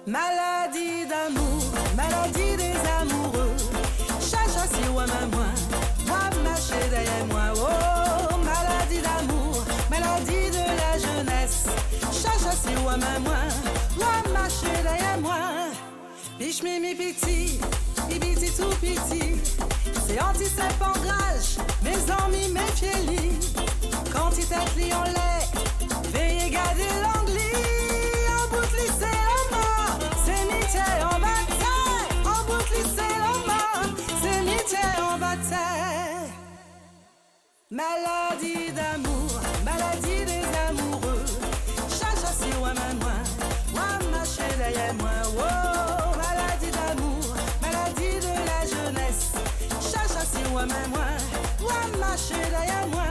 Maladie d'amour, maladie des amoureux. Chacha si ouais moi marcher derrière moi. Oh, maladie d'amour, maladie de la jeunesse. Chacha si ouais moi marcher derrière moi. Biche mi petit, petit tout petit. C'est anti-sépangage, mes amis, mes fieli. Quand il tête li en lait, veillez garder l'anglais. En bout lycée la mort, c'est mité en bataille. En bout lycée la mort, c'est mité en bataille. Maladie d'amour, maladie des amoureux. Chacha si ouais moi marcher derrière moi. Oh, maladie d'amour, maladie de la jeunesse. Chacha si ouais moi marcher derrière moi.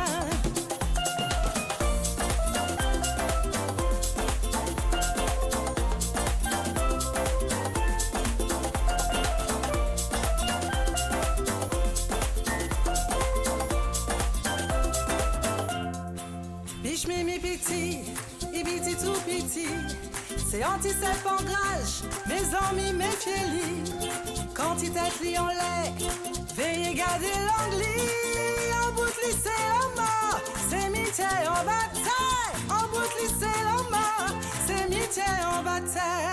c'est anti-sapangrage, mes amis, méfiez-les. Quantité li en lait, veillez garder l'anglais. En bout de lycée, en mort, c'est mitié en bataille. En bout de lycée, en mort, c'est mitié en bataille.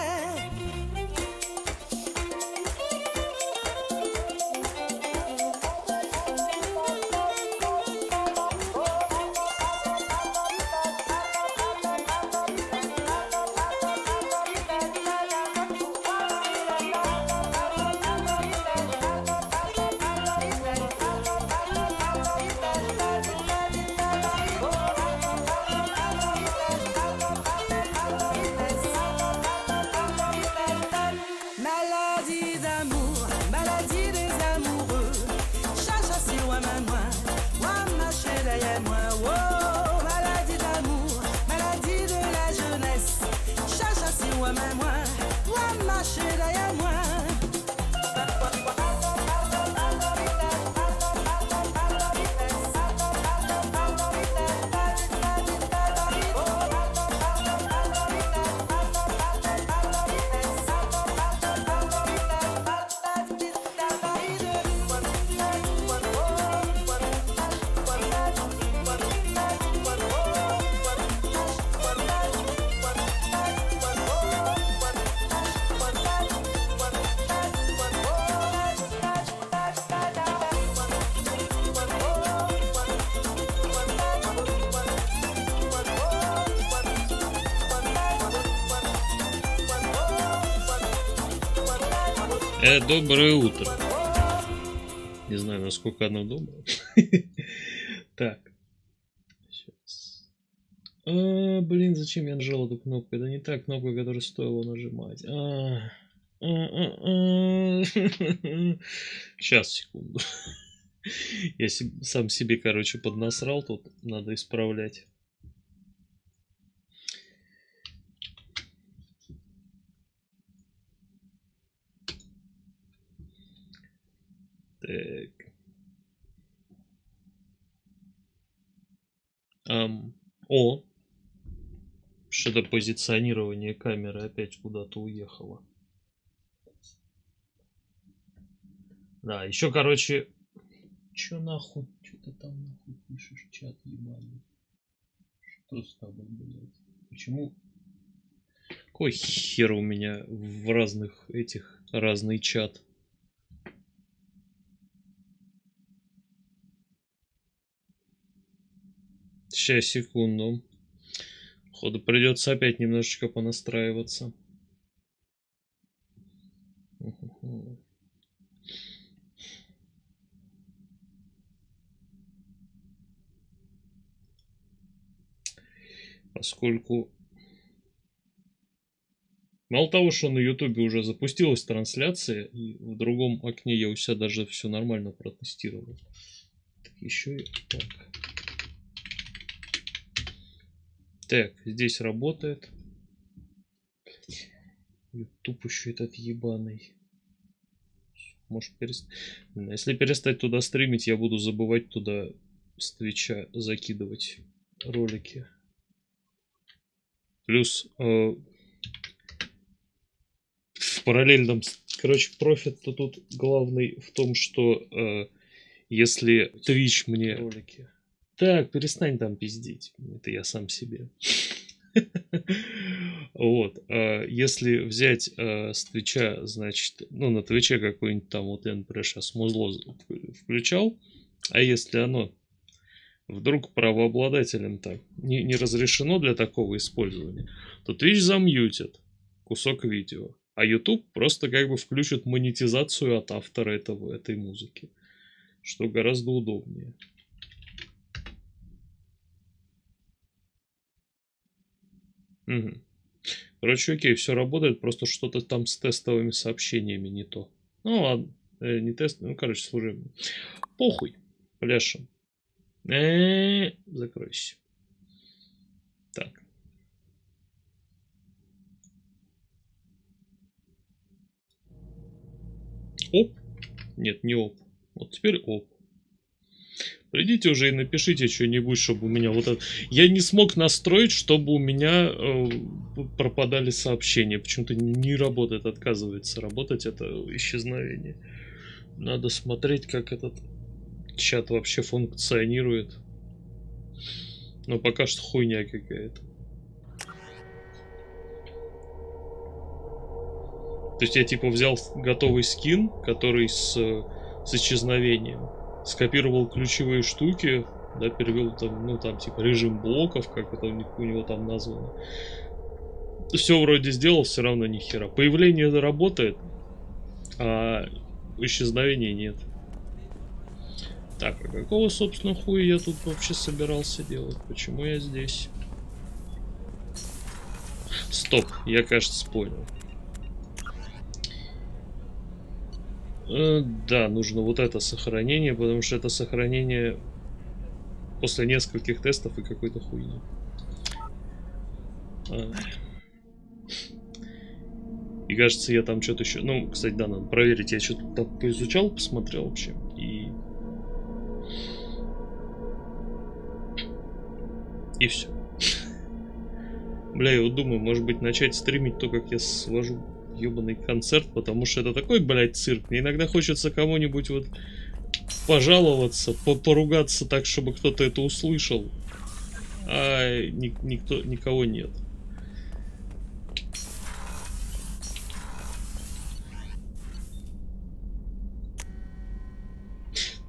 Доброе утро. Не знаю, насколько оно доброе. Так. Сейчас. Блин, зачем я нажал эту кнопку? Это не та кнопка, которую стоило нажимать. Сейчас, секунду. Я сам себе, короче, поднасрал. Тут надо исправлять. Так. Что-то позиционирование камеры опять куда-то уехало. Да, еще, короче... Че нахуй? Че ты там нахуй пишешь, чат ебаный? Что с тобой, блядь? Почему? Какой хер у меня в разных этих... Разный чат? Сейчас, секунду. Походу придется опять немножечко понастраиваться. Поскольку... Мало того, что на ютубе уже запустилась трансляция, и в другом окне я у себя даже все нормально протестировал. Так, еще и так. Так, здесь работает. Ютуб еще этот ебаный. Может перестать. Если перестать туда стримить, я буду забывать туда с Твича закидывать ролики. Плюс в параллельном... Короче, профит-то тут главный в том, что если Twitch мне... Ролики. Так, перестань там пиздеть. Это я сам себе. Вот. Если взять с Твича, значит, ну, на Твиче какой-нибудь там вот я, например, сейчас музло включал, а если оно вдруг правообладателям так не разрешено для такого использования, то Twitch замьютит кусок видео, а YouTube просто как бы включит монетизацию от автора этой музыки, что гораздо удобнее. Угу. Короче, окей, все работает, просто что-то там с тестовыми сообщениями не то. Ну ладно, не тест, ну короче, служебный. Похуй, пляшем. Закройся. Так. Оп. Нет, не оп. Вот теперь оп. Придите уже и напишите что-нибудь, чтобы у меня вот это... Я не смог настроить, чтобы у меня пропадали сообщения. Почему-то не работает, отказывается работать это исчезновение. Надо смотреть, как этот чат вообще функционирует. Но пока что хуйня какая-то. То есть я типа взял готовый скин, который с исчезновением. Скопировал ключевые штуки, да, перевел там, ну там типа режим блоков, как это у него там названо. Все вроде сделал, все равно ни хера. Появление работает, а исчезновения нет. Так, а какого, собственно, хуя я тут вообще собирался делать? Почему я здесь? Стоп, я, кажется, понял. Да, нужно вот это сохранение, потому что это сохранение после нескольких тестов и какой-то хуйни. И кажется, я там что-то еще... Ну, кстати, да, надо проверить. Я что-то там поизучал, посмотрел вообще. И все. Бля, я вот думаю, может быть, начать стримить то, как я свожу ебаный концерт, потому что это такой, блядь, цирк. Мне иногда хочется кому-нибудь вот пожаловаться, поругаться так, чтобы кто-то это услышал. А никого нет.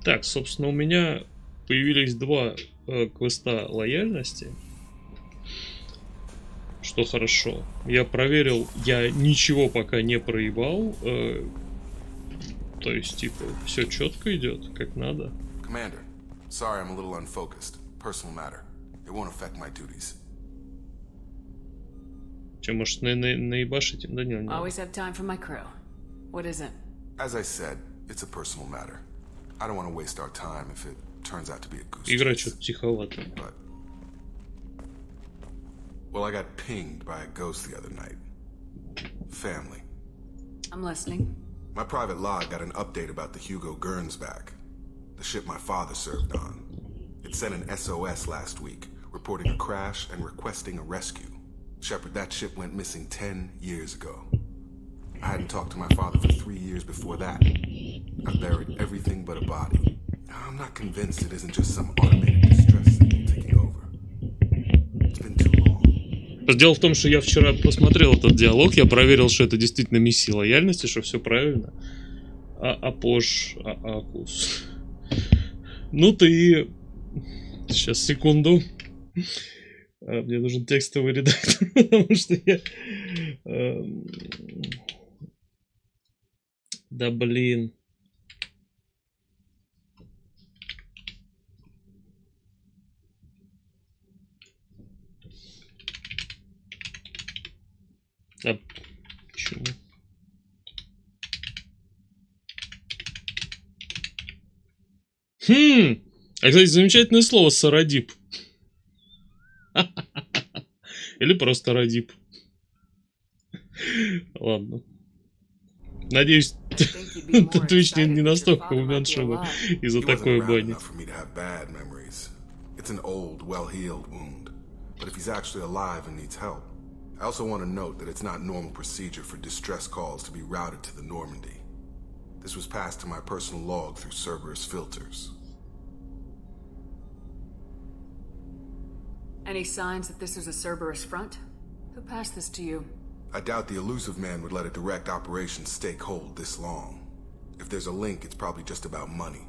Так, собственно, у меня появились два квеста лояльности. Что хорошо. Я проверил, я ничего пока не проебал. То есть, типа, все четко идет, как надо. Commander, sorry I'm a little unfocused. Personal matter. It won't affect my duties. Че, может, наебашить? Да не. Always have time for my crew. What is it? As I said, it's a personal matter. I don't want to waste our time if it turns out to be a goose Игра chase. что-то тиховато. But... Well, I got pinged by a ghost the other night. Family. I'm listening. My private log got an update about the Hugo Gernsback, the ship my father served on. It sent an SOS last week, reporting a crash and requesting a rescue. Shepard, that ship went missing 10 years ago. I hadn't talked to my father for 3 years before that. I buried everything but a body. I'm not convinced it isn't just some automated distress signal taking over. It's been too long. Дело в том, что я вчера посмотрел этот диалог, я проверил, что это действительно миссия лояльности, что все правильно. Акус. Ну ты... Сейчас, секунду. Мне нужен текстовый редактор, потому что я... Да блин. А почему? А, кстати, замечательное слово «сародип». Или просто «родип». Ладно. Надеюсь, Twitch не настолько умен, чтобы из-за такой бани. It's an old, well-healed wound. But if he's actually alive and needs help, I also want to note that it's not normal procedure for distress calls to be routed to the Normandy. This was passed to my personal log through Cerberus filters. Any signs that this is a Cerberus front? Who passed this to you? I doubt the elusive man would let a direct operation stake hold this long. If there's a link, it's probably just about money.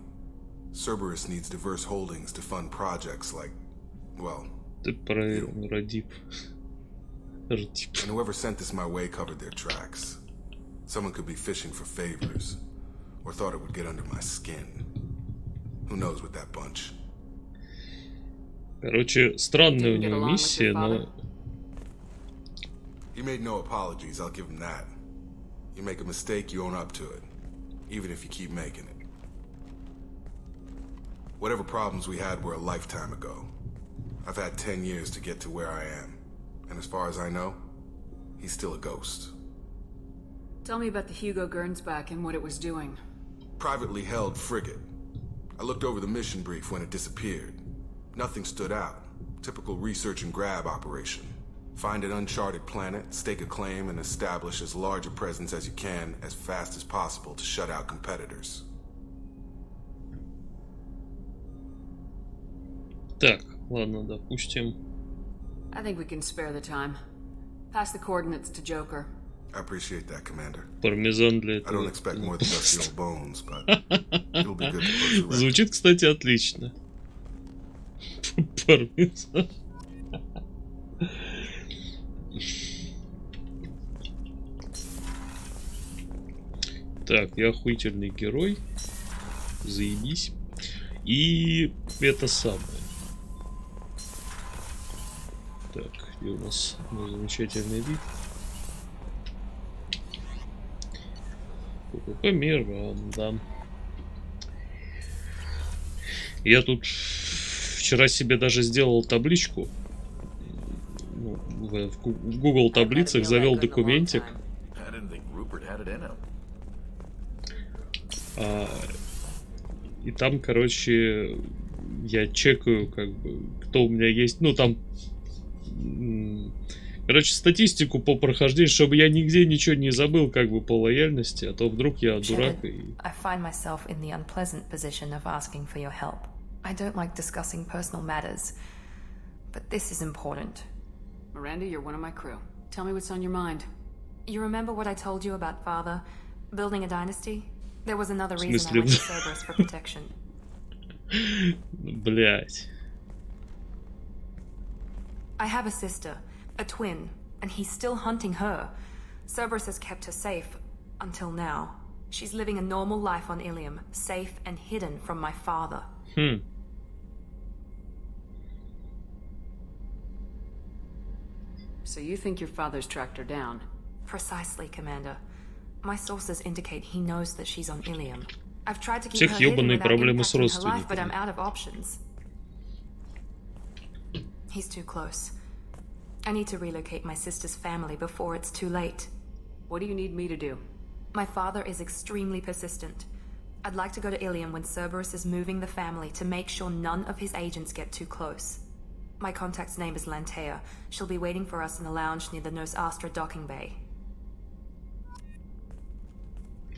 Cerberus needs diverse holdings to fund projects like, well... Родип. And whoever sent this my way covered their tracks. Someone could be fishing for favors, or thought it would get under my skin. Who knows with that bunch? Короче, странная у него миссия, но... He made no apologies, I'll give him that. You make a mistake, you own up to it. Even if you keep making it. Whatever problems we had were a lifetime ago. I've had 10 years to get to where I am. And as far as I know, he's still a ghost. Tell me about the Hugo Gernsback and what it was doing. Privately held frigate. I looked over the mission brief when it disappeared. Nothing stood out. Typical research and grab operation. Find an uncharted planet, stake a claim, and establish as large a presence as you can as fast as possible to shut out competitors. Так, ладно, допустим. I think we can spare the time. Pass the coordinates to Joker. I appreciate that, Commander. Пармезан для I этого. don't expect more than dusty old bones, but it'll be good to close the record. Звучит, кстати, отлично. Пармезан. Так, я охуительный герой. Заебись. И это самое. Так, где у нас мой замечательный вид? По мирам, да. Я тут вчера себе даже сделал табличку. Ну, в Google таблицах завел документик. И там, короче, я чекаю, как бы, кто у меня есть. Ну, там, короче, статистику по прохождению, чтобы я нигде ничего не забыл, как бы, по лояльности, а то вдруг я дурак и... I find myself in the unpleasant position of asking for your help. I don't like discussing personal matters, but this is important. Miranda, you're one of my crew. Tell me what's on your mind. You remember what I told you about father building a dynasty? There was another reason I смысле? went to Cerberus for protection. Блять. I have a sister, a twin, and he's still hunting her. Cerberus has kept her safe until now. She's living a normal life on Ilium, safe and hidden from my father. So you think your father's tracked her down? Precisely, Commander. My sources indicate he knows that she's on Ilium. I've tried to keep Всех her hidden ёбаные without проблемы с impacting her life, but I'm родственниками. out of options. He's too close. I need to relocate my sister's family before it's too late. What do you need me to do? My father is extremely persistent. I'd like to go to Ilium when Cerberus is moving the family to make sure none of his agents get too close. My contact's name is Lantea. She'll be waiting for us in the lounge near the Nos Astra docking bay.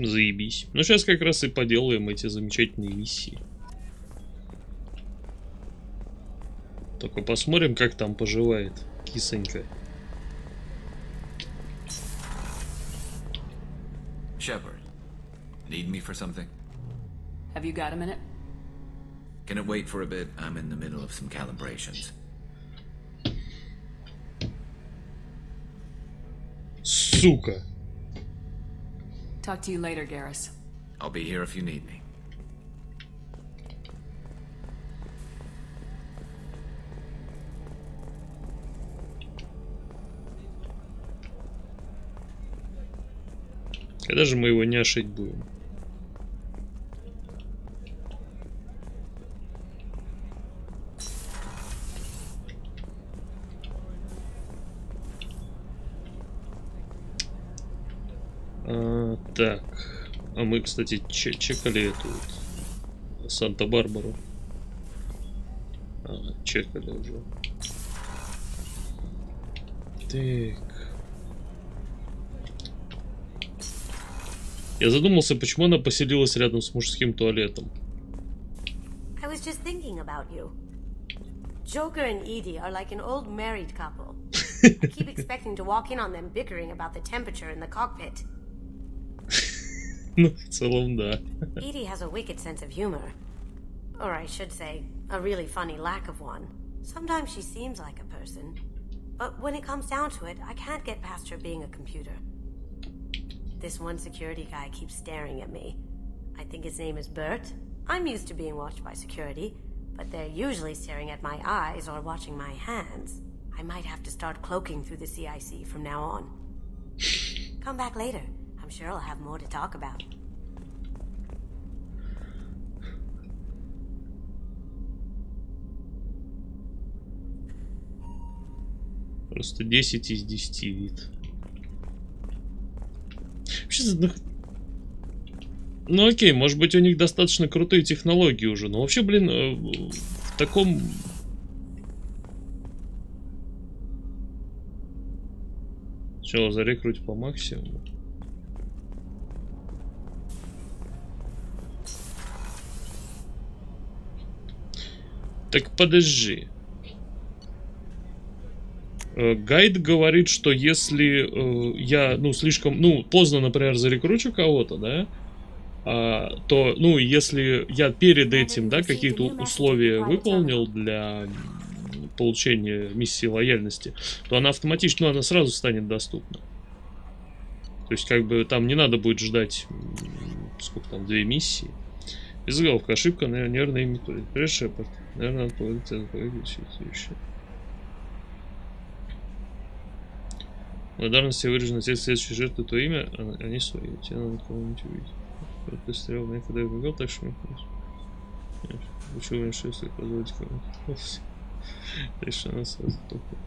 Заебись. Ну, сейчас как раз и поделаем эти замечательные миссии. Только посмотрим, как там поживает кисонька. Shepard, need me for something? Have you got a minute? Can it wait for a bit? I'm in the middle of some calibrations. Сука. Talk to you later, Garrus. I'll be here if you need me. Когда же мы его няшить будем? Так. А мы, кстати, чекали эту вот Санта-Барбару. Чекали уже. Так. Я задумался, почему она поселилась рядом с мужским туалетом. I was just thinking about you. Joker and Edie are like an old married couple. I keep expecting to walk in on them bickering about the temperature in the cockpit. Ну, в целом, да. Edie has a wicked sense of humor. Or I should say, a really funny lack of one. Sometimes she seems like a person. But when it comes down to it, I can't get past her being a computer. This one security guy keeps staring at me. I think his name is Bert. I'm used to being watched by security, but they're usually staring at my eyes or watching my hands. I might have to start cloaking through the CIC from now on. Come back later. I'm sure I'll have more to talk about. Просто 10 из 10 вид. Вообще, Ну окей, может быть у них достаточно крутые технологии уже, но вообще, блин, в таком... Сначала зарекрутить по максимуму. Так подожди. Гайд говорит, что если я, ну, слишком, ну, поздно, например, зарекручу кого-то, да, то, ну, если я перед этим, да, какие-то условия выполнил для получения миссии лояльности, то она автоматически, ну, она сразу станет доступна. То есть, как бы, там не надо будет ждать, сколько там, 2 миссии. Безголовка, ошибка, наверное, ME2. Привет, Шепард. Наверное, надо выключить еще. Благодарности выражена цель следующей жертвы, то имя, они свои. Тебе надо кого-нибудь увидеть. Ты стрелял на когда я убегал, так что мне почему мне что, если позволить кому-нибудь? Решил нас сразу топать.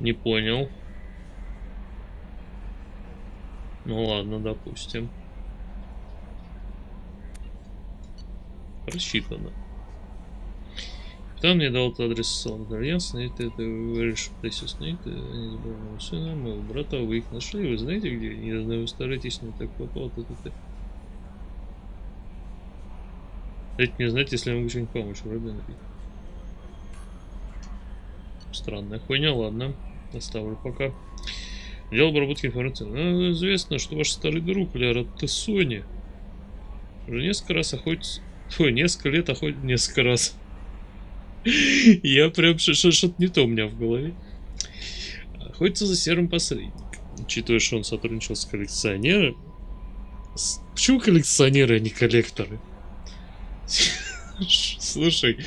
Не понял. Ну ладно, допустим. Рассчитано. Там мне дал этот адрес салона Альянс, на это вы говоришь, что Тесис Нейт, они забрали моего сына, моего брата, вы их нашли, вы знаете где? Не знаю, вы стараетесь, не так попал, Дайте мне знать, если я могу что-нибудь помочь, вроде напить. Странная хуйня, ладно. Оставлю пока. Дело обработки информации. Ну, известно, что ваш старый друг Ляра Тессони уже несколько раз охотится. Ой, несколько лет охотится. Несколько раз. Я прям что-то не то у меня в голове. Охотится за серым посредником. Учитывая, что он сотрудничал с коллекционером. Почему коллекционеры, а не коллекторы? Слушай,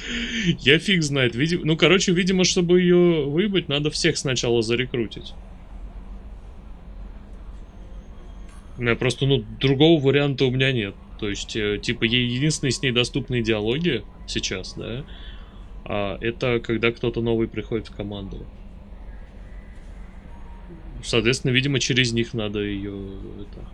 я фиг знает. Ну, короче, видимо, чтобы ее выбыть, надо всех сначала зарекрутить. У меня просто, ну, другого варианта у меня нет. То есть, типа, единственная с ней доступная диалоги сейчас, да, это когда кто-то новый приходит в команду. Соответственно, видимо, через них надо ее это...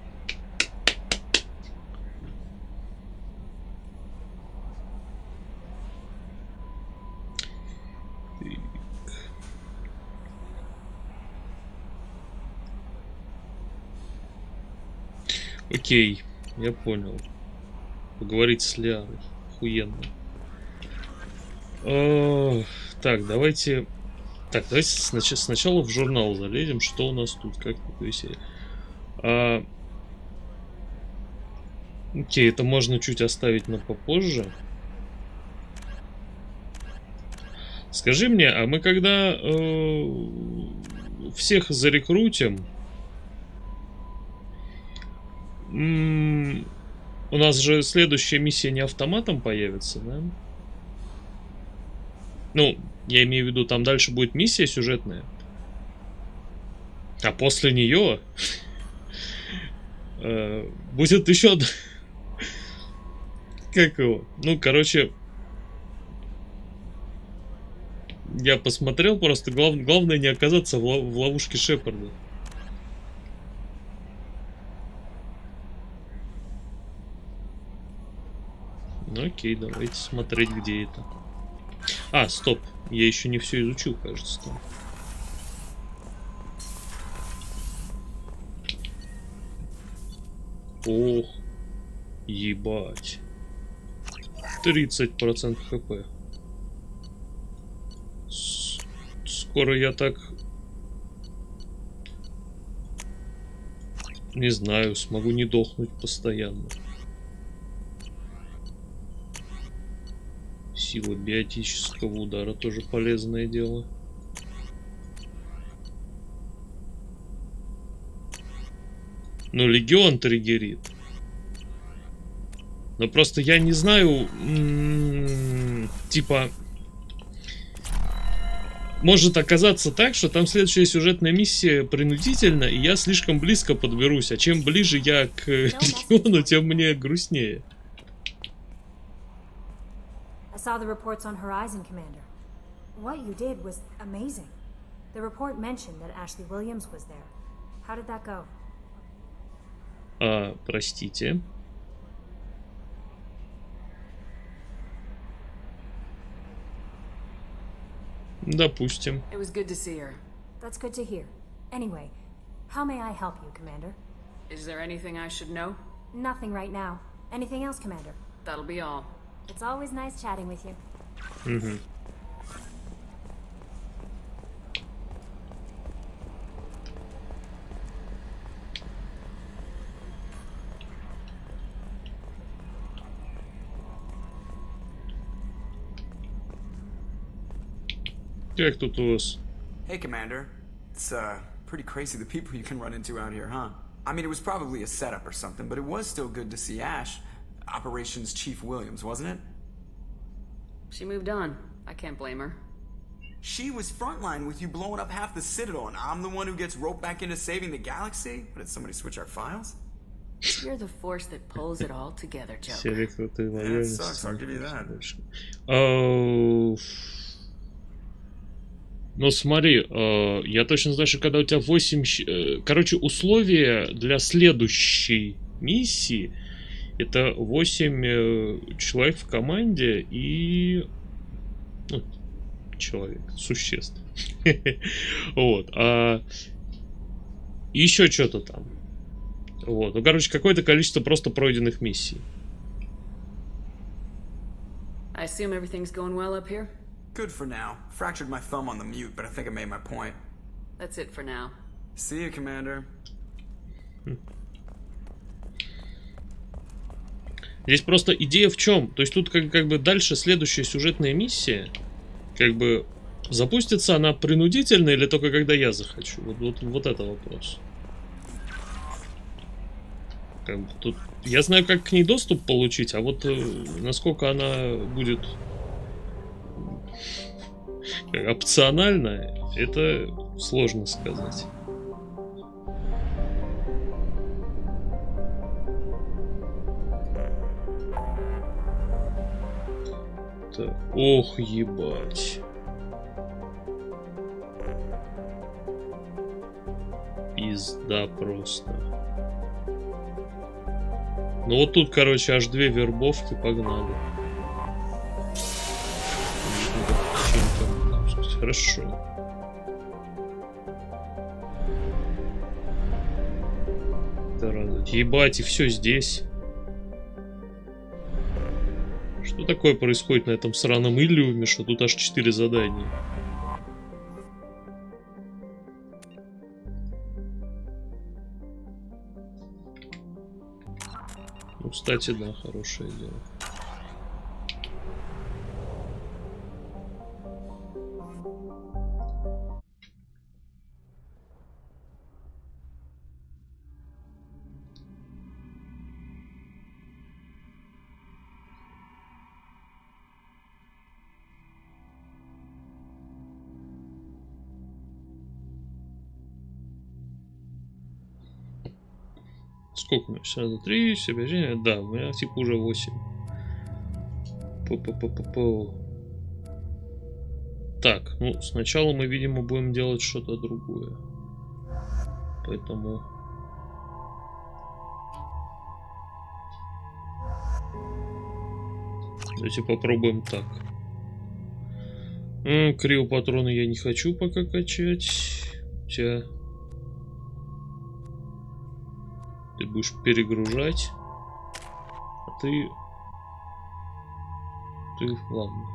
Окей, я понял. Поговорить с Лярой. Охуенно. Так, давайте... Так, давайте сначала в журнал залезем. Что у нас тут? Как тут висит? Окей, это можно чуть оставить на попозже. Скажи мне, а мы когда всех зарекрутим... У нас же следующая миссия не автоматом появится, да? Ну, я имею в виду, там дальше будет миссия сюжетная. А после нее будет еще одна. Как его? Ну, короче, я посмотрел, просто главное не оказаться в ловушке Шепарда. Ну окей, давайте смотреть, где это. А, стоп, я еще не все изучил, кажется. Там. Ох, ебать. 30% хп. Скоро я так... Не знаю, смогу не дохнуть постоянно. Сила биотического удара тоже полезное дело. Ну, легион триггерит. Но просто я не знаю, типа, может оказаться так, что там следующая сюжетная миссия принудительна, и я слишком близко подберусь. А чем ближе я к региону, тем мне грустнее. I saw the reports on Horizon, Commander. What you did was amazing. The report mentioned that Ashley Williams was there. How did that go? Простите. Допустим. It was good to see her. That's good to hear. Anyway, how may I help you, Commander? Is there anything I should know? Nothing right now. Anything else, Commander? That'll be all. It's always nice chatting with you. Угу. Как тут у вас? Hey, Commander. It's pretty crazy the people you can run into out here, huh? I mean, it was probably a setup or something, but it was still good to see Ash, Operations Chief Williams, wasn't it? She moved on. I can't blame her. She was frontline with you blowing up half the Citadel, and I'm the one who gets roped back into saving the galaxy? But did somebody switch our files? You're the force that pulls it all together, Joker. Все рекруты That лояльности. sucks, I'll give you that. Ну смотри, я точно знаю, что когда у тебя 8... Короче, условия для следующей миссии это 8 человек в команде и... Ну, человек, существ. Вот. И еще что-то там. Вот. Ну, короче, какое-то количество просто пройденных миссий. I assume everything's going well up here? Good for now. Fractured my thumb on the mute, but I think I made my point. That's it for now. See you, Commander. Здесь просто идея в чем? То есть тут как бы дальше следующая сюжетная миссия, как бы запустится она принудительно или только когда я захочу? Вот это вопрос. Как бы тут я знаю, как к ней доступ получить, а вот насколько она будет опциональная, это сложно сказать. Так, ох, ебать. Пизда просто. Ну вот тут, короче, аж 2 вербовки, погнали. Хорошо. Это радует. Ебать, и все здесь. Что такое происходит на этом сраном Иллюме, что тут аж 4 задания? Ну, кстати, да, хорошее дело. Сколько у меня? Все 3, себе. Да, у меня типа уже 8. Так, ну сначала мы, видимо, будем делать что-то другое. Поэтому... Давайте попробуем так. Криопатроны я не хочу пока качать. Хотя... Ты будешь перегружать. А ты... Ладно.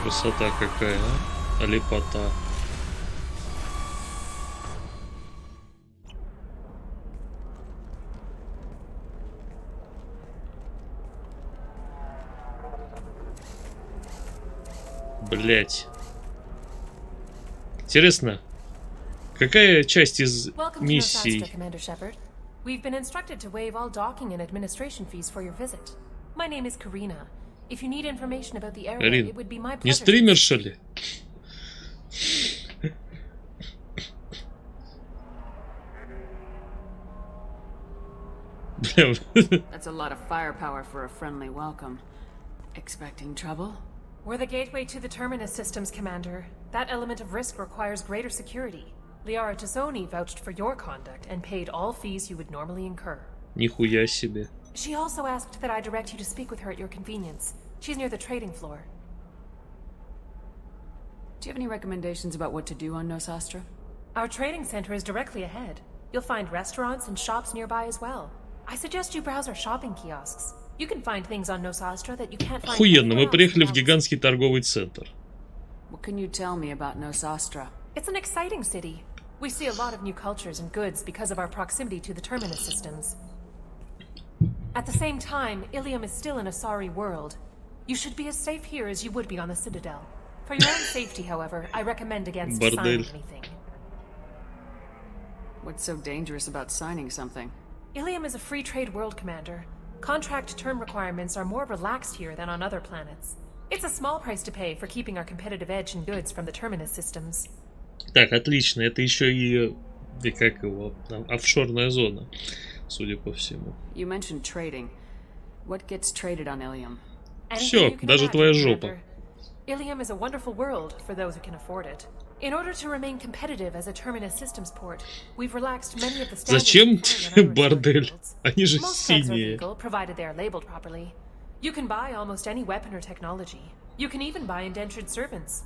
Красота какая, а? Лепота. Блять. Интересно, какая часть из миссий? Commander Shepard. We've been instructed to waive all docking and administration fees for your visit. My name is Karina. If you need information about the area, it would be my pleasure. Не стримерша ли? That's a lot of firepower for a friendly welcome. Expecting trouble? We're the gateway to the Terminus systems, Commander. That element of risk requires greater security. Liara Tassoni vouched for your conduct and paid all fees you would normally incur. Нихуя себе. She also asked that I direct you to speak with her at your convenience. She's near the trading floor. Do you have any recommendations about what to do on Nosastra? Our trading center is directly ahead. You'll find restaurants and shops nearby as well. I suggest you browse our shopping kiosks. You can find things on Nosastra that you can't find. Охуенно, мы приехали в гигантский торговый центр. What can you tell me about Nosastra? It's an exciting city. We see a lot of new cultures and goods because of our proximity to the Terminus systems. At the same time, Ilium is still in a sorry world. You should be as safe here as you would be on the Citadel. For your own safety, however, I recommend against signing anything. What's so dangerous about signing something? Ilium is a free trade world, Commander. Contract term requirements are more relaxed here than on other planets. It's a small price to pay for keeping our competitive edge in goods from the Terminus systems. Так, отлично. Это еще и как его, офшорная зона, судя по всему. You mentioned trading. What gets traded on Ilium? Все, даже твоя жопа. Ilium is a wonderful world for those who can afford it. In order to remain competitive as a Terminus systems port, we've relaxed many of the standards. Зачем бордель? Они же синие. Provided they are labeled properly. You can buy almost any weapon or technology. You can even buy indentured servants.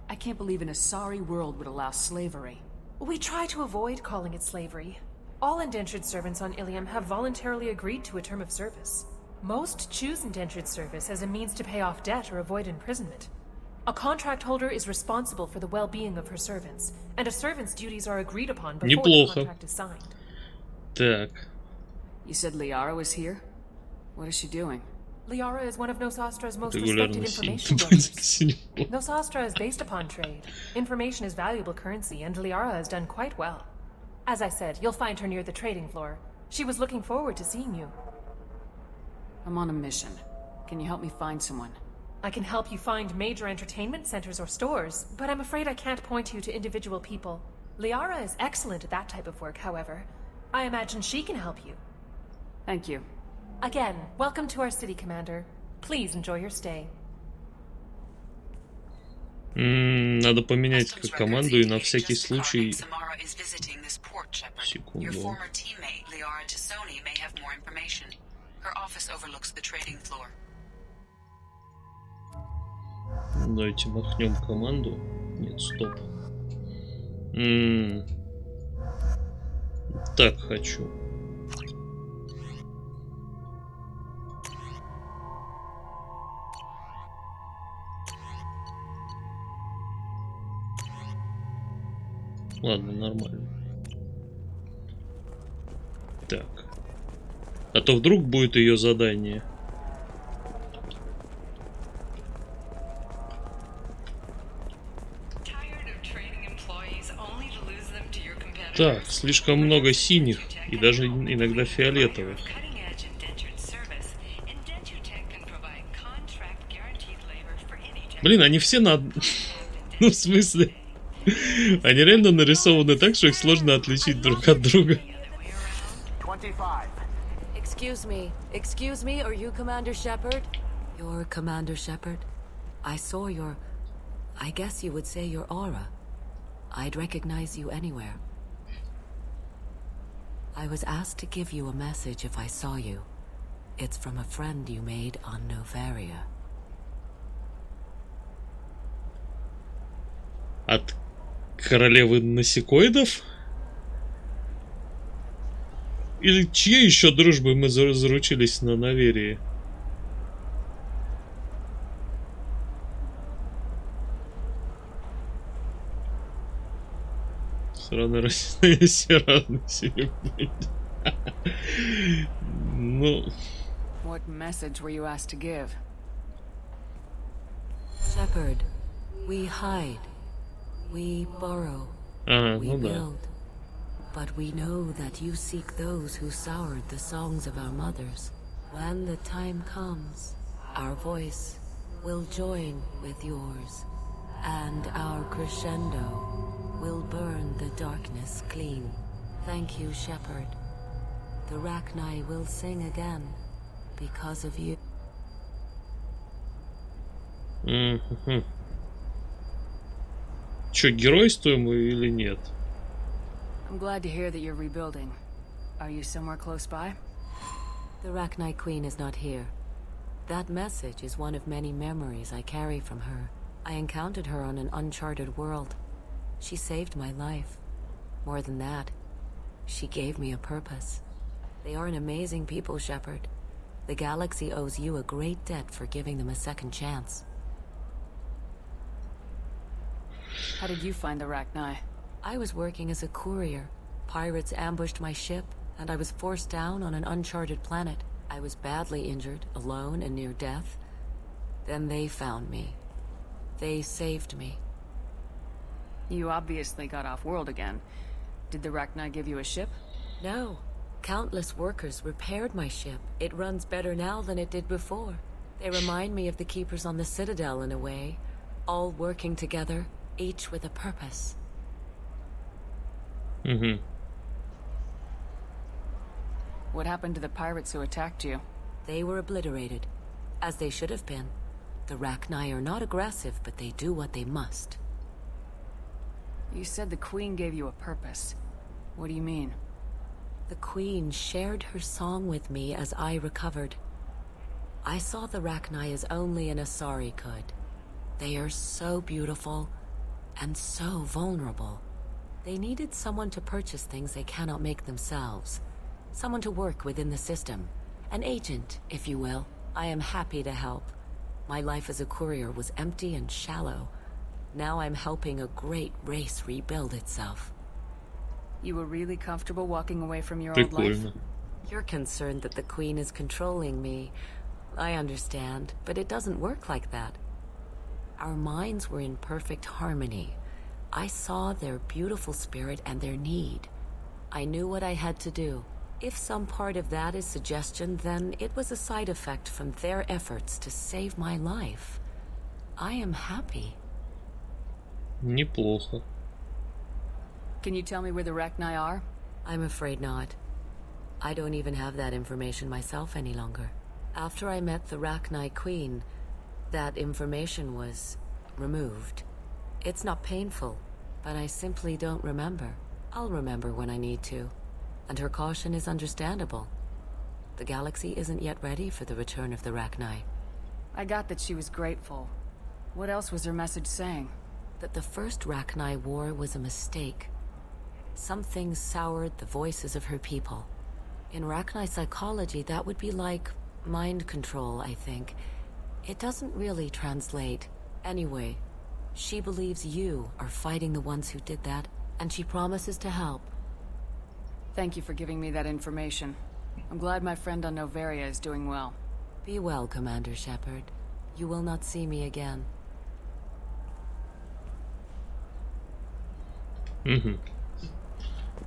I can't believe in a sorry world would allow slavery. We try to avoid calling it slavery. All indentured servants on Ilium have voluntarily agreed to a term of service. Most choose indentured service as a means to pay off debt or avoid imprisonment. A contract holder is responsible for the well-being of her servants, and a servant's duties are agreed upon before the contract is signed. Так. You said Liara was here? What is she doing? Liara is one of Nosastra's most respected information brokers. Nosastra is based upon trade. Information is valuable currency, and Liara has done quite well. As I said, you'll find her near the trading floor. She was looking forward to seeing you. I'm on a mission. Can you help me find someone? I can help you find major entertainment centers or stores, but I'm afraid I can't point you to individual people. Liara is excellent at that type of work, however. I imagine she can help you. Thank you. Again, welcome to our city, Commander. Please enjoy your stay. Надо поменять команду и на всякий случай. Секунду. Давайте махнем команду. Нет, стоп. Так хочу. Ладно, нормально. Так. А то вдруг будет ее задание. Так, слишком много синих и даже иногда фиолетовых. Блин, они все на... Ну, в смысле... Они реально нарисованы так, что их сложно отличить друг от друга. Excuse me, are you Commander Shepard? You're Commander Shepard? I saw your... I guess you would say your aura. I'd recognize you anywhere. I was asked to give you a message if I saw you. It's from a friend you made on Novaria. От королевы насекоидов? Или чьей еще дружбой мы заручились на Наверии? Сраная сера сегодня. Ну... What message were you asked to give? Shepard, we hide, we borrow, we build. But we know that you seek those who soured the songs of our mothers. When the time comes, our voice will join with yours, and our crescendo will burn the darkness clean. Thank you, Shepard. The Rachni will sing again because of you. Чё, геройствуем мы или нет? I'm glad to hear that you're rebuilding. Are you somewhere close by? The Rachni Queen is not here. That message is one of many memories I carry from her. I encountered her on an uncharted world. She saved my life. More than that, she gave me a purpose. They are an amazing people, Shepard. The galaxy owes you a great debt for giving them a second chance. How did you find the Rachni? I was working as a courier. Pirates ambushed my ship, and I was forced down on an uncharted planet. I was badly injured, alone and near death. Then they found me. They saved me. You obviously got off-world again. Did the Rachni give you a ship? No. Countless workers repaired my ship. It runs better now than it did before. They remind me of the Keepers on the Citadel in a way. All working together, each with a purpose. What happened to the pirates who attacked you? They were obliterated, as they should have been. The Rachni are not aggressive, but they do what they must. You said the Queen gave you a purpose. What do you mean? The Queen shared her song with me as I recovered. I saw the Rachni as only an Asari could. They are so beautiful and so vulnerable. They needed someone to purchase things they cannot make themselves. Someone to work within the system. An agent, if you will. I am happy to help. My life as a courier was empty and shallow. Now I'm helping a great race rebuild itself. You were really comfortable walking away from your old life? You're concerned that the Queen is controlling me. I understand, but it doesn't work like that. Our minds were in perfect harmony. I saw their beautiful spirit and their need. I knew what I had to do. If some part of that is suggestion, then it was a side effect from their efforts to save my life. I am happy. Неплохо. Can you tell me where the Rachni are? I'm afraid not. I don't even have that information myself any longer. After I met the Rachni Queen, that information was removed. It's not painful, but I simply don't remember. I'll remember when I need to. And her caution is understandable. The galaxy isn't yet ready for the return of the Rachni. I got that she was grateful. What else was her message saying? That the first Rachni war was a mistake. Something soured the voices of her people. In Rachni psychology, that would be like mind control, I think. It doesn't really translate. Anyway, she believes you are fighting the ones who did that, and she promises to help. Thank you for giving me that information. I'm glad my friend on Noveria is doing well. Be well, Commander Shepard. You will not see me again.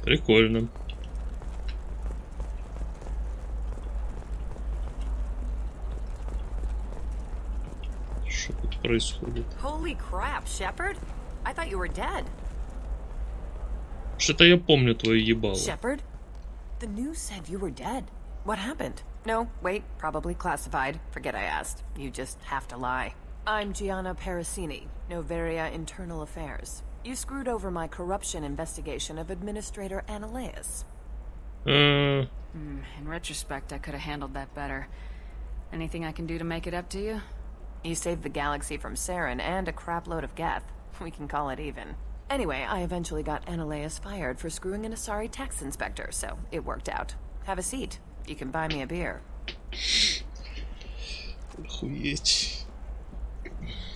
Прикольно. Что тут происходит? Holy crap, Shepard! I thought you were dead. Что-то я помню твое ебало. Shepard? The news said you were dead. What happened? No, wait, probably classified. Forget I asked. You just have to lie. I'm Gianna Parasini, Noveria Internal Affairs. You screwed over my corruption investigation of Administrator Annaleus. In retrospect, I could have handled that better. Anything I can do to make it up to you? You saved the galaxy from Saren and a crapload of Geth. We can call it even. Anyway, I eventually got Annaleus fired for screwing an Asari tax inspector, so it worked out. Have a seat. You can buy me a beer. Охуеть.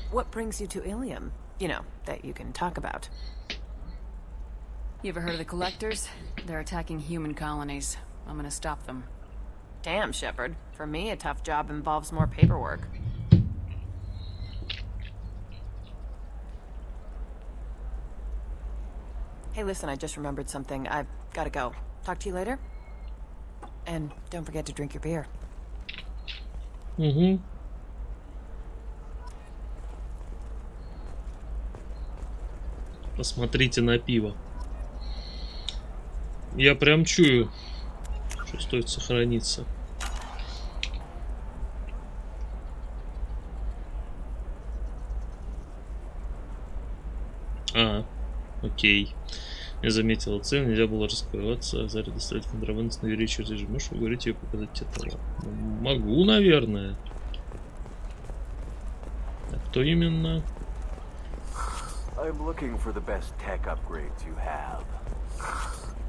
What brings you to Ilium? You know, that you can talk about. You ever heard of the Collectors? They're attacking human colonies. I'm gonna stop them. Damn, Shepard. For me, a tough job involves more paperwork. Hey, listen, I just remembered something. I've gotta go. Talk to you later. And don't forget to drink your beer. Угу. Посмотрите на пиво. Я прям чую, что стоит сохраниться. Окей. Я заметил цель, нельзя было раскрываться, Заре доставить контрабанду на двери через режим. Можешь уговорить ее показать тебе товар? Могу, наверное. А кто именно? I'm looking for the best tech upgrades you have.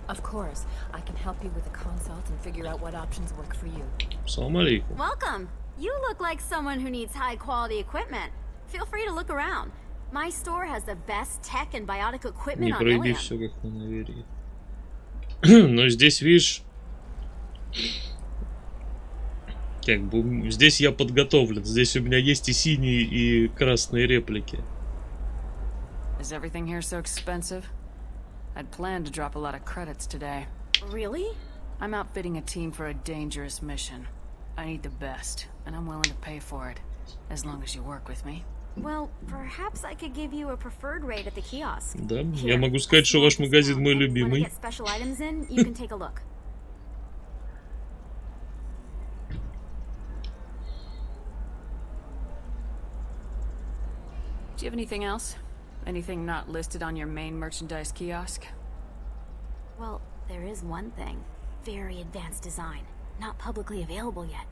Of course, I can help you with a consult and figure out what options work for you. Assalamu alaikum. Welcome. You look like someone who needs high-quality equipment. Feel free to look around. My store has the best tech and biotic equipment Не on проеби Ilium. все как на наверии. Но здесь, видишь, как бы здесь я подготовлен. Здесь у меня есть и синие, и красные реплики. Is everything here so expensive? I'd planned to drop a lot of credits today. Really? I'm outfitting a team for a dangerous mission. I need the best, and I'm willing to pay for it, as long as you work with me. Well, perhaps I could give you a preferred rate at the kiosk. Да, я могу сказать, что ваш магазин мой When I любимый. get special items in, you can take a look. Do you have anything else? Anything not listed on your main merchandise kiosk? Well, there is one thing. Very advanced design. Not publicly available yet.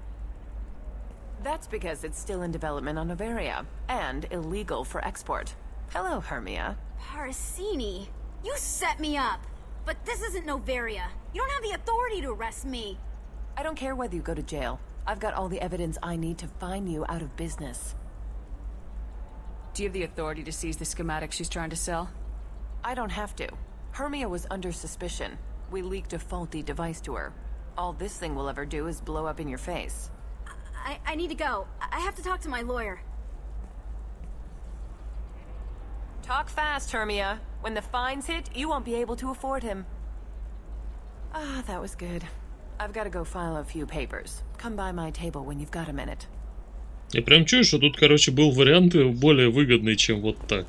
That's because it's still in development on Noveria, and illegal for export. Hello, Hermia. Parasini, you set me up! But this isn't Noveria. You don't have the authority to arrest me. I don't care whether you go to jail. I've got all the evidence I need to fine you out of business. Do you have the authority to seize the schematic she's trying to sell? I don't have to. Hermia was under suspicion. We leaked a faulty device to her. All this thing will ever do is blow up in your face. I need to go. I have to talk to my lawyer. Talk fast, Hermia. When the fines hit, you won't be able to afford him. Ah, that was good. I've got to go file a few papers. Come by my table when you've got a minute. Я прям чую, что тут, короче, был вариант более выгодный, чем вот так.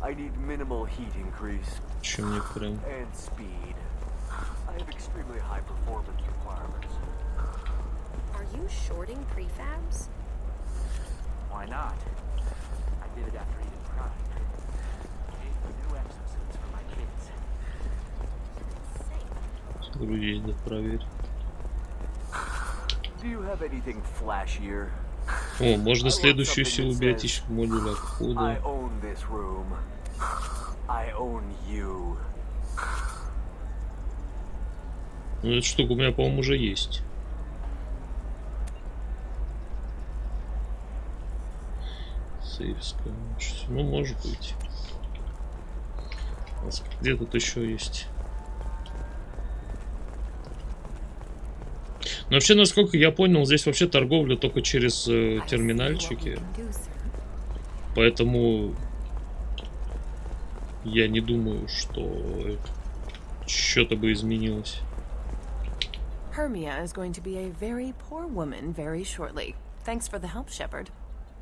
I need minimal heat increase. Чем мне прям... And speed. I have extremely high performance requirements. Are you shorting prefabs? Why not? I did it after eating Pride. Made new exosuits for my kids. Грузить, да, проверь. Do you have anything flashier? О, можно следующую силу биотического модуля I отхода. own this room. I own you. Ну, эта штука у меня, по-моему, уже есть. Сейвская. Ну, может быть. Где тут еще есть? Но вообще, насколько я понял, здесь вообще торговля только через терминальчики. Поэтому я не думаю, что что-то бы изменилось. Hermia is going to be a very poor woman very shortly. Thanks for the help, Shepard.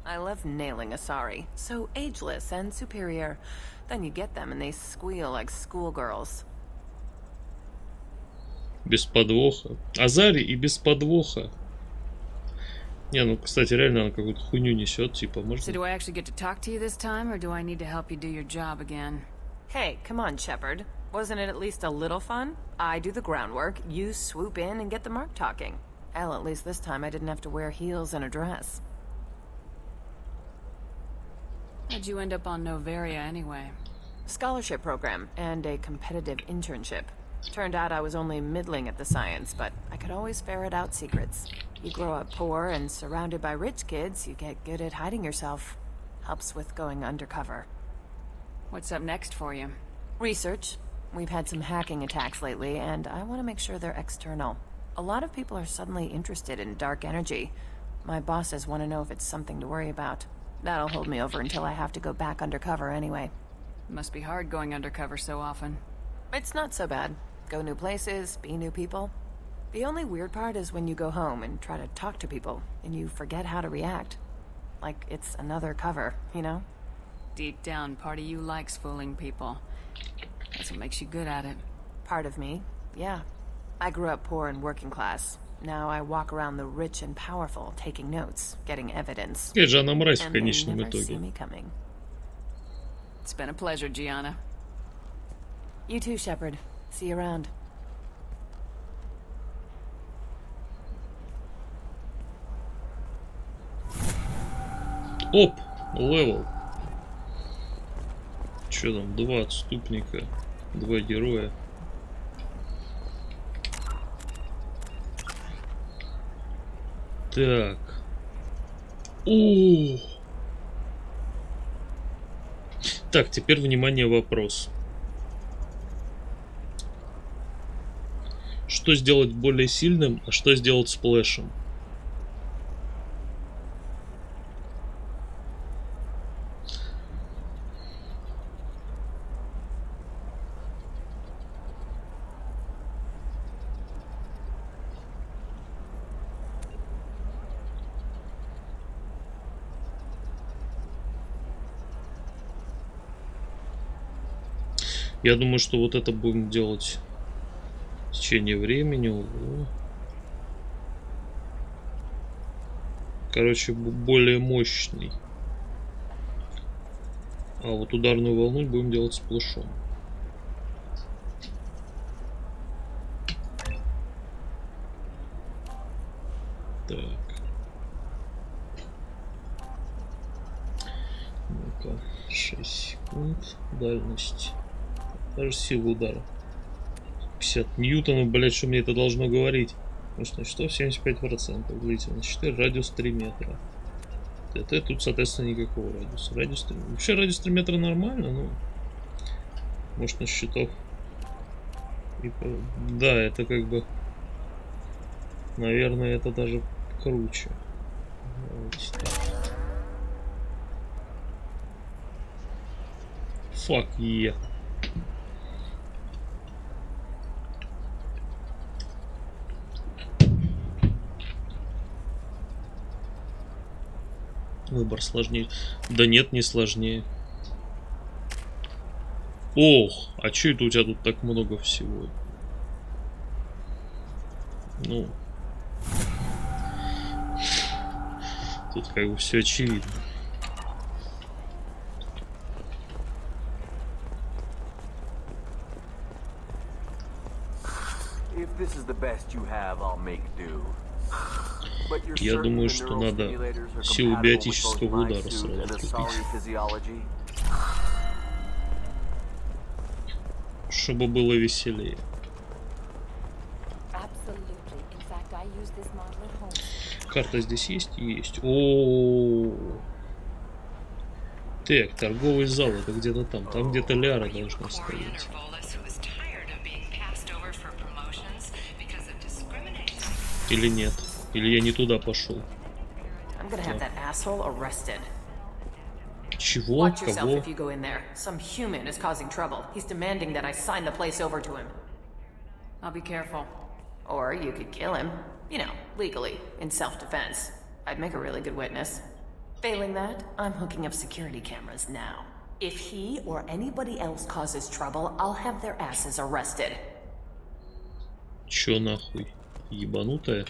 I love nailing a sorry. So ageless and superior. Then you get them and they squeal like schoolgirls. Без подвоха. Азари и без подвоха. Не, ну, кстати, реально она какую-то хуйню несет, типа, So можно... do I actually get to talk to you this time, or do I need to help you do your job again? Hey, come on, Shepard. Wasn't it at least a little fun? I do the groundwork, you swoop in and get the mark talking. Hell, at least this time I didn't have to wear heels and a dress. How'd you end up on Noveria anyway? Scholarship program and a competitive internship. Turned out I was only middling at the science, but I could always ferret out secrets. You grow up poor and surrounded by rich kids, you get good at hiding yourself. Helps with going undercover. What's up next for you? Research. We've had some hacking attacks lately, and I want to make sure they're external. A lot of people are suddenly interested in dark energy. My bosses want to know if it's something to worry about. That'll hold me over until I have to go back undercover anyway. Must be hard going undercover so often. It's not so bad. Go new places, be new people. The only weird part is when you go home and try to talk to people, and you forget how to react. Like it's another cover, you know? Deep down, part of you likes fooling people. That's what makes you good at it. Part of me, yeah. I grew up poor and working class. Now I walk around the rich and powerful, taking notes, getting evidence. Какая же она мразь в And they конечном never see итоге. me coming. It's been a pleasure, Gianna. You too, Shepard. See you around. Оп, левел. Че там, 2 отступника, 2 героя. Так. О. Так, теперь внимание, вопрос. Что сделать более сильным, а что сделать сплэшем? Я думаю, что вот это будем делать в течение времени. Ого. Короче, более мощный. А вот ударную волну будем делать сплэшом. Так. Ну-ка, 6 секунд. Дальность. Даже сила удара. 50 ньютонов, блять, что мне это должно говорить? Ну что, 75%. Длительность 4, радиус 3 метра. Это тут, соответственно, никакого радиуса. Радиус 3... Вообще радиус 3 метра нормально, но... Может, на счетов... Да, это как бы... Наверное, это даже круче. Давайте так. Fuck yeah. Выбор сложнее. Да нет, не сложнее. Ох, а чё это у тебя тут так много всего? Ну. Тут как бы все очевидно. Я думаю, что надо силу биотического удара сразу купить. Чтобы было веселее. Карта здесь есть? Есть. О-о-о. Так, торговый зал, это где-то там. Там где-то Ляра должна стоять. Или нет? Или я не туда пошел? Чего? Watch yourself Кого? if you go in there. Some human is causing trouble. He's demanding that I sign the place over to him. I'll be careful. Or you could kill him. You know, legally, in self-defense. I'd make a really good witness. Failing that, I'm hooking up security cameras now. If he or anybody else causes trouble, I'll have their asses arrested. Чё нахуй? Ебанутая?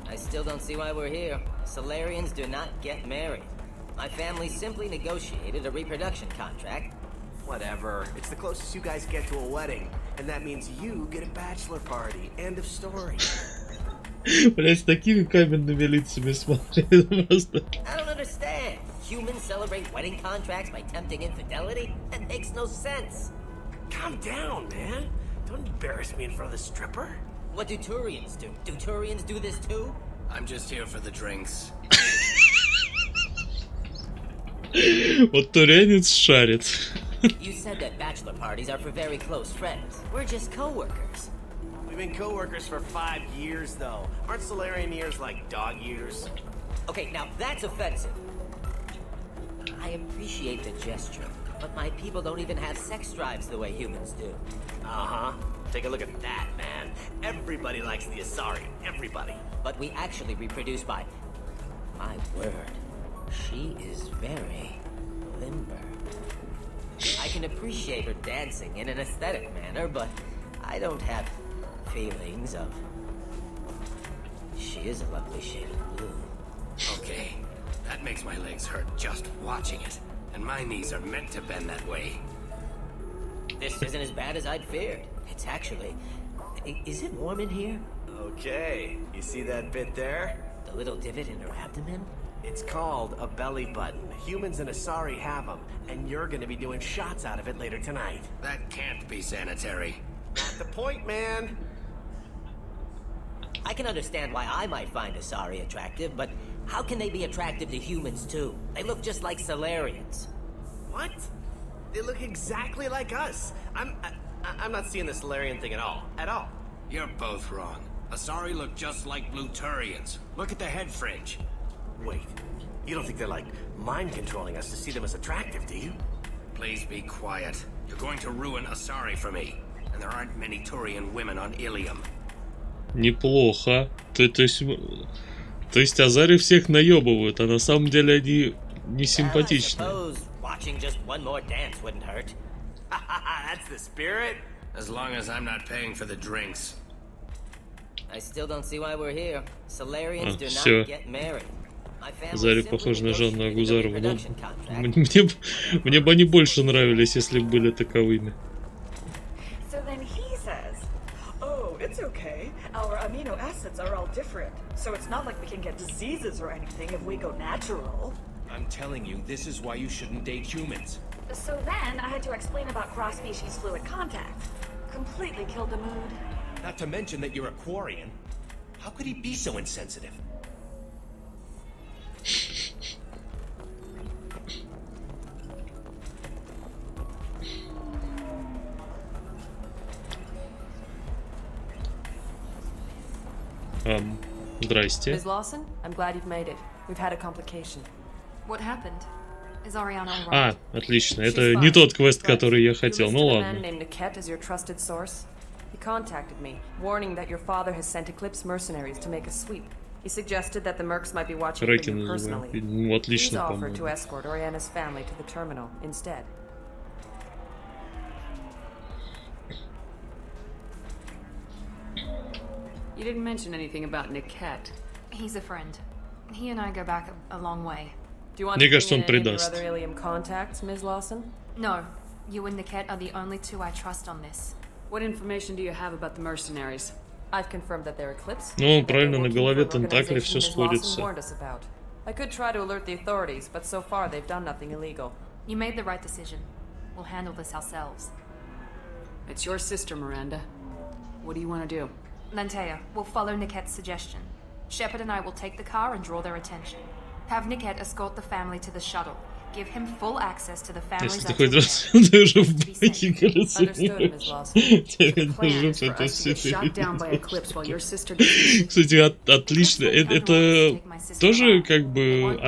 I still don't see why we're here. Solarians do not get married. My family simply negotiated a reproduction contract. Whatever. It's the closest you guys get to a wedding. And that means you get a bachelor party. End of story. Блять, с такими каменными лицами смотрит просто. I don't understand. Humans celebrate wedding contracts by tempting infidelity? That makes no sense. Calm down, man. Don't embarrass me in front of the stripper. What do Turians do? Do Turians do this too? I'm just here for the drinks. Вот турянец шарит. You said that bachelor parties are for very close friends. We're just co-workers. We've been co-workers for 5 years, though. Aren't Solarian years like dog years? Okay, now that's offensive. I appreciate the gesture, but my people don't even have sex drives the way humans do. Uh-huh. Take a look at that, man. Everybody likes the Asari. Everybody. But we actually reproduce by... My word. She is very limber. I can appreciate her dancing in an aesthetic manner, but I don't have feelings of... She is a lovely shade of blue. Okay, that makes my legs hurt just watching it. And my knees are meant to bend that way. This isn't as bad as I'd feared. It's actually... Is it warm in here? Okay, you see that bit there? The little divot in her abdomen? It's called a belly button. Humans and Asari have them, and you're gonna be doing shots out of it later tonight. That can't be sanitary. Not the point, man. I can understand why I might find Asari attractive, but how can they be attractive to humans too? They look just like Solarians. What? They look exactly like us. I'm not seeing the Solarian thing at all. At all. You're both wrong. Asari look just like Bluturians. Look at the head fringe. Wait, you don't think they're like mind controlling us to see them as attractive, do you? Please be quiet. You're going to ruin Asari for me. And there aren't many Turian women on Ilium. Неплохо. То есть Азари всех наебывают, а на самом деле они не симпатичны. Watching just one more dance wouldn't hurt. That's the spirit. As long as I'm not paying for the drinks. I still don't see why we're here. Solarians do Всё. not get married. Азари похожи на Жанну Агузарову. Но мне бы они больше нравились, если бы были таковыми. So then he says, "Oh, it's okay. Our amino acids are all different, so it's not like we can get diseases or anything if we go natural." I'm telling you, this is why you shouldn't date humans. So then I had to explain about cross-species fluid contact. Completely killed the mood. Not to mention that you're a Quarian. How could he be so insensitive? Здрасте. Ms. Lawson, I'm glad you've made it. We've had a complication. What happened? Is Ariana all А, right? отлично. Это не тот квест, который я хотел. Ну A man ладно. named Niket as your trusted source. He contacted me, warning that your father has sent Eclipse mercenaries to make a sweep. He suggested that the mercs might be watching for Рэки you называем. personally. Ну, He's отлично, offered to по-моему. escort Oriana's family to the terminal instead. You didn't mention anything about Niket. He's a friend. He and I go back a long way. Do you want Мне to кажется, bring он in any of your предаст. other Ilium contacts, Ms. Lawson? No, you and Niket are the only two I trust on this. What information do you have about the mercenaries? I've confirmed that they're Eclipse. Ну, правильно, на голове тентакли, все сходится. Warned us about. I could try to alert the authorities, but so far they've done nothing illegal. You made the right decision. We'll handle this ourselves. It's your sister, Miranda. What do you want to do? Lantea, we'll follow Niket's suggestion. Shepard and I will take the car and draw their attention. Have Niket escort the family to the shuttle. Give him full access to the family's Если ты хоть раз даже в байке Understood, Ms. Lawson. тебе нажмут это все. Кстати, отлично. Это тоже как бы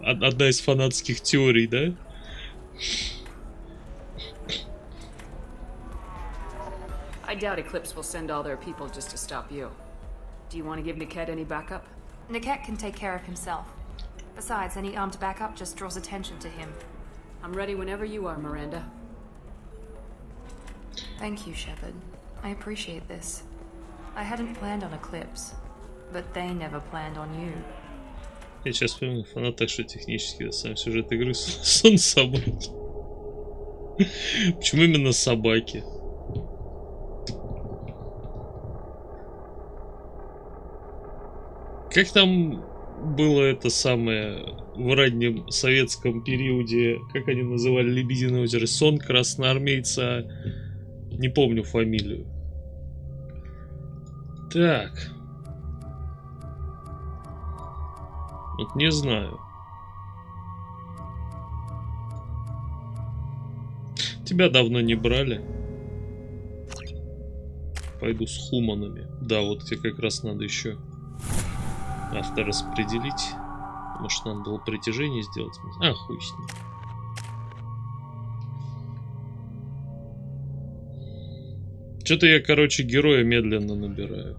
одна из фанатских теорий, да? I doubt Eclipse will send all their people just to stop you. Do you want to give Niket any backup? Niket can take care of himself. Besides, any armed backup just draws attention to him. I'm ready whenever you are, Miranda. Thank you, Shepard. I appreciate this. I hadn't planned on Eclipse, but they never planned on you. Я сейчас вспомнил, фанат так что технически, сам сюжет игры сон собаки. Почему именно собаки? Как там было это самое в раннем советском периоде, как они называли Лебединое озеро? Сон красноармейца. Не помню фамилию. Так. Вот не знаю. Тебя давно не брали. Пойду с хуманами. Да, вот тебе как раз надо еще автораспределить. Может, надо было притяжение сделать? А, хуй с ним. Что-то я, короче, героя медленно набираю.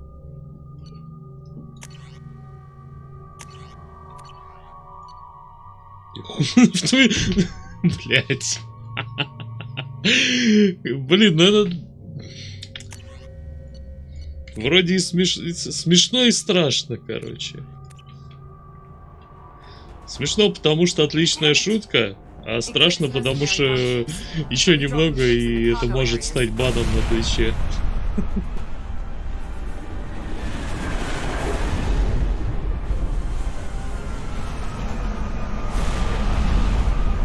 Блять. Блин, ну это... Вроде и смешно и страшно, короче. Смешно, потому что отличная шутка, а страшно, потому что еще немного, и это может стать баном на Твиче.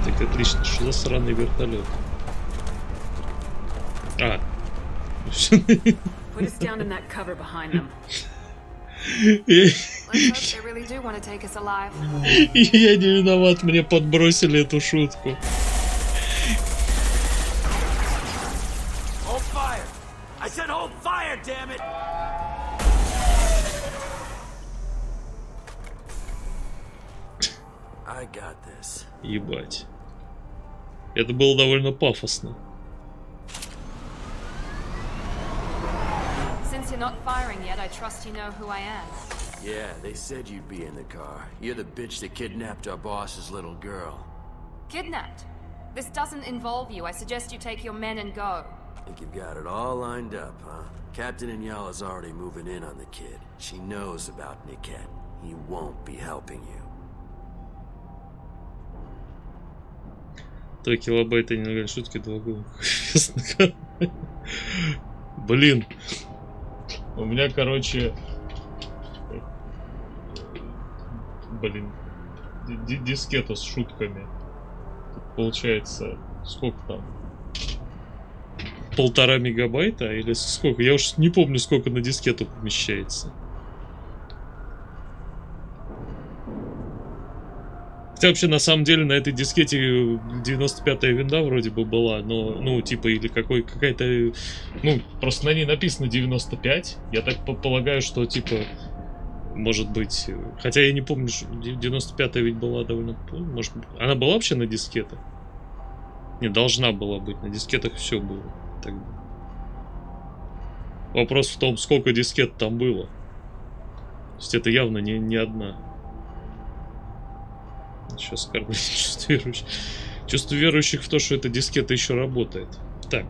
Так, отлично, что за сраный вертолет? А. Put us down in that cover behind them. Я не виноват, мне подбросили эту шутку. Hold fire! I said hold fire, damn it! I got this. Ебать. Это было довольно пафосно. Since you're not firing yet, I trust you know who I am. Yeah, they said you'd be in the car. You're the bitch that kidnapped our boss's little girl. Kidnapped? This doesn't involve you. I suggest you take your men and go. Think you've got it all lined up, huh? Captain Inyala's already moving in on the kid. She knows about Niket. He won't be helping you. 2 килобайта нелегальной шутки, 2 года. Блин. У меня, короче... Блин. Дискета с шутками. Тут получается... Сколько там? 1,5 мегабайта? Или сколько? Я уж не помню, сколько на дискету помещается. Хотя вообще, на самом деле, на этой дискете 95-я винда вроде бы была, но, ну, типа, или какая-то... Ну, просто на ней написано 95. Я так полагаю, что, типа, может быть... Хотя я не помню, что 95-я ведь была довольно... Может, она была вообще на дискетах? Не, должна была быть. На дискетах все было. Тогда. Вопрос в том, сколько дискет там было. То есть это явно не одна. Сейчас оскорбление чувств верующих. Чувство верующих в то, что эта дискета еще работает. Так.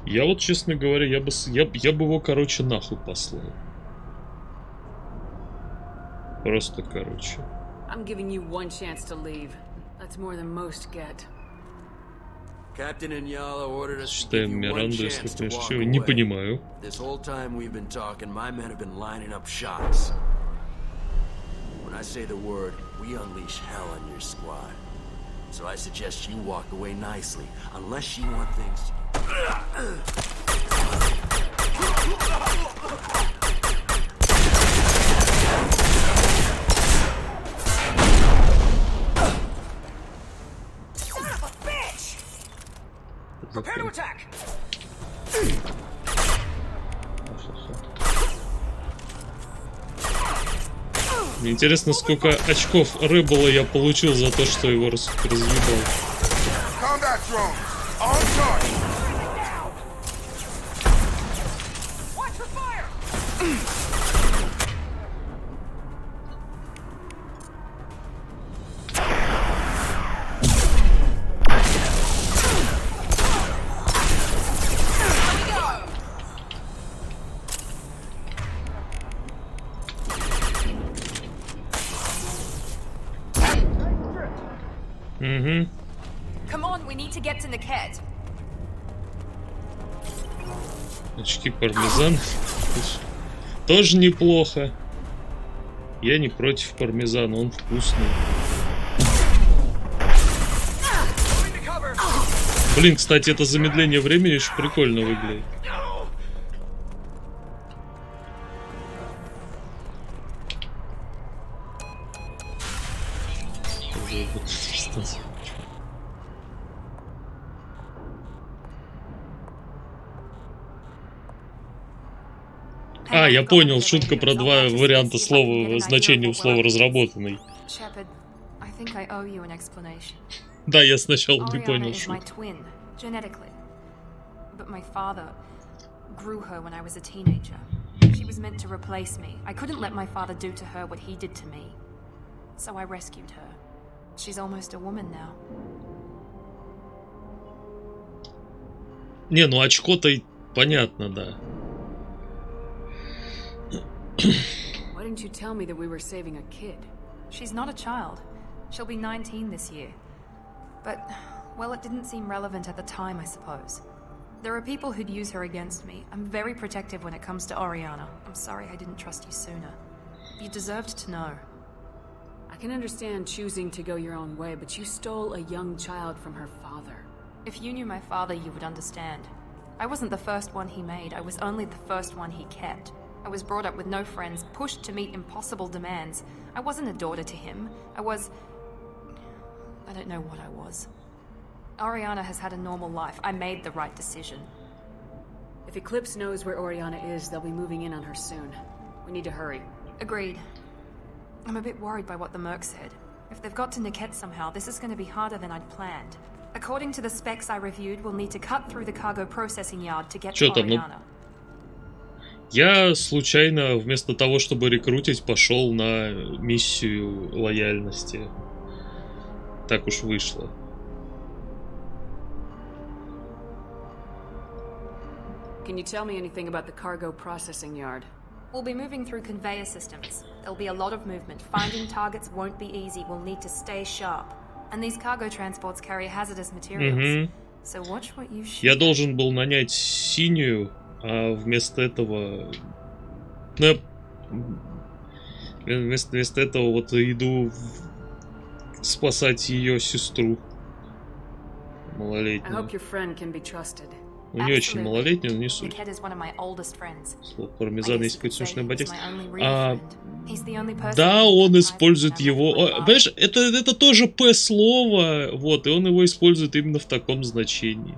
Я вот, честно говоря, я бы его, короче, нахуй послал. Просто, короче. I'm giving you one chance to leave. That's more than most get. Captain Inyala ordered us to Читаем give you one Миранду, если chance to конечно, walk чего. Не away. понимаю. This whole time we've been talking, my men have been lining up shots. When I say the word, we unleash hell on your squad. So I suggest you walk away nicely, unless you want things to... Prepare to attack! Мне интересно, сколько очков Рэббла я получил за то, что его разъебал. Combat drone, on target. Watch for fire! Угу. Come on, we need to get to Niket. Очки пармезан. Тоже неплохо. Я не против пармезана, он вкусный. Блин, кстати, это замедление времени очень прикольно выглядит. distance. А, я понял, шутка про два варианта слова, значения у слова «разработанный». Shepard, I think I owe you an explanation. Да, я сначала не Oriana понял is my шутку. twin, genetically. But my father grew her when I was a teenager. She was meant to replace me. I couldn't let my father do to her what he did to me. So I rescued her. She's almost a woman now. Не, ну очко-то понятно, да. Why didn't you tell me that we were saving a kid? She's not a child. She'll be 19 this year. But, well, it didn't seem relevant at the time, I suppose. There are people who'd use her against me. I'm very protective when it comes to Oriana. I'm sorry I didn't trust you sooner. You deserved to know. I can understand choosing to go your own way, but you stole a young child from her father. If you knew my father, you would understand. I wasn't the first one he made. I was only the first one he kept. I was brought up with no friends, pushed to meet impossible demands. I wasn't a daughter to him. I don't know what I was. Oriana has had a normal life. I made the right decision. If Eclipse knows where Oriana is, they'll be moving in on her soon. We need to hurry. Agreed. I'm a bit worried by what the Merc said. If they've got to Niket somehow, this is going to be harder than I'd planned. According to the specs I reviewed, we'll need to cut through the cargo processing yard to get to Oriana. Я случайно, вместо того, чтобы рекрутить, пошел на миссию лояльности. Так уж вышло. Can you tell me anything about the cargo processing yard? We'll be moving through conveyor systems. There'll be a lot of movement. Finding targets won't be easy. We'll need to stay sharp. And these cargo transports carry hazardous materials. So watch what you shoot. Я должен был нанять синюю, а вместо этого... Ну, вместо этого вот иду спасать ее сестру малолетнюю. Ну, не очень малолетнюю, но не суть. Слово пармезан есть какой-то смешной подтекст. Да, он использует его... Понимаешь, это тоже П-слово, вот, и он его использует именно в таком значении.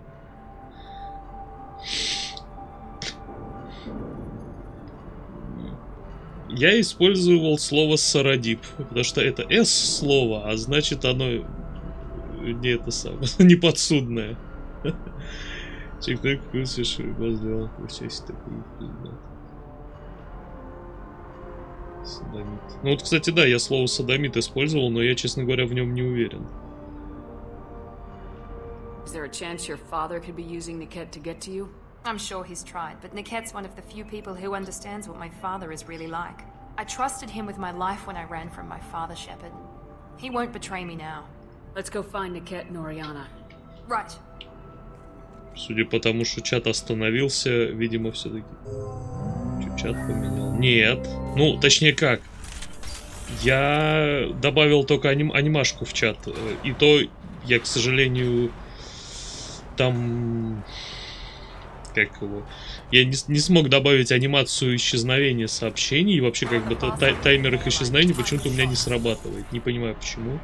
Я использовал слово «сарадип», потому что это «с» слово, а значит оно не это самое, не подсудное. Человек вкусишь, сделал, получается такой садомит. Ну вот, кстати, да, я слово «садомит» использовал, но я, честно говоря, в нем не уверен. Is there a chance your father could be using Niket to get to you? I'm sure he's tried, but Niket's one of the few people who understands what my father is really like. I trusted him with my life when I ran from my father, Shepard. He won't betray me now. Let's go find Niket and Oriana. Right. Судя по тому, что чат остановился, видимо, все-таки... Чат поменял. Нет. Ну, точнее как. Я добавил только анимашку в чат. И то я, к сожалению, там... Как его... Я не смог добавить анимацию исчезновения сообщений. И вообще, как бы, таймер их исчезновения почему-то у меня не срабатывает. Не понимаю, почему.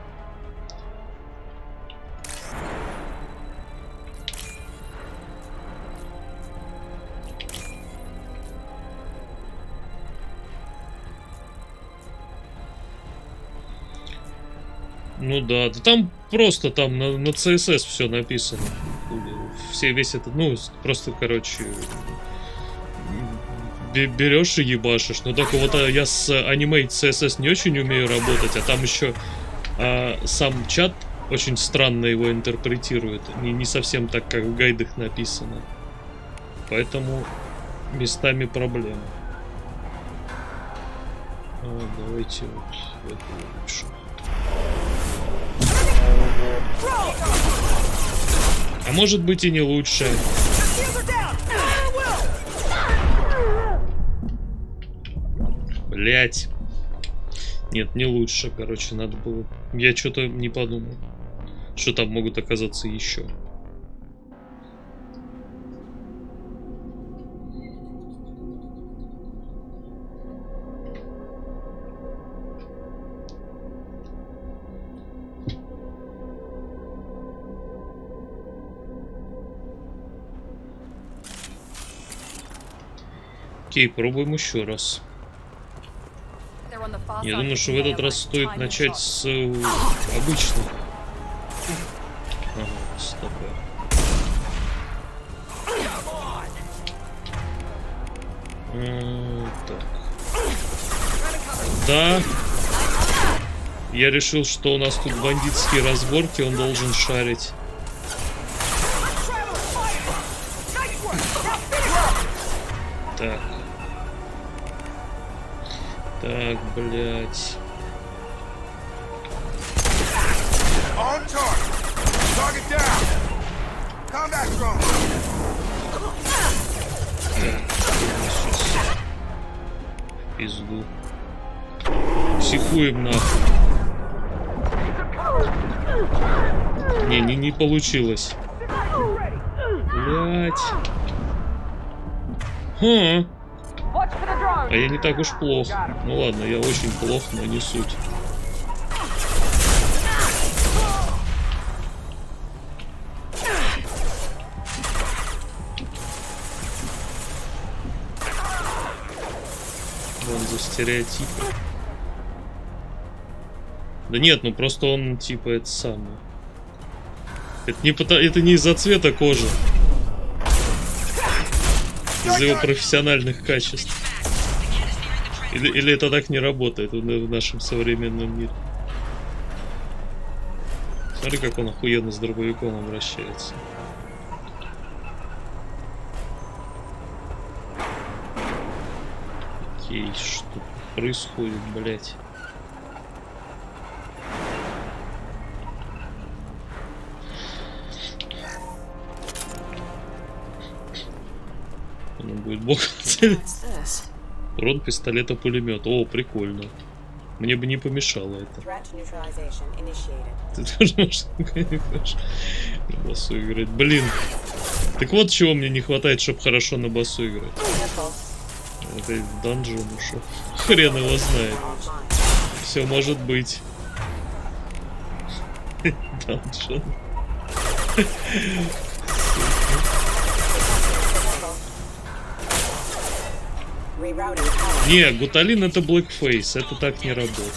Ну да, там просто там на CSS все написано. Весь этот, ну, просто, короче, берешь и ебашишь. Но только вот я с Animate CSS не очень умею работать, а там еще сам чат очень странно его интерпретирует. Не совсем так, как в гайдах написано. Поэтому местами проблема. Давайте вот это лучше. А может быть и не лучше. Блять. Нет, не лучше, короче, надо было. Я что-то не подумал, что там могут оказаться еще. Окей, пробуем еще раз. Я думаю, что в этот раз стоит начать с обычных. Ага, стоп. Так. Да. Я решил, что у нас тут бандитские разборки, он должен шарить. Так. Так, блять. Пизду. Психуем нахуй. Не получилось. Блять. А я не так уж плох. Ну ладно, я очень плох, но не суть. Вон за стереотипы. Да нет, ну просто он типа это самое. Это не из-за цвета кожи. Из-за его профессиональных качеств. Или это так не работает в нашем современном мире. Смотри, как он охуенно с дробовиком обращается. Окей, что происходит, блять? Он будет боком целиться. Урон пистолета-пулемет. О, прикольно. Мне бы не помешало это. Ты тоже можешь на басу играть. Блин. Так вот чего мне не хватает, чтобы хорошо на басу играть. Это данжон ушел. Хрен его знает. Все может быть. Данжон. Не, гуталин это blackface, это так не работает.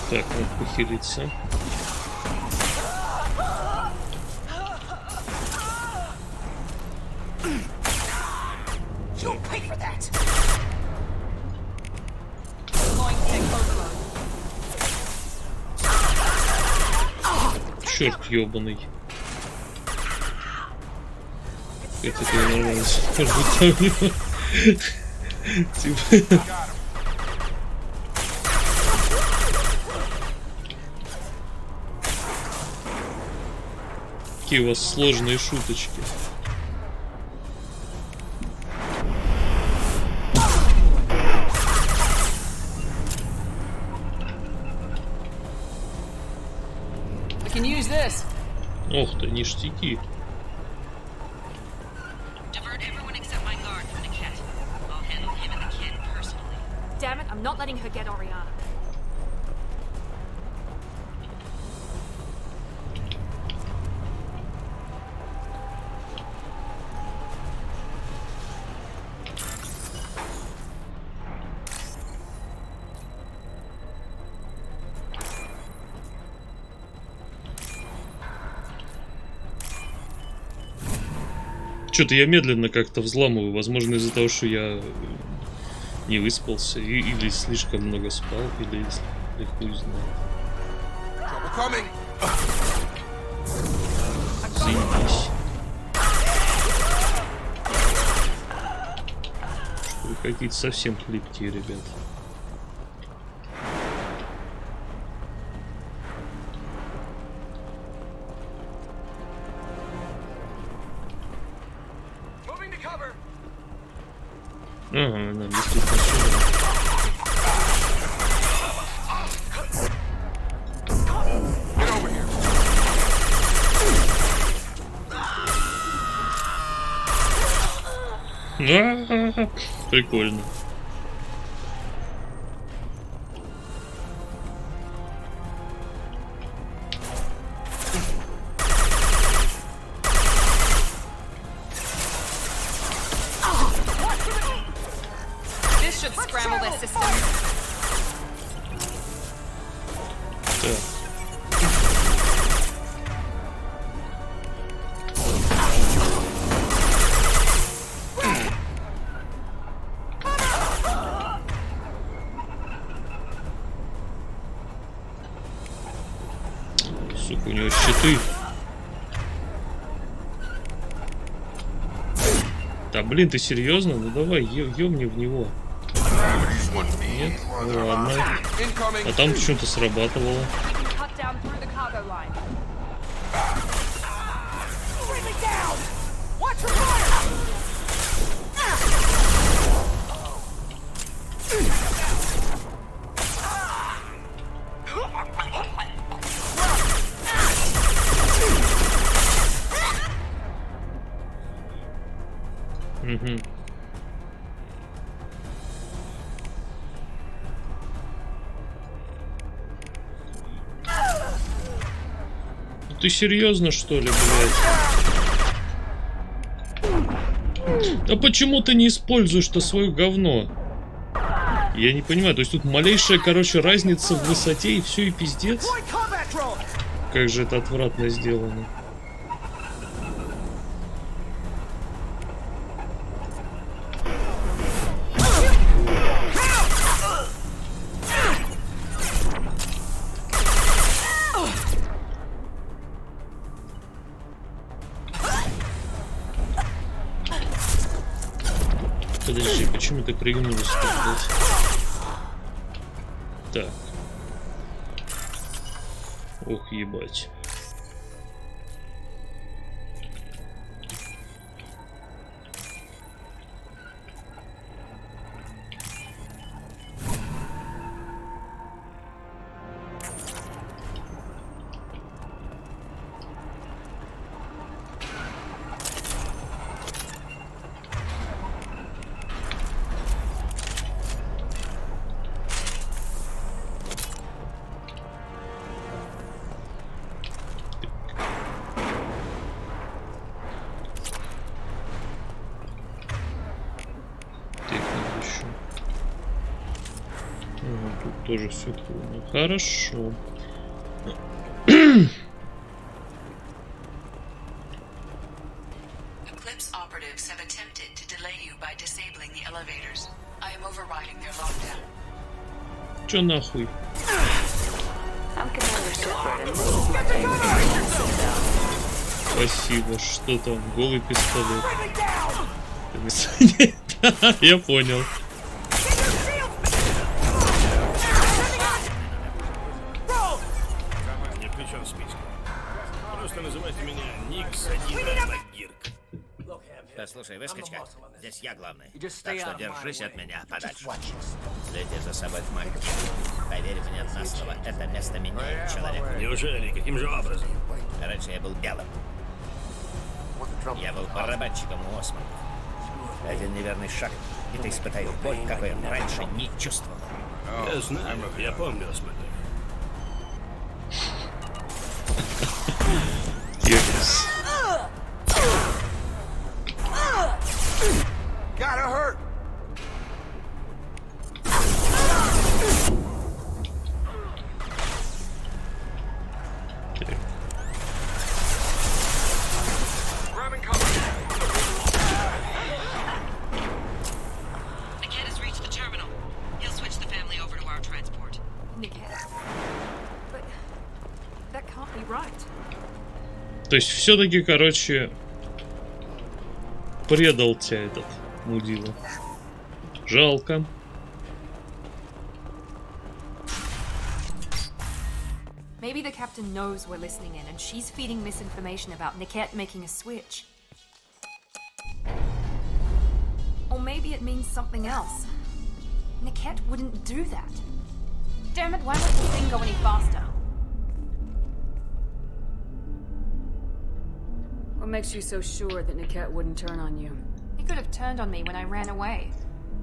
Так, надо похилиться. Черт ёбаный. Это нормально. Типа... Какие у вас сложные шуточки. Ох ты, ништяки. Damn it, I'm not letting her get Oriana. Что-то я медленно как-то взламываю. Возможно, из-за того, что я не выспался, или слишком много спал, или хуй знает. Заебись. Вы какие-то совсем хлипкие, ребят. Ага, нам действительно сюда. Прикольно. This should scramble the system. Так. Сука, у него щиты. Да блин, ты серьезно? Ну давай, ёбни в него. Нет? Ну ладно. А там почему-то срабатывало. Угу. Ты серьезно, что ли, блядь? А почему ты не используешь-то свое говно? Я не понимаю, то есть тут малейшая, короче, разница в высоте и все, и пиздец? Как же это отвратно сделано. Подожди, почему ты пригнулась? Так. Ох, ебать. Тоже все понял. Хорошо. Eclipse operatives have attempted to delay you by disabling the elevators. I am overriding their lockdown. Чё нахуй? Спасибо. Что там? Голый пистолет. Я понял. Слушай, выскочка, здесь я главный, так что держись от меня подальше. Следи за собой, мальчик. Поверь мне на слово, это место меняет человека. Неужели? Каким же образом? Раньше я был белым. Я был барабанщиком у Османа. Один неверный шаг, и ты испытаешь боль, какой он раньше не чувствовал. Я знаю, я помню Османа. Gotta hurt. Grabbing cover. The kid has reached the terminal. He'll switch the family over to our transport. Nickhead. But that can't be right. То есть все-таки, короче, предал тебя этот мудила. Жалко. Maybe the captain knows we're listening in and she's feeding misinformation about Niket making a switch. Or maybe it means something else. Niket wouldn't do that. Damn it, why won't the thing go any faster? What makes you so sure that Niket wouldn't turn on you? He could have turned on me when I ran away.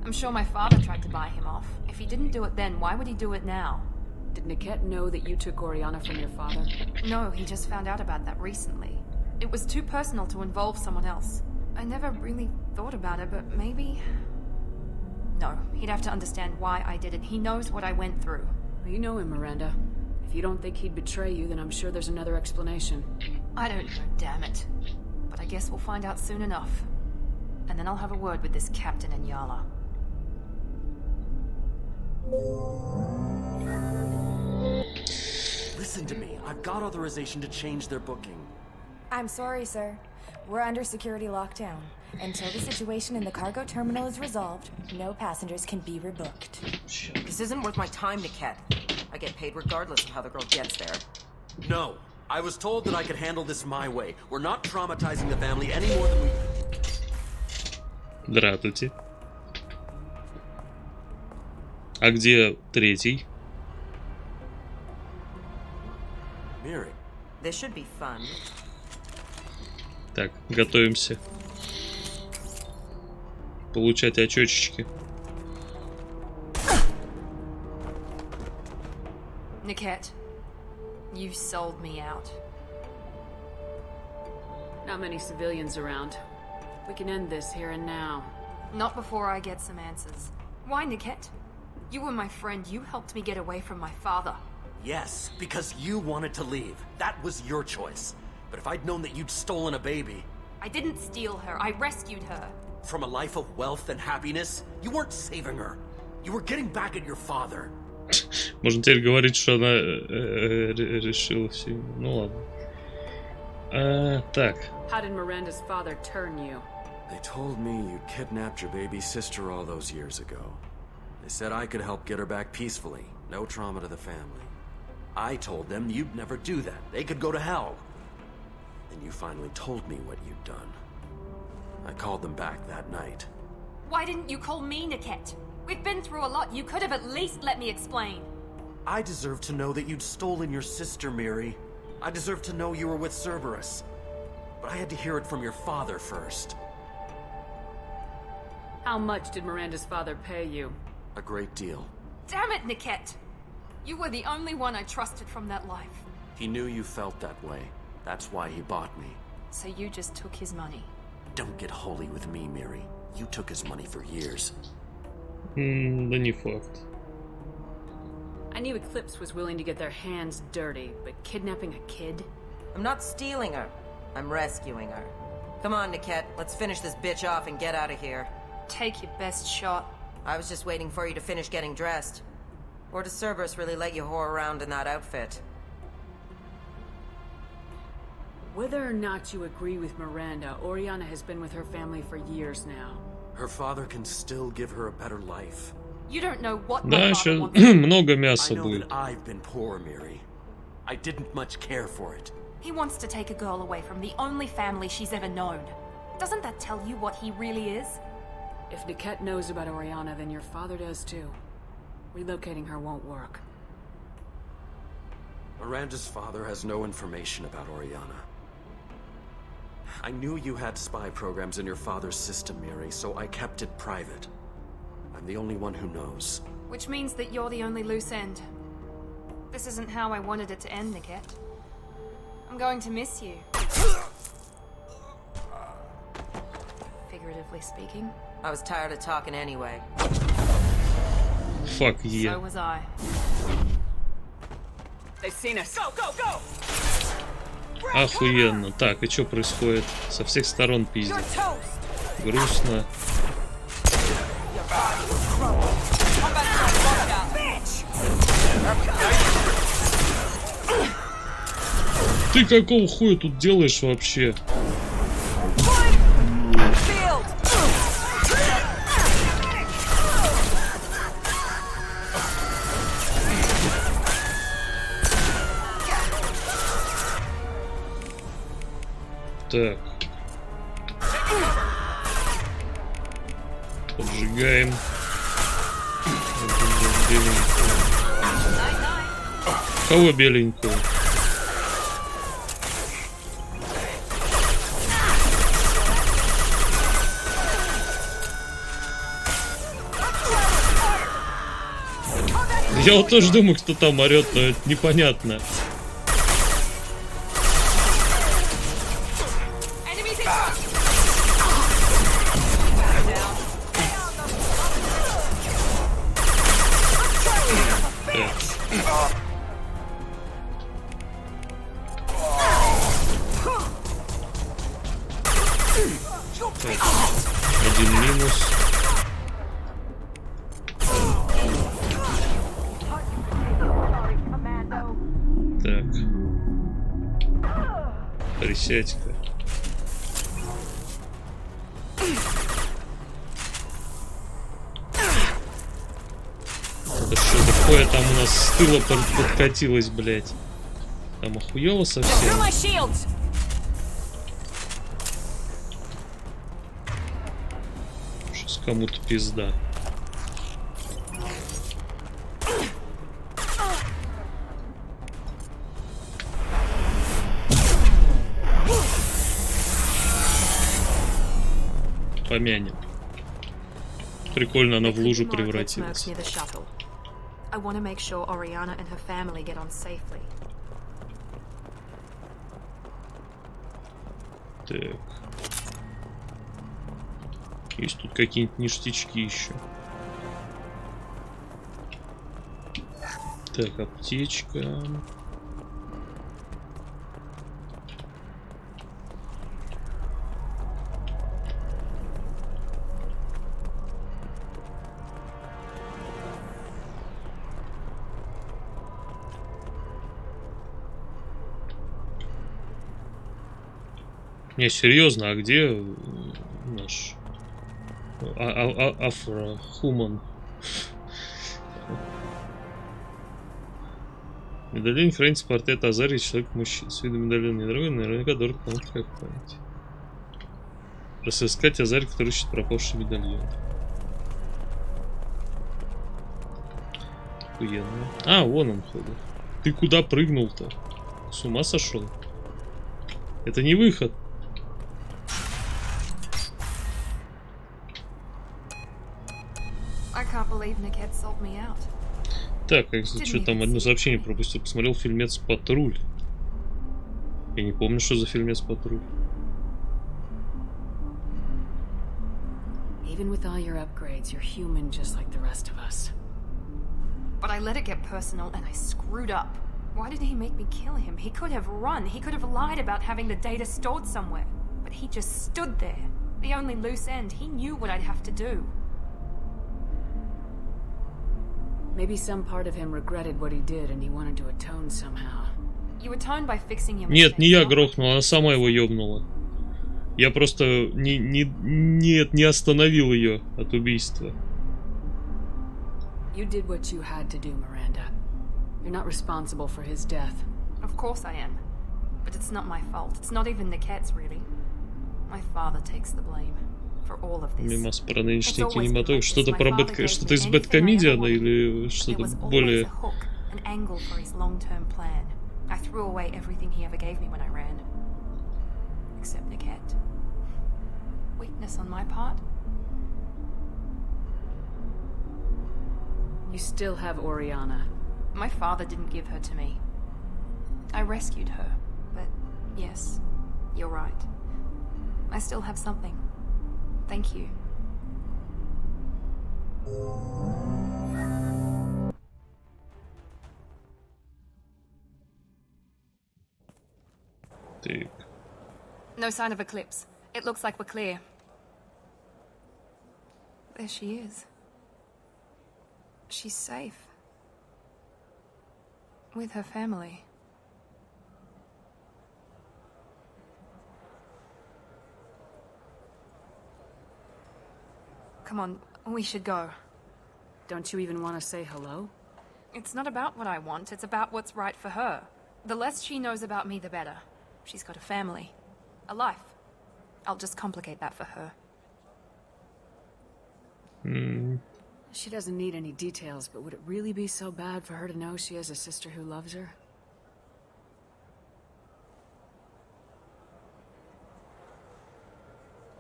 I'm sure my father tried to buy him off. If he didn't do it then, why would he do it now? Did Niket know that you took Oriana from your father? No, he just found out about that recently. It was too personal to involve someone else. I never really thought about it, but maybe... No, he'd have to understand why I did it. He knows what I went through. Well, you know him, Miranda. If you don't think he'd betray you, then I'm sure there's another explanation. I don't know, damn it. But I guess we'll find out soon enough. And then I'll have a word with this captain and Yala. Listen to me. I've got authorization to change their booking. I'm sorry, sir. We're under security lockdown. Until the situation in the cargo terminal is resolved, no passengers can be rebooked. This isn't worth my time, Niket. I get paid regardless of how the girl gets there. No. I was told that I could handle this my way. We're not traumatizing the family any more than we... Здравствуйте. А где третий? Miri. This should be fun. Так, готовимся. Получать очечки. Niket, you sold me out. Not many civilians around. We can end this here and now. Not before I get some answers. Why, Niket? You were my friend. You helped me get away from my father. Yes, because you wanted to leave. That was your choice. But if I'd known that you'd stolen a baby... I didn't steal her. I rescued her. From a life of wealth and happiness, you weren't saving her. You were getting back at your father. Можно теперь говорить, что она решила все. Ну ладно. Так. How did Miranda's father turn you? They told me you kidnapped your baby sister all those years ago. They said I could help get her back peacefully. No trauma to the family. I told them you'd never do that. They could go to hell. Then you finally told me what you'd done. I called them back that night. Why didn't you call me, Niket? We've been through a lot. You could have at least let me explain. I deserve to know that you'd stolen your sister, Miri. I deserve to know you were with Cerberus. But I had to hear it from your father first. How much did Miranda's father pay you? A great deal. Damn it, Niket! You were the only one I trusted from that life. He knew you felt that way. That's why he bought me. So you just took his money? Don't get holy with me, Miri. You took his money for years. Да не факт. I knew Eclipse was willing to get their hands dirty, but kidnapping a kid? I'm not stealing her. I'm rescuing her. Come on, Niket. Let's finish this bitch off and get out of here. Take your best shot. I was just waiting for you to finish getting dressed. Or does Cerberus really let you whore around in that outfit? Whether or not you agree with Miranda, Oriana has been with her family for years now. Her father can still give her a better life. You don't know what Да, my сейчас father wants. много мяса I know будет. that I've been poor, Miri. I didn't much care for it. He wants to take a girl away from the only family she's ever known. Doesn't that tell you what he really is? If Niket knows about Oriana, then your father does too. Relocating her won't work. Miranda's father has no information about Oriana. I knew you had spy programs in your father's system, Miri, so I kept it private. I'm the only one who knows. Which means that you're the only loose end. This isn't how I wanted it to end, Niket. I'm going to miss you. Figuratively speaking. I was tired of talking anyway. Fuck yeah. So was I. They've seen us. Go, go, go! Охуенно. Так, и что происходит? Со всех сторон пиздец. Грустно. Ты какого хуя тут делаешь вообще? Так. Поджигаем. Беленькую. Кого беленькую? Я вот тоже думаю, кто там орет, но это непонятно. Один минус. Так. Присядь-ка. Да что такое там у нас с тыла подкатилось, блядь? Там охуело совсем. Сейчас кому-то пизда. Помянем. Прикольно, она в лужу превратилась. Так. Есть тут какие-нибудь ништячки еще. Так, аптечка. Не, серьезно, а где наш афрохуман? Медальон хранится портрет Азарии, человек-мужчина. С виду медальона недорогой, наверняка дорого, кому-то как память. Разыскать Азарий, который ищет пропавший медальон. Охуенно. А, вон он ходит. Ты куда прыгнул-то? С ума сошел? Это не выход. Так, что там одно сообщение пропустил. Посмотрел фильмец «Патруль». Я не помню, что за фильмец «Патруль». Even with all your upgrades, you're human just like the rest of us. But I let it get personal and I screwed up. Why did he make me kill him? He could have run. He could have lied about having the data stored somewhere. But he just stood there. The only loose end. He knew what I'd have to do. Maybe some part of him regretted what he did and he wanted to atone somehow. You atone by fixing your Нет, не я грохнул, она сама его ёбнула. Я просто не остановил ее от убийства. You did what you had to do, Miranda. You're not responsible for his death. Of course I am. But it's not my fault. It's not even Nicket's, really. My father takes the blame for all of this. Мимас про нынешний кинематограф. Что-то про что-то из Бэткомедиана или что-то более... An angle for his long-term plan. I threw away everything he ever gave me when I ran. Except Nicket. Weakness on my part. You still have Oriana. My father didn't give her to me. I rescued her, but yes, you're right. I still have something. Thank you. Так. No sign of Eclipse. It looks like we're clear. There she is. She's safe. With her family. Come on, we should go. Don't you even want to say hello? It's not about what I want, it's about what's right for her. The less she knows about me, the better. She's got a family. A life. I'll just complicate that for her. She doesn't need any details, but would it really be so bad for her to know she has a sister who loves her?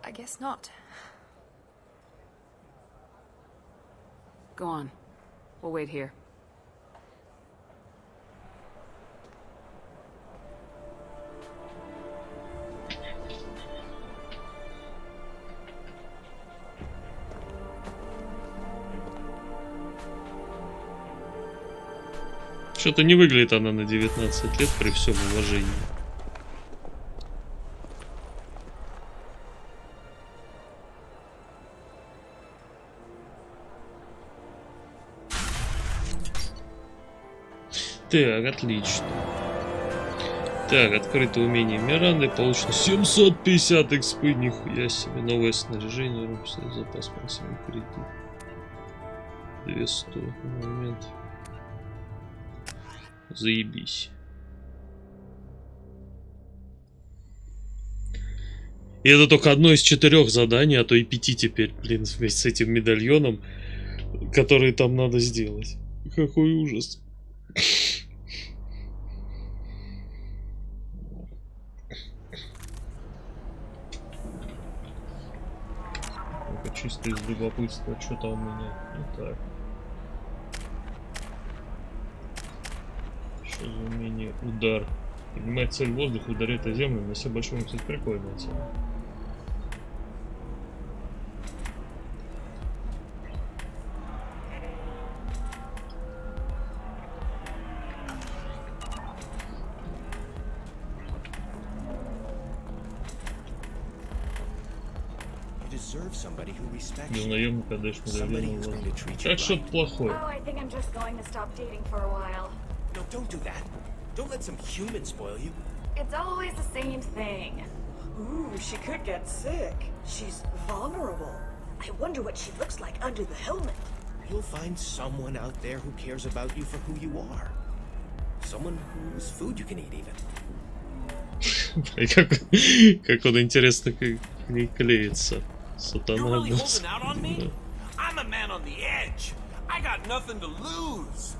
I guess not. Go on. We'll wait here. Что-то не выглядит она на 19 лет при всем уважении. Так, отлично. Так, открытое умение Миранды. Получено 750 экспы. Нихуя себе. Новое снаряжение. Рубсовый запас. Максимум кредит. 200 на момент. Заебись. И это только одно из 4 заданий, а то и 5 теперь, блин, вместе с этим медальоном, который там надо сделать. Какой ужас. Это чисто из любопытства, что там у меня. Так. Что за умение? Удар. Поднимать цель в воздух, ударять о землю, на все большому, кстати, прикольная тема. Безнаемник отдаешь медальон в воздух. Как что-то плохое. Oh, I think I'm just going to stop dating for a while. No, don't do that. Don't let some human spoil you. It's always the same thing. Ooh, she could get sick. She's vulnerable. I wonder what she looks like under the helmet. You'll find someone out there who cares about you for who you are. Someone whose food you can eat even. Как он интересно не клеится. Сатана. I'm a man on the edge. I got nothing to lose.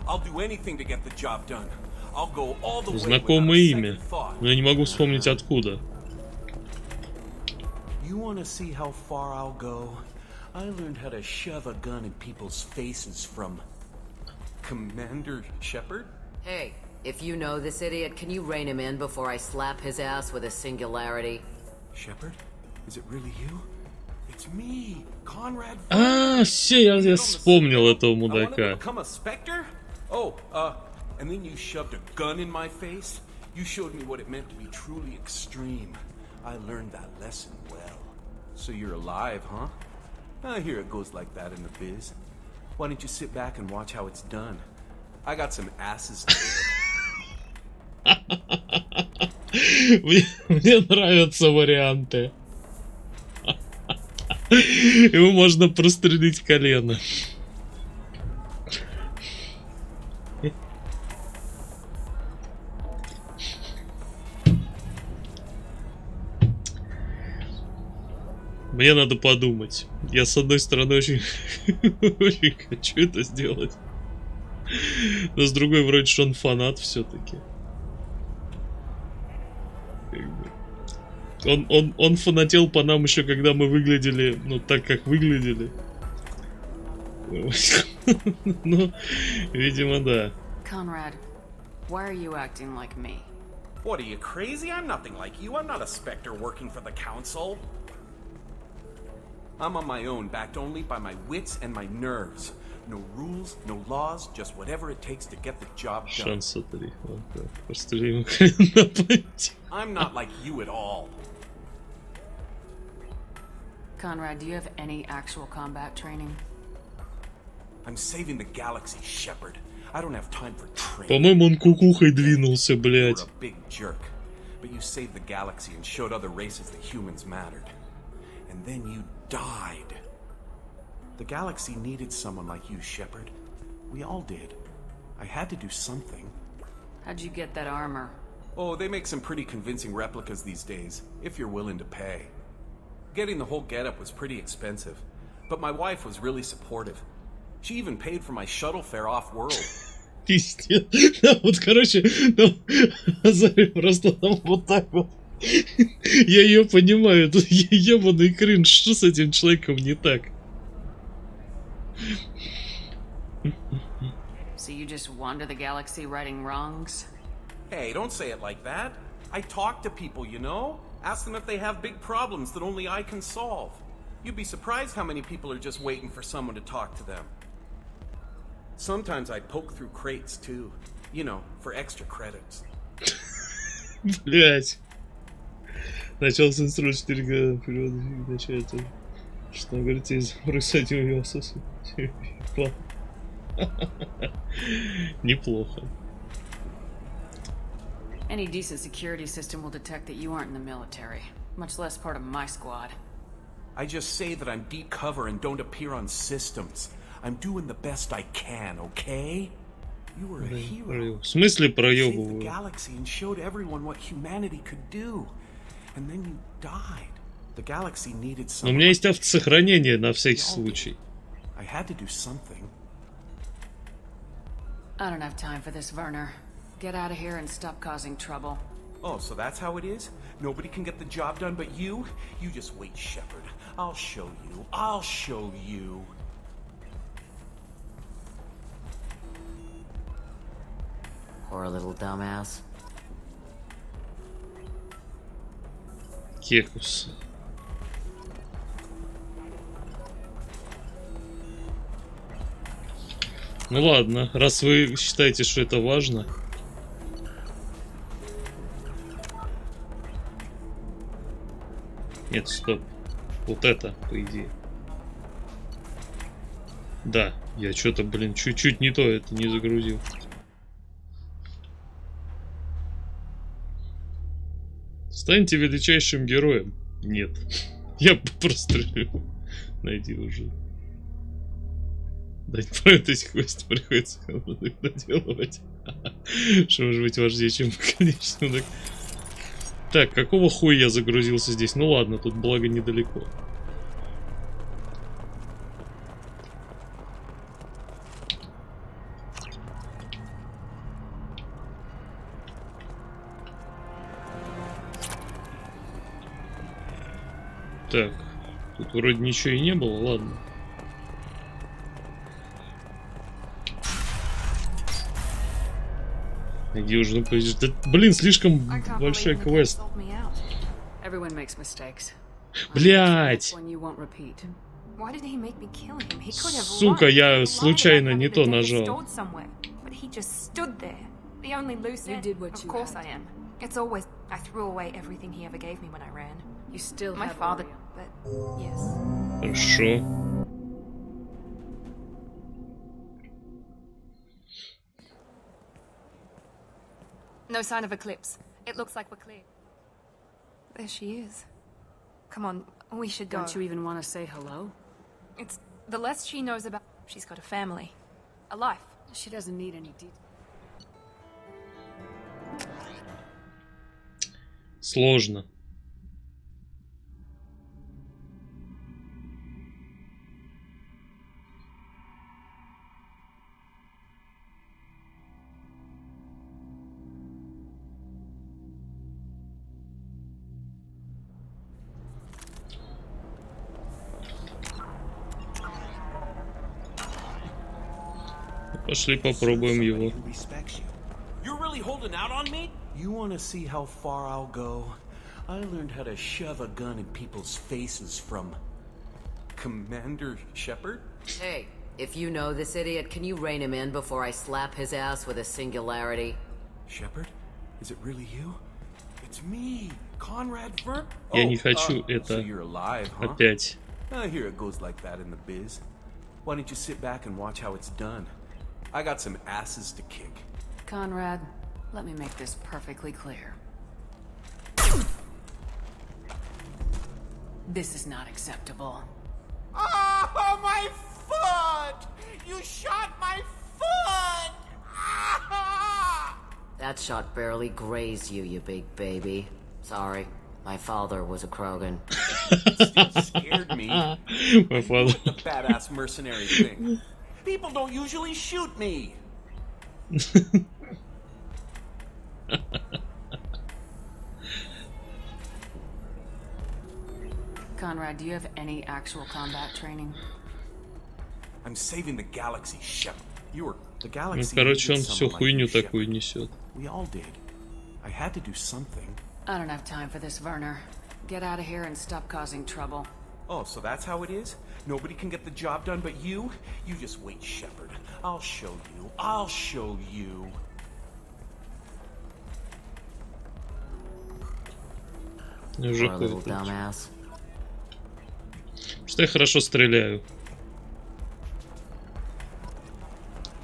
I'll do anything to get the job done. I'll go all the way. Знакомое имя, но я не могу вспомнить откуда. You want to see how far I'll go? I learned how to shove a gun in people's faces from Commander Shepard. Hey, if you know this idiot, can you rein him in before I slap his ass with a singularity? Shepard? Is it really you? It's me, Conrad. А, все, я вспомнил этого мудака. Oh, and then you shoved a gun in my face? You showed me what it meant to be truly extreme. I learned that lesson well. So you're alive, huh? I hear it goes like that in the biz. Why don't you sit back and watch how it's done? I got some asses to Мне нравятся варианты. Ему можно прострелить колено. Мне надо подумать. Я, с одной стороны, очень хочу это сделать. Но с другой, вроде что он фанат все-таки. Он фанател по нам еще, когда мы выглядели, ну, так, как выглядели. Ну, видимо, да. Conrad, why are you acting like me? What, are you crazy? I'm nothing like you. I'm not a specter working for the council. I'm on my own, backed only by my wits and my nerves. No rules, no laws, just whatever it takes to get the job done. Шанса 3. Прострели ему колено. I'm not like you at all. Conrad, do you have any actual combat training? I'm saving the galaxy, Shepard. I don't have time for training. По-моему, он кукухой двинулся, блядь. You're a big jerk, but you saved the galaxy and showed other races that humans mattered. And then you died. The galaxy needed someone like you, Shepard. We all did. I had to do something. How'd you get that armor? Oh, they make some pretty convincing replicas these days, if you're willing to pay. Getting the whole getup was pretty expensive, but my wife was really supportive. She even paid for my shuttle fare off-world. Пиздец. Да, вот, короче, там, Азарь просто там вот так вот. Я ее понимаю, это ебаный кринж, что с этим человеком не так? So you just wander the galaxy righting wrongs? Hey, don't say it like that. I talk to people, you know? Ask them if they have big problems that only I can solve. You'd be surprised how many people are just waiting for someone to talk to them. Sometimes I poke through crates, too. You know, for extra credits. Блять. Начал с инстру 4 вперед, начать. Что говорите, из просадил ее сосу. Неплохо. Any decent security system will detect that you aren't in the military, much less part of my squad. I just say that I'm deep cover and don't appear on systems. I'm doing the best I can, okay? You were a hero. В смысле Saved the проебываю? galaxy and showed everyone what humanity could do. And then you died. The galaxy needed Но у someone. меня есть автосохранение на всякий случай. I had to do something. I don't have time for this, Werner. Get out of here and stop causing trouble. Oh, so that's how it is? Nobody can get the job done but you? You just wait, Shepard. I'll show you. I'll show you. Poor little dumbass. Кекус. Ну ладно, раз вы считаете, что это важно. Нет, стоп. Вот это, по идее. Да, я что-то, блин, чуть-чуть не то это не загрузил. Станьте величайшим героем. Нет. Я прострелю. Найди уже. Да, эти квесты приходится доделывать. Что может быть важнее, чем конечно. Так, какого хуя я загрузился здесь? Ну ладно, тут благо недалеко. Так, тут вроде ничего и не было, ладно. Иди уже, ну, да, блин, слишком большой квест. Блять! Сука, я случайно не то нажал. It's always I threw away everything he ever gave me when I ran. You still My have father, William. but yes. Хорошо. No sign of Eclipse. It looks like we're clear. There she is. Come on, we should go. Don't you even want to say hello? It's the less she knows about. She's got a family, a life. She doesn't need any details. Сложно. Пошли попробуем его. You're really holding out on me? You want to see how far I'll go? I learned how to shove a gun in people's faces from Commander Shepard. Hey, if you know this idiot, can you rein him in before I slap his ass with a singularity? Shepard? Is it really you? It's me, Conrad Firm. Я не хочу so это you're alive, huh? опять. I hear it goes like that in the biz. Why don't you sit back and watch how it's done? I got some asses to kick. Conrad, let me make this perfectly clear. This is not acceptable. Oh, my foot! You shot my foot! Ah! That's That shot barely grazed you, you big baby. Sorry, my father was a Krogan. It still scared me. My father. The badass mercenary thing. People don't usually shoot me. Conrad, do you have any actual combat training? I'm saving the galaxy, Shepard. You were the Ну, galaxy. короче, он needed всю someone like хуйню you, Shepard. такую несет. We all did. I had to do something. I don't have time for this, Werner. Get out of here and stop causing trouble. Oh, so that's how it is? Nobody can get the job done but you? You just wait, Shepard. I'll show you. I'll show you. Уже Poor little dumbass. Что я хорошо стреляю.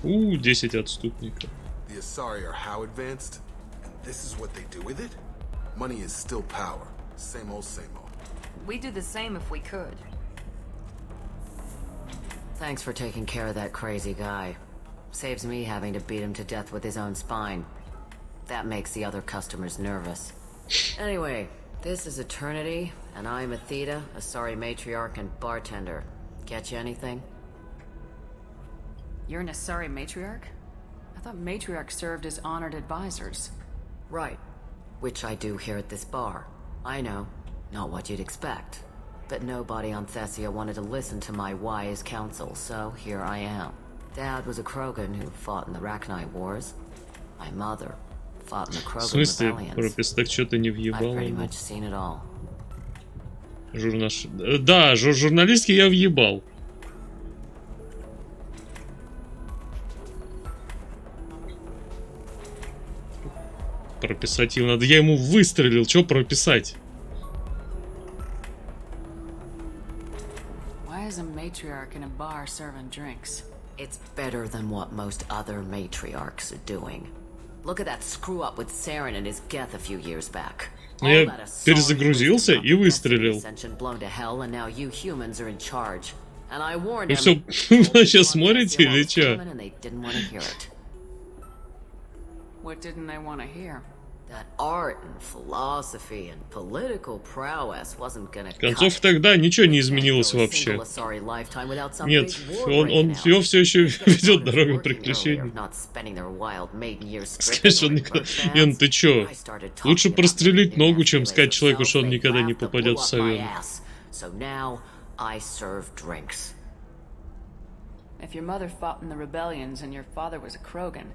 10 отступников. The Asari are how advanced? And this is what they do with it? Money is still power. Same old, same old. We'd do the same if we could. Thanks for taking care of that crazy guy. Saves me having to beat him to death with his own spine. That makes the other customers nervous. Anyway, this is Eternity, and I'm Athena, Asari matriarch and bartender. Get you anything? You're an Asari matriarch? I thought matriarchs served as honored advisors. Right. Which I do here at this bar. I know, not what you'd expect. But nobody on Thessia wanted to listen to my wise counsel, so here I am. Dad was a Krogan who fought in the Rachni Wars. My mother fought in the В Krogan смысле, rebellions. пропись, так что ты не I've въебал? pretty much seen it all. Да, журналистки я въебал. Прописать его надо. Я ему выстрелил, что прописать? Why is a matriarch in a bar serving drinks? It's better than what most other matriarchs are doing. Look at that screw-up with Saren and his Geth a few years back. Ну, я перезагрузился и выстрелил. Blown to hell, and now you humans are in charge. And I warned Вы them. все сейчас смотрите или что? And they didn't want to hear it. What didn't they want to hear? That art and philosophy and political prowess wasn't gonna Концов тогда ничего не изменилось вообще. Нет, его все еще ведет дорогу приключений. Сказать, он никогда... Ян, ты чё? Лучше прострелить ногу, чем сказать человеку, что он никогда не попадет в Савен. If your mother fought in the rebellions and your father was a Krogan,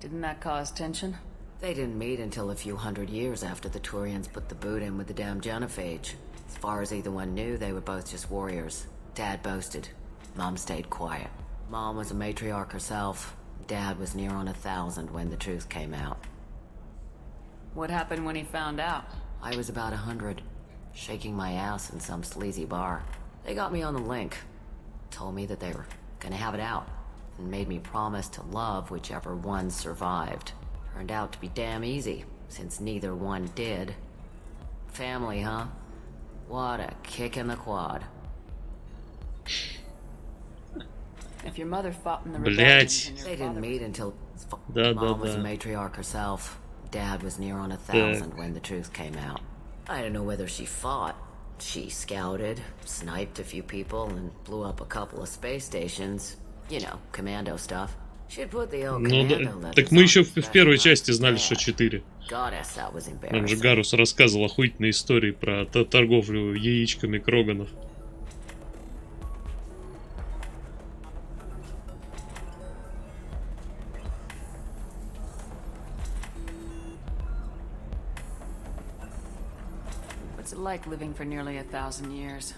didn't that cause tension? They didn't meet until a few hundred years after the Turians put the boot in with the damn Genophage. As far as either one knew, they were both just warriors. Dad boasted. Mom stayed quiet. Mom was a matriarch herself. Dad was near on 1,000 when the truth came out. What happened when he found out? I was about 100, shaking my ass in some sleazy bar. They got me on the link. Told me that they were gonna have it out, and made me promise to love whichever one survived. Turned out to be damn easy, since neither one did. Family, huh? What a kick in the quad. If your mother fought in the rebellions and your They didn't meet until Да, Mom was a да. matriarch herself. Dad was near on 1,000 when the truth came out. I don't know whether she fought. She scouted, sniped a few people, and blew up a couple of space stations. You know, commando stuff. She'd put the old Ну commando да, letters так мы еще on в первой special части знали, dad. что 4. Goddess, that was Нам же embarrassing. Гарус рассказывал охуительные истории про торговлю яичками Кроганов. What's it like living for nearly 1,000 years?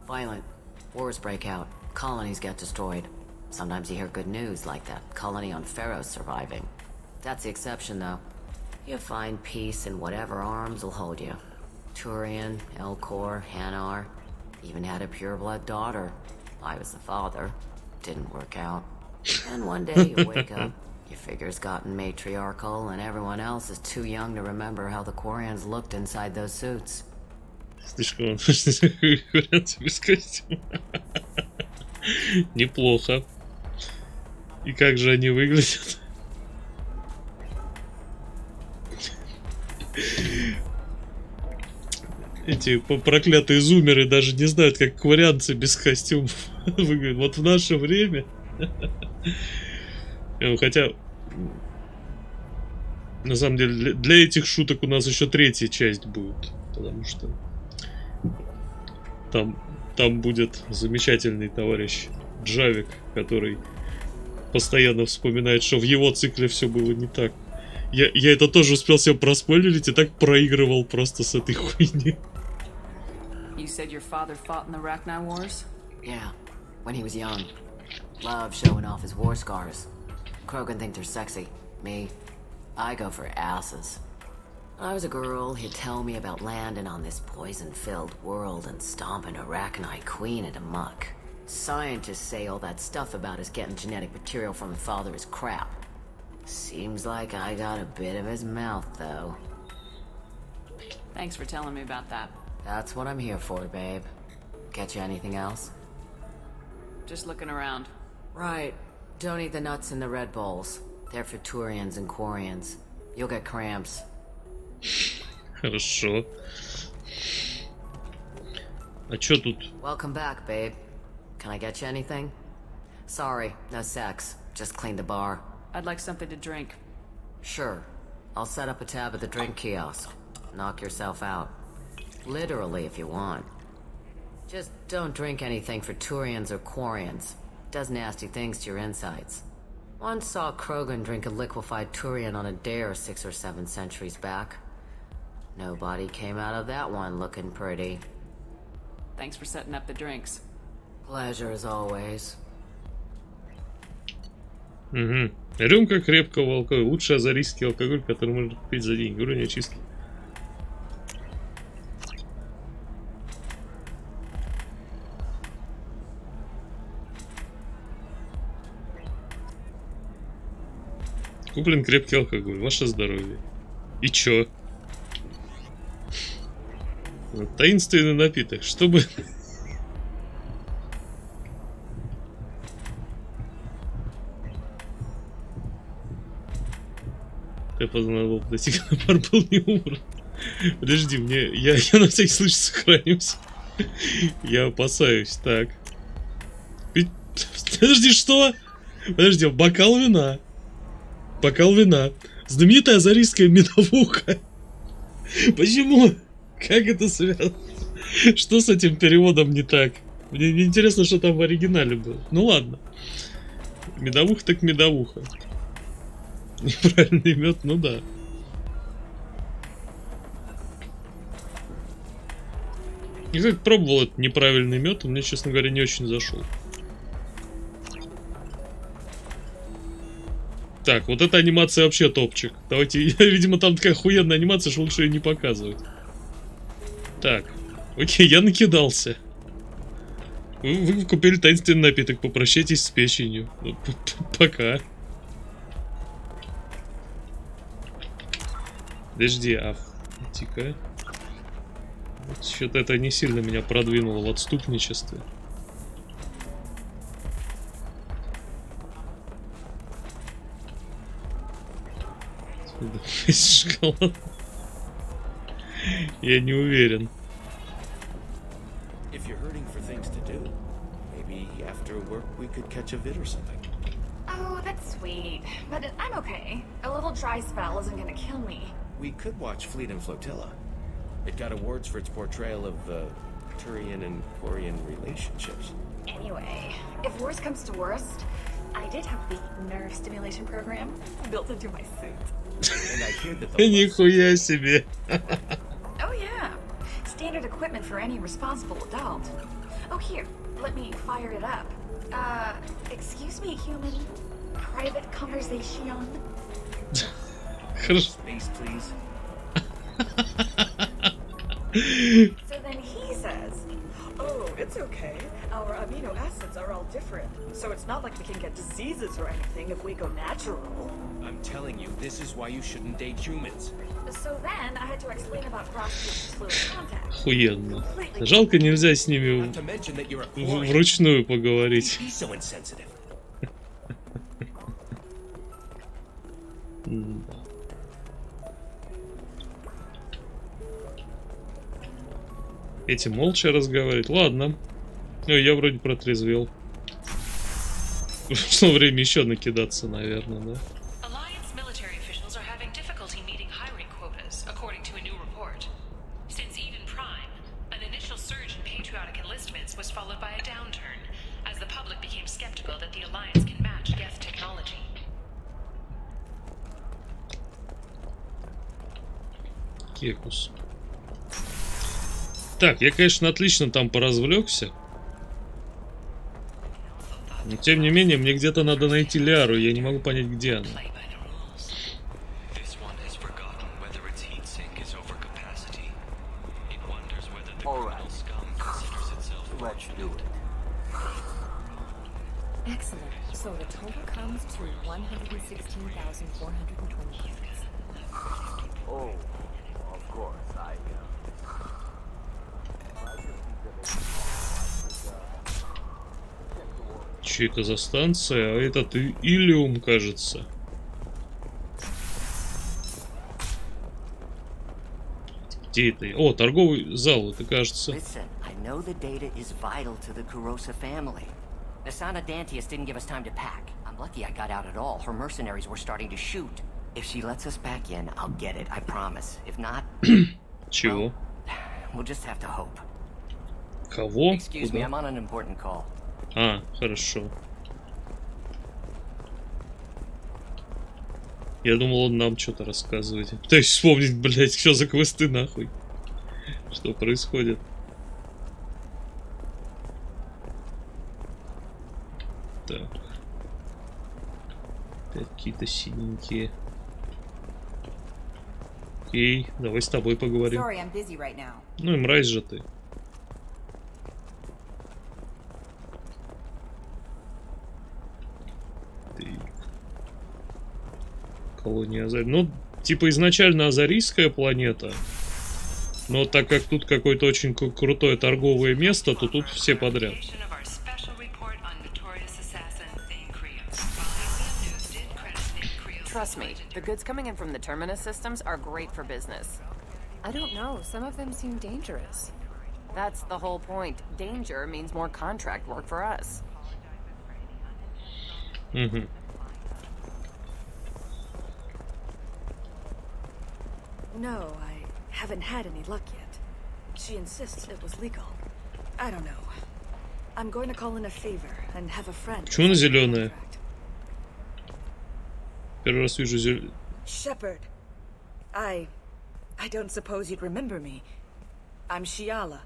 Violent. Wars break out. Colonies get destroyed. Sometimes you hear good news, like that colony on Pharaoh surviving. That's the exception, though. You find peace in whatever arms will hold you. Turian, Elcor, Hanar. Even had a pureblood daughter. I was the father. Didn't work out. And one day you wake up, your figure's gotten matriarchal, and everyone else is too young to remember how the Quarians looked inside those suits. Слишком без костюма. Неплохо. И как же они выглядят? Эти проклятые зумеры даже не знают, как кварианцы без костюмов выглядят. Вот в наше время. Хотя, на самом деле, для этих шуток у нас еще третья часть будет. Потому что там будет замечательный товарищ Джавик, который постоянно вспоминает, что в его цикле все было не так. Я это тоже успел себе проспойлерить и так проигрывал просто с этой хуйни. You said your father fought in the Rachni Wars? Yeah, when he was young. Loved showing off his war scars. Krogan think they're sexy. Me, I go for asses. When I was a girl, he'd tell me about landing on this poison-filled world and stomping a Rachni queen into muck. Scientists say all that stuff about us getting genetic material from his father is crap. Seems like I got a bit of his mouth, though. Thanks for telling me about that. That's what I'm here for, babe. Get you anything else? Just looking around. Right. Don't eat the nuts in the Red Bowls. They're for Turians and Quarians. You'll get cramps. Хорошо. А чё тут? Welcome back, babe. Can I get you anything? Sorry, no sex. Just cleaned the bar. I'd like something to drink. Sure. I'll set up a tab at the drink kiosk. Knock yourself out. Literally, if you want. Just don't drink anything for Turians or Quarians. Does nasty things to your insides. Once saw Krogan drink a liquefied Turian on a dare 6 or 7 centuries back. Nobody came out of that one looking pretty. Thanks for setting up the drinks. Pleasure as always. Угу. Рюмка крепкого алкоголя. Лучший азарийский алкоголь, который можно купить за деньги. Уровень очистки. Куплен крепкий алкоголь. Ваше здоровье. И чё? Таинственный напиток. Чтобы... Я познал, достиг пар был не умер. Подожди, я на всякий случай сохранюсь. Я опасаюсь. Так. Подожди, что? Подожди, бокал вина. Бокал вина. Знаменитая азарийская медовуха. Почему? Как это связано? Что с этим переводом не так? Мне интересно, что там в оригинале было. Ну ладно. Медовуха так медовуха. Неправильный мед, ну да. Я, кстати, пробовал этот неправильный мед, он мне, честно говоря, не очень зашел. Так, вот эта анимация вообще топчик. Давайте, видимо, там такая охуенная анимация, что лучше ее не показывать. Так, окей, я накидался. Вы купили таинственный напиток, попрощайтесь с печенью. Ну, пока. Подожди, тика. Что-то это не сильно меня продвинуло в отступничестве. Шоколад. Я не уверен. If you're hurting for things to do, maybe after work we could catch a vid or something. Oh, that's sweet. But I'm okay. A little dry spell isn't gonna kill me. We could watch Fleet and Flotilla. It got awards for its portrayal of Turian and Quarian relationships. Anyway, if worse comes to worst, I did have the nerve stimulation program built into my suit. And I hear that the Нихуя себе. Oh yeah. Standard equipment for any responsible adult. Oh here, let me fire it up. Excuse me, human. Private conversation. Space, please. So then he says, oh, it's okay. Our amino acids are all different. So it's not like we can get diseases or anything if we go natural. I'm telling you, this is why you shouldn't date humans. So then I had to explain about cross-species fluid contact. Охуенно. Жалко, нельзя с ними вручную поговорить. Эти молча разговаривают. Ладно. Ну, я вроде протрезвел. Пришло время еще накидаться, наверное, да? Alliance military officials are having difficulty meeting hiring quotas, according to a new report. Since Eden Prime, an initial surge in patriotic enlistments was followed by a downturn, as the public became skeptical that the Alliance can match Geth technology. Кекус. Так, я, конечно, отлично там поразвлекся. Но, тем не менее, мне где-то надо найти Ляру, я не могу понять, где она. Excellent. So the total comes to 116,420 units. Oh, of course, Че это за станция? А этот Илиум, кажется. Где это? О, торговый зал, это кажется. Listen, I know the data is vital to the Kurosa family. Nasana Dantius didn't give us time to pack. I'm lucky I got out at all. Her mercenaries were starting to shoot. If she lets us back in, I'll get it, I promise. If not... Чего? We'll just have to hope. Кого? Excuse me, I'm on an important call. А, хорошо. Я думал, он нам что-то рассказывает. То есть вспомнить, блять, что за квесты нахуй. Что происходит? Так. Опять какие-то синенькие. Окей, давай с тобой поговорим. Sorry, I'm busy right now. Ну и мразь же ты. Колония Азари. Ну, типа изначально азарийская планета. Но так как тут какое-то очень крутое торговое место, то тут все подряд. Trust me, the goods coming in from the Terminus systems are great for business. I don't know, some of them seem dangerous. That's the whole point. Danger means more contract work for us. Mm-hmm. No, I haven't had any luck yet. She insists it was legal. I don't know. I'm going to call in a favor and have a friend. Почему она зеленая? Первый раз вижу зеленую. Shepard. I don't suppose you'd remember me. I'm Shiala.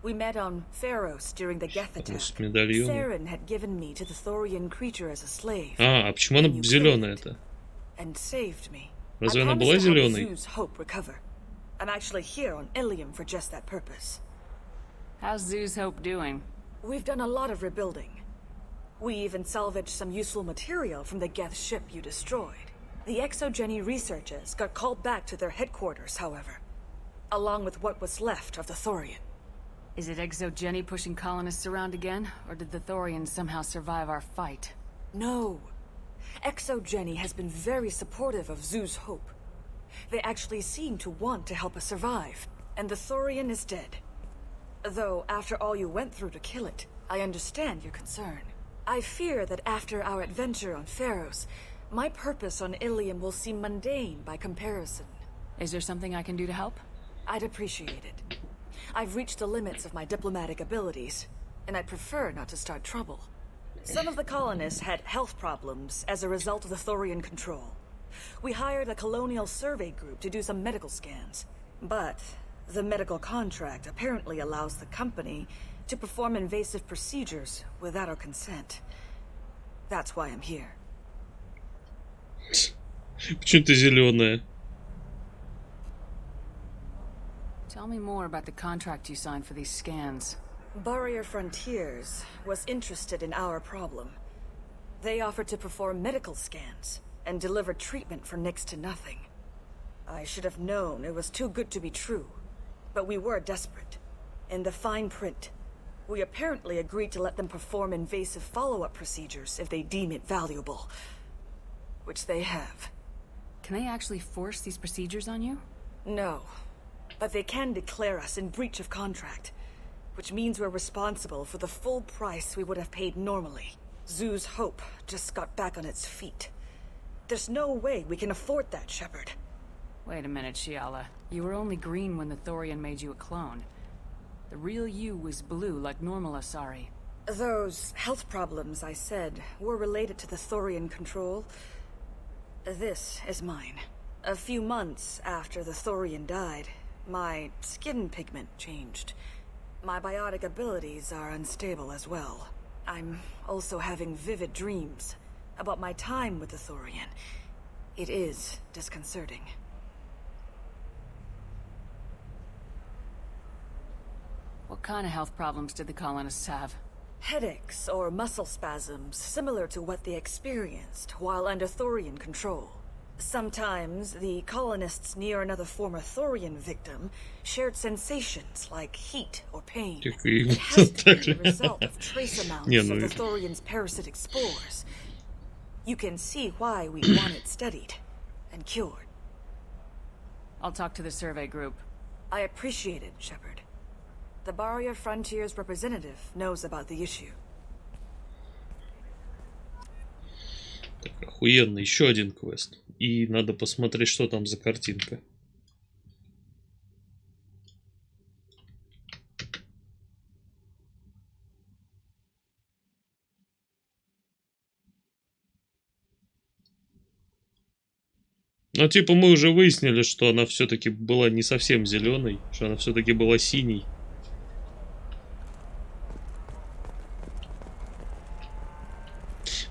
We met on Pharos during the Geth attack. Saren had given me to the Thorian creature as a slave. А почему она зеленая-то? And saved me. Разве она была зеленой? Zeus hope recover. I'm actually here on Ilium for just that purpose. How's Zeus Hope doing? We've done a lot of rebuilding. We even salvaged some useful material from the Geth ship you destroyed. The Exogeny researchers got called back to their headquarters, however, along with what was left of the Thorian. Is it Exogeny pushing colonists around again, or did the Thorians somehow survive our fight? No. Exogeny has been very supportive of Zeus Hope. They actually seem to want to help us survive, and the Thorian is dead. Though, after all you went through to kill it, I understand your concern. I fear that after our adventure on Pharos, my purpose on Ilium will seem mundane by comparison. Is there something I can do to help? I'd appreciate it. I've reached the limits of my diplomatic abilities, and I'd prefer not to start trouble. Some of the colonists had health problems as a result of the Thorian control. We hired a colonial survey group to do some medical scans, but the medical contract apparently allows the company to perform invasive procedures without our consent. That's why I'm here. Почему ты зеленая? Tell me more about the contract you signed for these scans. Barrier Frontiers was interested in our problem. They offered to perform medical scans and deliver treatment for next to nothing. I should have known it was too good to be true, but we were desperate. In the fine print, we apparently agreed to let them perform invasive follow-up procedures if they deem it valuable. Which they have. Can they actually force these procedures on you? No. But they can declare us in breach of contract, which means we're responsible for the full price we would have paid normally. Zoo's hope just got back on its feet. There's no way we can afford that, Shepard. Wait a minute, Shiala. You were only green when the Thorian made you a clone. The real you was blue like normal Asari. Those health problems I said were related to the Thorian control. This is mine. A few months after the Thorian died, my skin pigment changed. My biotic abilities are unstable as well. I'm also having vivid dreams about my time with the Thorian. It is disconcerting. What kind of health problems did the colonists have? Headaches or muscle spasms similar to what they experienced while under Thorian control. Sometimes the colonists near another former Thorian victim shared sensations like heat or pain. It has to be the result of trace amounts of the Thorian's parasitic spores. You can see why we want it studied and cured. I'll talk to the survey group. I appreciate it, Shepard. The Barrier Frontiers representative knows about the issue. Так, охуенно, еще один квест. И надо посмотреть, что там за картинка. Ну, типа, мы уже выяснили, что она все-таки была не совсем зеленой, что она все-таки была синей.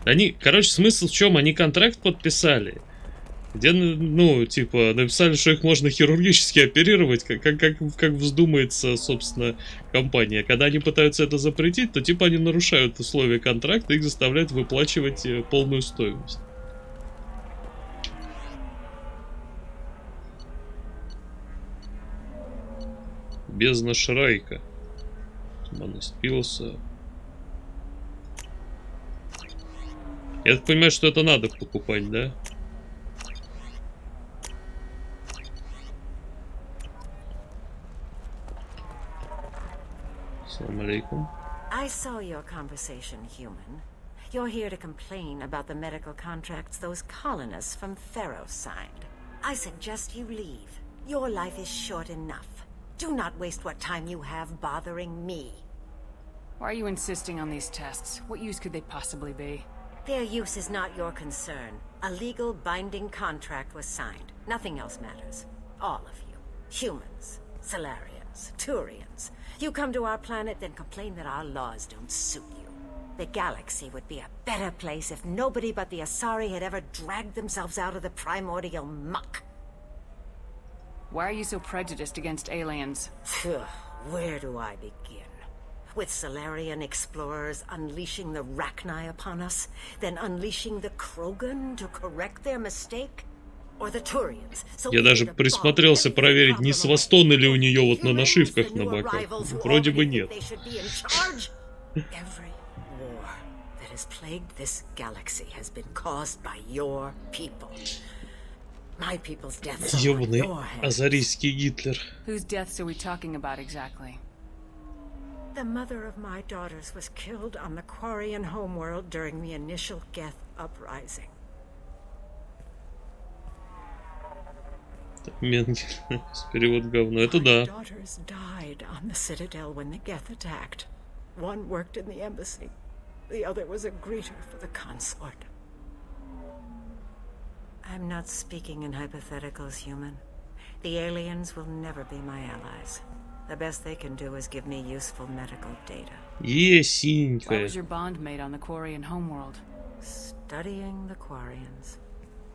Они, короче, смысл в чем? Они контракт подписали, где, ну, типа, написали, что их можно хирургически оперировать, как вздумается, собственно, компания. Когда они пытаются это запретить, то, типа, они нарушают условия контракта, их заставляют выплачивать полную стоимость. Бездна Шрайка. Туманность Пилоса. Я так понимаю, что это надо покупать, да? Ассаламу алейкум. I saw your conversation, human. You're here to complain about the medical contracts those colonists from Theros signed. I suggest you leave. Your life is short enough. Do not waste what time you have bothering me. Why are you insisting on these tests? What use could they possibly be? Their use is not your concern. A legal binding contract was signed. Nothing else matters. All of you. Humans, Solarians, Turians. You come to our planet, then complain that our laws don't suit you. The galaxy would be a better place if nobody but the Asari had ever dragged themselves out of the primordial muck. Why are you so prejudiced against aliens? Where do I begin? With Solarian explorers unleashing the Rachni upon us, then unleashing the Krogan to correct their mistake? Or the Turians? Я даже присмотрелся проверить, не свастон ли у нее вот на нашивках на боках. Вроде бы нет. Every war that has plagued this galaxy has been caused by your people. My people's deaths are on Ёбаный your hands. азарийский Гитлер. Whose deaths are we talking about exactly? The mother of my daughters was killed on the Quarian homeworld during the initial Geth uprising. Перевод говно. Это да. My daughters died on the Citadel when the Geth attacked. One worked in the embassy. The other was a greeter for the consort. I'm not speaking in hypotheticals, human. The aliens will never be my allies. The best they can do is give me useful medical data. Why was your bond made on the Quarian homeworld? Studying the Quarians.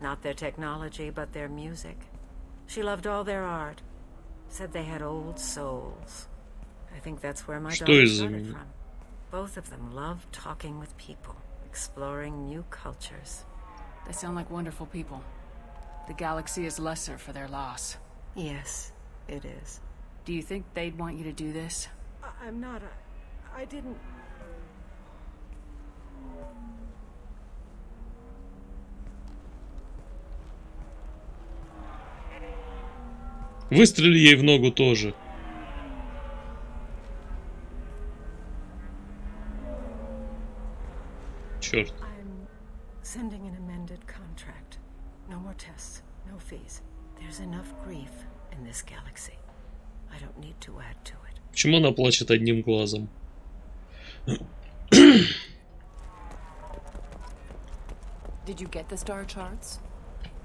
Not their technology, but their music. She loved all their art. Said they had old souls. I think that's where my daughter started from. Both of them loved talking with people, exploring new cultures. They sound like wonderful people. The galaxy is lesser for their loss. Yes, it is. Do you think they'd want you to do this? I'm not I didn't... Выстрели ей в ногу тоже. Черт. I'm sending an amended contract. No more tests, no fees. There's enough grief in this galaxy. I don't need to add to it. Почему она плачет одним глазом? Did you get the star charts?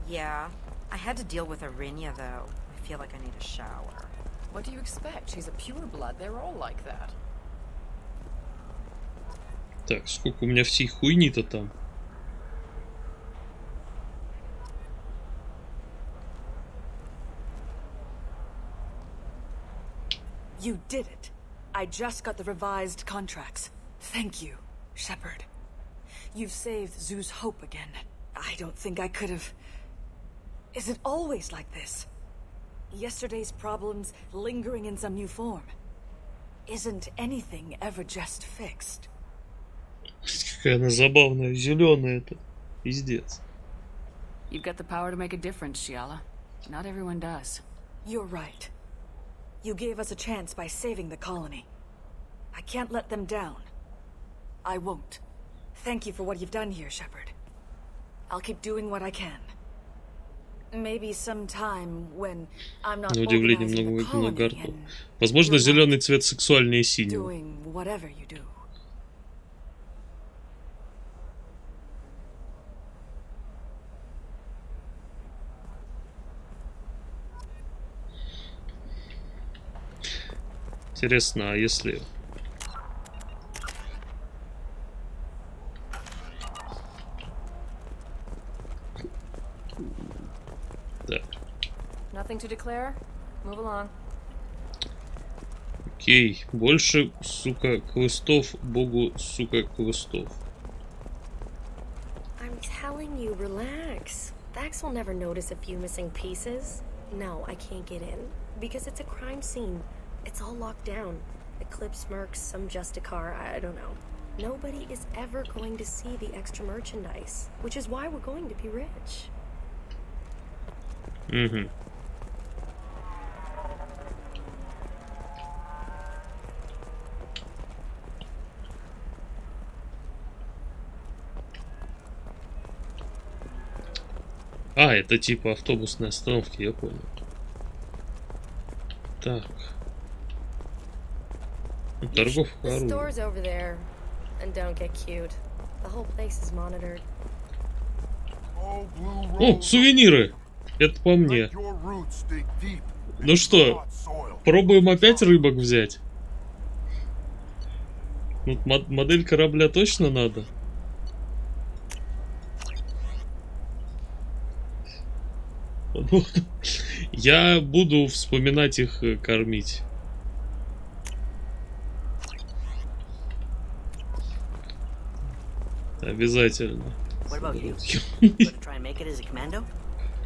Yeah. I had to deal with Arinya, though. I feel like I need a shower. What do you expect? She's a pureblood. They're all like that. Так, сколько у меня всей хуйни-то там? You did it. I just got the revised contracts. Thank you, Shepard. You've saved Zoo's hope again. I don't think I could have... Is it always like this? Yesterday's problems lingering in some new form. Isn't anything ever just fixed? Какая она забавная, зеленая это. Пиздец. You've got the power to make a difference, Shiala. Not everyone does. You're right. You gave us a chance by saving the colony. I can't let them down. I won't. Thank you for what you've done here, Shepard. I'll keep doing what I can. Maybe sometime when I'm not На удивление organizing много the colony гарту. and Возможно, зеленый цвет сексуальнее синего. doing whatever you do. Интересно, а если... Так, Nothing to declare? Move along. окей. Больше, сука, квестов. Богу, сука, квестов. I'm telling you, relax. Vax will never notice a few missing pieces. No, I can't get in. Because it's a crime scene. It's all locked down. Eclipse mercs, some Justicar, I don't know. Nobody is ever going to see the extra merchandise. Which is why we're going to be rich. Угу. А, это типа автобусной остановки, я понял. Так. Торговка The оружием. store's over there. And don't get cute. The whole place is monitored. О, сувениры! Это по мне. Ну что, пробуем опять рыбок взять? Ну, модель корабля точно надо? Я буду вспоминать их кормить. Обязательно. What about you? Gonna try and make it as a commando?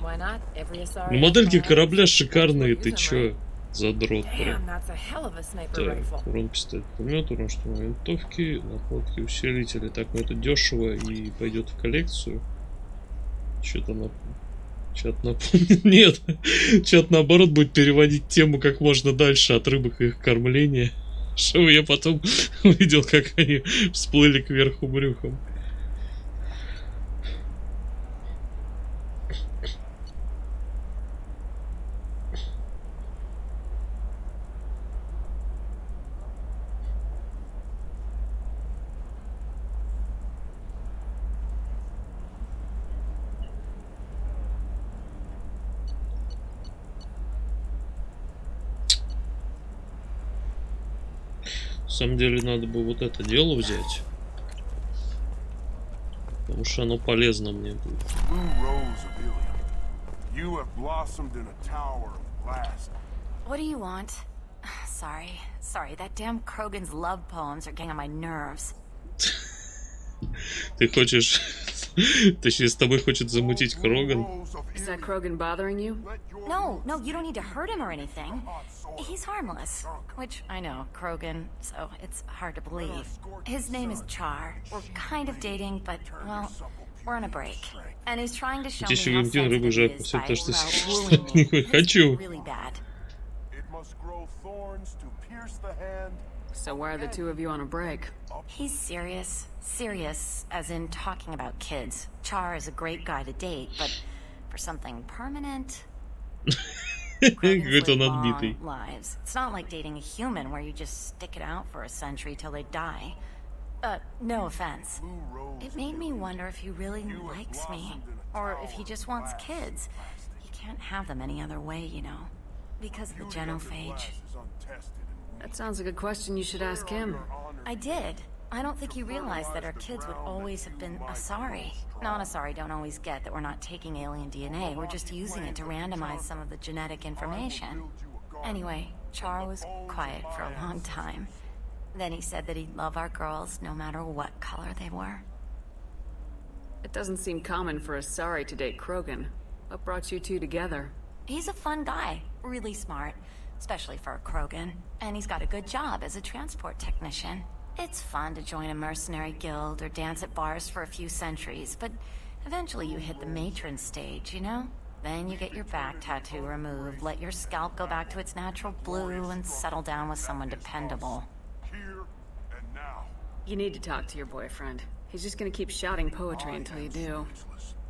Why not? Every SR Ну, модельки корабля шикарные, ты чё, задрот, Damn, that's a hell of a sniper Так, rifle. урон пистолет, пулемет, урон штурмовой винтовки, находки, усилители. Так, ну это дешево и пойдет в коллекцию. Что-то на... Чат напомнит. Нет, чат наоборот будет переводить тему как можно дальше от рыбок и их кормления. Чтобы я потом увидел, как они всплыли кверху брюхом. На самом деле надо бы вот это дело взять. Потому что оно полезно мне будет. What do you want? Sorry, that damn Krogan's love poems are getting on my nerves. Ты хочешь... Точнее, с тобой хочет замутить Кроган. Is that Krogan bothering you? No, you don't need to hurt him or anything. He's harmless. Which, I know, Krogan, so it's hard to believe. His name is Char. We're kind of dating, but, well, we're on a break. And he's trying to show me how sensitive he is by, well, wooing me. It's Хочу. really bad. So why are the two of you on a break? He's serious. Serious, as in talking about kids. Char is a great guy to date, but for something permanent... Какой-то он отбитый. Lives. It's not like dating a human where you just stick it out for a century till they die. No offense. It made me wonder if he really likes me, or if he just wants kids. He can't have them any other way, you know, because of the genophage. That sounds like a question you should ask him. I did. I don't think he realized that our kids would always have been Asari. Non-Asari don't always get that we're not taking alien DNA, we're just using it to randomize some of the genetic information. Anyway, Char was quiet for a long time. Then he said that he'd love our girls no matter what color they were. It doesn't seem common for Asari to date Krogan. What brought you two together? He's a fun guy, really smart, especially for a Krogan. And he's got a good job as a transport technician. It's fun to join a mercenary guild or dance at bars for a few centuries, but eventually you hit the matron stage, you know? Then you get your back tattoo removed, let your scalp go back to its natural blue, and settle down with someone dependable. You need to talk to your boyfriend. He's just gonna keep shouting poetry until you do.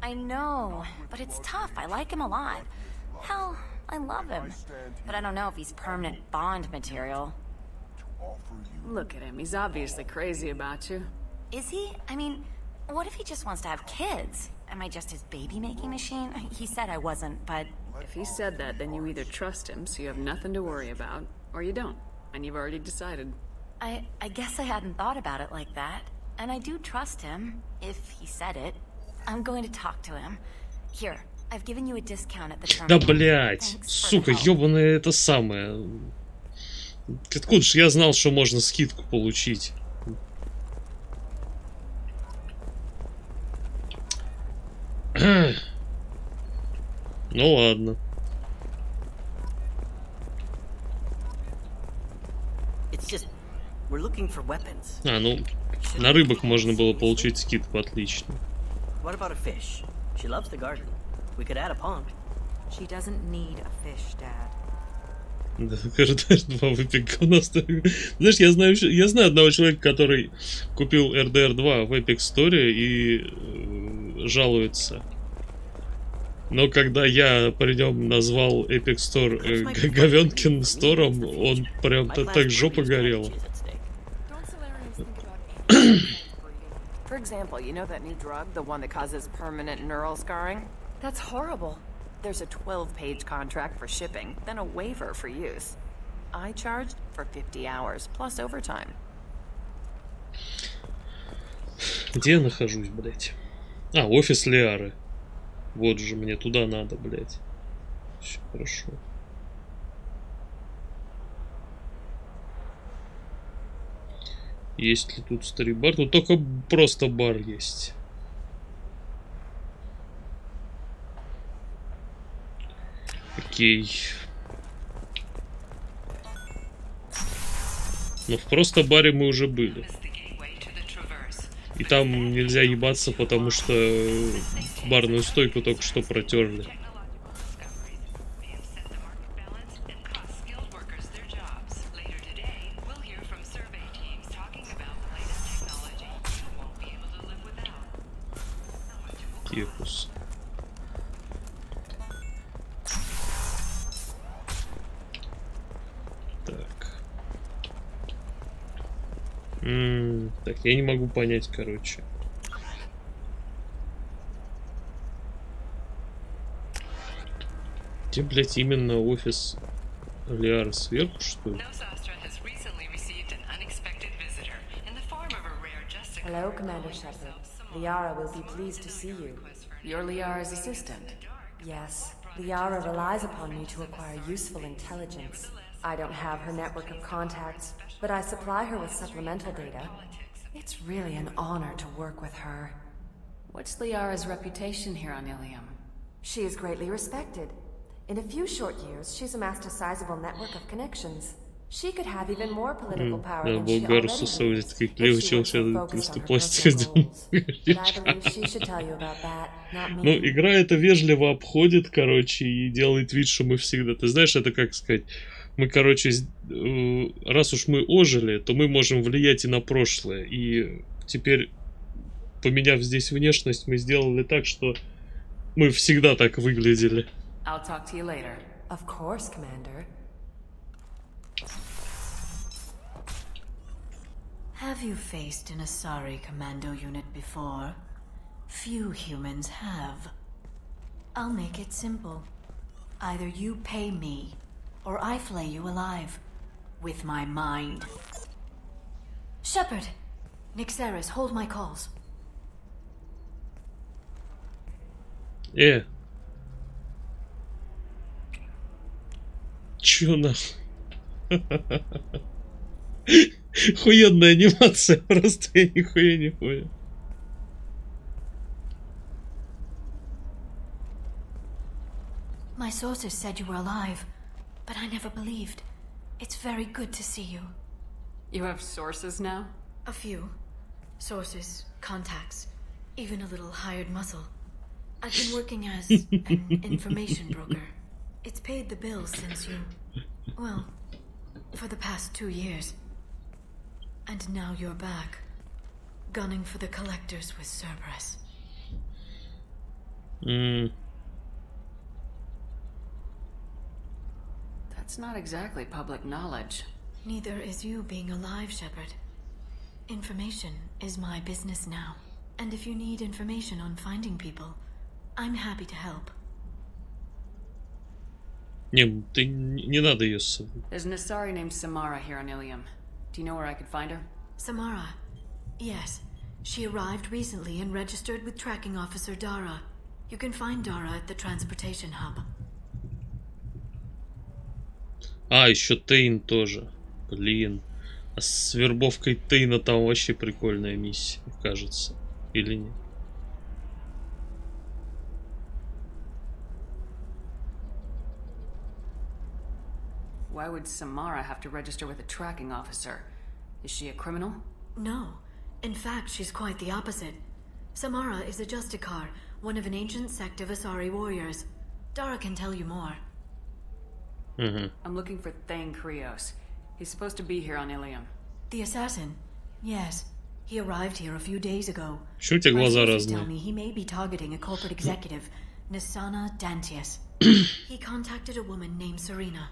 I know, but it's tough. I like him a lot. Hell, I love him. But I don't know if he's permanent Bond material. Look at him. He's obviously crazy about you. Is he? I mean, what if he just wants to have kids? Am I just his baby-making machine? He said I wasn't, but... If he said that, then you either trust him, so you have nothing to worry about, or you don't, and you've already decided. I guess I hadn't thought about it like that. And I do trust him, if he said it. I'm going to talk to him. Here, I've given you a discount at the terminal. Да, блять, сука, ёбаное это самое. Откуда ж я знал, что можно скидку получить? Ну ладно. А, ну, на рыбок можно было получить скидку, отлично. What about a fish? She loves the garden. We could add a pond. She doesn't need a fish, Dad. Да, РДР-2 в у нас. Знаешь, я знаю одного человека, который купил РДР-2 в Epic Store и жалуется. Но когда я при нем назвал Epic Store Говенкин Стором, он прям так жопа горела. For example, you know that new drug, the one that causes permanent neural scarring? That's horrible. There's a 12-page contract for shipping, then a waiver for use. I charged for 50 hours, plus overtime. Где я нахожусь, блять? А, офис Лиары. Вот же, мне туда надо, блять. Все хорошо. Есть ли тут старый-бар? Тут только просто бар есть. Окей. Но в просто баре мы уже были. И там нельзя ебаться, потому что барную стойку только что протерли. Кекус. Так, я не могу понять, короче. Где, блядь, именно офис Лиары сверху, что ли? Hello, Commander Shepard. Liara will be pleased to see you. You're Liara's assistant? Yes. Liara relies upon me to acquire useful intelligence. I don't have her network of contacts, but I supply her with supplemental data. It's really an honor to work with her. What's Liara's reputation here on Ilium? She is greatly respected. In a few short years, she's amassed a sizable network of connections. She could have even more political power than she already has if she were to focus on her personal goals. But I believe she should tell you about that, not me. Ну, игра это вежливо обходит, короче, и делает вид, что мы всегда... Ты знаешь, это как сказать... Мы, короче, раз уж мы ожили, то мы можем влиять и на прошлое. И теперь, поменяв здесь внешность, мы сделали так, что мы всегда так выглядели. I'll talk to you later. Of course, Commander. Have you faced an Asari commando unit before? Few humans have. I'll make it simple. Either you pay me, or I flay you alive. With my mind. Shepard! Nixeris, hold my calls. Чё нахуй? Хуённая анимация, просто я нихуя не понял. My sources said you were alive, but I never believed. It's very good to see you. You have sources now? A few. Sources, contacts, even a little hired muscle. I've been working as an information broker. It's paid the bills since you... well, for the past 2 years. And now you're back, gunning for the collectors with Cerberus. That's not exactly public knowledge. Neither is you being alive, Shepard. Information is my business now. And if you need information on finding people, I'm happy to help. Не надо ее с собой. There's an Asari named Samara here on Ilium. Do you know where I could find her? Samara? Yes. She arrived recently and registered with tracking officer Dara. You can find Dara at the transportation hub. А, еще Тейн тоже. Блин. А с вербовкой Тейна там вообще прикольная миссия, кажется. Или нет? Why would Samara have to register with a tracking officer? Is she a criminal? No. In fact, she's quite the opposite. Samara is a Justicar, one of an ancient sect of Asari warriors. Dara can tell you more. I'm looking for Thane Krios. He's supposed to be here on Ilium. The assassin? Yes. He arrived here a few days ago. Почему у тебя глаза разные? Tell me he may be targeting a corporate executive, Nisana Dantius. He contacted a woman named Serena.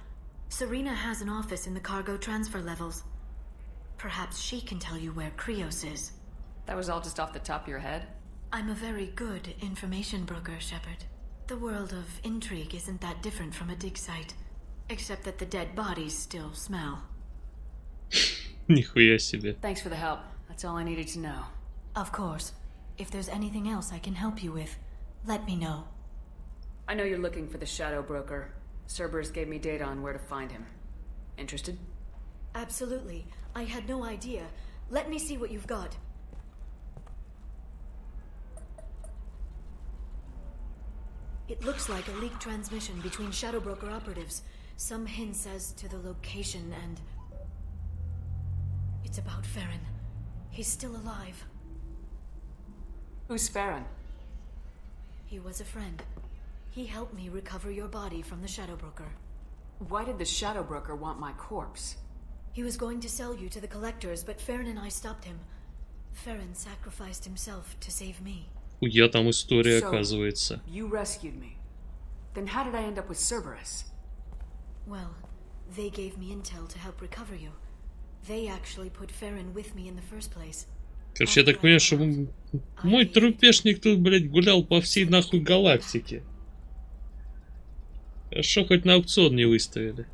Serena has an office in the cargo transfer levels. Perhaps she can tell you where Krios is. That was all just off the top of your head? I'm a very good information broker, Shepard. The world of intrigue isn't that different from a dig site. Except that the dead bodies still smell. Нихуя себе. Thanks for the help. That's all I needed to know. Of course. If there's anything else I can help you with, let me know. I know you're looking for the Shadow Broker. Cerberus gave me data on where to find him. Interested? Absolutely. I had no idea. Let me see what you've got. It looks like a leaked transmission between Shadow Broker operatives. Some hints as to the location and... It's about Farron. He's still alive. Who's Farron? He was a friend. He helped me recover your body from the Shadow Broker. Why did the Shadow Broker want my corpse? He was going to sell you to the collectors, but Farron and I stopped him. Farron sacrificed himself to save me. Я там история, оказывается. You rescued me. Then how did I end up with Cerberus? Well, they gave me intel to help recover you. They actually put Farron with me in the first place. Короче, я так понимаю, что мой трупешник тут, блядь, гулял по всей нахуй галактике. Хорошо, хоть на аукцион не выставили.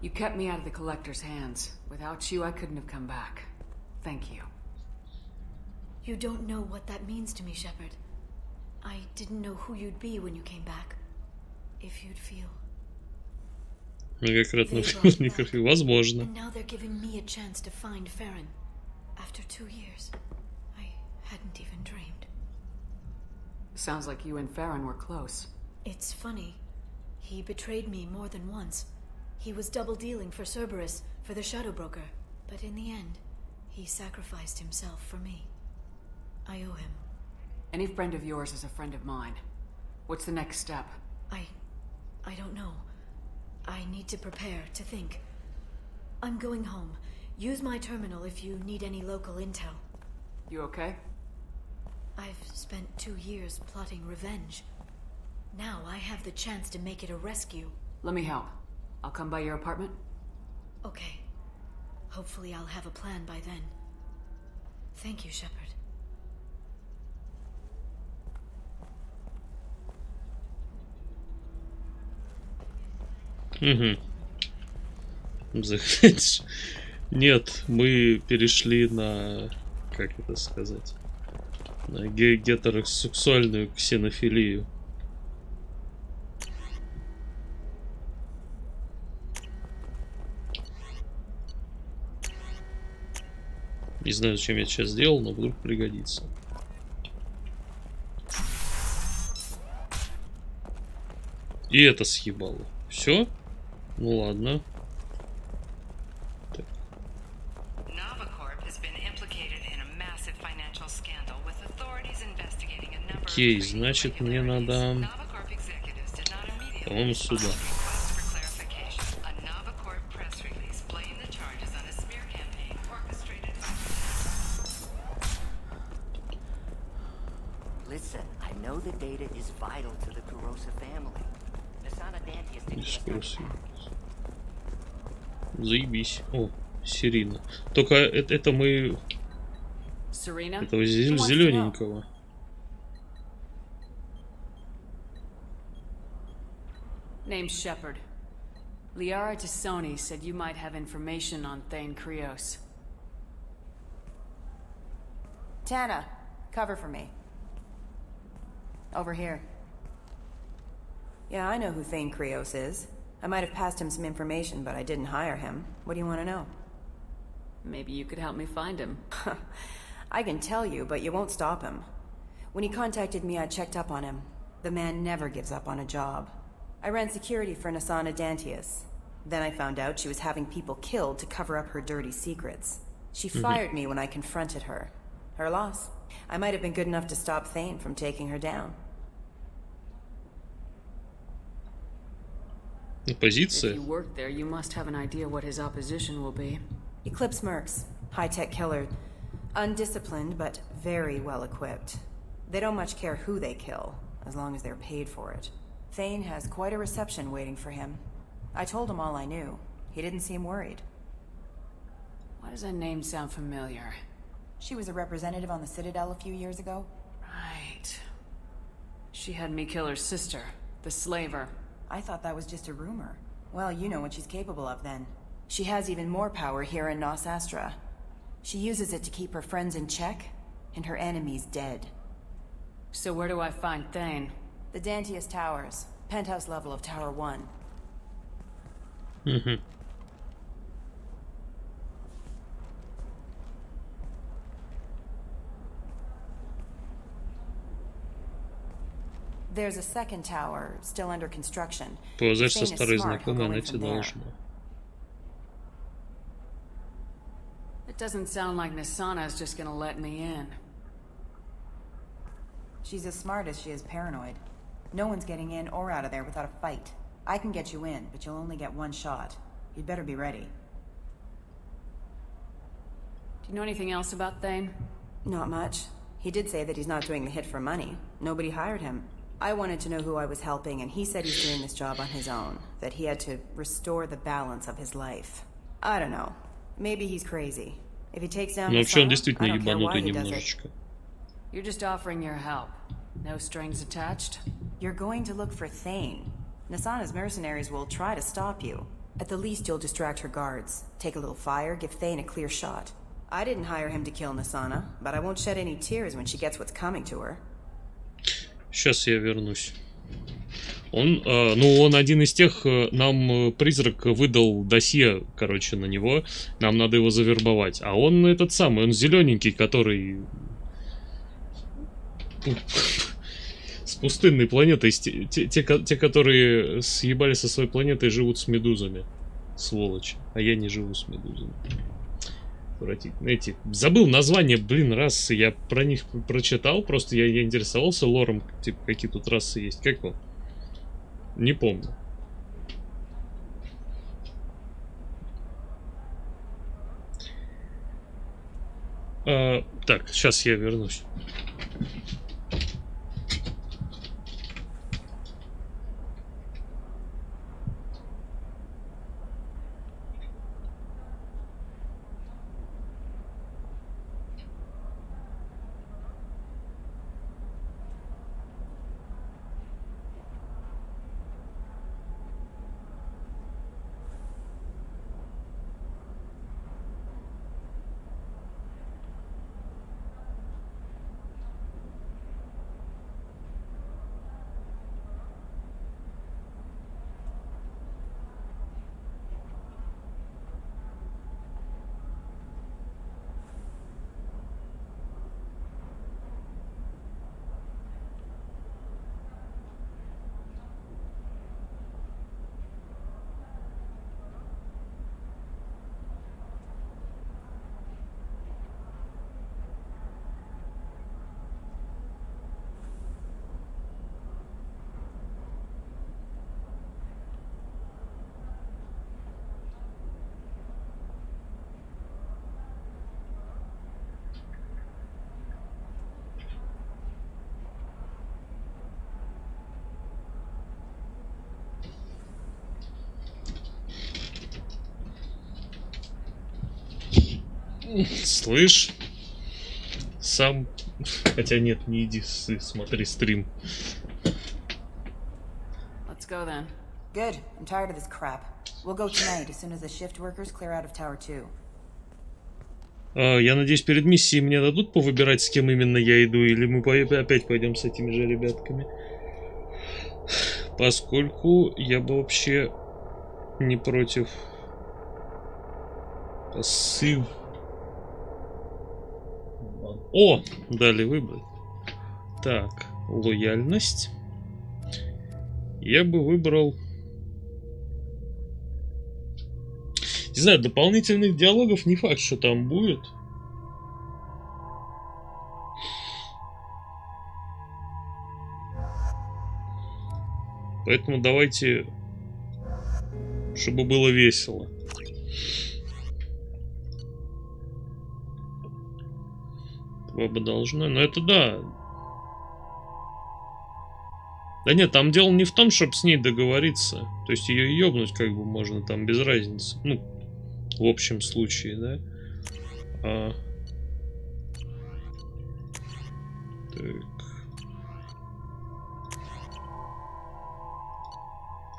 You kept me out of the collector's hands. Without you, I couldn't have come back. Thank you. You don't know what that means to me, Shepard. I didn't know who you'd be when you came back. If you'd feel. Многократно никак возможно. And now they're giving me a chance to find Farron. After 2 years. I hadn't even dreamed. Sounds like you and Farron were close. It's funny. He betrayed me more than once. He was double-dealing for Cerberus, for the Shadow Broker. But in the end, he sacrificed himself for me. I owe him. Any friend of yours is a friend of mine. What's the next step? I don't know. I need to prepare, to think. I'm going home. Use my terminal if you need any local intel. You okay? I've spent 2 years plotting revenge. Now I have the chance to make it a rescue. Let me help. I'll come by your apartment. Okay. Hopefully I'll have a plan by then. Thank you, Shepard. Угу. Заходишь. Нет, мы перешли на... Как это сказать? На гетеросексуальную ксенофилию. Не знаю, зачем я это сейчас сделал, но вдруг пригодится. И это съебало. Все? Ну ладно. Окей, значит, мне надо... По-моему, сюда. Заебись. О, Сирина. Только это мы... Этого зелененького. Name's Shepard. Liara Tassoni said you might have information on Thane Krios. Tana, cover for me. Over here. Yeah, I know who Thane Krios is. I might have passed him some information, but I didn't hire him. What do you want to know? Maybe you could help me find him. I can tell you, but you won't stop him. When he contacted me, I checked up on him. The man never gives up on a job. I ran security for Nasana Dantius. Then I found out she was having people killed to cover up her dirty secrets. She fired me when I confronted her. Her loss. I might have been good enough to stop Thane from taking her down. If you work there, you must have an idea what his opposition will be. Eclipse mercs. High-tech killer. Undisciplined, but very well-equipped. They don't much care who they kill, as long as they're paid for it. Thane has quite a reception waiting for him. I told him all I knew. He didn't seem worried. Why does that name sound familiar? She was a representative on the Citadel a few years ago. Right. She had me kill her sister, the slaver. I thought that was just a rumor. Well, you know what she's capable of then. She has even more power here in Nos Astra. She uses it to keep her friends in check, and her enemies dead. So where do I find Thane? The Dantius Towers. Penthouse level of Tower 1. There's a second tower, still under construction. Повозишь со старой знакомой, она тебе должна. It doesn't sound like Nasana is just gonna let me in. She's as smart as she is paranoid. No one's getting in or out of there without a fight. I can get you in, but you'll only get one shot. You'd better be ready. Do you know anything else about Thane? Not much. He did say that he's not doing the hit for money. Nobody hired him. I wanted to know who I was helping, and he said he's doing this job on his own. That he had to restore the balance of his life. I don't know. Maybe he's crazy. If he takes down вообще он Nasana, действительно I don't care why ебанутый he does it. немножечко. You're just offering your help. No strings attached? You're going to look for Thane. Nasana's mercenaries will try to stop you. At the least, you'll distract her guards. Take a little fire, give Thane a clear shot. I didn't hire him to kill Nasana, but I won't shed any tears when she gets what's coming to her. Сейчас я вернусь. Он, ну, он один из тех, нам призрак выдал досье, короче, на него. Нам надо его завербовать. А он этот самый, он зелененький, который... С пустынной планетой. Те, которые съебали со своей планетой, живут с медузами. Сволочи. А я не живу с медузами. Отвратительно. Эти... Забыл название, блин, расы. Я про них прочитал. Просто я интересовался лором. Типа, какие тут расы есть. Как он? Не помню. Так, сейчас я вернусь. Слышь, сам... Хотя нет, не иди, смотри стрим. Let's go then. Good. I'm tired of this crap. We'll go tonight as soon as the shift workers clear out of Tower 2. Я надеюсь, перед миссией мне дадут повыбирать, с кем именно я иду, или мы опять пойдем с этими же ребятками. Поскольку я бы вообще не против. Пассив. О, дали выбрать. Так, лояльность. Я бы выбрал... Не знаю, дополнительных диалогов не факт, что там будет. Поэтому давайте, чтобы было весело. Вы бы должны, но это да. Да нет, там дело не в том, чтобы с ней договориться. То есть ее ёбнуть как бы можно там без разницы. Ну, в общем случае, да. Так.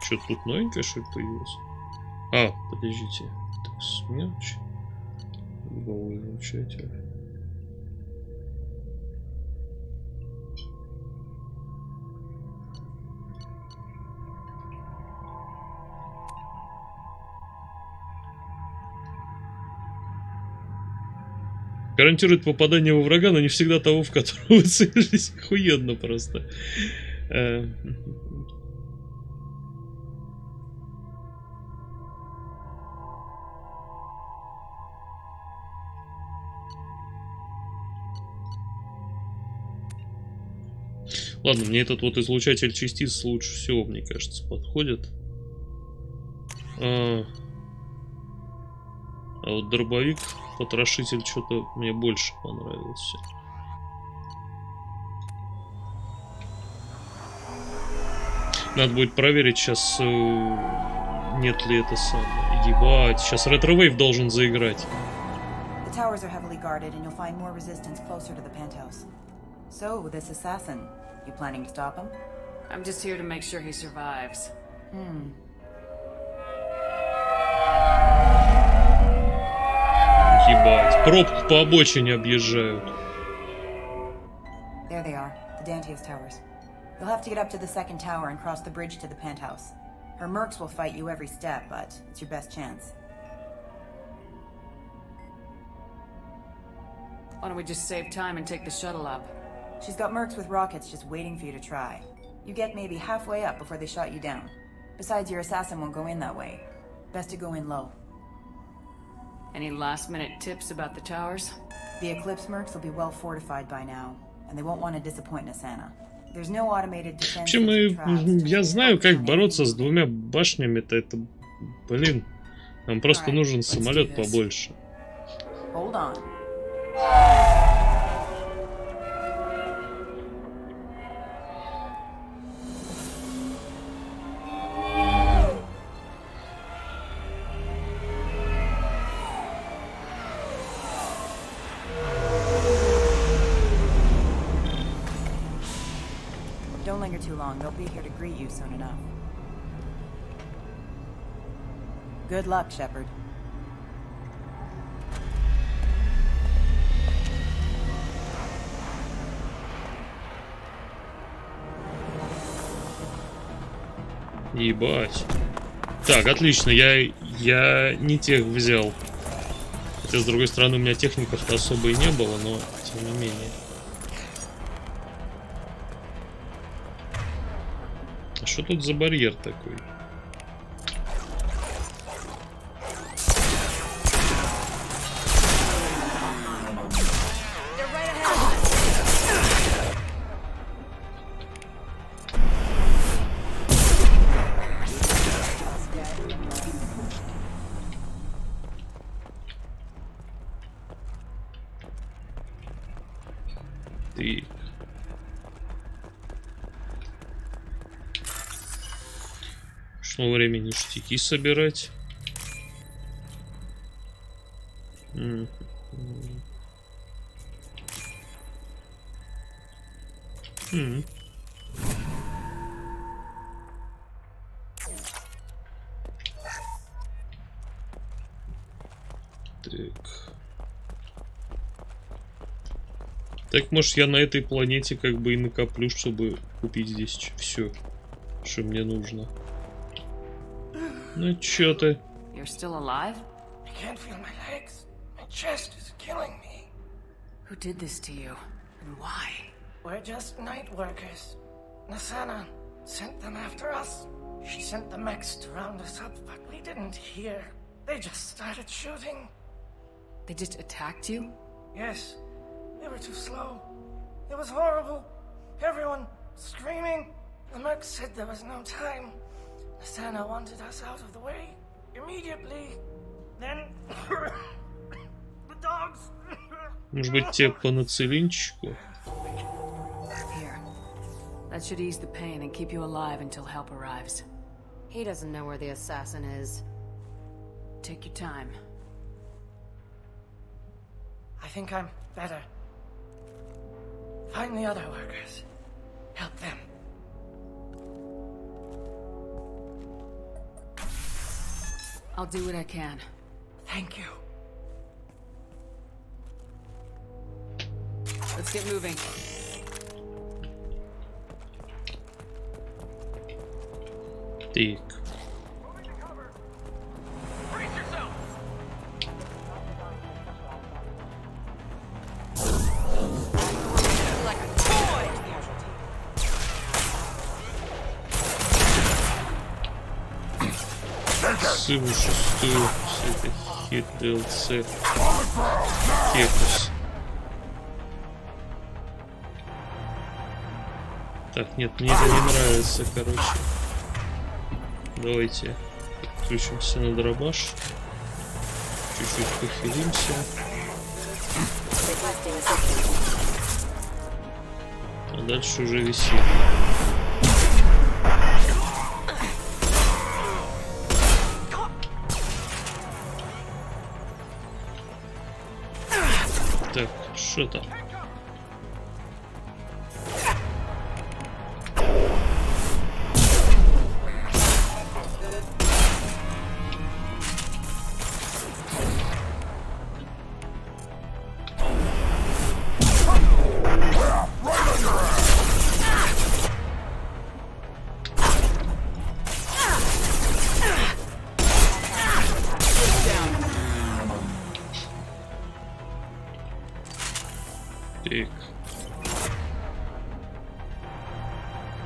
Что тут новенькое, что ли, появилось? Подождите. Так, смерч. Любовой излучатель. Гарантирует попадание во врага, но не всегда того, в которого вы целились. Охуенно просто. Ладно, мне этот вот излучатель частиц лучше всего, мне кажется, подходит. А вот дробовик, потрошитель, что-то мне больше понравился. Надо будет проверить сейчас, нет ли это самое. Ебать, сейчас ретро-вейв должен заиграть. The towers are heavily guarded, and you'll find more resistance closer to the penthouse. So, this assassin, you planning to stop him? I'm just here to make sure he survives. Ебать, пробку по обочине объезжают. There they are, the Dantius towers. You'll have to get up to the second tower and cross the bridge to the penthouse. Her mercs will fight you every step, but it's your best chance. Why don't we just save time and take the shuttle up? She's got mercs with rockets just waiting for you to try. You get maybe halfway up before they shot you down. Besides, your assassin won't go in that way. Best to go in low. Any last-minute tips about the towers? The Eclipse mercs will be well fortified by now, and they won't want to disappoint Nasana. В общем, я знаю, как бороться с двумя башнями-то. Это, блин, нам просто нужен самолет побольше. Don't linger too long. They'll be here to greet you soon enough. Good luck, Shepard. Ебать. Так, отлично, я не тех взял. Хотя, с другой стороны, у меня техников-то особо и не было, но тем не менее. А что тут за барьер такой? Ты... Пришло время ништяки собирать. Так, может, я на этой планете как бы и накоплю, чтобы купить здесь все, что мне нужно. Ну чё ты? You're still alive? I can't feel my legs. My chest is killing me. Who did this to you? And why? We're just night workers. Nasana sent them after us. She sent the mechs to round us up, but we didn't hear. They just started shooting. They just attacked you? Yes. They were too slow. It was horrible. Everyone screaming. The mechs said there was no time. Nasana wanted us out of the way immediately. Then the dogs. Может быть, тебе по нацелинчику? Here. That should ease the pain and keep you alive until help arrives. He doesn't know where the assassin is. Take your time. I think I'm better. Find the other workers. Help them. I'll do what I can. Thank you. Let's get moving. Так. Ссылу шестую с этой хит DLC Кекус. Так, нет, мне это не нравится, короче. Давайте подключимся на дробаш. Чуть-чуть похилимся. А дальше уже веселье. Так, что там?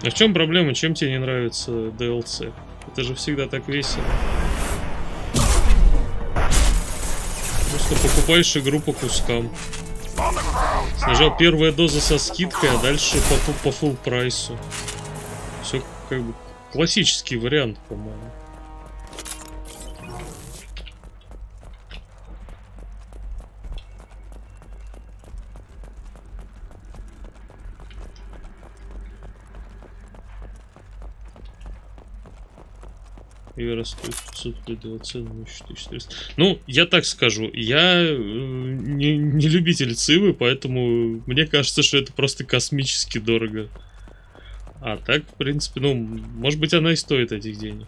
А в чем проблема? Чем тебе не нравится DLC? Это же всегда так весело. Просто покупаешь игру по кускам. Сначала первая доза со скидкой, а дальше по full прайсу. Все как бы классический вариант, по-моему. Вера стоит 500, цену 1400. Ну, я так скажу, я не любитель цивы, поэтому мне кажется, что это просто космически дорого. А так, в принципе, ну, может быть, она и стоит этих денег.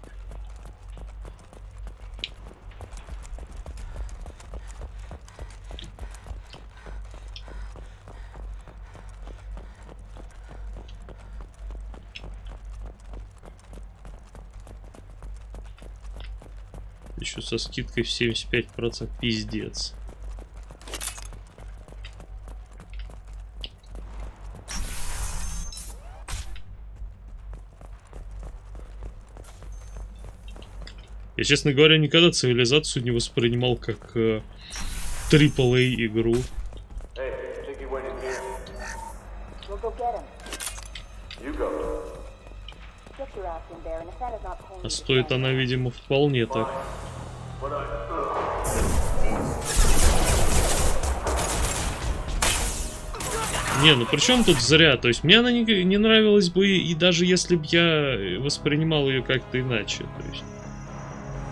Еще со скидкой в 75%. Пиздец. Я, честно говоря, никогда цивилизацию не воспринимал как AAA игру. А стоит она, видимо, вполне так. Не, ну причем тут зря. То есть мне она не нравилась бы, и даже если бы я воспринимал ее как-то иначе. То есть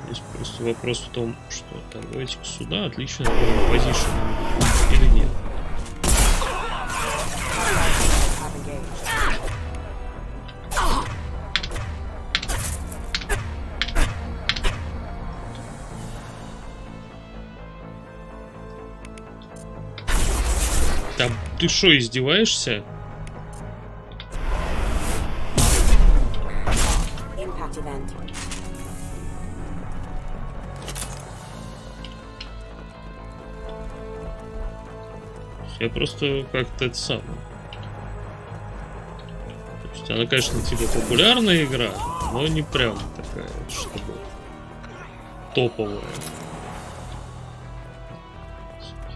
здесь просто вопрос в том, что так, давайте сюда, отлично, позицию или нет. Там ты что, издеваешься? Я просто как-то это самое. То есть она, конечно, типа популярная игра, но не прям такая, чтобы топовая.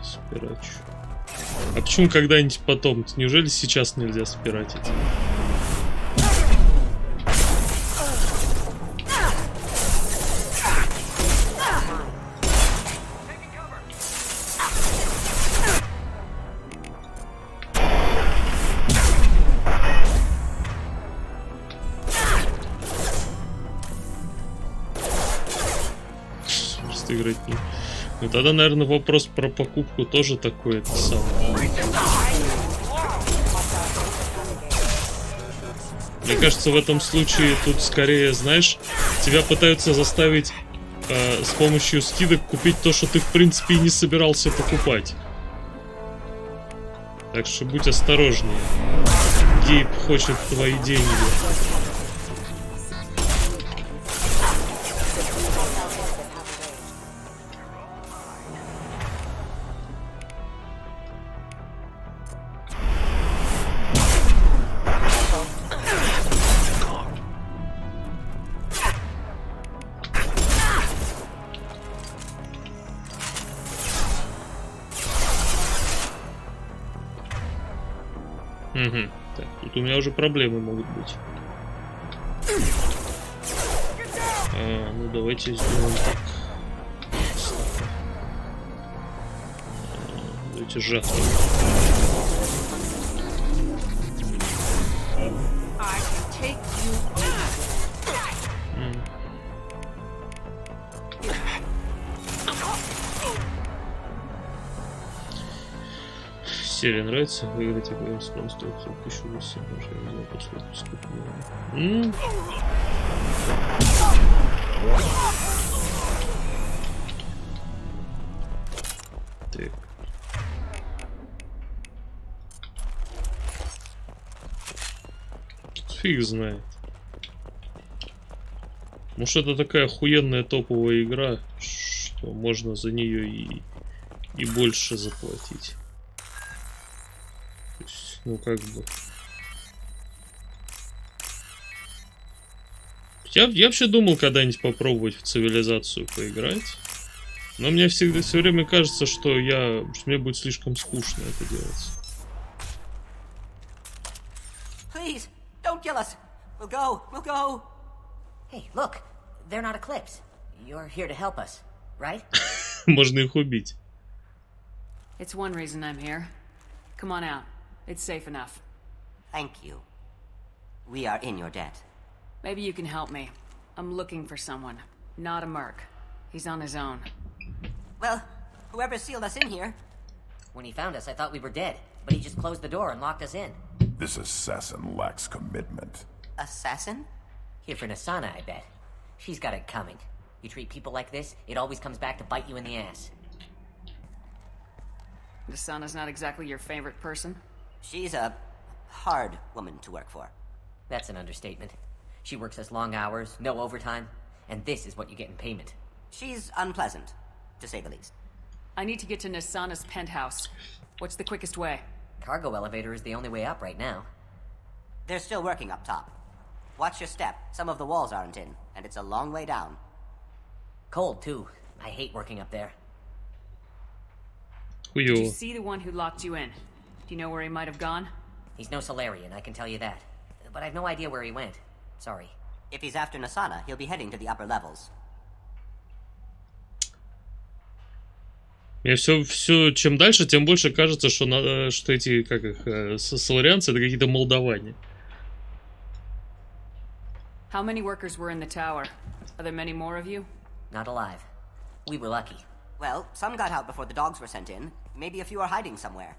Спирачу. А почему когда-нибудь потом? Неужели сейчас нельзя спиратить? Просто играть не... Ну тогда, наверное, вопрос про покупку тоже такой, это самое. Мне кажется, в этом случае тут скорее, знаешь, тебя пытаются заставить с помощью скидок купить то, что ты в принципе и не собирался покупать. Так что будь осторожнее. Гейб хочет твои деньги. Угу. Так, тут у меня уже проблемы могут быть. Ну давайте сделаем так. Давайте жатву. Серия нравится, выиграть игру с стоит 1008, даже я взял последнюю скупку. Так. Фиг знает. Может, это такая охуенная топовая игра, что можно за нее и больше заплатить. Ну, как бы. Я вообще думал когда-нибудь попробовать в цивилизацию поиграть. Но мне всегда все время кажется, что мне будет слишком скучно это делать. Please, don't kill us. We'll go. Hey, look, they're not Eclipse. You're here to help us, right? Можно их убить. It's one reason I'm here. Come on out. It's safe enough. Thank you. We are in your debt. Maybe you can help me. I'm looking for someone. Not a merc. He's on his own. Well, whoever sealed us in here. When he found us, I thought we were dead, but he just closed the door and locked us in. This assassin lacks commitment. Assassin? Here for Nasana, I bet. She's got it coming. You treat people like this, it always comes back to bite you in the ass. Nasana's not exactly your favorite person? She's a hard woman to work for. That's an understatement. She works us long hours, no overtime, and this is what you get in payment. She's unpleasant, to say the least. I need to get to Nasana's penthouse. What's the quickest way? Cargo elevator is the only way up right now. They're still working up top. Watch your step. Some of the walls aren't in, and it's a long way down. Cold, too. I hate working up there. Did you see the one who locked you in? Do you know where he might have gone? He's no Solarian, I can tell you that. But I've no idea where he went. Sorry. If he's after Nasana, he'll be heading to the upper levels. Мне все, чем дальше, тем больше кажется, что эти, как их, соларианцы, это какие-то молдаване. How many workers were in the tower? Are there many more of you? Not alive. We were lucky. Well, some got out before the dogs were sent in. Maybe a few are hiding somewhere.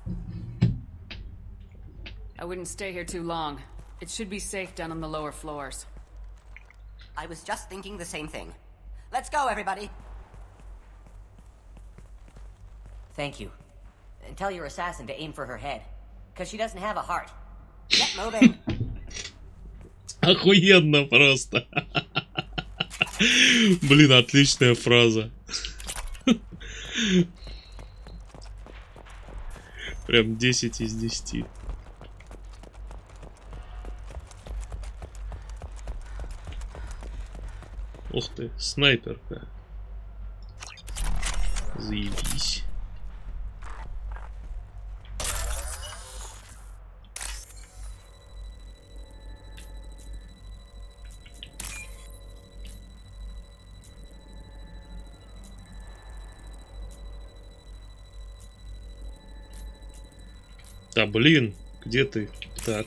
I wouldn't stay here too long. It should be safe down on the lower floors. I was just thinking the same thing. Let's go, everybody! Thank you. And tell your assassin to aim for her head. Because she doesn't have a heart. Get moving! Охуенно просто. Блин, отличная фраза. Прям 10 из 10. Ух ты, снайперка. Заебись. Да блин, где ты? Так.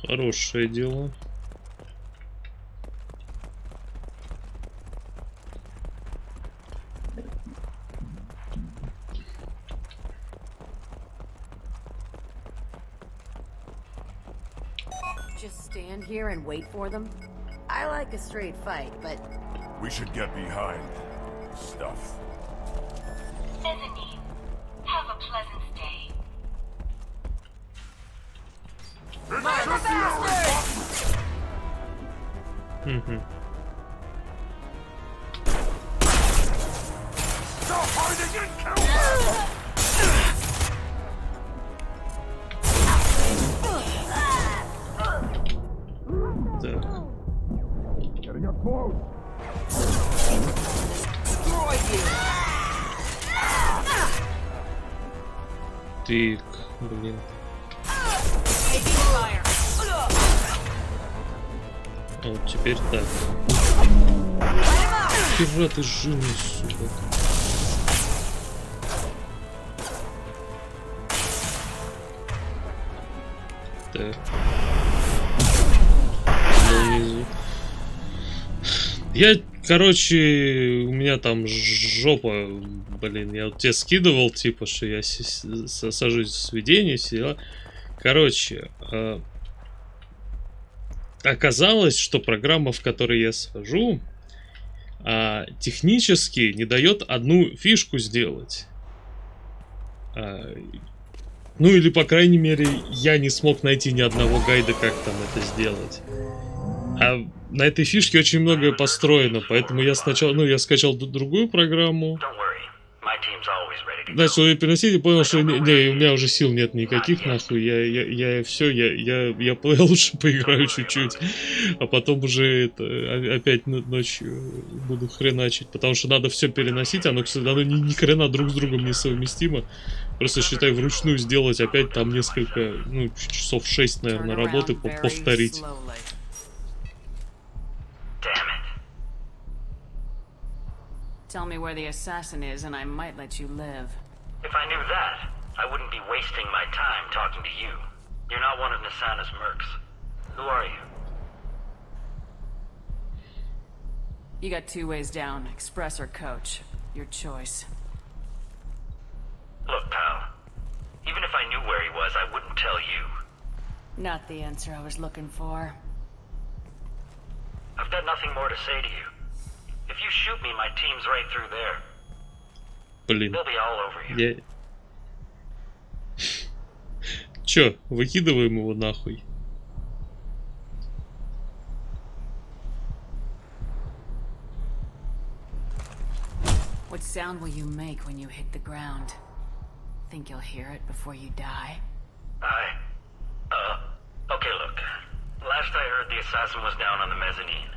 Хорошее дело. Just stand here and wait for them? I like a straight fight, but... We should get behind stuff. Mezzanine. Have a pleasant stay. Mm-hmm. So hard to get killed! Getting up close. Destroy you! Так, блин. А вот теперь так. Хера ты жирный, сука. Так. Внизу. Я, короче, у меня там жопа, блин, я вот тебе скидывал, типа, что я сажусь в сведение, сидела. Короче, оказалось, что программа, в которой я схожу, технически не дает одну фишку сделать. Ну или, по крайней мере, я не смог найти ни одного гайда, как там это сделать. А на этой фишке очень многое построено, поэтому я сначала, я скачал другую программу. Начал ее переносить и понял, что не, у меня уже сил нет никаких, нахуй. Я лучше поиграю чуть-чуть, а потом уже опять ночью буду хреначить, потому что надо все переносить, оно, кстати, оно ни хрена друг с другом несовместимо. Просто считай, вручную сделать опять там несколько, ну, часов 6, наверное, работы повторить. Tell me where the assassin is and I might let you live. If I knew that, I wouldn't be wasting my time talking to you. You're not one of Nasana's mercs. Who are you? You got 2 ways down, express or coach. Your choice. Look, pal. Even if I knew where he was, I wouldn't tell you. Not the answer I was looking for. I've got nothing more to say to you. If you shoot me, my team's right through there. Блин. They'll be all over you. Чё, выкидываем его нахуй? What sound will you make when you hit the ground? Think you'll hear it before you die? Okay, look. Last I heard, the assassin was down on the mezzanine.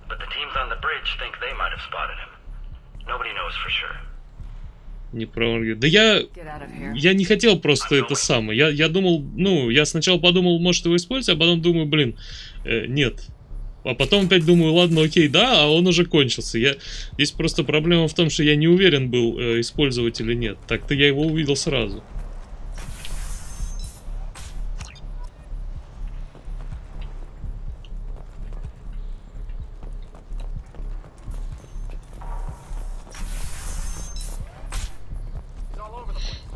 But the teams on the bridge think they might have spotted him. Nobody knows for sure. Не про... Да я не хотел просто это самое. Я думал, ну, я сначала подумал, может его использовать, а потом думаю, блин, нет. А потом опять думаю, ладно, окей, да, а он уже кончился. Здесь просто проблема в том, что я не уверен был, использовать или нет. Так-то я его увидел сразу.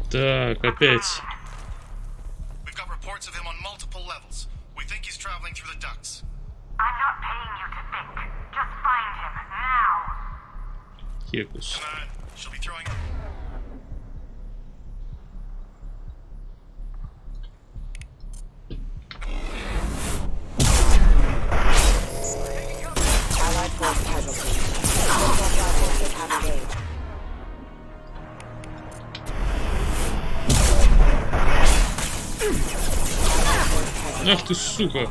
Так, опять. Кекус. Ах ты, сука!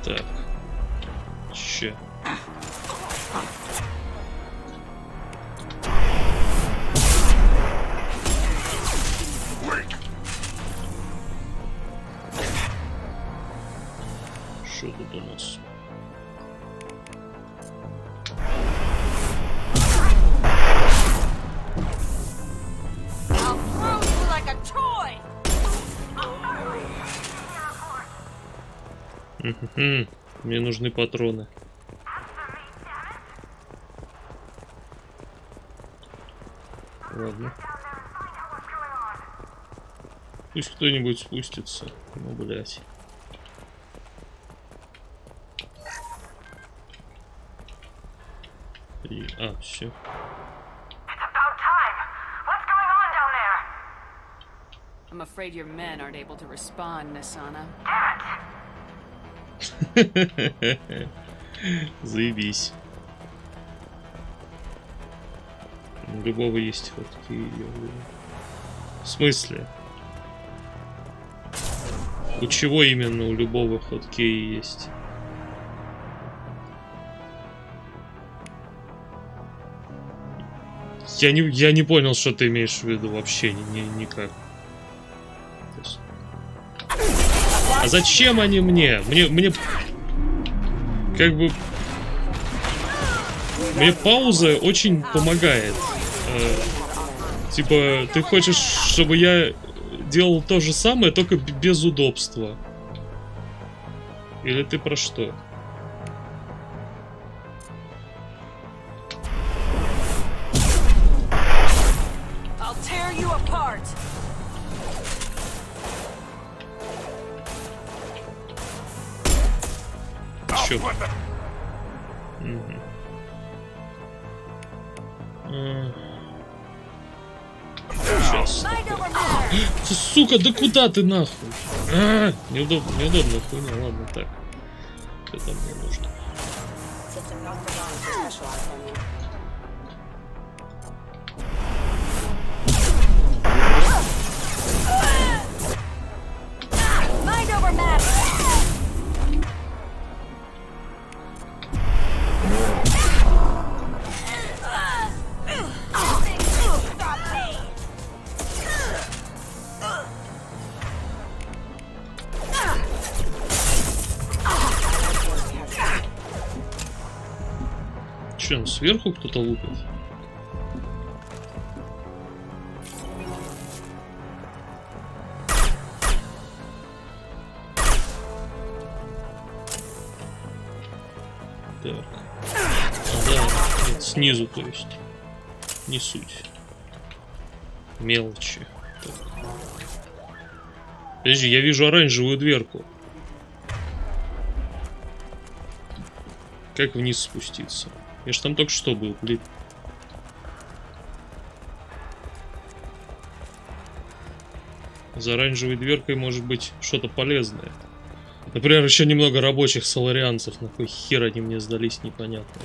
Так. Че? Что тут у нас? Мне нужны патроны. Ладно. Пусть кто-нибудь спустится. Ну, блять. Все. I'm afraid your men aren't able to respond, Nasana. Заебись. У любого есть ходки. В смысле? У чего именно у любого ходкей есть? Я не понял, что ты имеешь в виду вообще никак. А зачем они мне? Мне как бы мне пауза очень помогает. Типа, ты хочешь, чтобы я делал то же самое, только без удобства? Или ты про что? Чё? Сейчас. Сука, да куда ты нахуй? Неудобно, хуйня, ладно, так. Что там мне нужно? Че, сверху кто-то лупит? Так. Да, нет, снизу, то есть. Не суть. Мелочи. Так. Подожди, я вижу оранжевую дверку. Как вниз спуститься? Я ж там только что был, блин. За оранжевой дверкой может быть что-то полезное. Например, еще немного рабочих соларианцев. На кой хер они мне сдались, непонятно.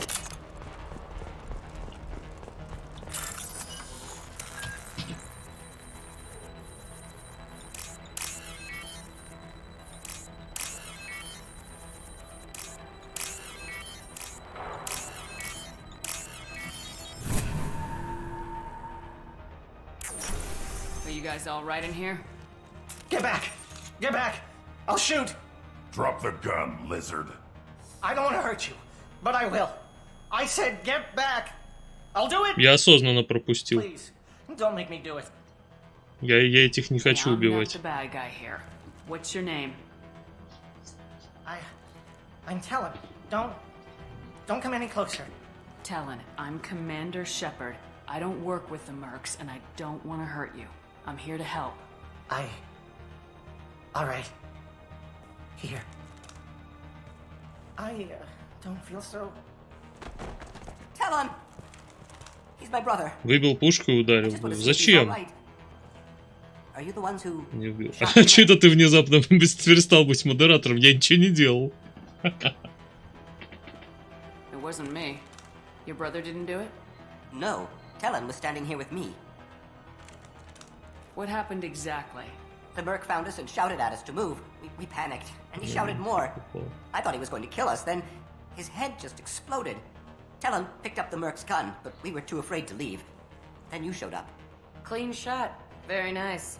All right in here? Get back! Get back! I'll shoot! Drop the gun, lizard. I don't want to hurt you, but I will. I said get back! I'll do it! Я осознанно пропустил. Please, don't make me do it. Я этих не хочу убивать. What's your name? I'm Talon. Don't come any closer. Talon, I'm Commander Shepard. I don't work with the mercs, and I don't want to hurt you. I'm here to help. All right. Here. I don't feel so... Talon! He's my brother. Выбил пушку и ударил. Зачем? Are you the ones who... Не убил. А че это ты внезапно перестал быть модератором? Я ничего не делал. It wasn't me. Your brother didn't do it? No. Talon was standing here with me. What happened exactly? The merc found us and shouted at us to move. We panicked, and he shouted more. I thought he was going to kill us, then his head just exploded. Talon picked up the merc's gun, but we were too afraid to leave. Then you showed up. Clean shot. Very nice.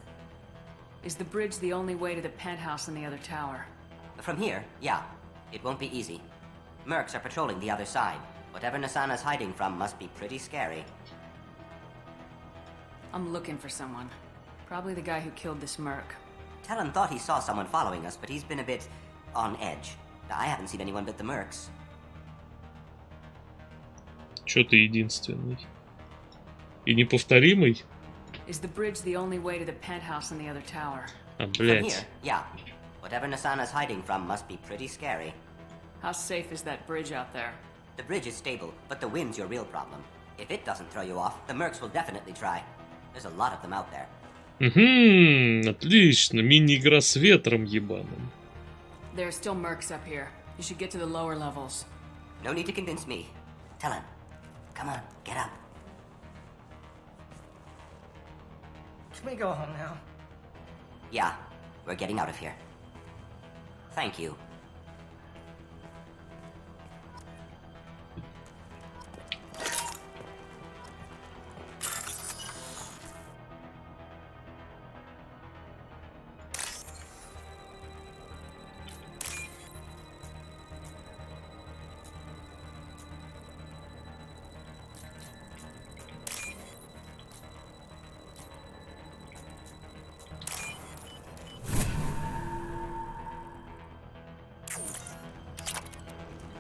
Is the bridge the only way to the penthouse in the other tower? From here, yeah. It won't be easy. Mercs are patrolling the other side. Whatever Nasana's hiding from must be pretty scary. I'm looking for someone. Probably the guy who killed this merc. Talon thought he saw someone following us, but he's been a bit on edge. I haven't seen anyone but the mercs. Чё ты единственный? И неповторимый? Is the bridge the only way to the penthouse in the other tower? А, блядь. From here, yeah. Whatever Nasana's hiding from must be pretty scary. How safe is that bridge out there? The bridge is stable, but the wind's your real problem. If it doesn't throw you off, the mercs will definitely try. There's a lot of them out there. Отлично. Мини-игра с ветром ебаным. There are still mercs up here. You should get to the lower levels. No need to convince me. Talon, come on, get up. Can we go home now? Yeah, we're getting out of here. Thank you.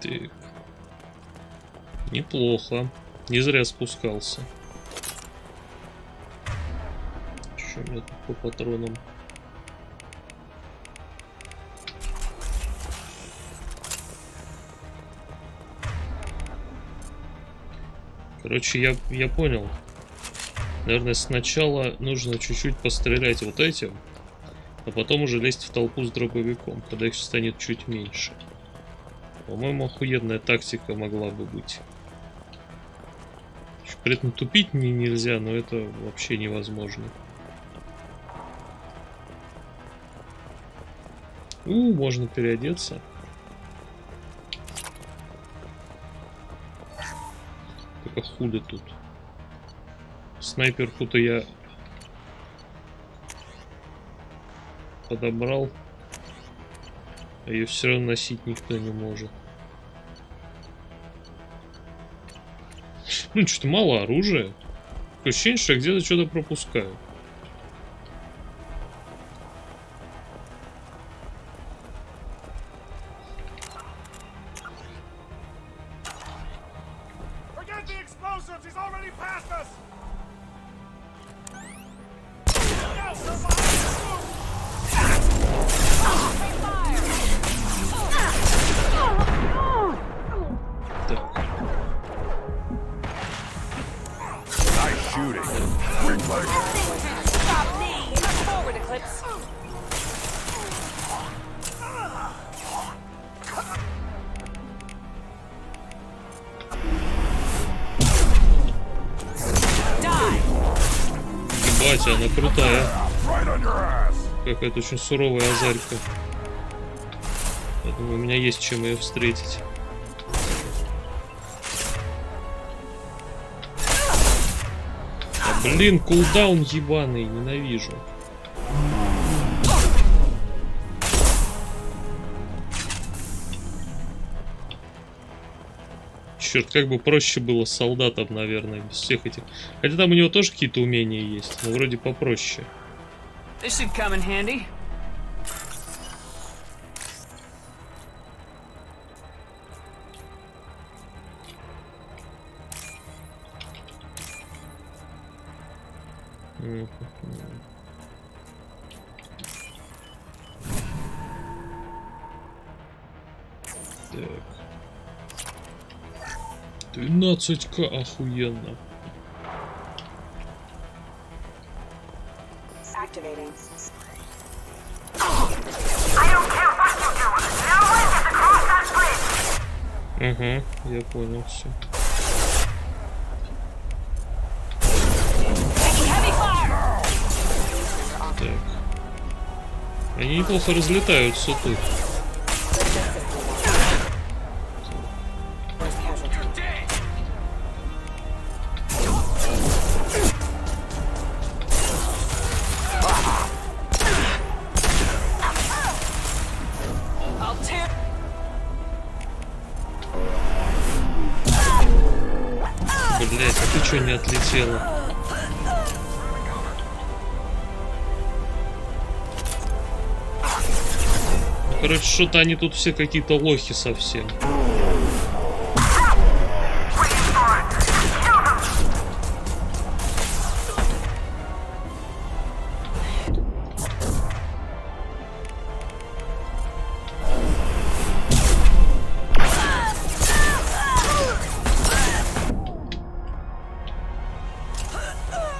Так. Неплохо. Не зря спускался. Что у меня тут по патронам? Короче, я понял. Наверное, сначала нужно чуть-чуть пострелять вот этим, а потом уже лезть в толпу с дробовиком, когда их станет чуть меньше. По-моему, охуенная тактика могла бы быть. При этом тупить нельзя, но это вообще невозможно. Можно переодеться. Только худо тут. Снайперку-то я подобрал, а ее все равно носить никто не может. Ну, что-то мало оружия. Такое ощущение, что я где-то что-то пропускаю. Батя, она крутая. Какая-то очень суровая азарька. Я думаю, у меня есть чем ее встретить. А блин, кулдаун ебаный, ненавижу. Черт, как бы проще было с солдатом, наверное, без всех этих. Хотя там у него тоже какие-то умения есть, но вроде попроще. This should come in handy. Так. 12к, охуенно. Ага, я понял все. Так. Они неплохо разлетаются тут. Блять, а ты чё не отлетела? Короче, что-то они тут все какие-то лохи совсем.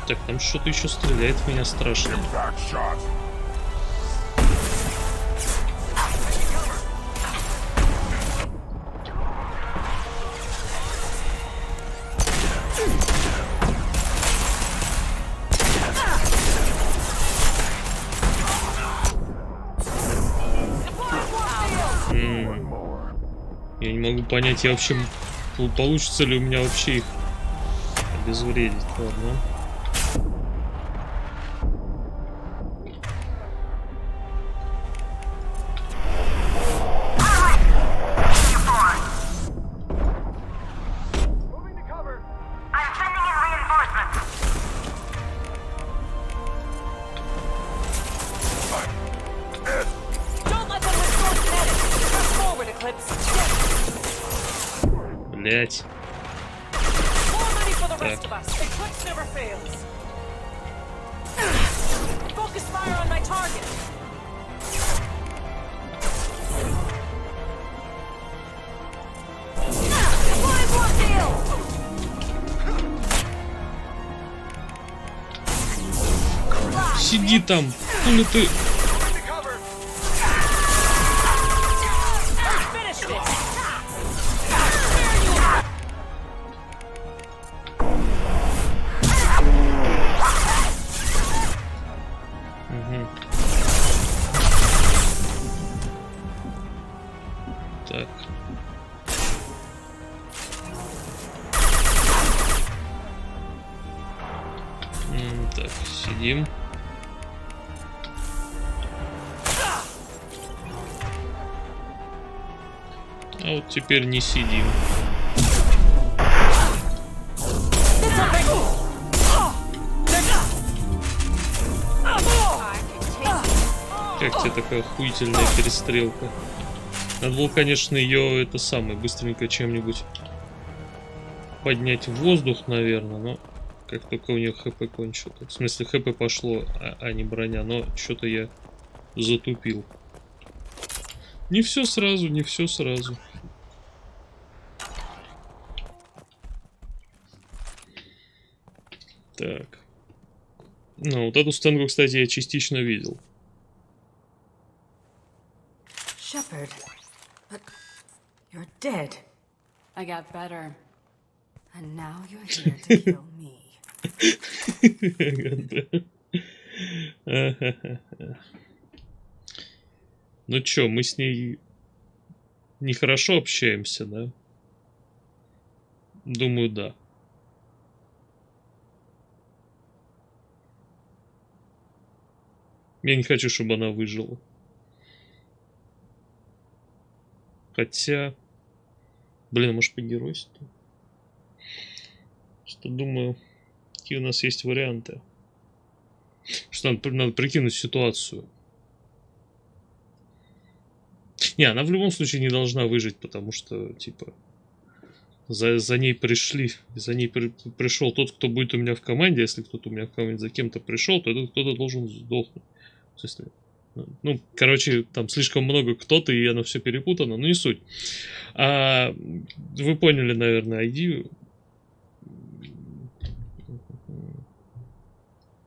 Так, там что-то еще стреляет в меня страшно. Я не могу понять, я вообще получится ли у меня вообще их обезвредить. Ладно. Блять. Так. Сиди там, хули ты. Так. Так, сидим. А вот теперь не сидим. Как тебе такая охуительная перестрелка? Надо было, конечно, ее это самое быстренько чем-нибудь поднять в воздух, наверное, но как только у нее ХП кончилось. В смысле, ХП пошло, а не броня, но что-то я затупил. Не все сразу, не все сразу. Так. Ну, вот эту сценку, кстати, я частично видел. Shepard, but you're dead. I got better. And now you're here to kill me. Ну чё, мы с ней нехорошо общаемся, да? Думаю, да. Я не хочу, чтобы она выжила. Хотя... Блин, может погеройствовать? Что думаю, какие у нас есть варианты. Что надо прикинуть ситуацию. Не, она в любом случае не должна выжить, потому что, типа, за ней пришли. За ней пришел тот, кто будет у меня в команде. Если кто-то у меня в команде за кем-то пришел, то этот кто-то должен сдохнуть. В смысле, ну, короче, там слишком много кто-то, и оно все перепутано, но не суть. Вы поняли, наверное, идею.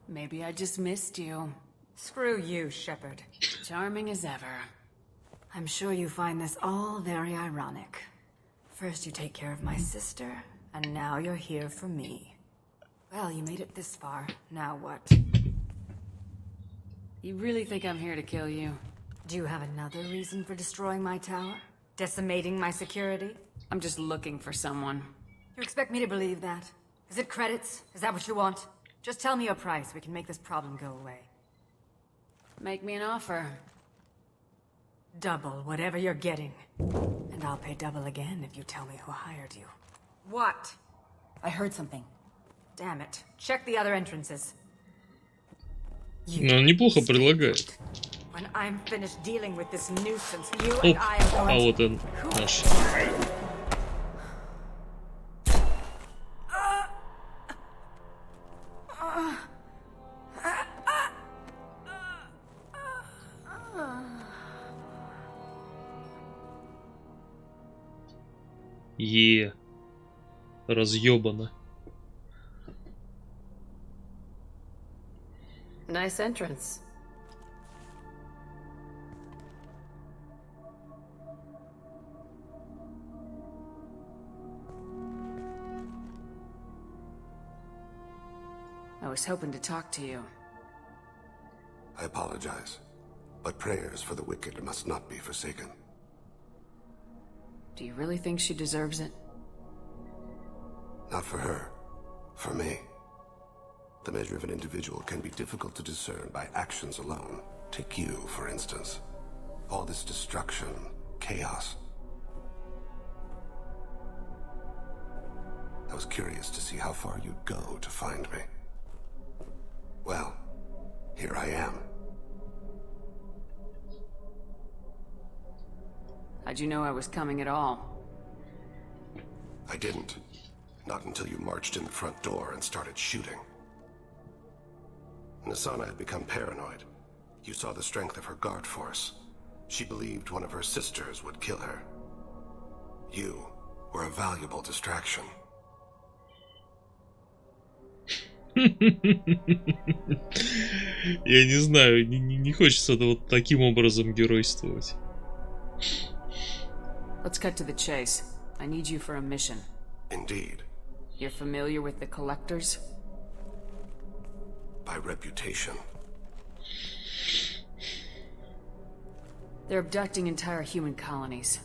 Maybe I just missed you. Screw you, Shepard. Charming as ever. I'm sure you find this all very ironic. First you take care of my sister, and now you're here for me. Well, you made it this far. Now what? You really think I'm here to kill you? Do you have another reason for destroying my tower? Decimating my security? I'm just looking for someone. You expect me to believe that? Is it credits? Is that what you want? Just tell me your price. We can make this problem go away. Make me an offer. Double whatever you're getting. And I'll pay double again if you tell me who hired you. What? I heard something. Damn it. Check the other entrances. Ну, неплохо предлагает. When I'm finished dealing with this nuisance, you Оп, and I are а going вот он наш. Разъебано. Nice entrance. I was hoping to talk to you. I apologize, but prayers for the wicked must not be forsaken. Do you really think she deserves it? Not for her. For me. The measure of an individual can be difficult to discern by actions alone. Take you, for instance. All this destruction, chaos. I was curious to see how far you'd go to find me. Well, here I am. How'd you know I was coming at all? I didn't. Not until you marched in the front door and started shooting. Nasana had become paranoid. You saw the strength of her guard force. She believed one of her sisters would kill her. You were a valuable distraction. Я не знаю, не хочется вот таким образом геройствовать. Let's cut to the chase. I need you for a mission. Indeed. You're familiar with the Collectors? By reputation. They're abducting entire human colonies.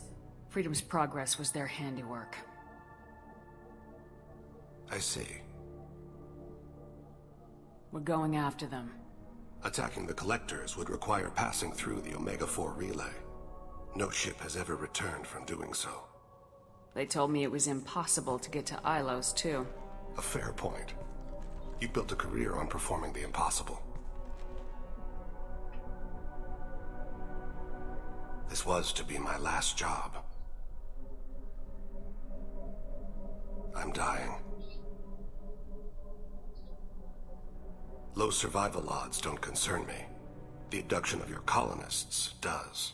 Freedom's Progress was their handiwork. I see. We're going after them. Attacking the Collectors would require passing through the Omega-4 relay. No ship has ever returned from doing so. They told me it was impossible to get to Ilos, too. A fair point. You built a career on performing the impossible. This was to be my last job. I'm dying. Low survival odds don't concern me. The abduction of your colonists does.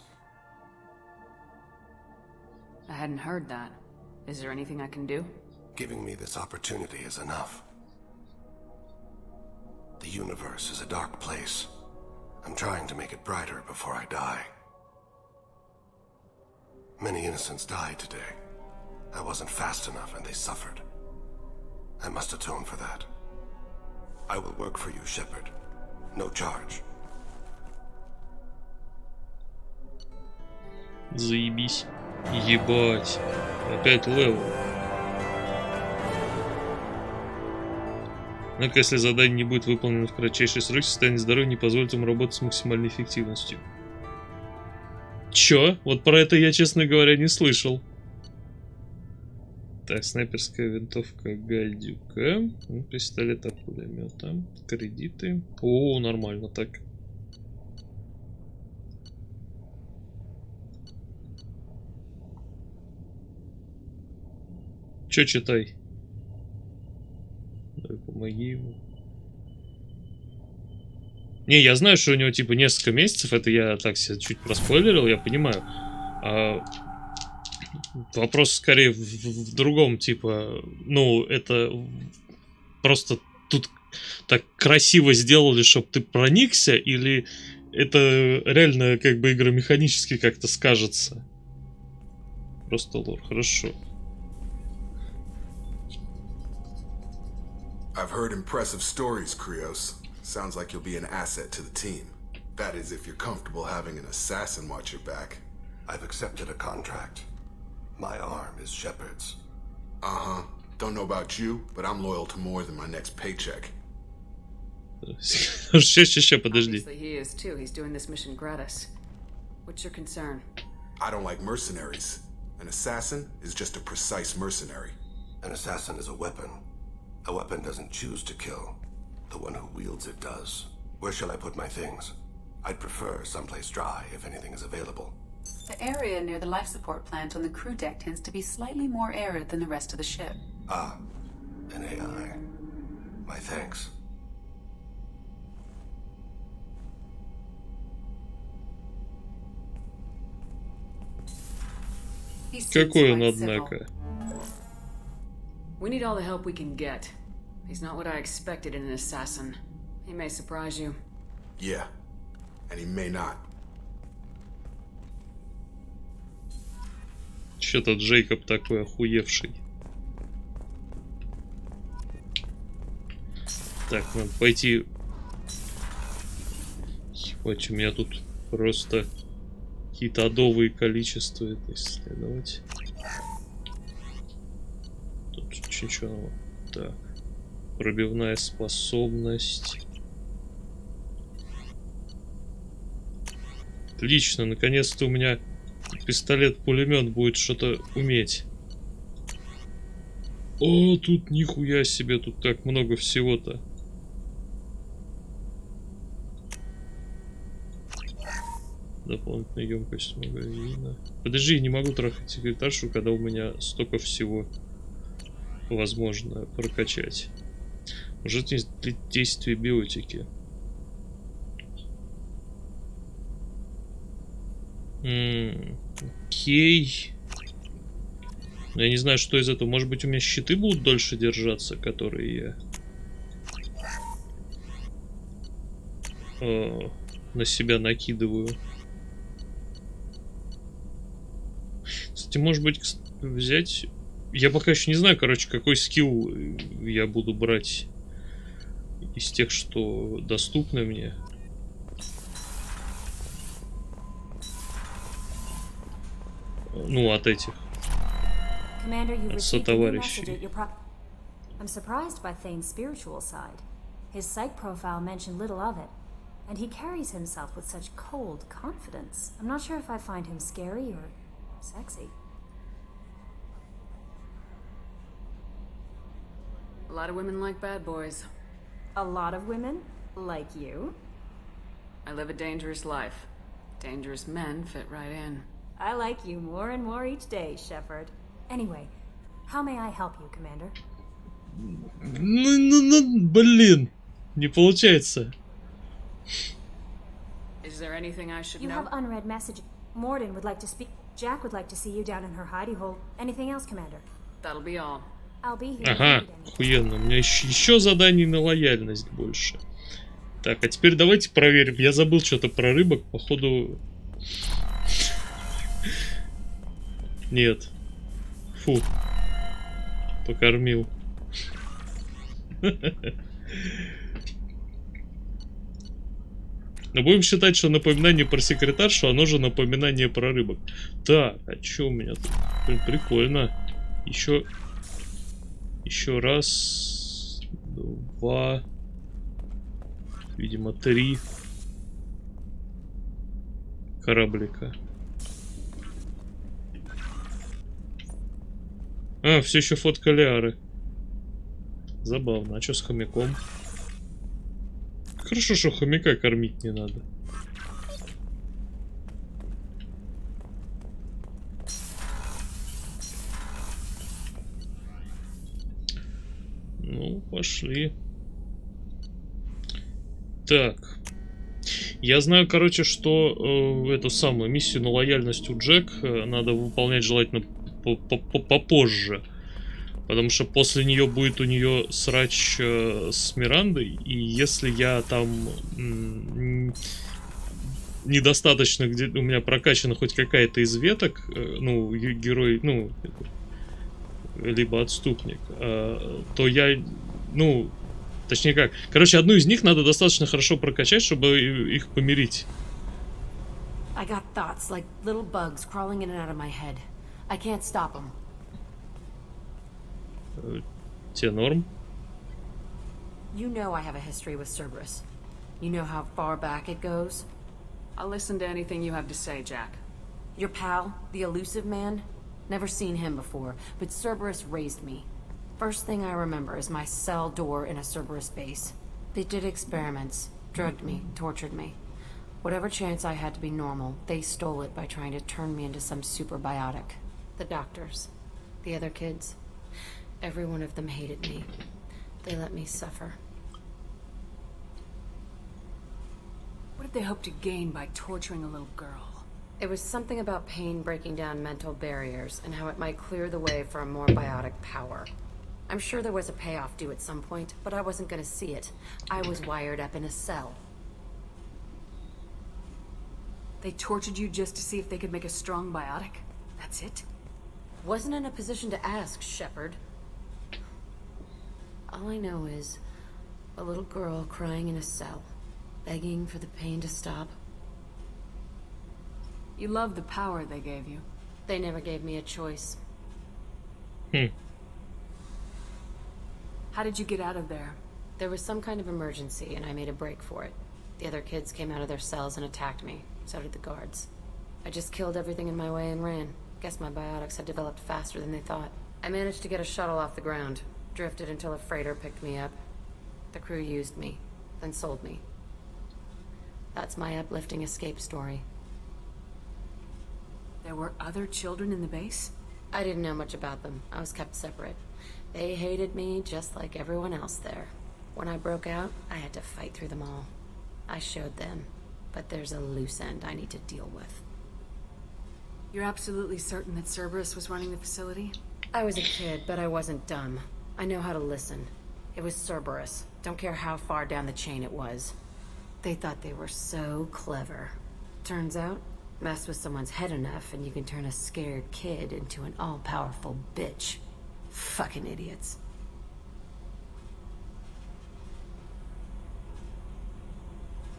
I hadn't heard that. Is there anything I can do? Giving me this opportunity is enough. The universe is a dark place. I'm trying to make it brighter before I die. Many innocents died today. I wasn't fast enough and they suffered. I must atone for that. I will work for you, Shepard. No charge. Заебись. Ебать. Опять левел. Однако, если задание не будет выполнено в кратчайшие сроки, состояние здоровья не позволит ему работать с максимальной эффективностью. Чё? Вот про это я, честно говоря, не слышал. Так, снайперская винтовка гадюка. Пистолет от пулемета. Кредиты. О, нормально так. Чё читай? Давай, помоги ему. Не, я знаю, что у него типа несколько месяцев. Это я так себе чуть проспойлерил, я понимаю. Вопрос скорее в другом, типа, ну, это просто тут так красиво сделали, чтобы ты проникся, или это реально как бы игромеханически как-то скажется? Просто лор, хорошо. I've heard impressive stories, Krios. Sounds like you'll be an asset to the team. That is, if you're comfortable having an assassin watch your back. I've accepted a contract. My arm is Shepard's. Uh-huh. Don't know about you, but I'm loyal to more than my next paycheck. Подожди. Obviously he is too. He's doing this mission gratis. What's your concern? I don't like mercenaries. An assassin is just a precise mercenary. An assassin is a weapon. A weapon doesn't choose to kill. The one who wields it does. Where shall I put my things? I'd prefer someplace dry if anything is available. The area near the life support plant on the crew deck tends to be slightly more arid than the rest of the ship. Ah, an AI. My thanks. Какой он, однако. We need all the help we can get. He's not what I expected in an assassin. He may surprise you. Yeah, and he may not. Что-то Джейкоб такой охуевший. Так, надо пойти. Ебать, у меня тут просто какие-то адовые количества это исследовать. Тут ничего. Так. Пробивная способность. Отлично, наконец-то у меня пистолет-пулемет будет что-то уметь. О, тут нихуя себе, тут так много всего-то. Дополнительная емкость магазина. Подожди, не могу трахать секретаршу, когда у меня столько всего возможно прокачать. Может, действие биотики. Окей. Я не знаю, что из этого. Может быть, у меня щиты будут дольше держаться, которые я на себя накидываю. Кстати, может быть, взять... Я пока еще не знаю, короче, какой скилл я буду брать из тех, что доступны мне. Ну, от этих. От сотоварищей. I'm surprised by Thane's spiritual side. His psych profile mentioned little of it, and he carries himself with such cold confidence. I'm not sure if I find him scary or sexy. A lot of women like bad boys. A lot of women? Like you? I live a dangerous life. Dangerous men fit right in. I like you more and more each day, Shepard. Anyway, how may I help you, Commander? Блин, не получается. Is there anything I should You know? have unread message. Morden would like to speak. Jack would like to see you down in her hidey hole. Anything else, Commander? That'll be all. I'll be here. Ага, охуенно. У меня еще заданий на лояльность больше. Так, а теперь давайте проверим. Я забыл что-то про рыбок, походу... Нет. Фу. Покормил. Но будем считать, что напоминание про секретаршу, оно же напоминание про рыбок. Так, а что у меня тут? Блин, прикольно. Еще раз, два, видимо, 3 кораблика. А, все еще фотка Лиары. Забавно. А что с хомяком? Хорошо, что хомяка кормить не надо. Ну, пошли. Так. Я знаю, короче, что эту самую миссию на лояльность у Джек надо выполнять желательно попозже. Потому что после нее будет у нее срач с Мирандой. И если я там недостаточно, где у меня прокачана хоть какая-то из веток, ну, герой, ну, либо отступник, то я, ну, точнее как, короче, одну из них надо достаточно хорошо прокачать, чтобы их помирить. I got thoughts like little bugs crawling in and out of my head. I can't stop them. Те норм? You know I have a history with Cerberus. You know how far back it goes? I'll listen to anything you have to say, Jack. Your pal, the elusive man? Never seen him before, but Cerberus raised me. First thing I remember is my cell door in a Cerberus base. They did experiments, drugged me, tortured me. Whatever chance I had to be normal, they stole it by trying to turn me into some superbiotic. The doctors, the other kids, every one of them hated me. They let me suffer. What did they hope to gain by torturing a little girl? It was something about pain breaking down mental barriers and how it might clear the way for a more biotic power. I'm sure there was a payoff due at some point, but I wasn't going to see it. I was wired up in a cell. They tortured you just to see if they could make a strong biotic? That's it? Wasn't in a position to ask, Shepard. All I know is a little girl crying in a cell, begging for the pain to stop. You love the power they gave you. They never gave me a choice. How did you get out of there? There was some kind of emergency, and I made a break for it. The other kids came out of their cells and attacked me. So did the guards. I just killed everything in my way and ran. Guess my biotics had developed faster than they thought. I managed to get a shuttle off the ground. Drifted until a freighter picked me up. The crew used me, then sold me. That's my uplifting escape story. There were other children in the base? I didn't know much about them. I was kept separate. They hated me just like everyone else there. When I broke out, I had to fight through them all. I showed them, but there's a loose end I need to deal with. You're absolutely certain that Cerberus was running the facility? I was a kid, but I wasn't dumb. I know how to listen. It was Cerberus. Don't care how far down the chain it was. They thought they were so clever. Turns out, mess with someone's head enough and you can turn a scared kid into an all-powerful bitch. Fucking idiots.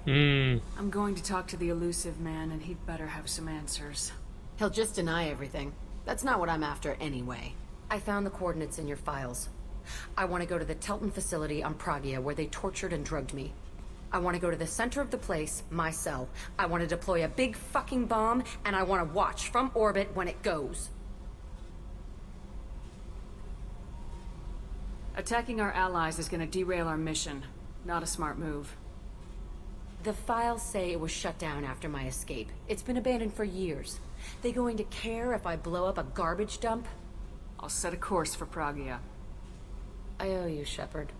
I'm going to talk to the elusive man, and he'd better have some answers. He'll just deny everything. That's not what I'm after anyway. I found the coordinates in your files. I want to go to the Telton facility on Pragia where they tortured and drugged me. I want to go to the center of the place, my cell. I want to deploy a big fucking bomb, and I want to watch from orbit when it goes. Attacking our allies is going to derail our mission. Not a smart move. The files say it was shut down after my escape. It's been abandoned for years. They going to care if I blow up a garbage dump? I'll set a course for Pragia. I owe you, Shepard.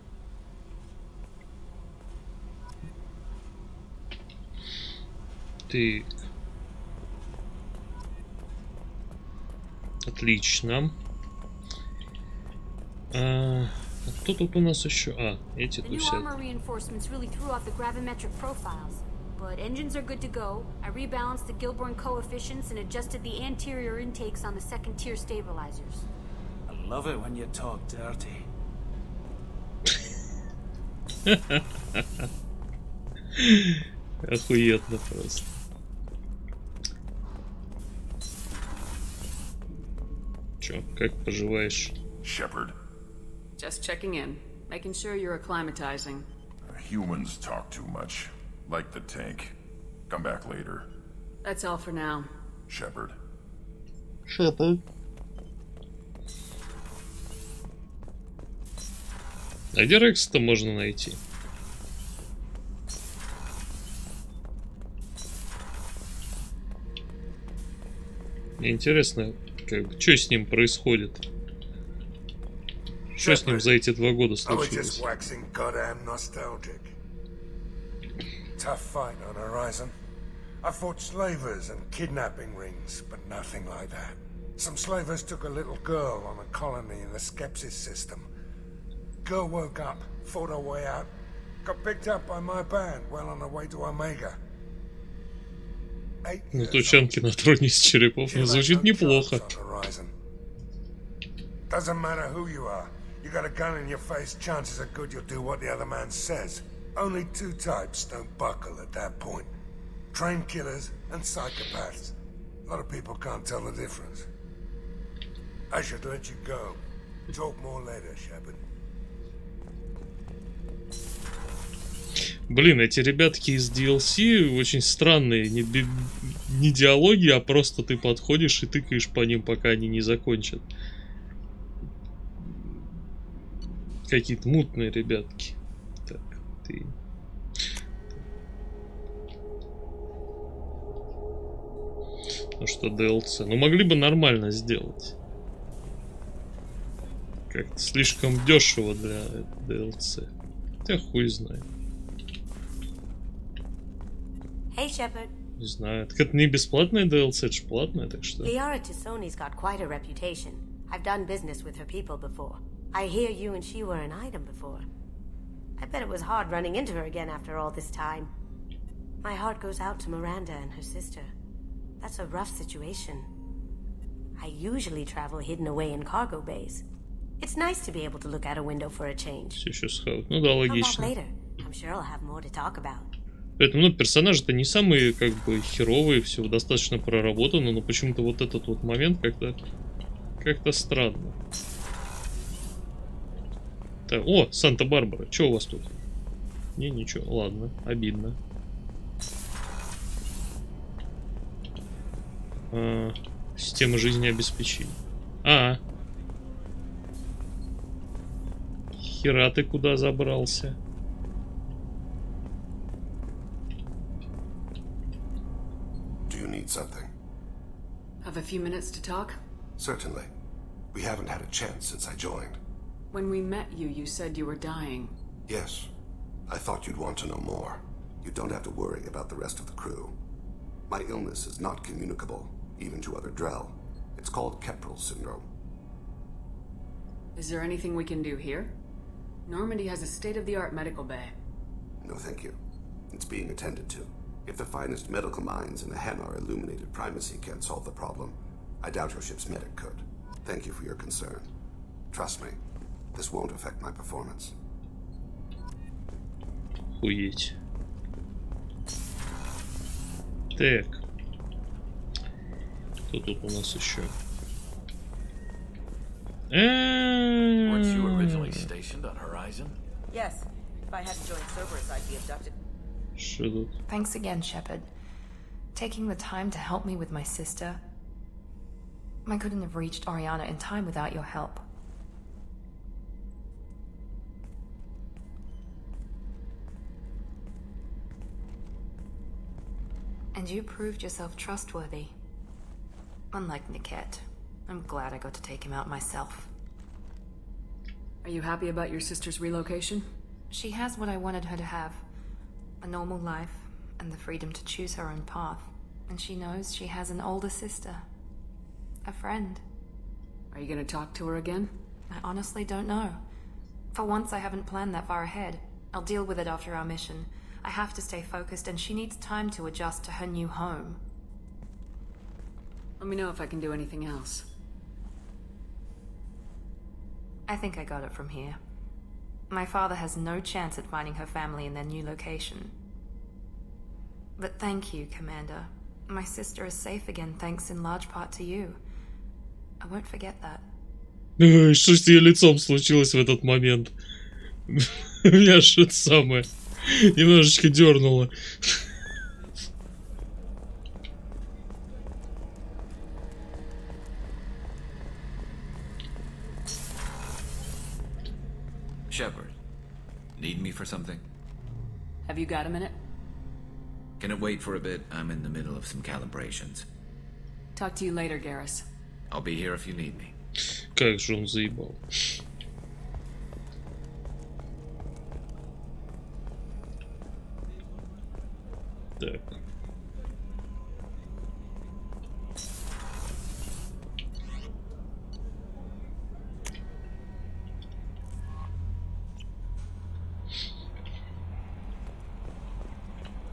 Так. Отлично. Кто тут у нас еще? Эти тут сидят. But engines are good to go. I rebalanced the Gilborn coefficients and adjusted the anterior intakes on the second-tier stabilizers. I love it when you talk dirty. Охуенно просто. Чё, как поживаешь? Shepard. Just checking in, making sure you're acclimatizing. Humans talk too much. Like the tank. Come back later. That's all for now. Shepard. Shepard. А где Рекса-то можно найти? Мне интересно, как бы, что с ним происходит? Что с ним за эти 2 года случилось? Tough fight on Horizon. I fought slavers and kidnapping rings, but nothing like that. Some slavers took a little girl on a colony in the Skepsis system. Girl woke up, fought her way out, got picked up by my band well on her way to Omega. Ну, тучанки на троне из черепов, но звучит неплохо. Doesn't matter who you are. You got a gun in your face, chances are good you'll do what the other man says. Only 2 types don't buckle at that point. Trained killers and psychopaths. A lot of people can't tell the difference. I should let you go. Talk more later, Shepard. Блин, эти ребятки из DLC очень странные. Не диалоги, а просто ты подходишь и тыкаешь по ним, пока они не закончат. Какие-то мутные ребятки. Так, ты... Ну что, DLC? Ну могли бы нормально сделать. Как-то слишком дешево для DLC. Хотя хуй знает. Hey, Shepard. Не знаю. Так это не бесплатная DLC, это же платная, так что... Liara Tisoni's got quite a reputation. I've done business with her people before. I hear you and she were an item before. I bet it was hard running into her again after all this time. My heart goes out to Miranda and her sister. That's a rough situation. I usually travel hidden away in cargo bays. It's nice to be able to look out a window for a change. Все еще схавать. Ну да, логично. Come back later. I'm sure I'll have more to talk about. Поэтому, ну, персонажи-то не самые, как бы, херовые, все достаточно проработано, но почему-то вот этот вот момент как-то странно. Так, о, Санта-Барбара, что у вас тут? Не, ничего, ладно, обидно. Система жизнеобеспечения. Хера ты куда забрался? Do you need something? Have a few minutes to talk? Certainly. We haven't had a chance since I joined. When we met you, you said you were dying. Yes. I thought you'd want to know more. You don't have to worry about the rest of the crew. My illness is not communicable, even to other Drell. It's called Keprel syndrome. Is there anything we can do here? Normandy has a state-of-the-art medical bay. No, thank you. It's being attended to. If the finest medical minds in the Hanar illuminated primacy can't solve the problem, I doubt your ship's medic could. Thank you for your concern. Trust me, this won't affect my performance. Охуеть. Так. Кто тут у нас еще? Weren't you originally stationed on Horizon? Yes. If I hadn't joined Cerberus, I'd be abducted. Что тут? Thanks again, Shepard. Taking the time to help me with my sister. I couldn't have reached Oriana in time without your help. And you proved yourself trustworthy. Unlike Niket, I'm glad I got to take him out myself. Are you happy about your sister's relocation? She has what I wanted her to have. A normal life, and the freedom to choose her own path. And she knows she has an older sister. A friend. Are you gonna talk to her again? I honestly don't know. For once, I haven't planned that far ahead. I'll deal with it after our mission. I have to stay focused, and she needs time to adjust to her new home. Let me know if I can do anything else. I think I got it from here. My father has no chance at finding her family in their new location. But thank you, Commander. My sister is safe again thanks in large part to you. I won't forget that. Что с ее лицом случилось в этот момент? Меня ж это самое немножечко дернуло. Shepard, need me for something? Have you got a minute? Can it wait for a bit? I'm in the middle of some calibrations. Talk to you later, Garrus. I'll be here if you need me. Как же он заебал. Так.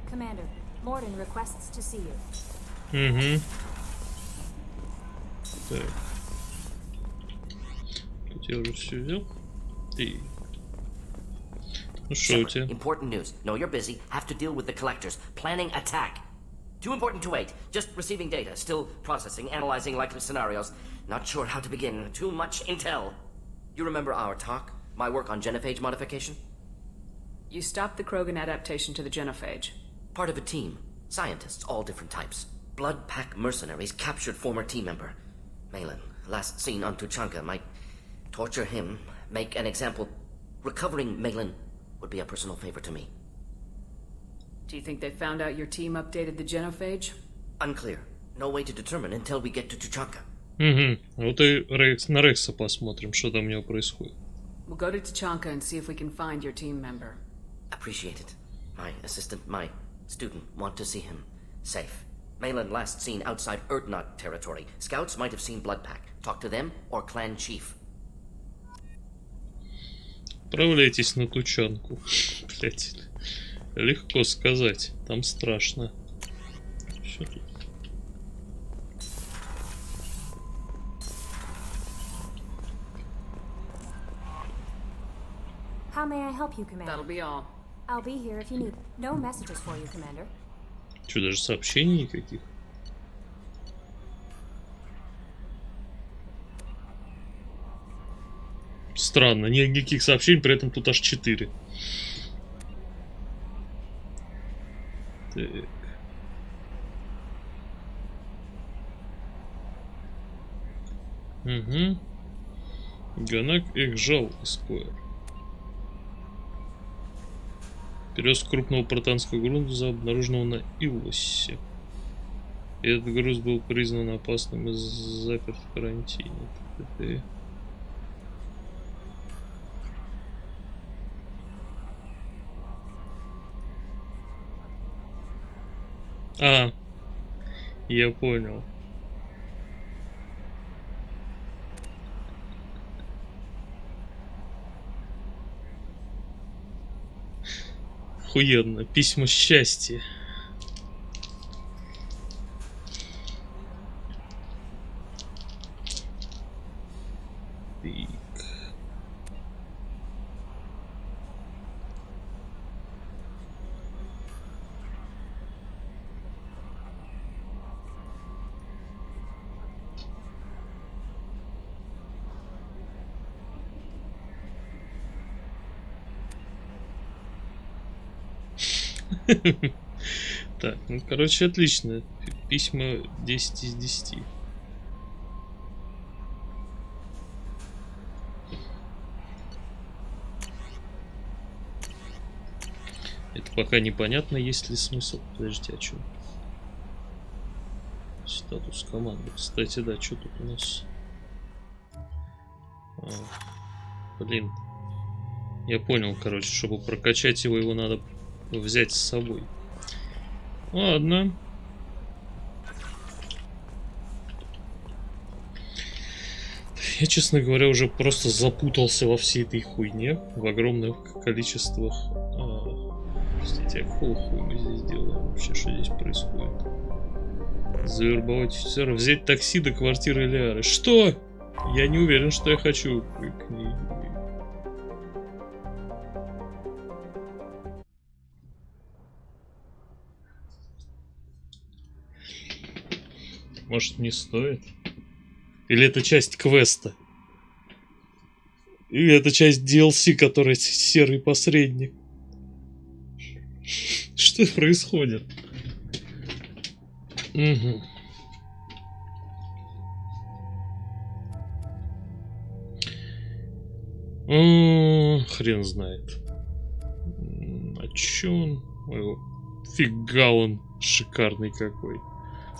Commander, Morden requests to see you. Угу. Так. Тут я уже все взял. И... Ну что у тебя? Important news. No, you're busy. Have to deal with the collectors. Planning attack. Too important to wait. Just receiving data. Still processing, analyzing likely scenarios. Not sure how to begin. Too much intel. You remember our talk? My work on genophage modification? You stopped the Krogan adaptation to the genophage. Part of a team. Scientists, all different types. Blood pack mercenaries captured former team member. Malin, last seen on Tuchanka, might torture him, make an example. Recovering Malin would be a personal favor to me. Do you think they found out your team updated the genophage? Unclear. No way to determine until we get to Tuchanka. Угу. Вот и на Рекса посмотрим, что там у него происходит. We'll go to Tuchanka and see if we can find your team member. Appreciate it. My assistant, my student, want to see him safe. Malin last seen outside Erdnot territory. Scouts might have seen Bloodpack. Talk to them or clan chief. Отправляйтесь на Тучанку. Блять. Легко сказать. Там страшно. Что тут? How may I help you, Commander? That'll be all. I'll be here if you need. No messages for you, Commander. Что, даже сообщений никаких? Странно, никаких сообщений, при этом тут аж 4. Так. Угу. Ганак Экжал Эсквайр. Перевозка крупного протанского грунта, обнаруженного на Илосе. И этот груз был признан опасным и заперт в карантине. А, я понял. Охуенно. Письма счастья. Так, ну короче, отлично. Письма 10 из 10. Это пока непонятно, есть ли смысл. Подожди, о чем? статус команды. Кстати, да, что тут у нас? Блин. Я понял, короче, чтобы прокачать его надо взять с собой. Ладно. Я, честно говоря, уже просто запутался во всей этой хуйне. В огромных количествах. Простите, а какого хуя мы здесь делаем? Вообще, что здесь происходит? Завербовать офицера, взять такси до квартиры Лиары. Что? Я не уверен, что я хочу к ней. Может, не стоит? Или это часть квеста? Или это часть DLC, которая серый посредник? Что происходит? Угу. Хрен знает. А чё он? Ой, фига он шикарный какой.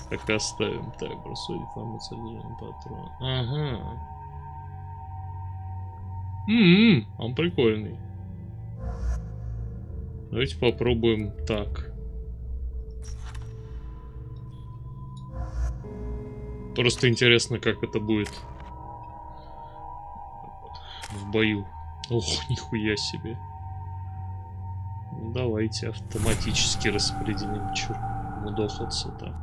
Так оставим. Так, бросой информацию о движении патрона. Ага. Он прикольный. Давайте попробуем так. Просто интересно, как это будет в бою. Ох, нихуя себе. Давайте автоматически распределим. Чё мудохаться-то.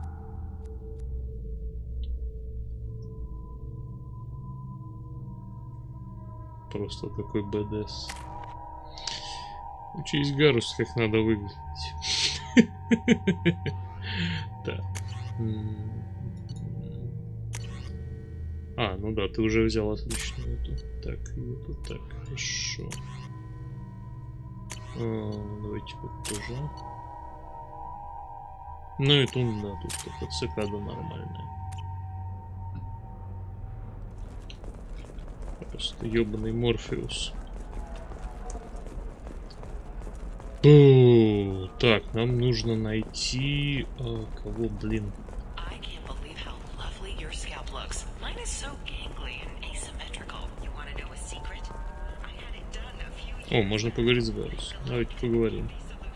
Просто такой БДС. Учись, Гарус, как надо выглядеть. Так. Ну да, ты уже взял отлично эту. Так, и эту, так, хорошо. Давайте вот тоже. Ну и тут, да, тут только цикада нормальная. Просто ёбаный Морфеус. Так, нам нужно найти... кого, блин? О, можно поговорить с Гарус. Давайте поговорим.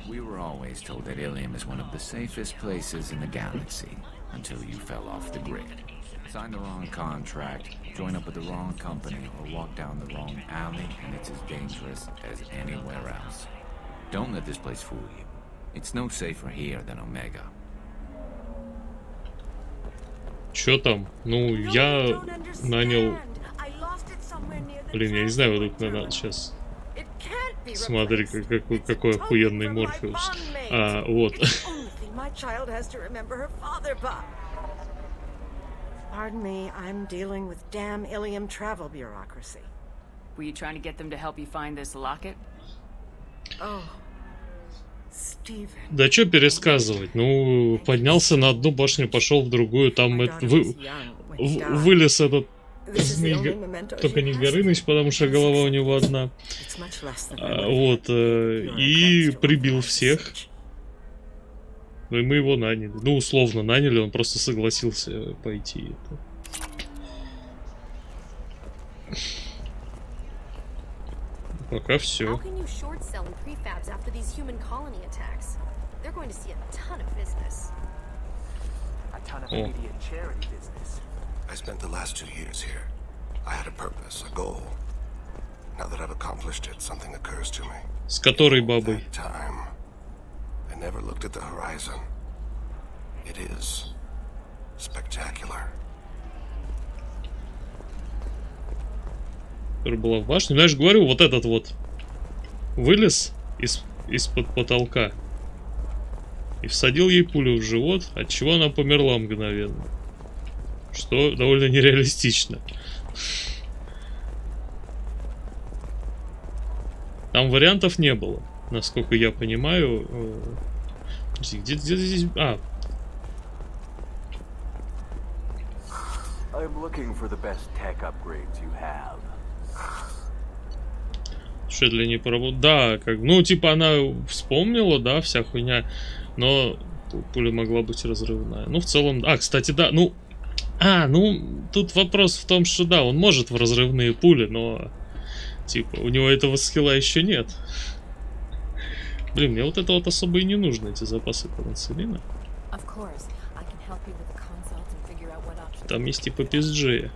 We were always told that Ilium is one of the safest places in the galaxy until you fell off the grid. Sign the wrong contract, join up with the wrong company, or walk down the wrong alley, and it's as dangerous as anywhere else. Don't let this place fool you. It's no safer here than Omega. Чё там? Ну, я нанял... Блин, я не знаю, вот тут надо сейчас... Смотри, какой охуенный Морфеус. Вот. Pardon me, I'm dealing with damn Ilium travel bureaucracy. Were you trying to get them to help you find this locket? Oh, Steven. Да чё пересказывать? Ну, поднялся на одну башню, пошел в другую, там вылез этот... Только не Горыныч, потому что голова у него одна. Вот. И прибил всех. Ну и мы его наняли. Ну, условно наняли, он просто согласился пойти. Пока все. О. I spent the last 2 years here. I had a purpose, a goal. Now that I've accomplished it, something occurs to me. С которой бабой? Time. I never looked at the horizon. It is spectacular. Которая была в башне. Знаешь, говорю, вот этот вот вылез из-под потолка и всадил ей пулю в живот, от чего она померла мгновенно. Что довольно нереалистично. Там вариантов не было, насколько я понимаю. Где здесь... Что для нее поработать? Да, как... Ну, типа, она вспомнила, да, вся хуйня. Но пуля могла быть разрывная. Ну, в целом... кстати, да, ну... Ну, тут вопрос в том, что да, он может в разрывные пули, но типа у него этого скилла еще нет. Блин, мне вот это вот особо и не нужно, эти запасы пенициллина. Там есть типа PSG.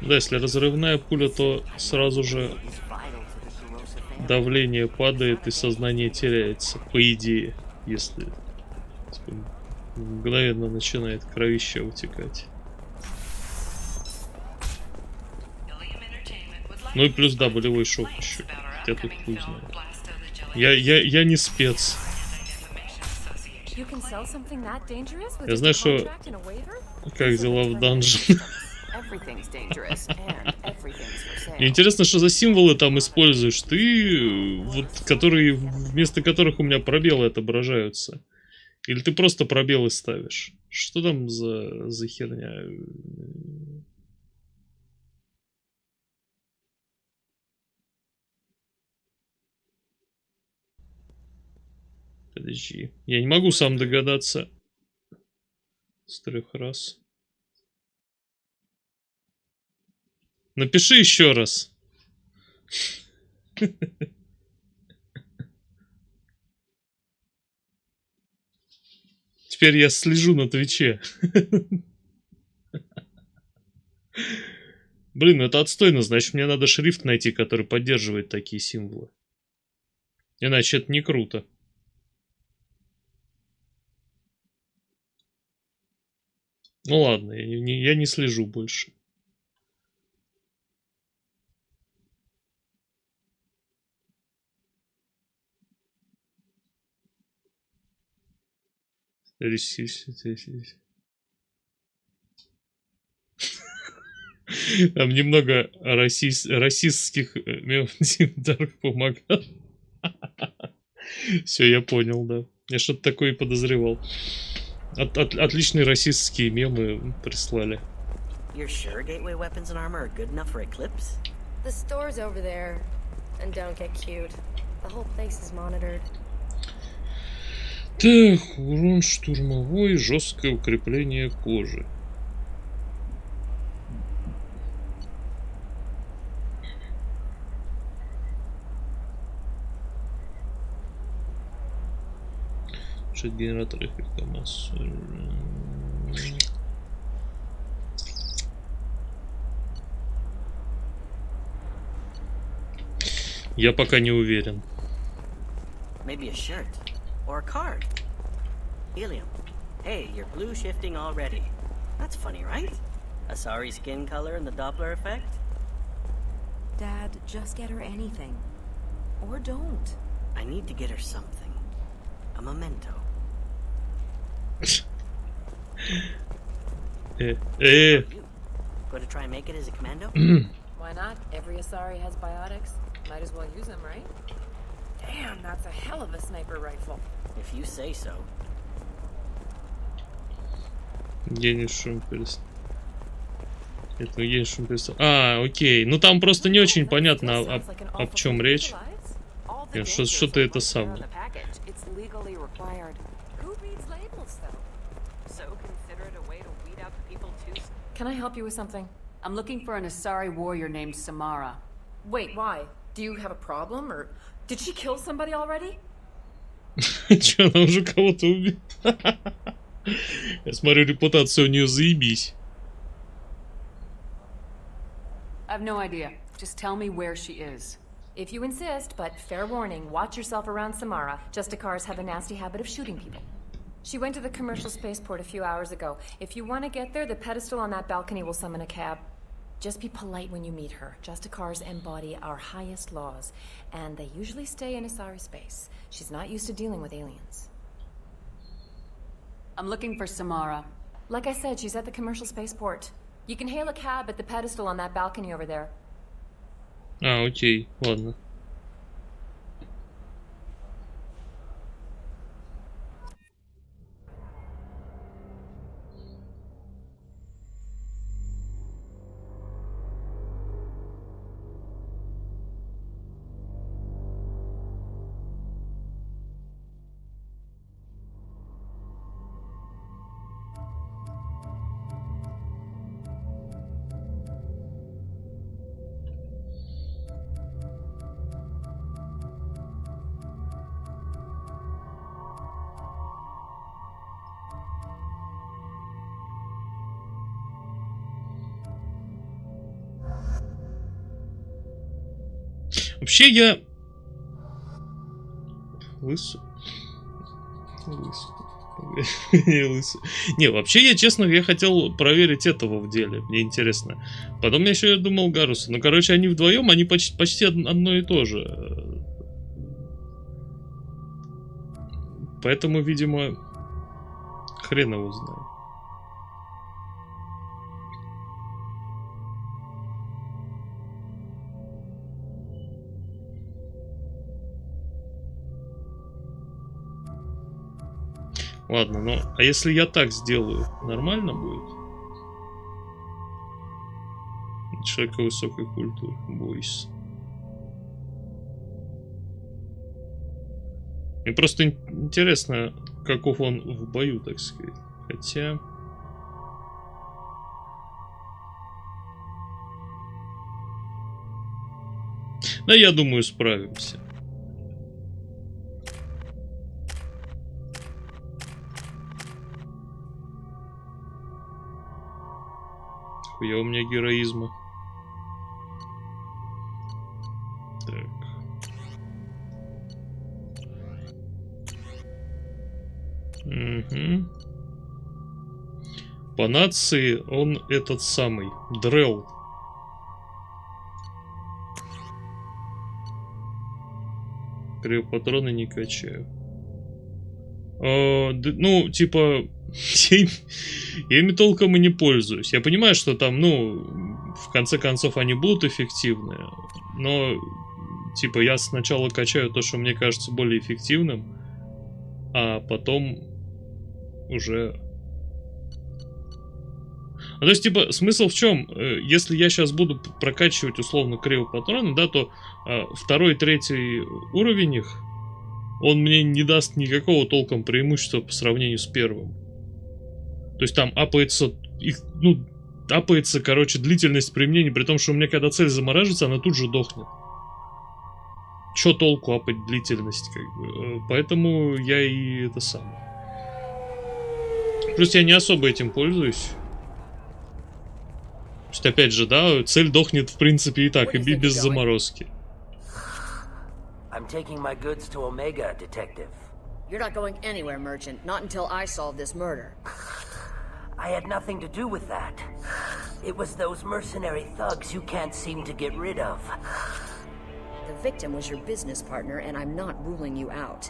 Да, если разрывная пуля, то сразу же давление падает и сознание теряется, по идее, если типа, мгновенно начинает кровище утекать. Ну и плюс, да, болевой шок еще. Я тут хуй знаю. Я не спец. Я знаю, что как дела в данжене. Мне интересно, что за символы там используешь ты, вот которые, вместо которых у меня пробелы отображаются. Или ты просто пробелы ставишь? Что там за херня? Подожди. Я не могу сам догадаться. С 3 раз. Напиши еще раз. Теперь я слежу на Твиче. Блин, ну это отстойно. Значит, мне надо шрифт найти, который поддерживает такие символы. Иначе это не круто. Ну ладно, я не слежу больше. Там немного расистских мемов Дарк помогал. Все, я понял, да. Я что-то такое и подозревал. Отличные расистские мемы прислали. You're sure gateway weapons and armor are good enough for Eclipse? The store's over there. And don't get cute. The whole place is monitored. Так, урон штурмовой, жесткое укрепление кожи. Генератор эффекта массы. Я пока не уверен. Maybe a shirt or a card. Helium. Hey, you're blue shifting already. That's funny, right? A sorry skin color and the Doppler effect? Dad, just get her anything. Or don't. I need to get her something. A memento. Going to try and make it as a commando? Why not? Every Asari has biotics. Might as well use them, right? Damn, that's a hell of a sniper rifle. If you say so. Гений шум перестал. Это гений шум перестал. Окей. Ну там просто не очень понятно, об чем речь. Что-то это самое. Can I help you with something? I'm looking for an Asari warrior named Samara. Wait, why? Do you have a problem, or did she kill somebody already? Че, она уже кого-то убила? Я смотрю, репутация у нее заебись. I have no idea. Just tell me where she is. If you insist, but fair warning, watch yourself around Samara. Justicars have a nasty habit of shooting people. She went to the commercial spaceport a few hours ago. If you want to get there, the pedestal on that balcony will summon a cab. Just be polite when you meet her. Justicars embody our highest laws, and they usually stay in Asari space. She's not used to dealing with aliens. I'm looking for Samara. Like I said, she's at the commercial spaceport. You can hail a cab at the pedestal on that balcony over there. Окей, ладно. Вообще я... Не, вообще я, честно, я хотел проверить этого в деле. Мне интересно. Потом я еще думал Гаруса. Ну, короче, они вдвоем, они почти одно и то же. Поэтому, видимо, хрен его знает. Ладно, ну, а если я так сделаю, нормально будет? Человека высокой культуры, бойся. Мне просто интересно, каков он в бою, так сказать. Хотя... Да, я думаю, справимся. Хуя у меня героизма. Так. Угу. По нации он этот самый Дрелл. Криопатроны не качаю. Ну, типа, я ими толком и не пользуюсь. Я понимаю, что там, ну, в конце концов они будут эффективны. Но, типа, я сначала качаю то, что мне кажется более эффективным, а потом уже... Ну, то есть, типа, смысл в чем? Если я сейчас буду прокачивать, условно, криопатроны, да, то второй, третий уровень их, он мне не даст никакого толком преимущества по сравнению с первым. То есть там апается, апается, короче, длительность применения, при том, что у меня когда цель замораживается, она тут же дохнет. Чё толку апать длительность, как бы? Поэтому я и это самое. Плюс я не особо этим пользуюсь. То есть, опять же, да, цель дохнет, в принципе, и так, и без заморозки. I'm taking my goods to Omega, Detective. You're not going anywhere, Merchant. Not until I solve this murder. I had nothing to do with that. It was those mercenary thugs you can't seem to get rid of. The victim was your business partner, and I'm not ruling you out.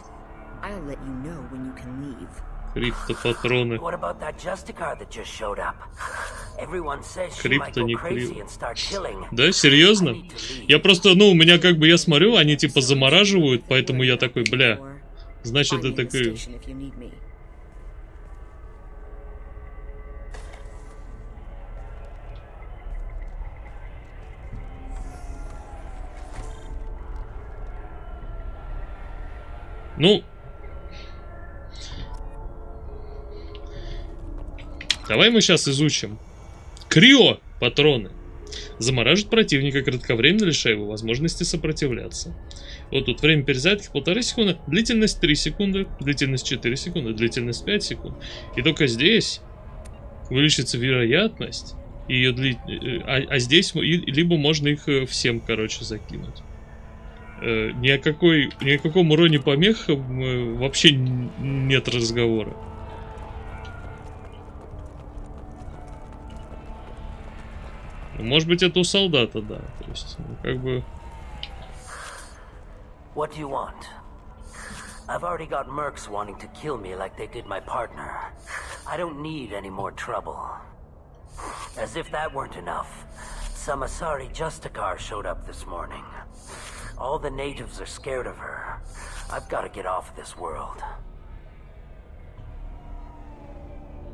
I'll let you know when you can leave. Криптопатроны. What about that Justicar that just showed up? Everyone says she might go crazy and start killing. Да, серьезно? Я просто, ну, у меня как бы, я смотрю, они типа замораживают, поэтому я такой, бля, значит это такой... Ну... Давай мы сейчас изучим. Крио-патроны. Замораживают противника, кратковременно лишая его возможности сопротивляться. Вот тут время перезарядки 1,5 секунды, длительность 3 секунды, длительность 4 секунды, длительность 5 секунд. И только здесь увеличится вероятность, ее а здесь либо можно их всем, короче, закинуть. Ни о каком уроне помехам вообще нет разговора. Может быть, это у солдата, да. То есть, ну, как бы... What do you want? I've already got mercs wanting to kill me like they did my partner. I don't need any more trouble. As if that weren't enough, some Asari Justicar showed up this morning. All the natives are scared of her. I've got to get off this world.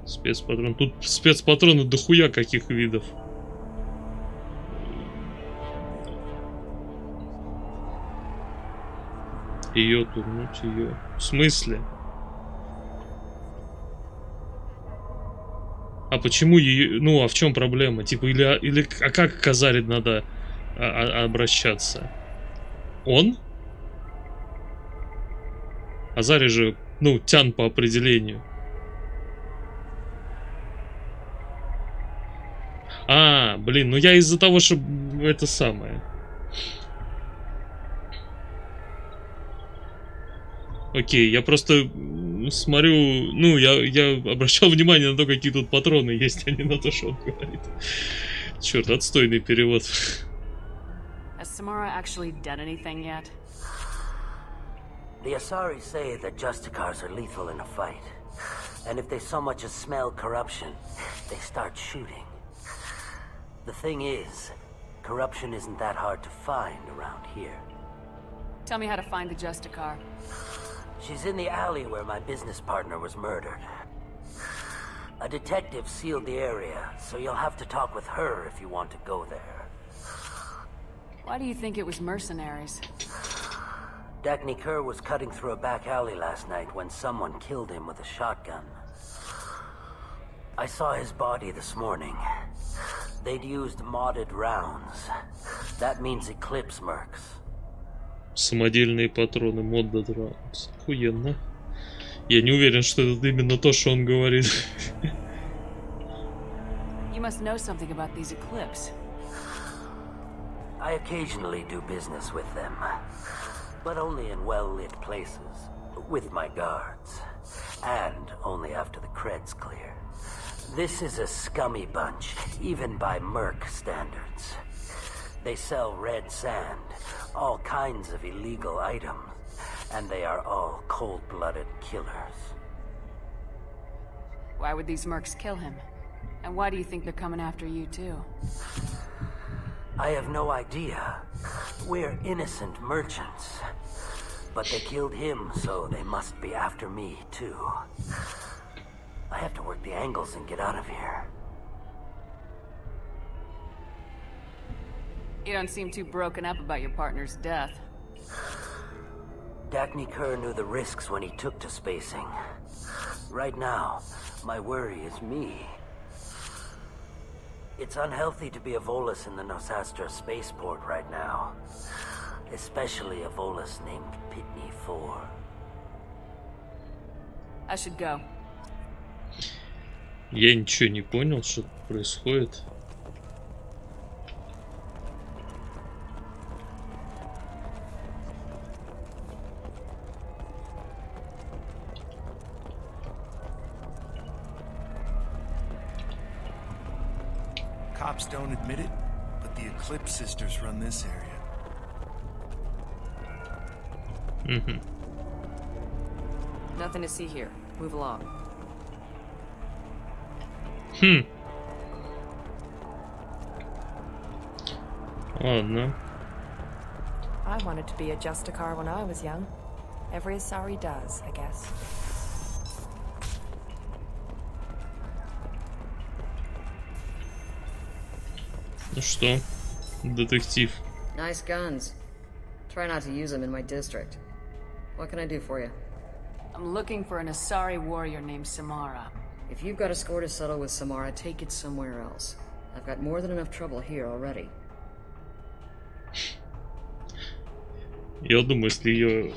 Спецпатрон. Тут спецпатроны дохуя каких видов. Ее турнуть, ее. В смысле? А почему ее... Ну, а в чем проблема? Типа, или а как к Азаре надо обращаться? Он? Азари же, ну, тян по определению. А, блин, ну я из-за того, что это самое... Окей, я просто смотрю, ну, я обращал внимание на то, какие тут патроны есть, а не на то, что он говорит. Черт, отстойный перевод. Has Samara actually done anything yet? The Asari say that Justicars are lethal in a fight. And if they so much as smell corruption, they start shooting. The thing is, corruption isn't that hard to find around here. Tell me how to find the Justicar. She's in the alley where my business partner was murdered. A detective sealed the area, so you'll have to talk with her if you want to go there. Why do you think it was mercenaries? Dagny Kerr was cutting through a back alley last night when someone killed him with a shotgun. I saw his body this morning. They'd used modded rounds. That means Eclipse mercs. Самодельные патроны, Modded Rounds. Охуенно. Я не уверен, что это именно то, что он говорит. You must know something about these Eclipse. I occasionally do business with them, but only in well-lit places, with my guards, and only after the cred's clear. This is a scummy bunch, even by merc standards. They sell red sand, all kinds of illegal items, and they are all cold-blooded killers. Why would these mercs kill him? And why do you think they're coming after you too? I have no idea. We're innocent merchants. But they killed him, so they must be after me too. I have to work the angles and get out of here. You don't seem too broken up about your partner's death. Dagny Kerr knew the risks when he took to spacing. Right now, my worry is me. It's unhealthy to be a Volus in the Nosastra spaceport right now. Especially a Volus named Pitney 4. I should go. Я ничего не понял, что происходит. Cops don't admit it, but the Eclipse sisters run this area. Nothing to see here. Move along. Ладно. I wanted to be a Justicar when I was young. Every Asari does, I guess. Ну что, детектив? Nice guns. Try not to use them in my district. What can I do for you? I'm looking for an Asari warrior named Samara. If you've got a score to settle with Samara, take it somewhere else. I've got more than enough trouble here already. Я думаю, если ее...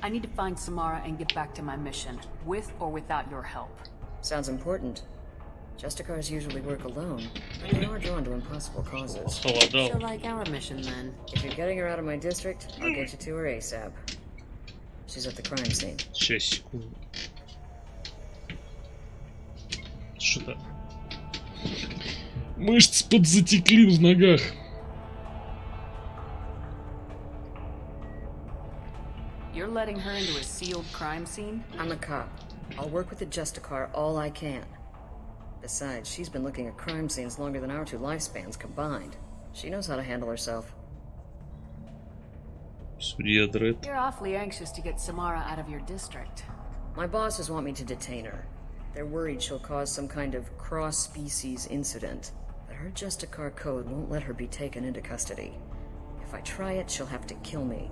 I need to find Samara and get back to my mission, with or without your help. Sounds important. Justicars usually work alone, but they are drawn to impossible causes. So like our mission, then. If you're getting her out of my district, I'll get you to her ASAP. She's at the crime scene. Сейчас, секунду. Что-то... Мышцы подзатекли в ногах. You're letting her into a sealed crime scene? I'm a cop. I'll work with the Justicar all I can. Besides, she's been looking at crime scenes longer than our two lifespans combined. She knows how to handle herself. Судья Дред. You're awfully anxious to get Samara out of your district. My bosses want me to detain her. They're worried she'll cause some kind of cross-species incident. But her Justicar code won't let her be taken into custody. If I try it, she'll have to kill me.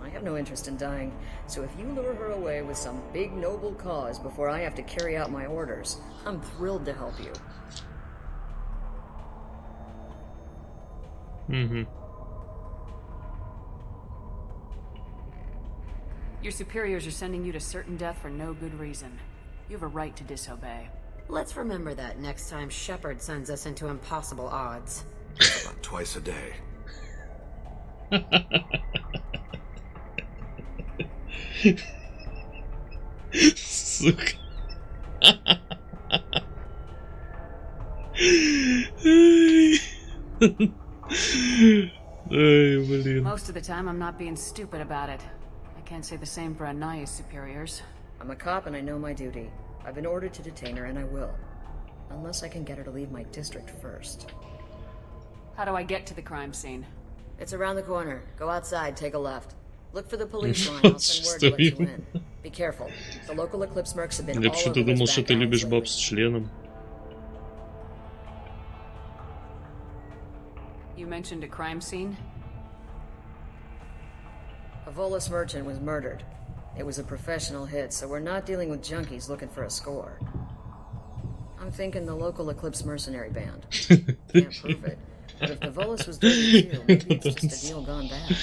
I have no interest in dying, so if you lure her away with some big noble cause before I have to carry out my orders, I'm thrilled to help you. Your superiors are sending you to certain death for no good reason. You have a right to disobey. Let's remember that next time Shepard sends us into impossible odds. About twice a day. Сука. Ай, блин. Most of the time, I'm not being stupid about it. I can't say the same for Anaya's superiors. I'm a cop and I know my duty. I've been ordered to detain her and I will. Unless I can get her to leave my district first. How do I get to the crime scene? It's around the corner. Go outside, take a left. Look for the police line. I'll send word to let you in. Be careful. The local Eclipse mercs have been all Я over почему-то думал, those что back ты alleys любишь баб lately. с членом. You mentioned a crime scene? A Volus merchant was murdered. It was a professional hit, so we're not dealing with junkies looking for a score. I'm thinking the local Eclipse mercenary band. Can't prove it. But if the Volus was dirty too, maybe it's just a deal gone bad.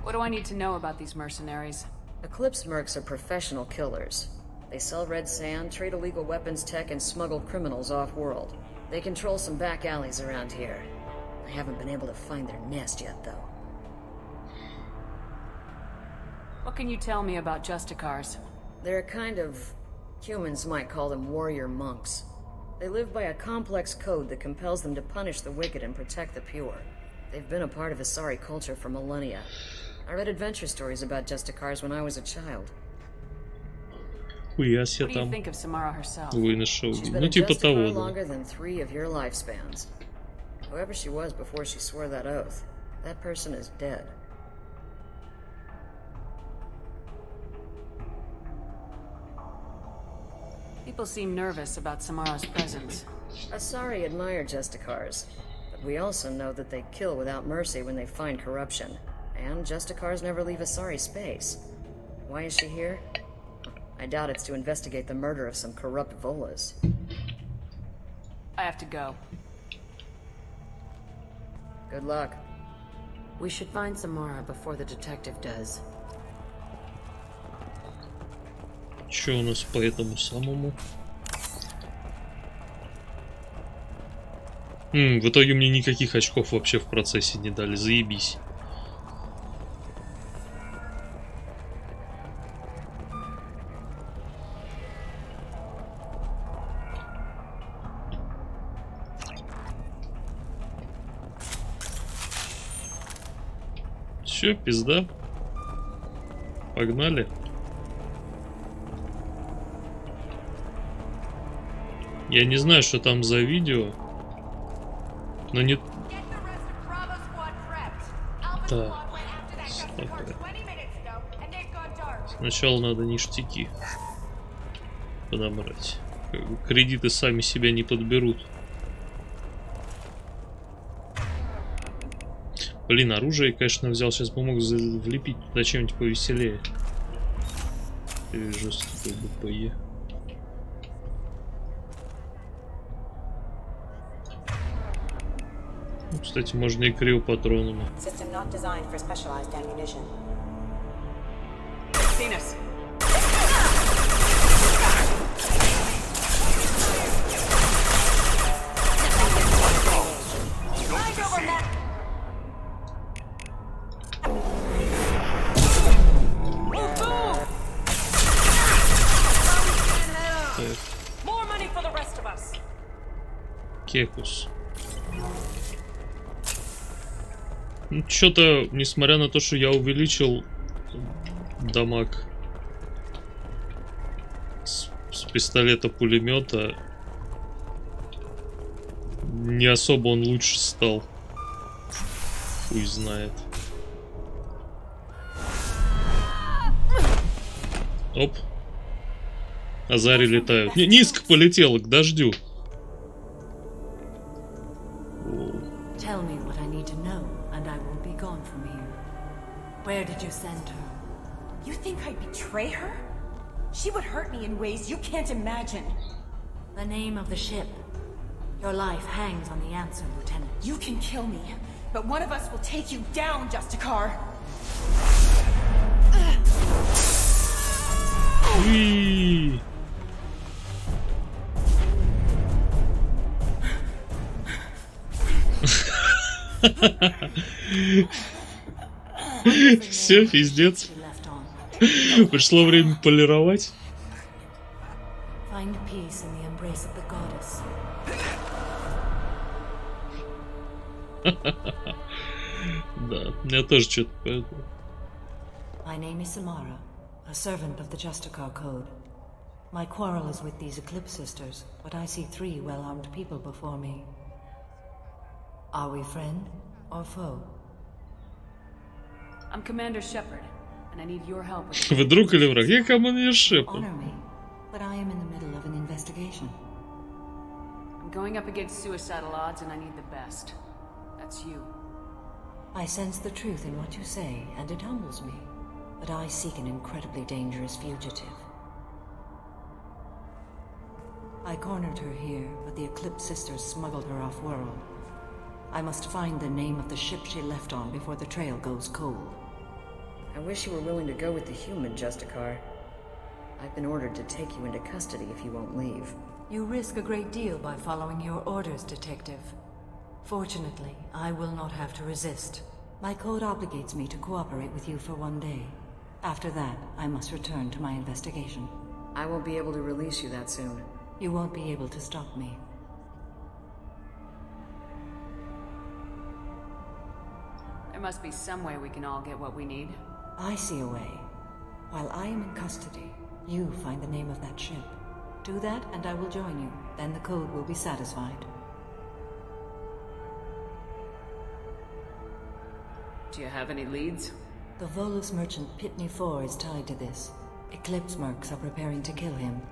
What do I need to know about these mercenaries? Eclipse mercs are professional killers. They sell red sand, trade illegal weapons tech, and smuggle criminals off-world. They control some back alleys around here. I haven't been able to find their nest yet, though. What can you tell me about Justicars? They're a kind of... humans might call them warrior monks. They live by a complex code that compels them to punish the wicked and protect the pure. They've been a part of Asari culture for millennia. I read adventure stories about Justicars when I was a child. Хуя What себе do you там think of Samara herself? выношел. She's been Ну a типа того, Justicar да. longer than 3 of your lifespans. Whoever she was before she swore that oath, that person is dead. People seem nervous about Samara's presence. Asari admire Justicars, but we also know that they kill without mercy when they find corruption. And Justicars never leave Asari space. Why is she here? I doubt it's to investigate the murder of some corrupt Volas. I have to go. Good luck. We should find Samara before the detective does. Что у нас по этому самому? В итоге мне никаких очков вообще в процессе не дали. Заебись. Все, пизда. Погнали. Я не знаю, что там за видео, но не... Так. Сначала надо ништяки подобрать. Кредиты сами себя не подберут. Блин, оружие, конечно, взял. Сейчас бы мог влепить туда чем-нибудь повеселее. Или жесткий БПЕ. Кстати, можно и криопатронами. System not designed for specialized ammunition. Seen us. Кекус. Ну, что-то, несмотря на то, что я увеличил дамаг с пистолета-пулемета, не особо он лучше стал. Хуй знает. Оп. Азари летают. Низко полетело, к дождю. Tell me what I need to know, and I will be gone from here. Where did you send her? You think I'd betray her? She would hurt me in ways you can't imagine. The name of the ship. Your life hangs on the answer, Lieutenant. You can kill me, but one of us will take you down, Justicar. Уи. Все, пиздец. Пришло время полировать. Find peace in the embrace of the goddess. Да, у меня тоже что-то поэтому. My name is Samara, a servant of the Justicar Code. My quarrel is with these Eclipse sisters, but I see 3 well-armed people before me. Are we friend or foe? I'm Commander Shepard, and I need your help with... Вы друг или враг? Я командир Шепард. Honor me, but I am in the middle of an investigation. I'm going up against suicidal odds, and I need the best. That's you. I sense the truth in what you say, and it humbles me. But I seek an incredibly dangerous fugitive. I cornered her here, but the Eclipse sisters smuggled her off-world. I must find the name of the ship she left on before the trail goes cold. I wish you were willing to go with the human, Justicar. I've been ordered to take you into custody if you won't leave. You risk a great deal by following your orders, Detective. Fortunately, I will not have to resist. My code obligates me to cooperate with you for 1 day. After that, I must return to my investigation. I won't be able to release you that soon. You won't be able to stop me. There must be some way we can all get what we need. I see a way. While I am in custody, you find the name of that ship. Do that and I will join you. Then the code will be satisfied. Do you have any leads? The Volus merchant Pitney 4 is tied to this. Eclipse mercs are preparing to kill him.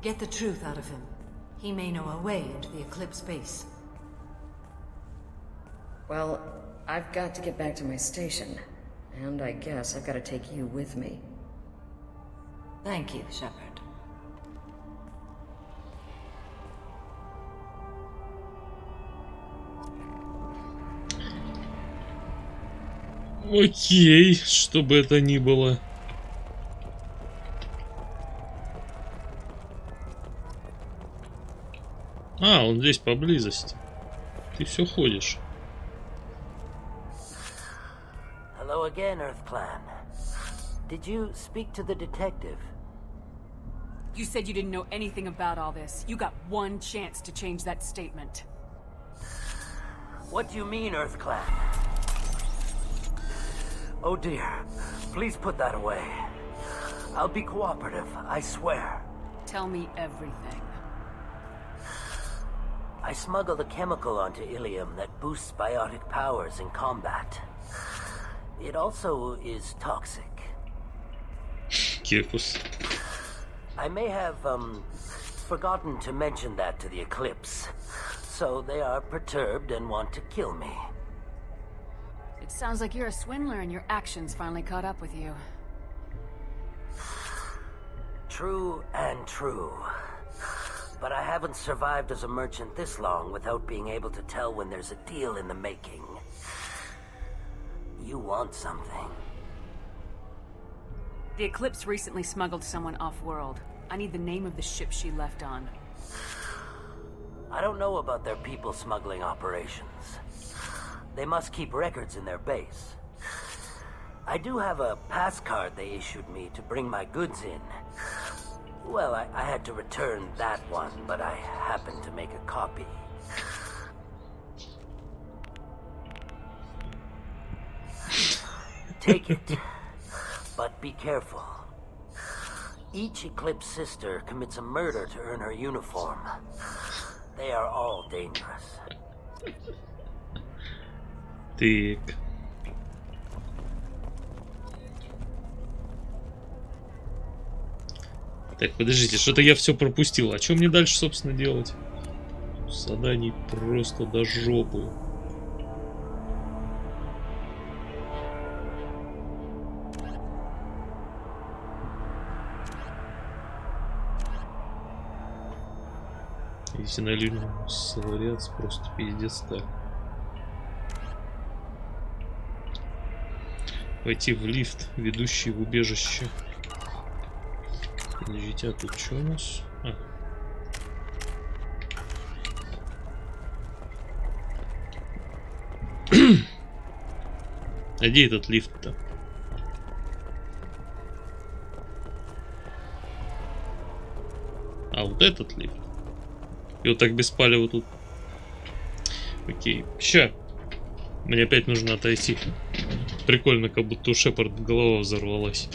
Get the truth out of him. He may know a way into the Eclipse base. Well, I've got to get back to my station. And I guess I've got to take you with me. Thank you, Shepard. Окей, что бы это ни было. А, он здесь поблизости. Ты все ходишь. Hello again, Earth Clan. Did you speak to the detective? You said you didn't know anything about all this. You got 1 chance to change that statement. What do you mean, Earth Clan? Oh dear. Please put that away. I'll be cooperative, I swear. Tell me everything. I smuggled a chemical onto Ilium that boosts biotic powers in combat. It also is toxic. Киркус. I may have, forgotten to mention that to the Eclipse. So they are perturbed and want to kill me. It sounds like you're a swindler and your actions finally caught up with you. True and true. But I haven't survived as a merchant this long without being able to tell when there's a deal in the making. You want something. The Eclipse recently smuggled someone off-world. I need the name of the ship she left on. I don't know about their people smuggling operations. They must keep records in their base. I do have a pass card they issued me to bring my goods in. Well, I had to return that one, but I happened to make a copy. Take it, but be careful. Each Eclipse sister commits a murder to earn her uniform. They are all dangerous. Так. Так, подождите, что-то я все пропустил. А что мне дальше, собственно, делать? Заданий просто до жопы. Если на линию сварятся, просто пиздец так. Войти в лифт, ведущий в убежище. Подождите, а тут что у нас? А. А где этот лифт-то? А вот этот лифт. И вот так без палева тут. Окей. Ща. Мне опять нужно отойти. Прикольно, как будто у Шепарда голова взорвалась.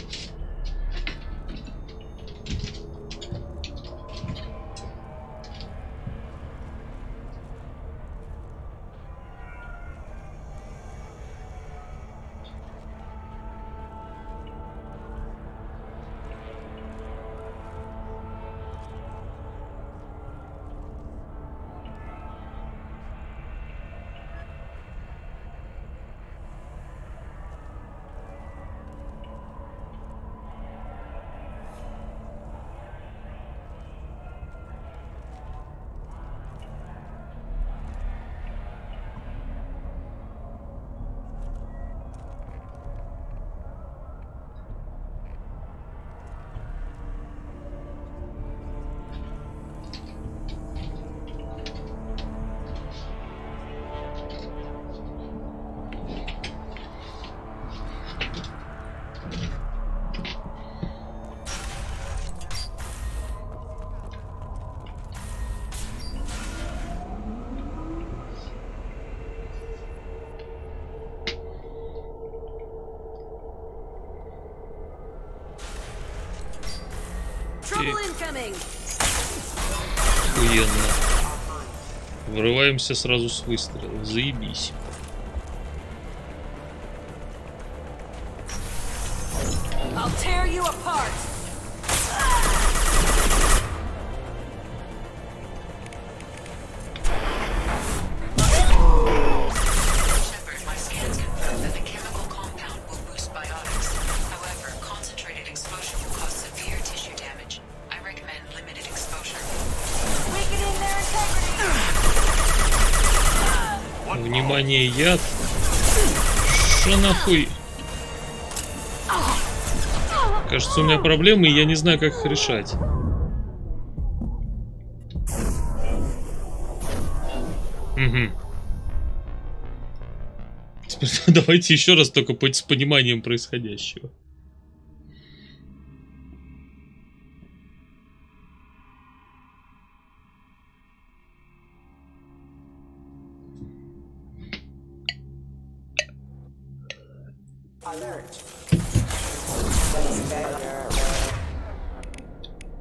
Охуенно. Врываемся сразу с выстрела. Заебись. Внимание, яд. Что нахуй? Кажется, у меня проблемы, и я не знаю, как их решать. Угу. Давайте еще раз, только с пониманием происходящего.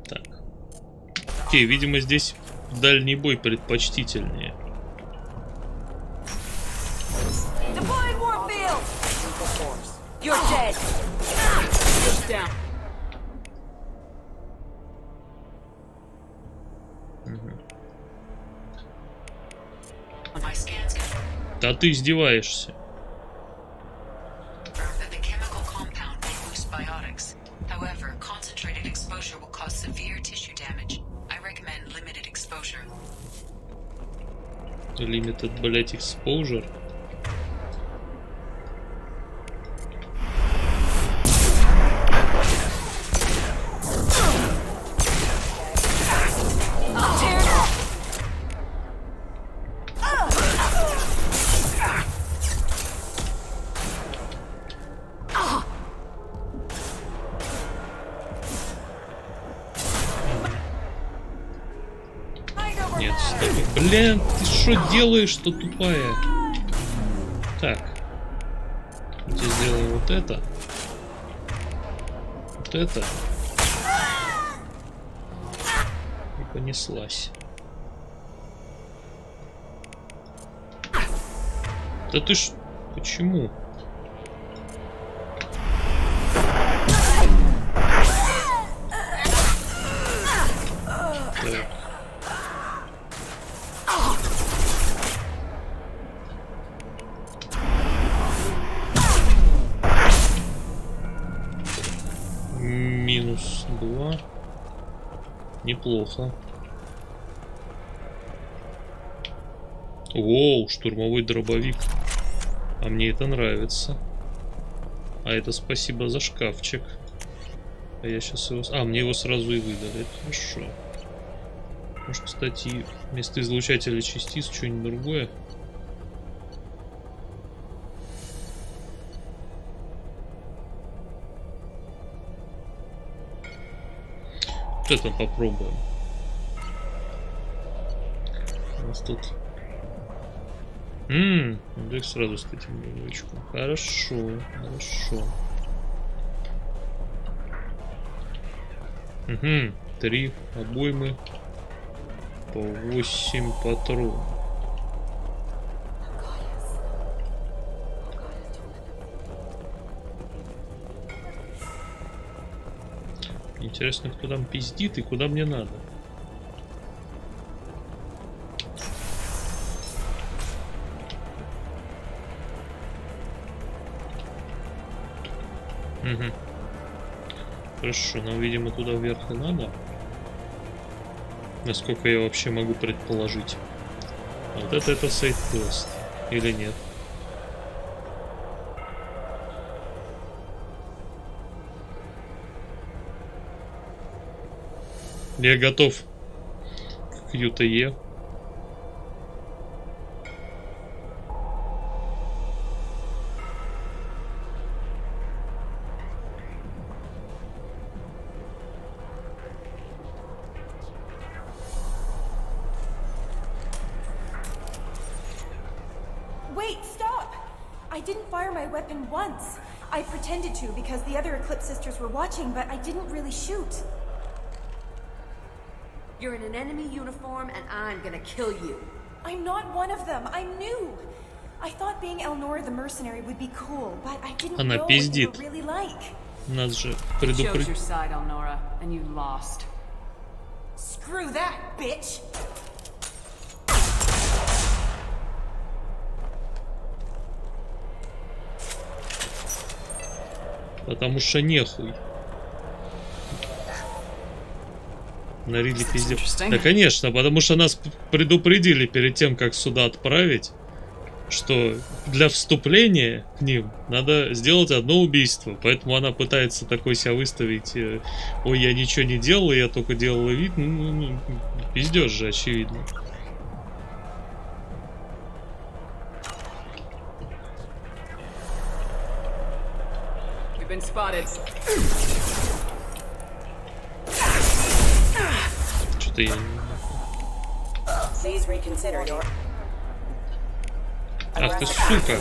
Так. Окей, видимо, здесь дальний бой предпочтительнее. Да ты издеваешься. Limited, блять, exposure. Нет, стоп. Бля, ты что делаешь-то, тупая? Так. Здесь сделаем вот это. Вот это. И понеслась. Да ты ж... Почему? Так. Минус 2. Неплохо. Воу, штурмовой дробовик. А мне это нравится. А это спасибо за шкафчик. А я сейчас его... А, мне его сразу и выдали. Это хорошо. Может, кстати, вместо излучателя частиц что-нибудь другое. Вот это попробуем. У нас тут... Индек сразу с этим девочком. Хорошо, хорошо. Угу. 3 обоймы по 8 патронов. Интересно, кто там пиздит и куда мне надо. Угу. Хорошо, нам, видимо, туда вверх и надо. Насколько я вообще могу предположить. А вот это сайт-квест. Или нет? Я готов к ЮТЕ. Wait, stop! I didn't fire my weapon once. I pretended to because the other Eclipse sisters were watching, but I didn't really shoot. You're in an enemy uniform and I'm gonna kill you. I'm not one of them. I'm new. I thought being Elnora the mercenary would be cool, but I didn't know what you were really like. Нас же You предупредили. chose your side, Elnora, and you lost. Screw that, bitch! Потому что нехуй. Нарили пиздец. Да, конечно, потому что нас предупредили перед тем, как сюда отправить, что для вступления к ним надо сделать одно убийство. Поэтому она пытается такой себя выставить. Ой, я ничего не делала, я только делала вид. Пиздешь же, очевидно. You've been spotted. Что-то я... Ах ты, сука!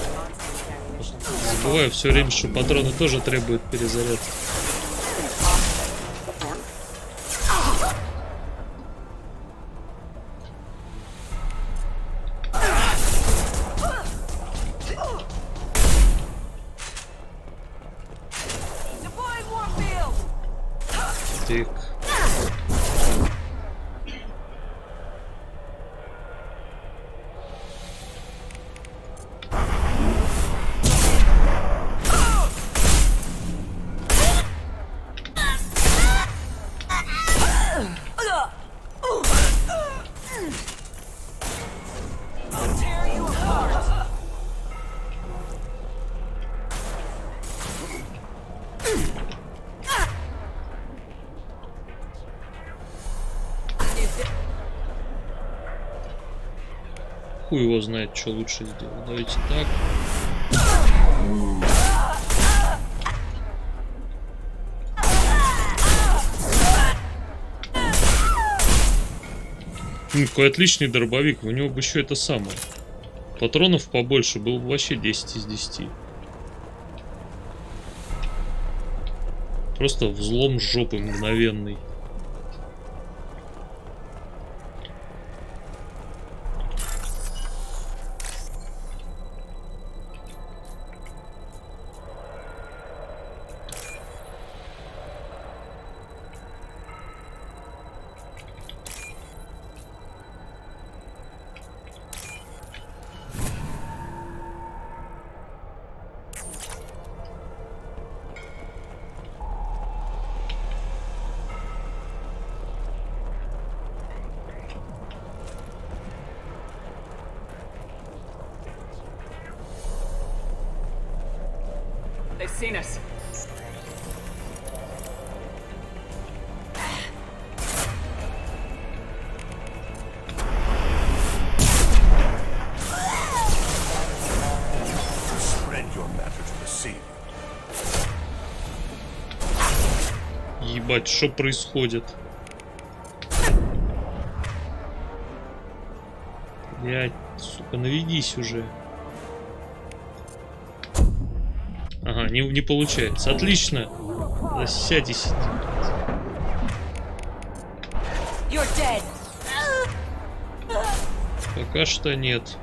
Забываю все время, что патроны тоже требуют перезарядки. Так. Хуй его знает, что лучше сделать. Давайте так. Какой отличный дробовик. У него бы еще это самое. Патронов побольше. Было бы вообще 10 из 10. Просто взлом жопы мгновенный. They've seen us. Spread your matter to the sea. Ебать, что происходит? Блядь, сука, наведись уже. Ага, не получается. Отлично. Сядь и сиди. Пока что нет.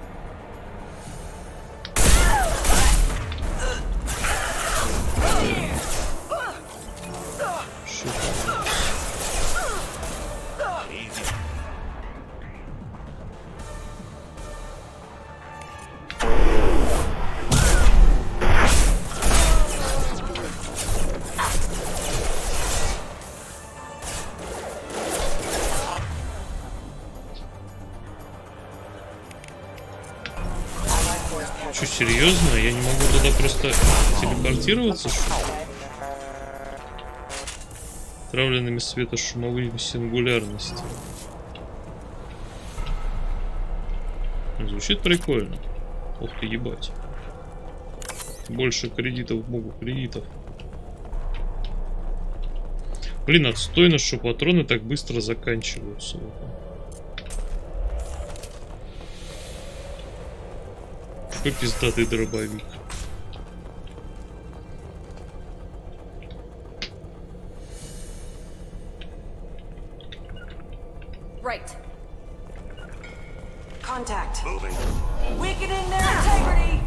Что, серьезно? Я не могу туда просто телепортироваться, что ли? Отравленными светошумовыми сингулярности. Звучит прикольно. Ух ты, ебать. Больше кредитов, богу, кредитов. Блин, отстойно, что патроны так быстро заканчиваются. Какой пиздатый дробовик. Right. Contact. Moving. Weakening their integrity.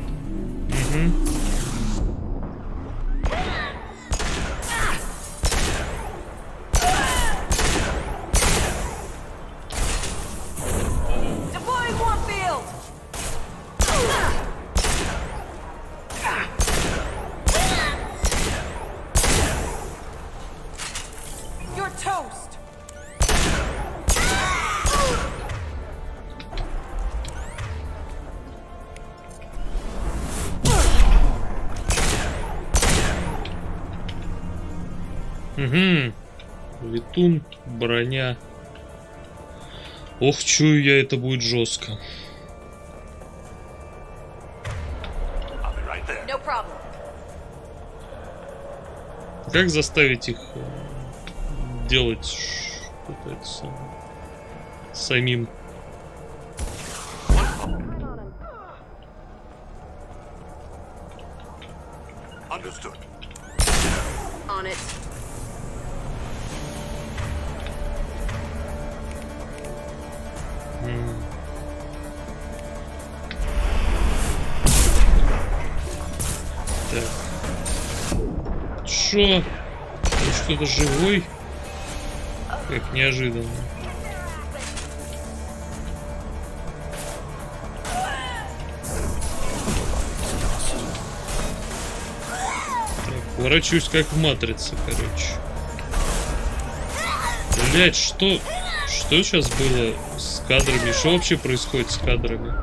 Deploying Warfield. You're toast. Угу. Летун, броня. Ох, чую я, это будет жестко. No problem. Как заставить их делать что-то это самим? Understood. On it. Так. Шо? Там что-то живой? Как неожиданно. Так, ворочусь как в матрице, короче. Блять, что сейчас было с кадрами? Что вообще происходит с кадрами?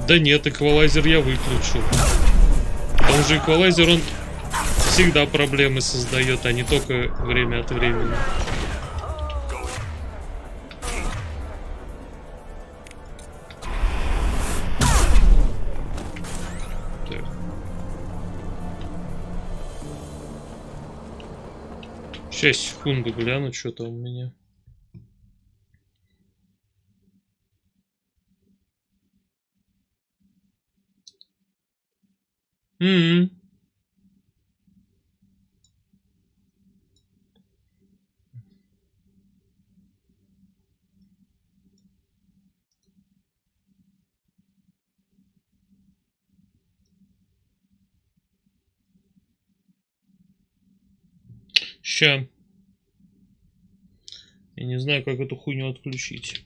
Да нет, эквалайзер я выключил. Потому что эквалайзер, он всегда проблемы создает, а не только время от времени. Так. Сейчас, секунду, гляну, что там у меня. Ща. Я не знаю, как эту хуйню отключить.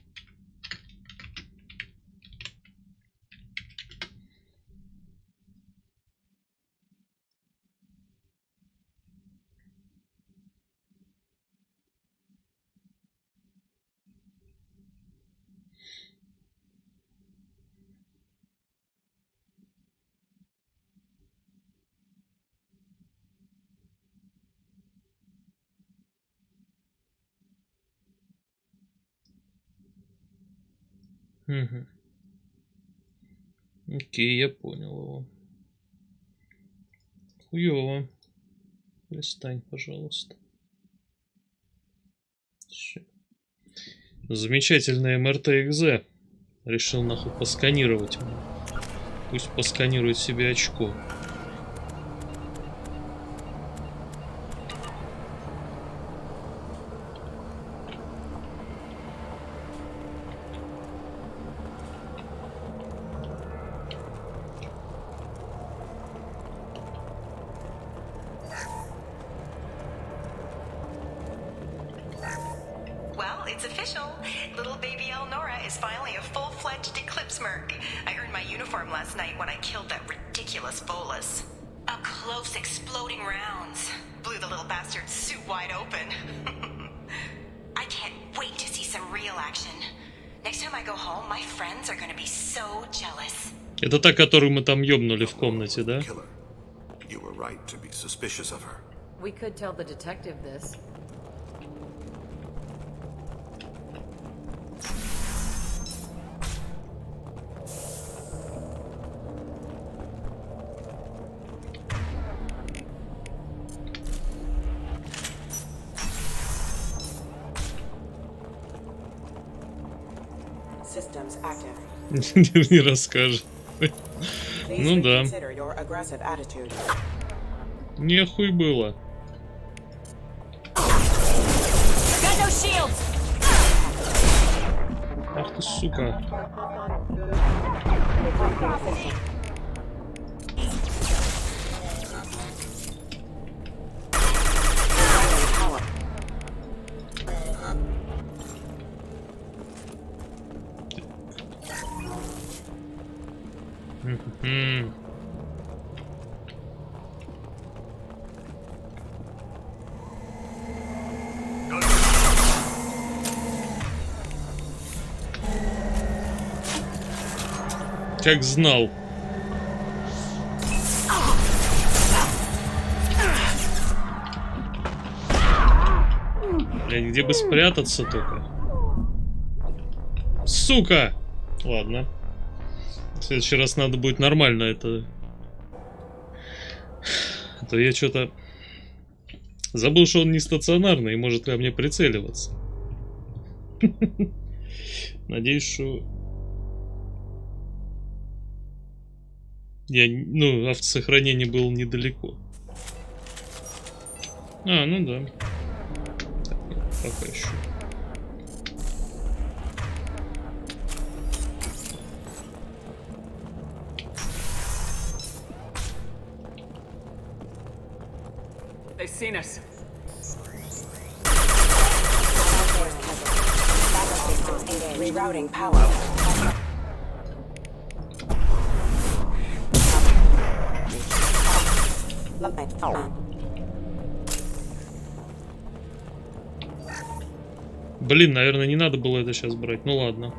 Угу. Окей, я понял его. Хуёво. Перестань, пожалуйста. Всё. Замечательное МРТ-ЭКЗ. Решил нахуй посканировать. Пусть посканирует себе очко. Well, it's official. Little baby Elnora is finally a full-fledged Eclipse merc. I earned my uniform last night when I killed that ridiculous bolus. Up close, exploding rounds. Blew the little bastard's suit wide open. I can't wait to see some real action. Next time I go home, my friends are gonna be so jealous. Это та, которую мы там ёбнули в комнате, да? You were right to be suspicious of her. We could tell the detective this. Systems active. Не расскажет. Ну да. Consider your aggressive attitude. Нехуй было. Got no shields. Ах ты, сука. Как знал. Блядь, где бы спрятаться только? Сука! Ладно. В следующий раз надо будет нормально это... А то я что-то... Забыл, что он не стационарный и может ко мне прицеливаться. Надеюсь, что... Я, ну, автосохранение было недалеко. А, ну да. Так, пока еще. They've seen us. Rerouting power. Блин, наверное, не надо было это сейчас брать. Ну ладно.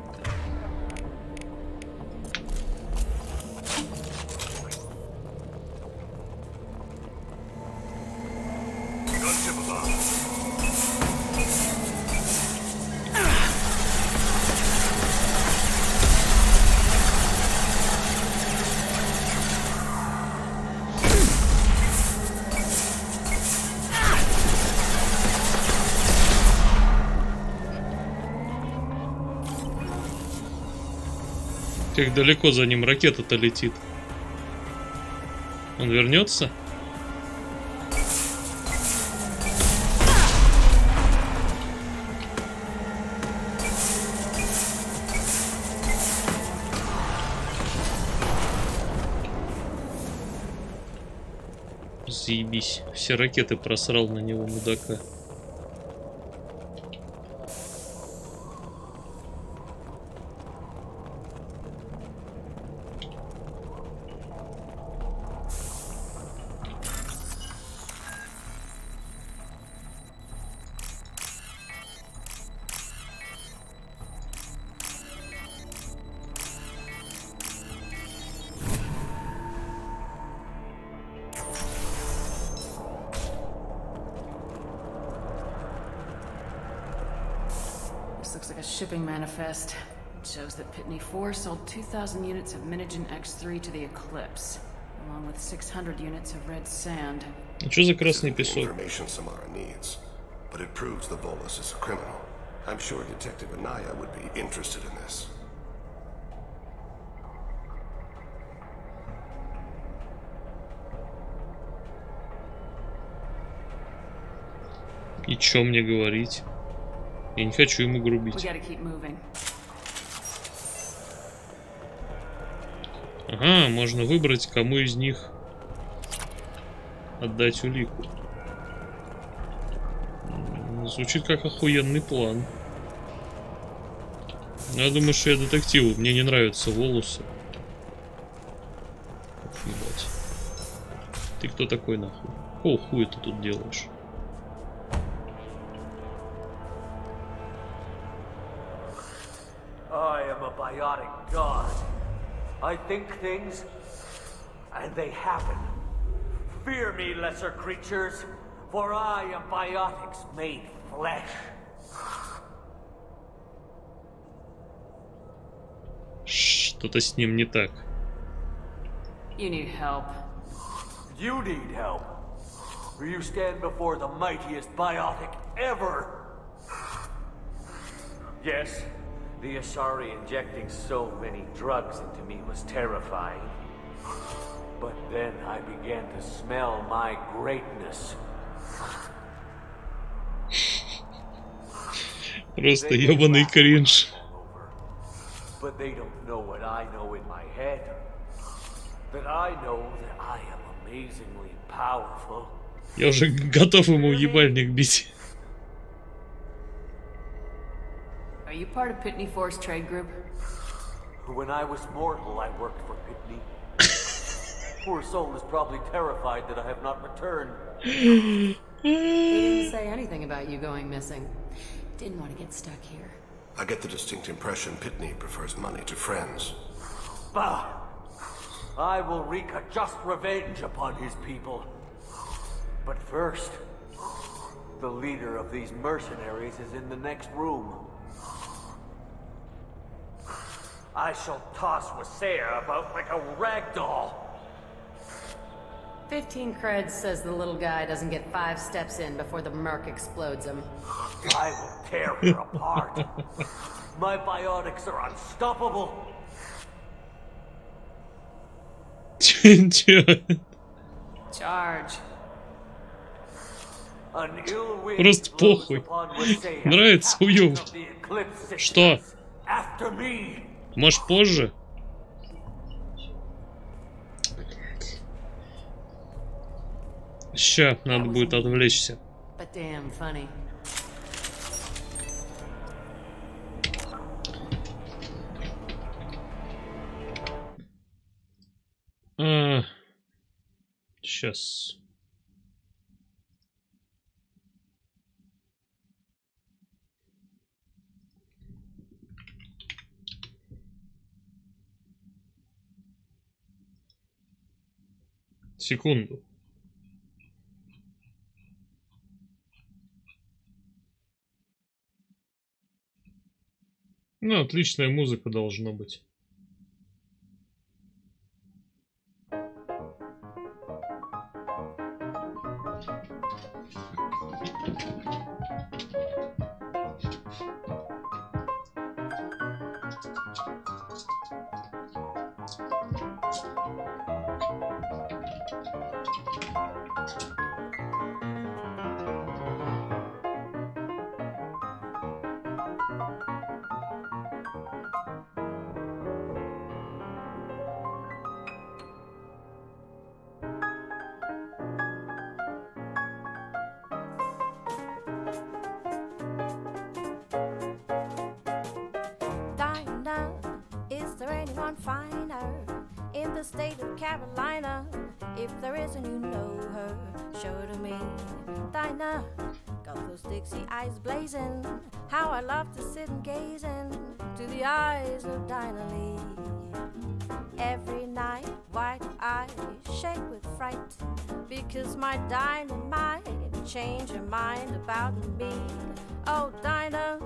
Как далеко за ним ракета-то летит? Он вернется? Заебись. Все ракеты просрал на него, мудака. This looks like a shipping manifest. Shows that Pitney 4 sold 2,000 units of Minigen X3 to the Eclipse, along with 600 units of red sand. Что за красный The песок? information Samara needs, but it proves the Volus is a criminal. I'm sure Detective Anaya would be interested in this. И чё мне говорить? Я не хочу ему грубить. We gotta keep moving. Ага, можно выбрать, кому из них отдать улику. Звучит как охуенный план. Но я думаю, что я детективу. Мне не нравятся волосы. Ебать. Ты кто такой нахуй? Какого хуя ты тут делаешь? I am a biotic god. I think things, and they happen. Fear me, lesser creatures, for I am biotics made flesh. Что-то с ним не так. You need help. You need help. For you stand before the mightiest biotic ever. Yes, the Asari injecting so many drugs into me was terrifying. But then I began to smell my greatness. Просто ебаный кринж. But they don't know what I know in my head. That I know that I am amazingly powerful. Я уже готов ему в ебальник бить. Are you part of Pitney 4's trade group? When I was mortal, I worked for Pitney. Poor soul is probably terrified that I have not returned. He didn't say anything about you going missing. Didn't want to get stuck here. I get the distinct impression Pitney prefers money to friends. Bah! I will wreak a just revenge upon his people. But first, the leader of these mercenaries is in the next room. I shall toss Wasea about like a rag doll. 15 creds says the little guy doesn't get 5 steps in before the merc explodes him. I will tear her apart. My biotics are unstoppable. Charge. Просто похуй. Нравится уёб. Что? Может позже? Ща, надо будет отвлечься. But damn funny. Сейчас. Секунду. Ну, отличная музыка должна быть. Is there anyone finer in the state of Carolina? If there isn't, you know her. Show her to me. Dinah, got those Dixie eyes blazing. How I love to sit and gazing to the eyes of Dinah Lee. Every night, white eyes shake with fright because my dynamite changed her mind about me. Oh, Dinah,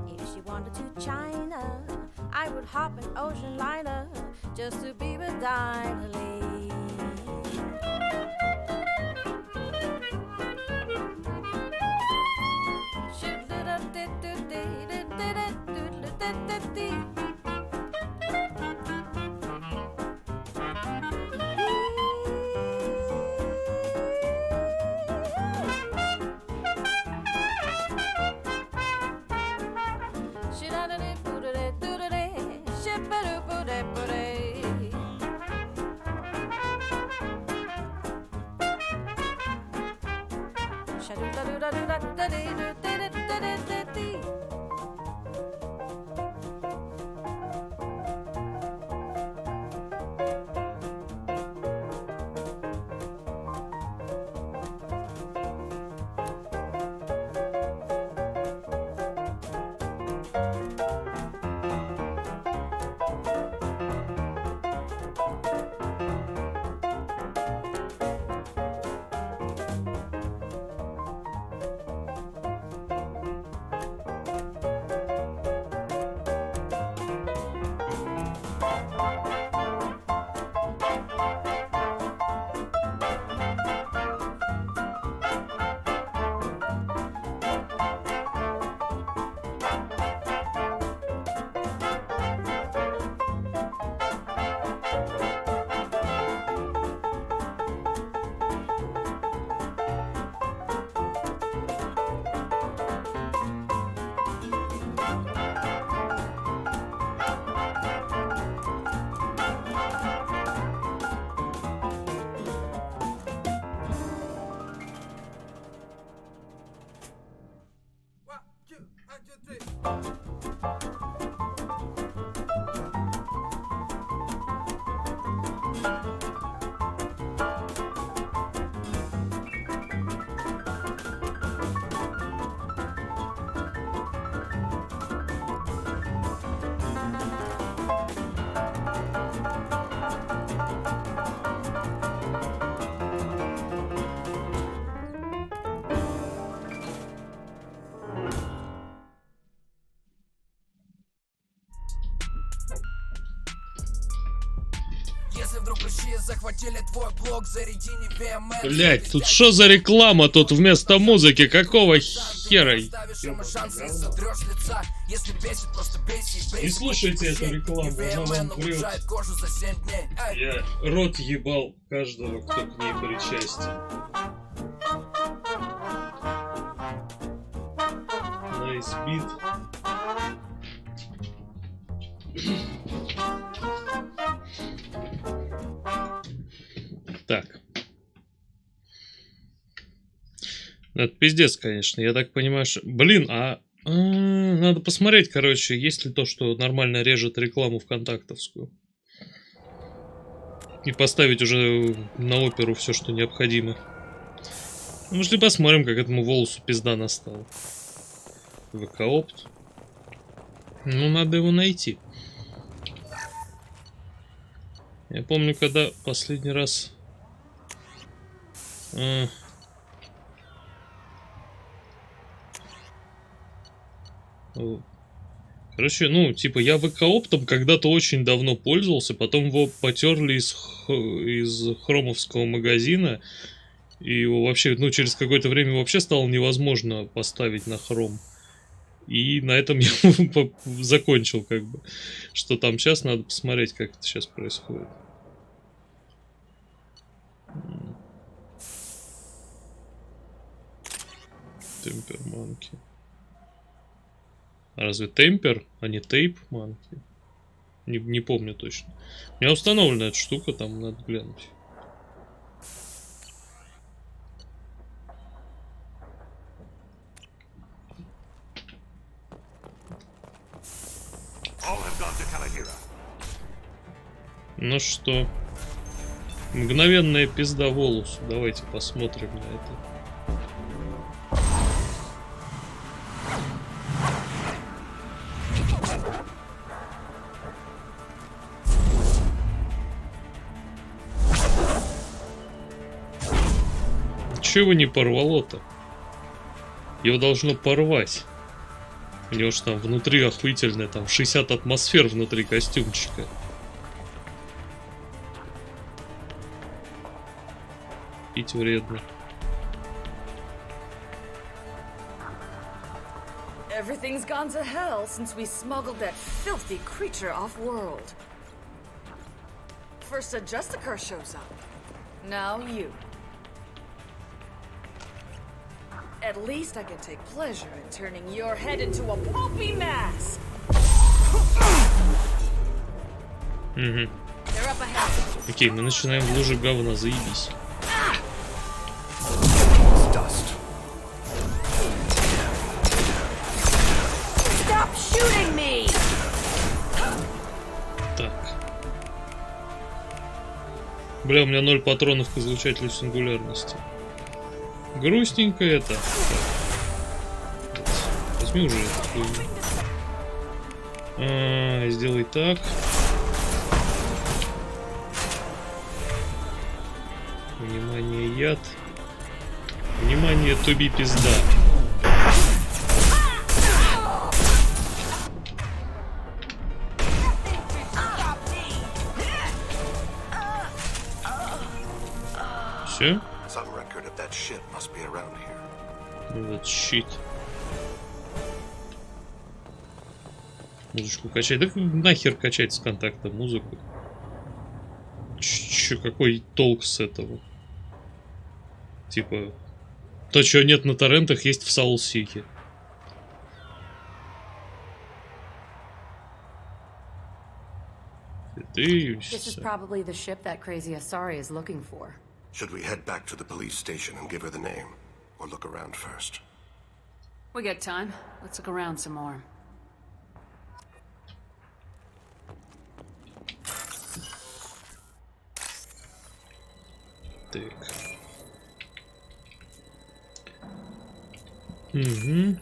if she wandered to China, I would hop an ocean liner just to be with Dinah Lee. Блять, тут что за реклама тут вместо музыки? Какого хера? Не слушайте эту рекламу, она вам врет. Я рот ебал каждого, кто к ней причастен. Nice beat. Так. Это пиздец, конечно. Я так понимаю, что... Блин, надо посмотреть, короче, есть ли то, что нормально режет рекламу ВКонтактовскую. И поставить уже на оперу все, что необходимо. Ну, может, и посмотрим, как этому волосу пизда настала. ВК-опт. Ну, надо его найти. Я помню, когда последний раз... Короче, ну, типа, я ВК-оптом когда-то очень давно пользовался, потом его потерли из хромовского магазина, и его вообще, ну, через какое-то время вообще стало невозможно поставить на хром. И на этом я закончил, как бы. Что там сейчас, надо посмотреть, как это сейчас происходит. Темпер манки. А разве темпер, а не тейп манки? Не помню точно. У меня установлена эта штука, там надо глянуть. Ну что? Мгновенная пизда волосу. Давайте посмотрим на это. Чего его не порвало-то? Его должно порвать. У него же там внутри охуительное, там 60 атмосфер внутри костюмчика. Пить вредно. Everything's gone to hell since we smuggled that filthy creature off-world. First a Justicar shows up. Now you. At least I can take pleasure in turning your head into a pulpy mass. Угу. They're up ahead. Окей, мы начинаем в луже говна, заебись. Stop shooting me! Так. Бля, у меня 0 патронов к излучателю сингулярности. Грустненько это. Возьми уже эту хуйню. Сделай так. Внимание, яд. Внимание, туби пизда. Все? Вот щит. Музычку качать. Да нахер качать с контакта музыку? Какой толк с этого? Типа, то, чего нет на торрентах, есть в Soulseek'е. This is probably the ship that crazy Asari is looking for. Should we head back to the police station and give her the name? Or look around first? We got time. Let's look around some more. Так. Угу.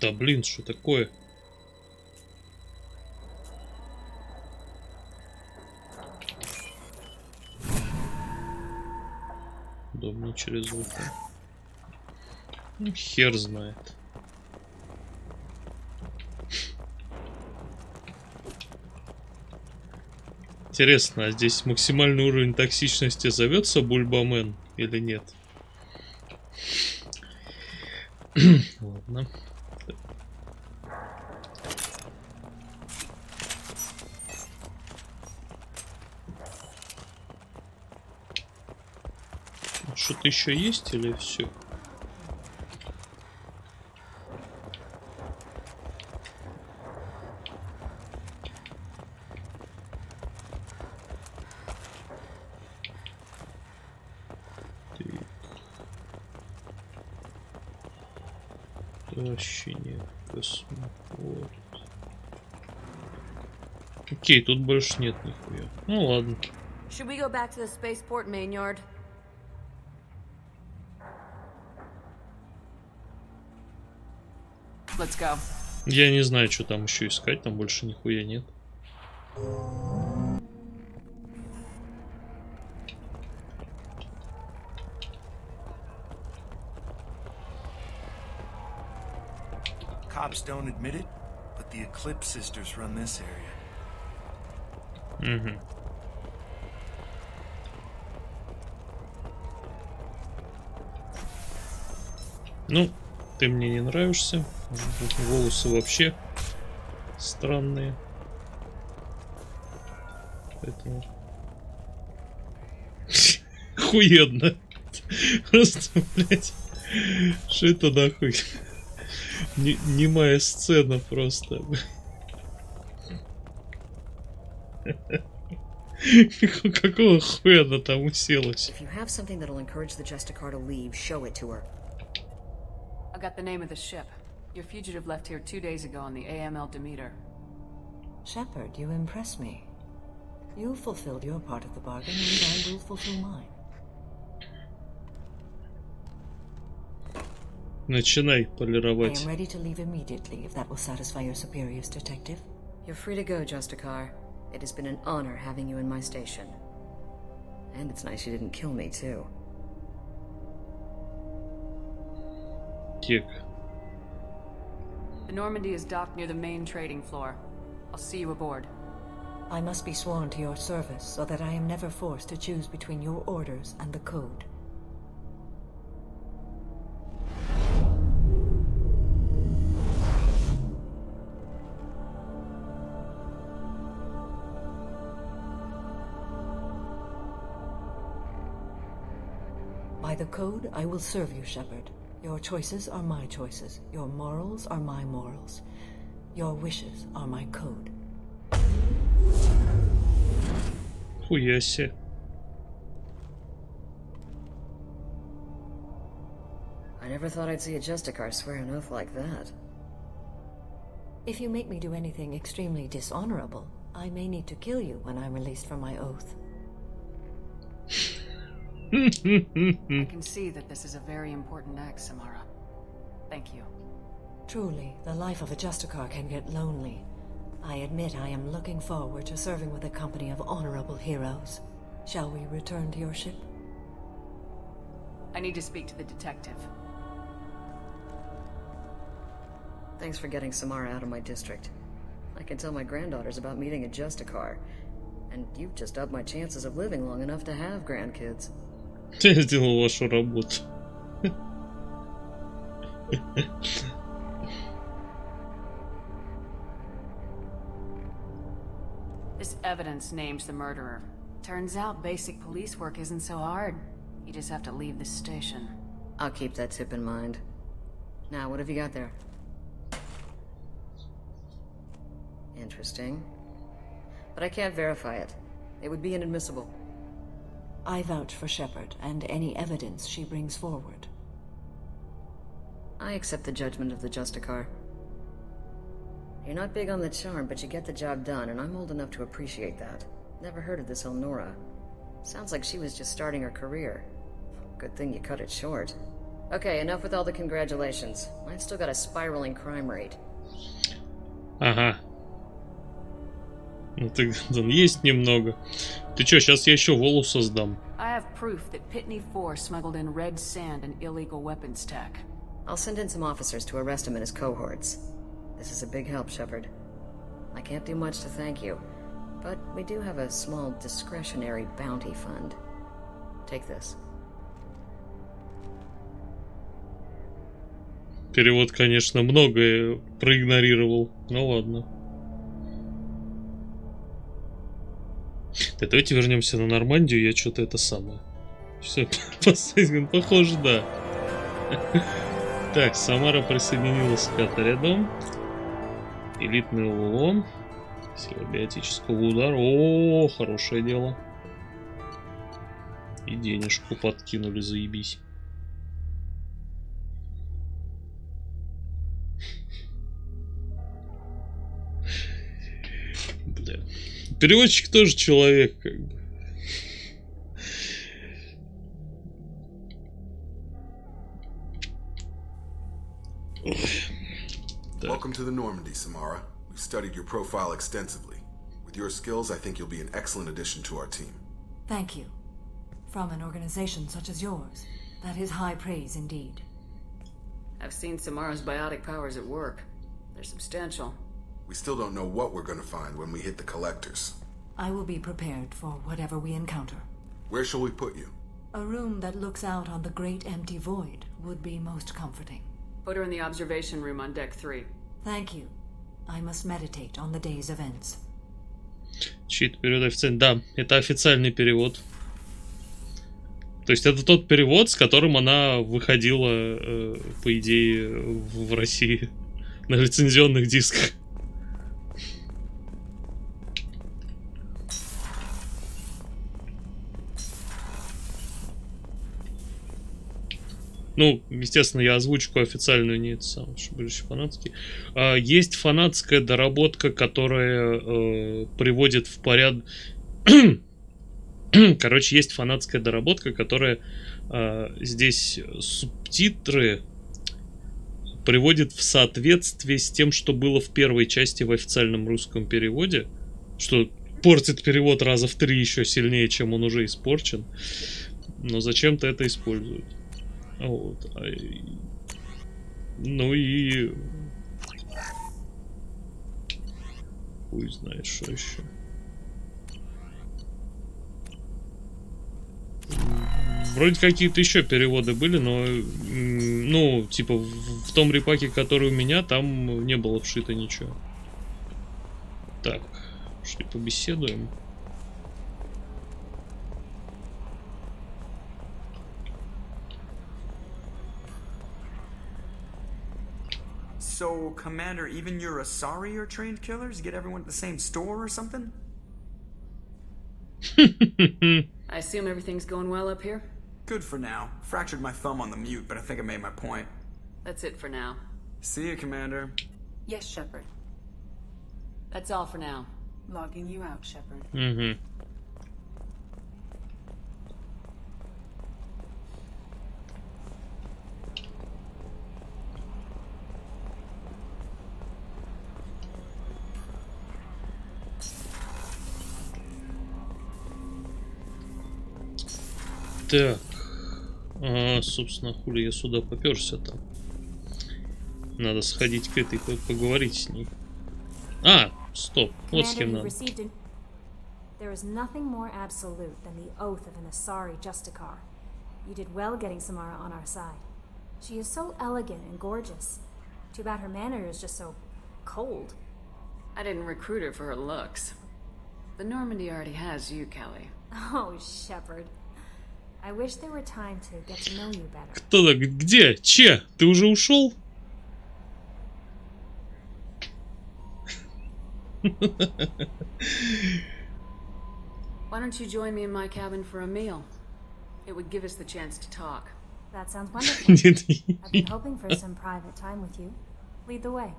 Да блин, что такое? Удобнее через звук. Ну, хер знает. Интересно, а здесь максимальный уровень токсичности зовется Бульбамен или нет? Ладно. Что-то еще есть или все? Возвращение космопорт. Окей, тут больше нет нихуя. Ну ладно. Should we go back to the spaceport main yard? Let's go. Я не знаю, что там еще искать, там больше нихуя нет. Cops don't admit it, but the Eclipse sisters run this area. Угу. Ну, ты мне не нравишься. Волосы вообще странные. Поэтому... Хуедно. Просто, блядь. Что это нахуй? Немая сцена просто. Какого хуя она там уселась? I got the name of the ship. Your fugitive left here 2 days ago on the AML Demeter. Shepard, you impress me. You fulfilled your part of the bargain, and I will fulfill mine. Начинай полировать. I am ready to leave immediately, if that will satisfy your superiors, detective. You're free to go, Justicar. It has been an honor having you in my station. And it's nice you didn't kill me, too. Кек. The Normandy is docked near the main trading floor. I'll see you aboard. I must be sworn to your service so that I am never forced to choose between your orders and the code. By the code, I will serve you, Shepard. Your choices are my choices. Your morals are my morals. Your wishes are my code. Хуя себе. I never thought I'd see a Justicar swear an oath like that. If you make me do anything extremely dishonorable, I may need to kill you when I'm released from my oath. I can see that this is a very important act, Samara. Thank you. Truly, the life of a Justicar can get lonely. I admit I am looking forward to serving with a company of honorable heroes. Shall we return to your ship? I need to speak to the detective. Thanks for getting Samara out of my district. I can tell my granddaughters about meeting a Justicar. And you've just upped my chances of living long enough to have grandkids. Я сделал вашу работу. This evidence names the murderer. Turns out basic police work isn't so hard. You just have to leave the station. I'll keep that tip in mind. Now, what have you got there? Interesting. But I can't verify it. It would be inadmissible. I vouch for Shepard and any evidence she brings forward. I accept the judgment of the Justicar. You're not big on the charm, but you get the job done, and I'm old enough to appreciate that. Never heard of this Elnora. Sounds like she was just starting her career. Good thing you cut it short. Okay, enough with all the congratulations. I've still got a spiraling crime rate. Ага. Ну ты там есть немного. Ты чё, сейчас я еще волос создам. I have proof that Pitney 4 smuggled in red sand and illegal weapons tech. I'll send in some officers to arrest him and his cohorts. This is a big help, Shepard. I can't do much to thank you, but we do have a small discretionary bounty fund. Take this. Перевод, конечно, многое проигнорировал. Ну ладно. Так, давайте вернемся на Нормандию. Я что-то это самое. Все, последний, похоже, да. Так, Самара присоединилась к отрядам. Элитный улон. Сила биотического удара. О, хорошее дело. И денежку подкинули, заебись. Бля. Переводчик тоже человек, как бы. Welcome to the Normandy, Samara. We've studied your profile extensively. With your skills, I think you'll be an excellent addition to our team. Thank you. From an organization such as yours, that is high praise indeed. I've seen Samara's biotic powers at work. They're substantial. We still don't know what we're going to find when we hit the collectors. I will be prepared for whatever we encounter. Where shall we put you? A room that looks out on the great empty void would be most comforting. Put her in the observation room on deck 3. Thank you. I must meditate on the day's events. Чит перевод официальный. Да, это официальный перевод. То есть это тот перевод, с которым она выходила, по идее, в России на лицензионных дисках. Ну, естественно, я озвучку официальную не это самое, чтобы были еще фанатские. Есть фанатская доработка, которая приводит в порядок... Короче, есть фанатская доработка, которая здесь субтитры приводит в соответствие с тем, что было в первой части в официальном русском переводе. Что портит перевод раза в 3 еще сильнее, чем он уже испорчен. Но зачем-то это используют. Вот. Ну и... Хуй знает, что еще. Вроде какие-то еще переводы были, но... Ну, типа, в том репаке, который у меня, там не было вшито ничего. Так, пошли побеседуем. So, Commander, even your Asari are trained killers? Get everyone at the same store or something? I assume everything's going well up here? Good for now. Fractured my thumb on the mute, but I think I made my point. That's it for now. See you, Commander. Yes, Shepard. That's all for now. Logging you out, Shepard. Угу. Так, собственно, хули я сюда попёрся там. Надо сходить к этой, поговорить с ней. А, стоп, вот с кем надо. There is nothing more absolute than the oath of an Asari Justicar. You did well getting Samara on our side. She is so elegant and gorgeous. Too bad her manner is just so cold. I didn't recruit her for her looks. The Normandy already has you, Kelly. Oh, Shepard. I wish there were time to get to know you better. Кто-то, где? Че? Ты уже ушел? Why don't you join me in my cabin for a meal? It would give us the chance to talk. That sounds wonderful. I've been hoping for some private time with you. Lead the way.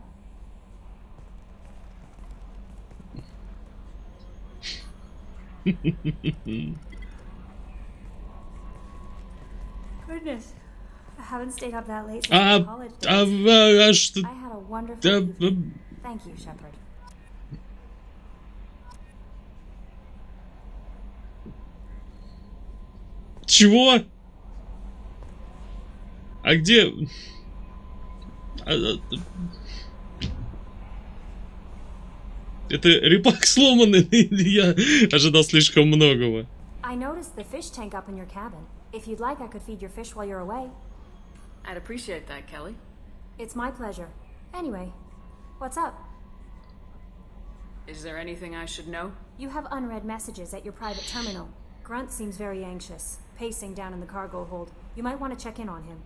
Goodness. I haven't stayed up that late since college days. I had a wonderful evening. Thank you, Shepard. Чего? А где... Это репак сломанный, или я ожидал слишком многого? I noticed the fish tank up in your cabin. If you'd like, I could feed your fish while you're away. I'd appreciate that, Kelly. It's my pleasure. Anyway, what's up? Is there anything I should know? You have unread messages at your private terminal. Grunt seems very anxious, pacing down in the cargo hold. You might want to check in on him.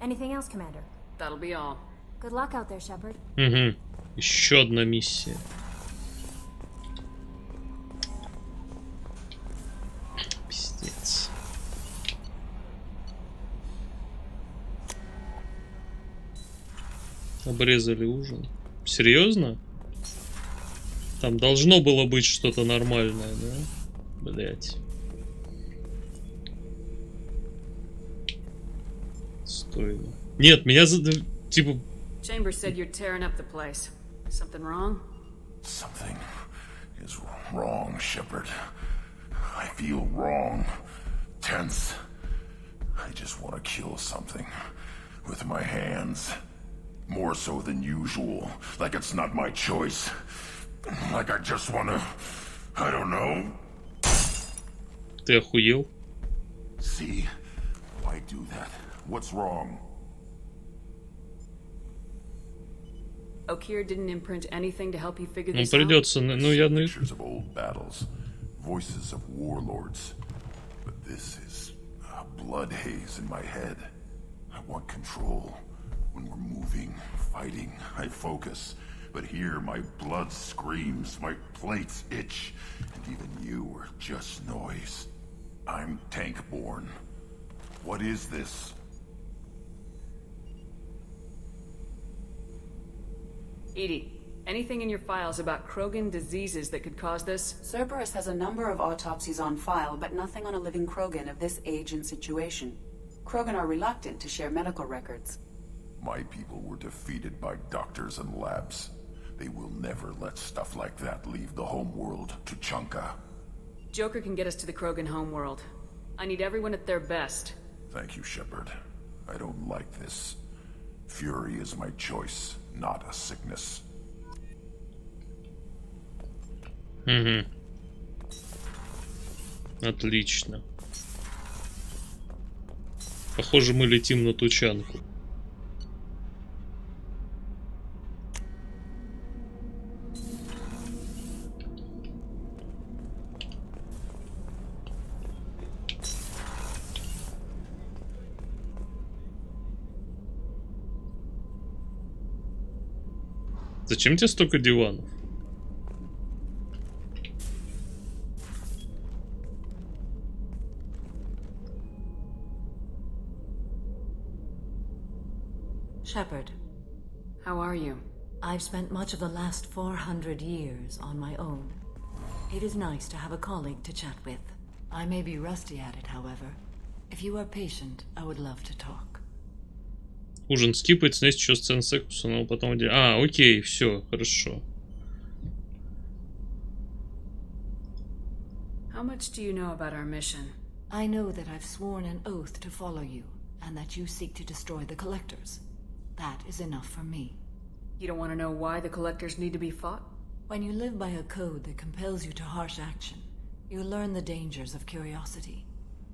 Anything else, Commander? That'll be all. Good luck out there, Shepard. Угу. Еще одна миссия. Пиздец. Обрезали ужин. Серьезно? Там должно было быть что-то нормальное, да? Блять. Стоило. Нет, меня типа... Chambers said you're tearing up the place. Something wrong? Something is wrong, Shepard. I feel wrong. Tense. I just want to kill something. With my hands. More so than usual. Like it's not my choice. Like I just want to... I don't know. Ты охуел? See? Why do that? What's wrong? Okeer didn't imprint anything to help you figure this Придется, ну я... Pictures of old battles. Voices of warlords. But this is a blood haze in my head. I want control. When we're moving, fighting, I focus. But here, my blood screams, my plates itch, and even you are just noise. I'm tank-born. What is this? Edie, anything in your files about Krogan diseases that could cause this? Cerberus has a number of autopsies on file, but nothing on a living Krogan of this age and situation. Krogan are reluctant to share medical records. My people were defeated by doctors and labs. They will never let stuff like that leave the homeworld to Chunka. Joker can get us to the Krogan homeworld. I need everyone at their best. Thank you, Shepard. I don't like this. Fury is my choice, not a sickness. Угу. Отлично. Похоже, мы летим на тучанку. Зачем тебе столько диванов? Shepard. How are you? I've spent much of the last 400 years on my own. It is nice to have a colleague to chat with. I may be rusty at it, however. If you are patient, I would love to talk. Ужин скипается, есть еще сцена секса, но потом... А, окей, все, хорошо. How much do you know about our mission? I know that I've sworn an oath to follow you, and that you seek to destroy the Collectors. That is enough for me. You don't want to know why the Collectors need to be fought? When you live by a code that compels you to harsh action, you learn the dangers of curiosity.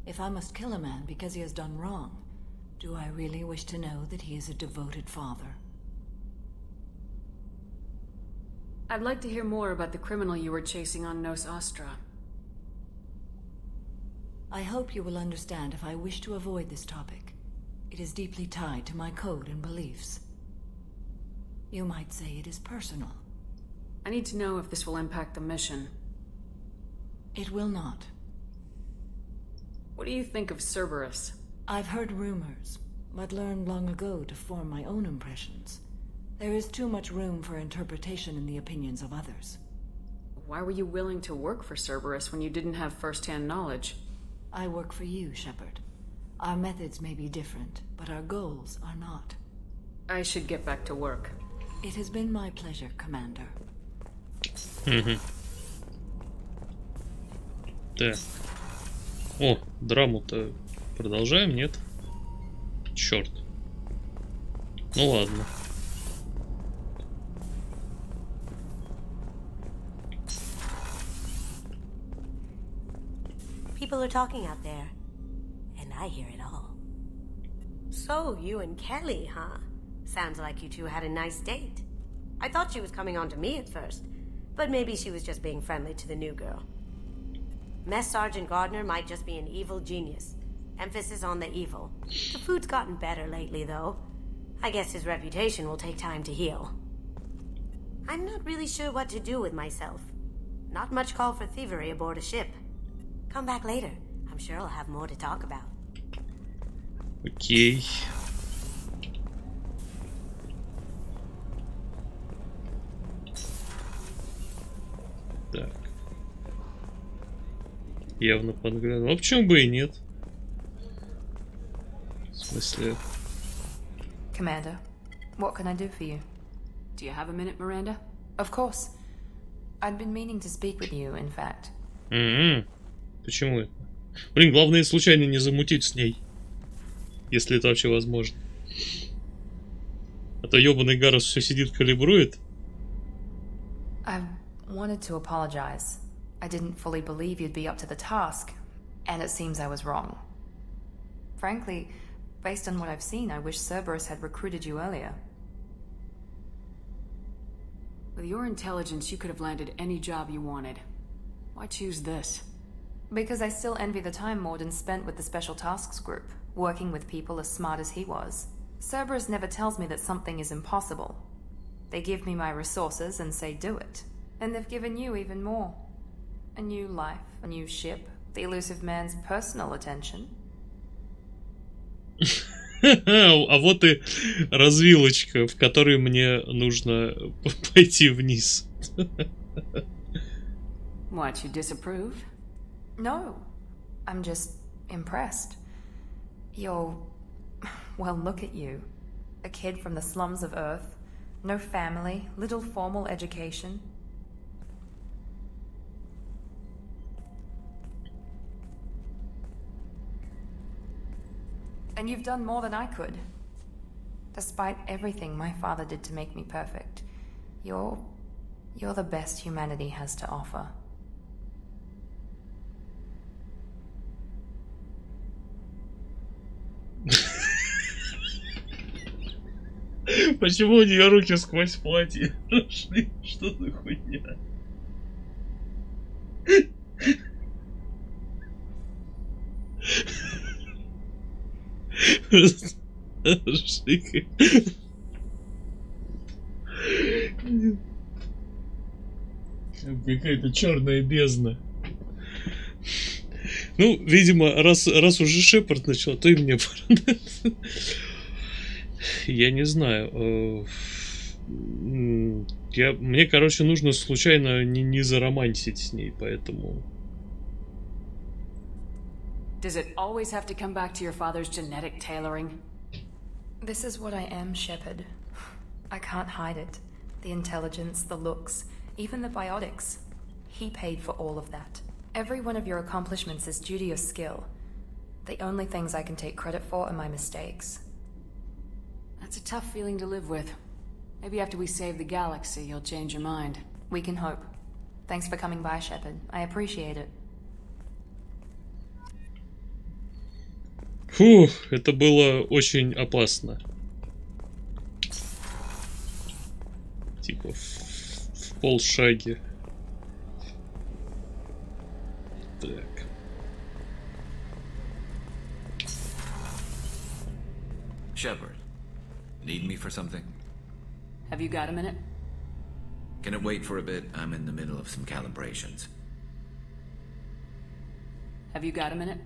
If I must kill a man because he has done wrong, do I really wish to know that he is a devoted father? I'd like to hear more about the criminal you were chasing on Nos Astra. I hope you will understand if I wish to avoid this topic. It is deeply tied to my code and beliefs. You might say it is personal. I need to know if this will impact the mission. It will not. What do you think of Cerberus? I've heard rumors, but learned long ago to form my own impressions. There is too much room for interpretation in the opinions of others. Why were you willing to work for Cerberus when you didn't have first-hand knowledge? I work for you, Shepard. Our methods may be different, but our goals are not. I should get back to work. It has been my pleasure, Commander. Так. О, драму-то продолжаем, нет? Черт. Ну ладно. People are talking out there, and I hear it all. So, you and Kelly, huh? Sounds like you two had a nice date. I thought she was coming on to me at first, but maybe she was just being friendly to the new girl. Mess Sergeant Gardner might just be an evil genius. Emphasis on the evil. The food's gotten better lately, though. I guess his reputation will take time to heal. I'm not really sure what to do with myself. Not much call for thievery aboard a ship. Come back later. I'm sure I'll have more to talk about. Окей. Так. Явно подглядывал. А почему бы и нет? В смысле? Commander, what can I do for you? Do you have a minute, Miranda? Of course. I'd been meaning to speak with you, in fact. Почему это? Блин, главное случайно не замутить с ней. Если это вообще возможно. А то ёбаный Гарус все сидит, калибрует. I wanted to apologize. I didn't fully believe you'd be up to the task, and it seems I was wrong. Frankly, based on what I've seen, I wish Cerberus had recruited you earlier. With your intelligence, you could have landed any job you wanted. Why choose this? Because I still envy the time Morden spent with the Special Tasks Group, working with people as smart as he was. Cerberus never tells me that something is impossible. They give me my resources and say do it. And they've given you even more. A new life, a new ship, the elusive man's personal attention. А вот и развилочка, в которой мне нужно пойти вниз. What, you disapprove? No, I'm just impressed. You're... well, look at you. A kid from the slums of Earth. No family, little formal education. And you've done more than I could. Despite everything my father did to make me perfect, you're the best humanity has to offer. Почему у нее руки сквозь платье прошли? Что за хуйня? Какая-то черная бездна. Ну, видимо, раз уже Шепард начал, то и мне пора. Я не знаю. Мне, короче, нужно случайно не заромантить с ней, поэтому... Does it always have to come back to your father's genetic tailoring? This is what I am, Shepard. I can't hide it. The intelligence, the looks, even the biotics. He paid for all of that. Every one of your accomplishments is due to your skill. The only things I can take credit for are my mistakes. That's a tough feeling to live with. Maybe after we save the galaxy, you'll change your mind. We can hope. Thanks for coming by, Shepard. I appreciate it. Фух, это было очень опасно. Типа в полшаги. Так. Shepard, need me for something? Have you got a minute? Can it wait for a bit? I'm in the middle of some calibrations. Have you got a minute?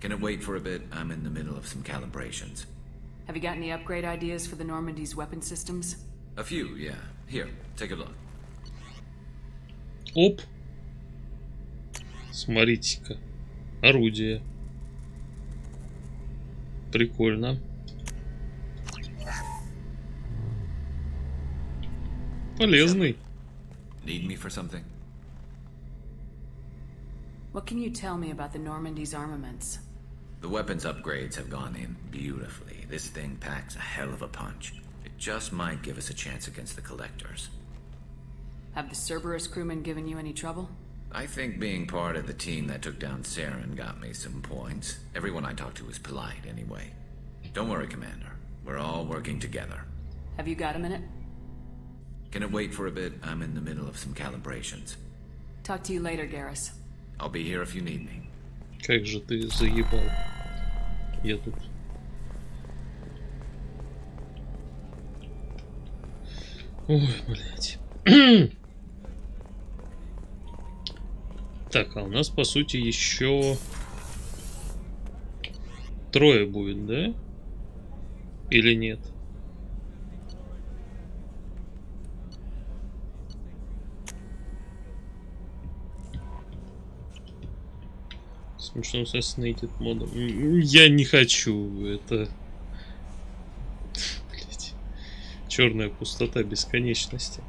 Can it wait for a bit? I'm in the middle of some calibrations. Have you got any upgrade ideas for the Normandy's weapon systems? A few, yeah. Here, take a look. Оп. Смотрите-ка. Орудие. Прикольно. Полезный. Need me for something? What can you tell me about the Normandy's armaments? The weapons upgrades have gone in beautifully. This thing packs a hell of a punch. It just might give us a chance against the Collectors. Have the Cerberus crewmen given you any trouble? I think being part of the team that took down Saren got me some points. Everyone I talked to was polite anyway. Don't worry, Commander. We're all working together. Have you got a minute? Can it wait for a bit? I'm in the middle of some calibrations. Talk to you later, Garrus. I'll be here if you need me. Как же ты заебал. Я тут. Ой, блядь. Так, а у нас, по сути, еще трое будет, да? Или нет? Смешно Assassinated модом. Я не хочу. Это... Блять. Черная пустота бесконечности.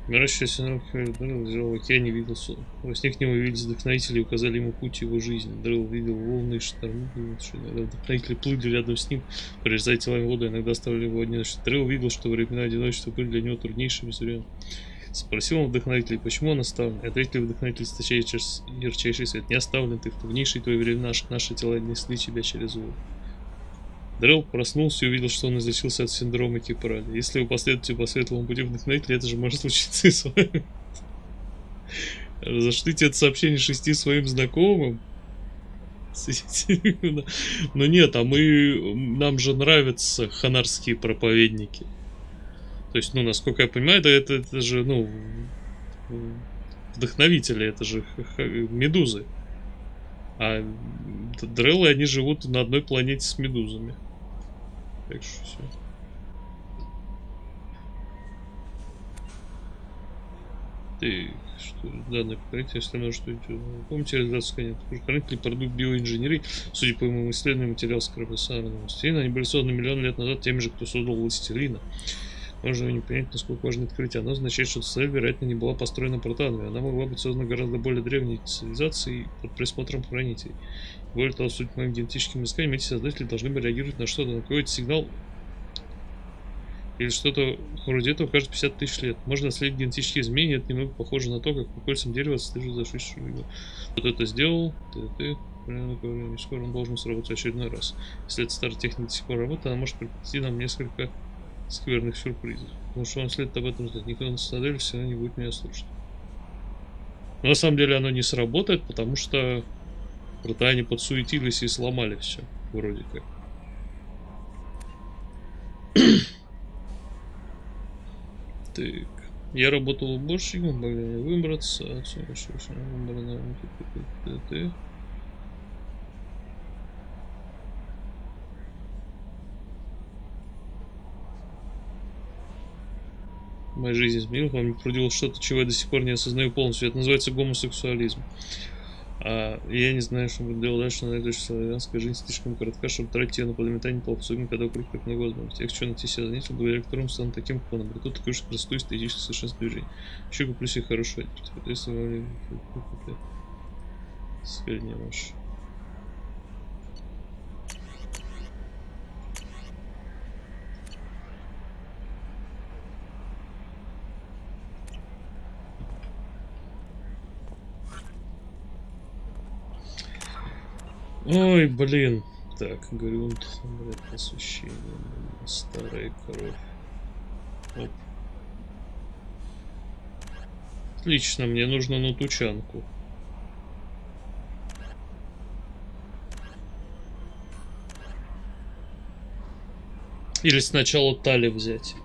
Выращиваясь на руках, я не видел сон. Во сне к нему явились вдохновители и указали ему путь его жизни. Дрелл видел волны и штормы, иногда вдохновители плыли рядом с ним, прорезая телами воду, иногда оставляли его одиночеством. Дрелл видел, что времена одиночества были для него труднейшими из времен. Спросил он вдохновителей, почему он оставлен, и ответили вдохновители, источая ярчайший свет. Не оставлен ты, в труднейшие твои времена наши тела несли тебя через воду. Дрелл проснулся и увидел, что он излечился от синдрома Кипраля. Если вы последуете по светлому пути вдохновителя, это же может случиться и с вами. Разошлите это сообщение 6 своим знакомым. Но нет, а нам же нравятся ханарские проповедники. То есть, ну, насколько я понимаю, это же, ну, вдохновители, это же медузы. А дреллы, они живут на одной планете с медузами. Так что все. Ты что, данное покоритель, если оно что помните, реализацию конец. Покорители продукт биоинженерии, судя по моему исследованию, материал с крабосарного. Властелина, они были созданы миллион лет назад теми же, кто создал Властелина. Можно не понять, насколько важно открытие. Оно означает, что цель, вероятно, не была построена протанами. Она могла быть создана гораздо более древней цивилизацией под присмотром хранителей. Более того, суть моим генетическим исканиям, эти создатели должны были реагировать на что-то, на какой-то сигнал или что-то вроде этого каждые 50 тысяч лет. Можно наследить генетические изменения, это немного похоже на то, как по кольцам дерева отслеживают зашедшую. Вот это сделал, ты. Скоро он должен сработать в очередной раз. Если эта старая техника до сих пор работает, она может преподнести нам несколько скверных сюрпризов. Потому что он следует об этом знать. Никто на цитадели все равно не будет меня слушать. Но на самом деле оно не сработает, потому что протане подсуетились и сломали все. Вроде как. Так. Я работал уборщиком, могли мне выбраться. Моя жизнь изменилась, вам не прудилось что-то, чего я до сих пор не осознаю полностью. Это называется гомосексуализм. Я не знаю, что буду делать дальше, но эта славянская жизнь слишком коротка, чтобы тратить ее на подметание полов, особенно когда вокруг так много возможностей. Я хочу найти себя занятием, благодаря которому стану таким, как он. Обрету такое же красоту и эстетическое совершенство движения. Еще куплю себе хорошую одежду. Если вам средняя ваша. Ой, блин. Так, грунт, освещение, старая кровь. Оп. Отлично, мне нужно на тучанку. Или сначала Тали взять.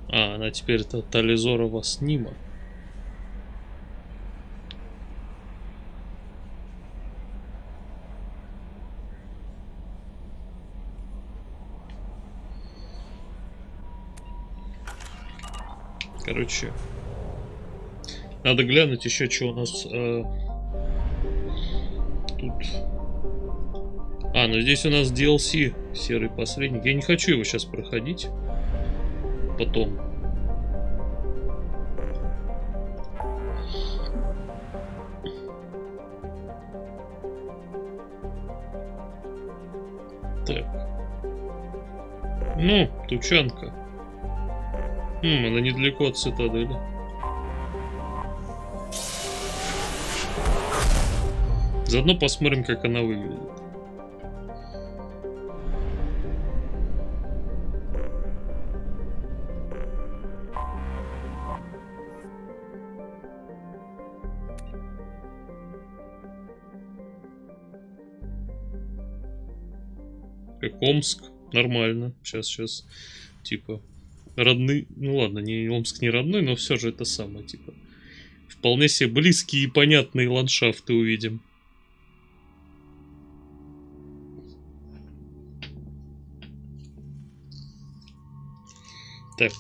Она теперь это Тализорова снима. Короче, надо глянуть еще, что у нас тут. Ну здесь у нас DLC серый посредник. Я не хочу его сейчас проходить. Потом. Так. Ну, тучанка. Она недалеко от цитадели. Заодно посмотрим, как она выглядит. Как Омск. Нормально. Сейчас. Типа. Родный. Ну ладно, не Омск не родной, но все же это самое, типа. Вполне себе близкие и понятные ландшафты увидим. Так.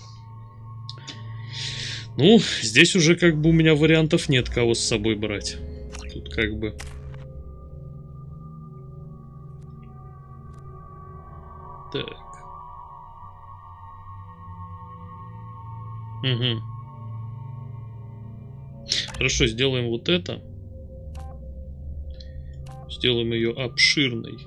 Ну, здесь уже как бы у меня вариантов нет, кого с собой брать. Тут как бы... Так. Угу. Хорошо, сделаем вот это. Сделаем ее обширной.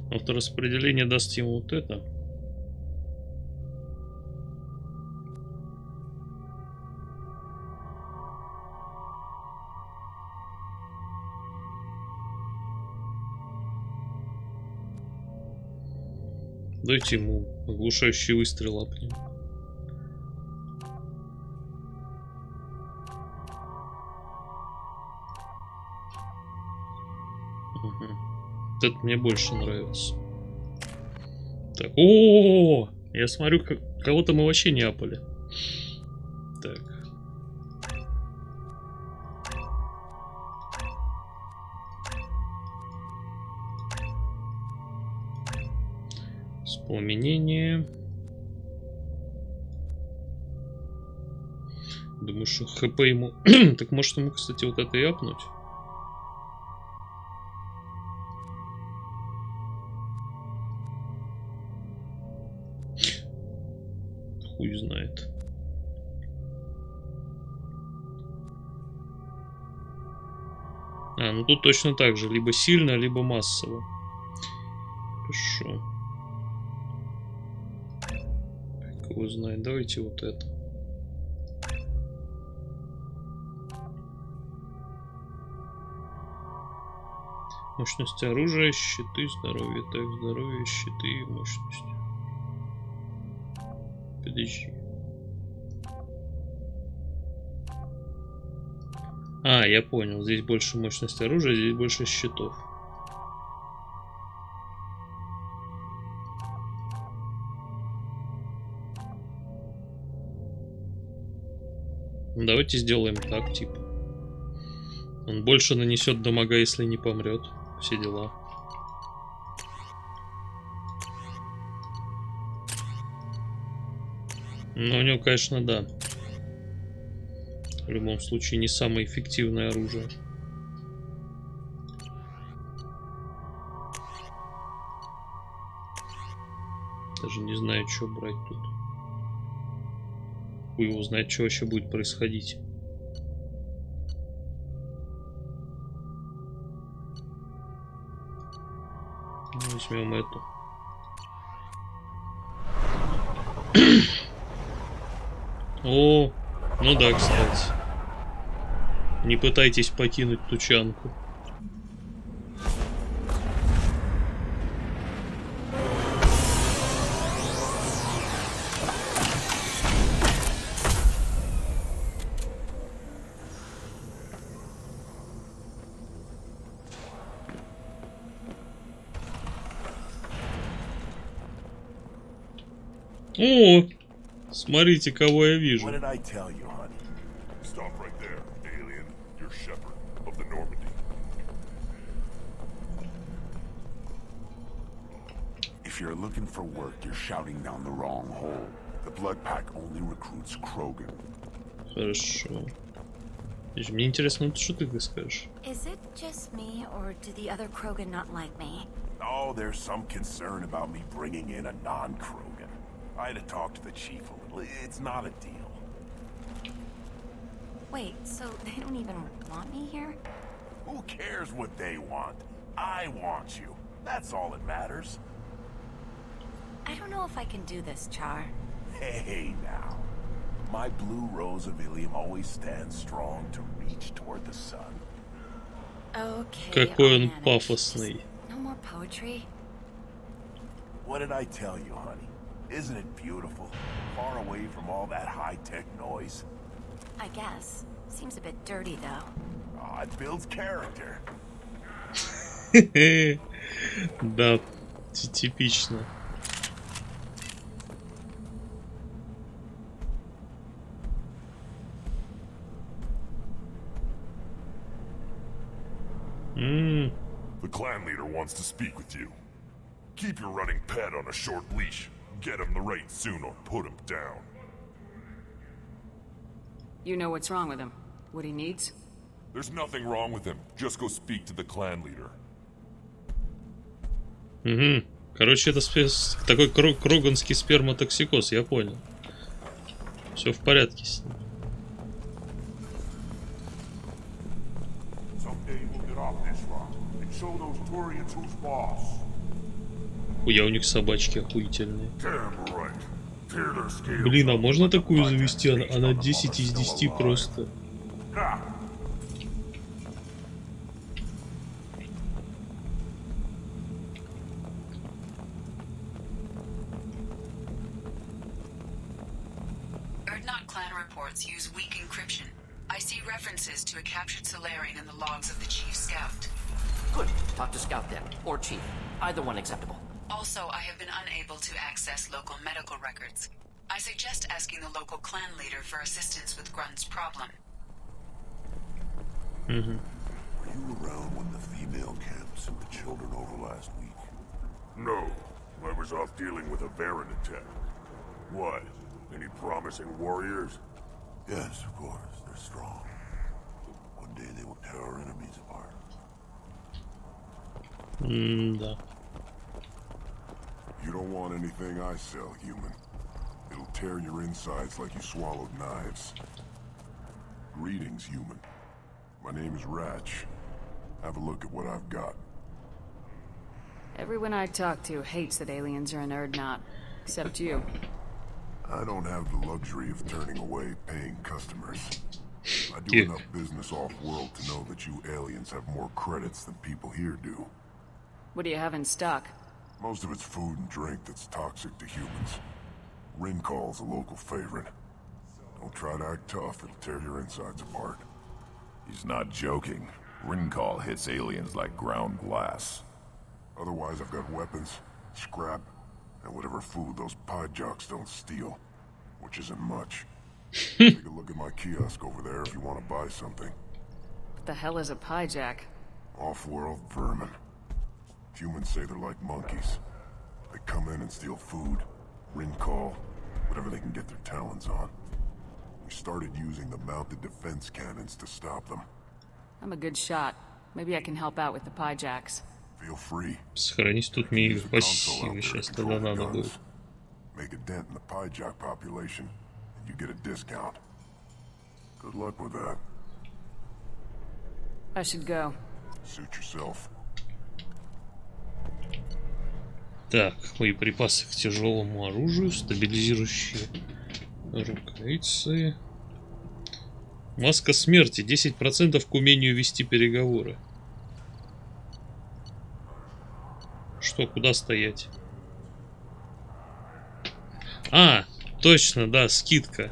Автораспределение даст ему вот это. Дайте ему оглушающий выстрел апнем. Угу. Вот это мне больше нравится. Так, о-о-о! Я смотрю, кого-то мы вообще не апали. Так. Воспламенение. Думаю, что хп ему... Так может ему, кстати, вот это и апнуть? Хуй знает. А, ну тут точно так же. Либо сильно, либо массово. Хорошо. Как его знает? Давайте вот это. Мощность оружия, щиты, здоровье. Так, здоровье, щиты и мощность. Подожди. А, я понял. Здесь больше мощность оружия, здесь больше щитов. Давайте сделаем так, типа. Он больше нанесет дамага, если не помрет. Все дела. Но у него, конечно, да. В любом случае, не самое эффективное оружие. Даже не знаю, что брать тут. Хуй его знает, что вообще будет происходить. Возьмем эту. О, ну да, кстати. Не пытайтесь покинуть тучанку. О, смотрите, кого я вижу. What did I tell you, honey? Stop right there, alien. You're Shepard of the Normandy. If you're looking for work, you're shouting down the wrong hole. The Blood Pack only recruits Krogan. Хорошо. Мне интересно, что ты скажешь? Is it just me, or do the other Krogan not like me? Oh, there's some concern about me bringing in a non-Krogan. I had to talk to the chief a little. It's not a deal. Wait, so they don't even want me here? Who cares what they want? I want you. That's all that matters. I don't know if I can do this, Char. Hey, now. My blue rose of Ilium always stands strong to reach toward the sun. Okay, Какой он пафосный. No more poetry. What did I tell you, honey? Isn't it beautiful? Far away from all that high-tech noise. I guess. Seems a bit dirty, though. Oh, it builds character. Да, типично. The clan leader wants to speak with you. Keep your running pet on a short leash. Get him the rate soon or put him down. You know what's wrong with him? What he needs? There's nothing wrong with him. Just go speak to the clan leader. Угу. Короче, это такой кроганский сперматоксикоз, я понял. Все в порядке с ним. Хуя у них собачки охуительные. Блин, а можно такую завести? Она 10 из 10 просто. Use weak encryption. I see references to a captured Solarian in the logs of the Chief Scout. Good. Talk to Scout then, or Chief. Either one acceptable. Also, I have been unable to access local medical records. I suggest asking the local clan leader for assistance with Grunt's problem. Were you around when the female camp sent the children over last week? No. I was off dealing with a Baron attack. What? Any promising warriors? Yes, of course. They're strong. One day they will tear our enemies apart. Да. You don't want anything I sell, human. It'll tear your insides like you swallowed knives. Greetings, human. My name is Ratch. Have a look at what I've got. Everyone I talk to hates that aliens are a nerd knot. Except you. I don't have the luxury of turning away paying customers. I do enough business off-world to know that you aliens have more credits than people here do. What do you have in stock? Most of it's food and drink that's toxic to humans. Rincall's a local favorite. Don't try to act tough, it'll tear your insides apart. He's not joking. Rincall hits aliens like ground glass. Otherwise, I've got weapons, scrap, and whatever food those pie jocks don't steal. Which isn't much. Take a look at my kiosk over there if you want to buy something. What the hell is a pie jack? Off-world vermin. Humans say they're like monkeys. They come in and steal food, Rincall, whatever they can get their talons on. We started using the mounted defense cannons to stop them. I'm a good shot. Maybe I can help out with the pie jacks. Feel free. Сохранить тут мне пассивы сейчас тогда надо будет. Make a dent in the pie jack population, and you get a discount. Good luck with that. I should go. Suit yourself. Так, боеприпасы к тяжелому оружию, стабилизирующие рукавицы. Маска смерти, 10% к умению вести переговоры. Что, куда стоять? А, точно, да, скидка.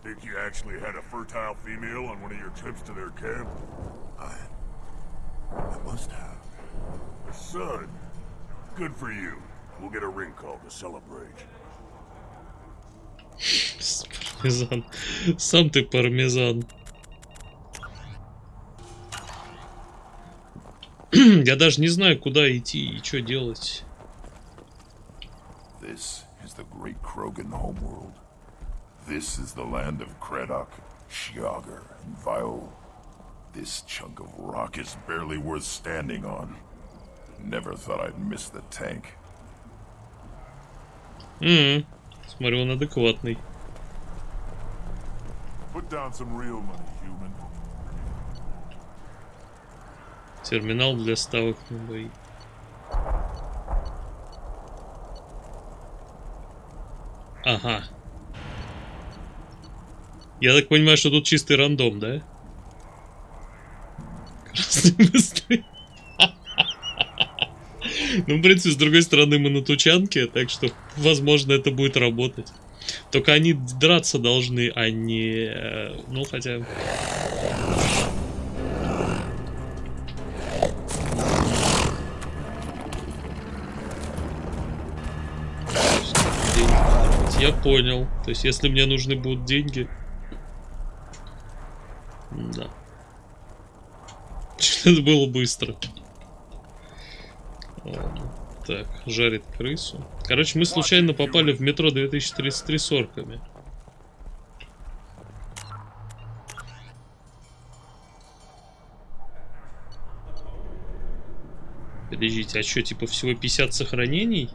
Think you actually had a fertile female on one of your trips to their camp? I must have. A son. Good for you. We'll get a ring call to celebrate. Пармезан. Сам ты пармезан. Я даже не знаю, куда идти и что делать. This is the great Krogan homeworld. This is the land of Kredok, Shiagar, and Viol. This chunk of rock is barely worth standing on. Never thought I'd miss the tank. Смотрю, он адекватный. Put down some real money, human. Терминал для ставок на бои. Ага. Я так понимаю, что тут чистый рандом, да? Красный быстрый. Ну, в принципе, с другой стороны, мы на тучанке, так что, возможно, это будет работать. Только они драться должны, а не... Ну, хотя... Я понял. То есть, если мне нужны будут деньги... Да. Это было быстро. Ладно. Так, жарит крысу. Короче, мы случайно попали в метро 2033 с орками. Подождите, а что, типа всего 50 сохранений?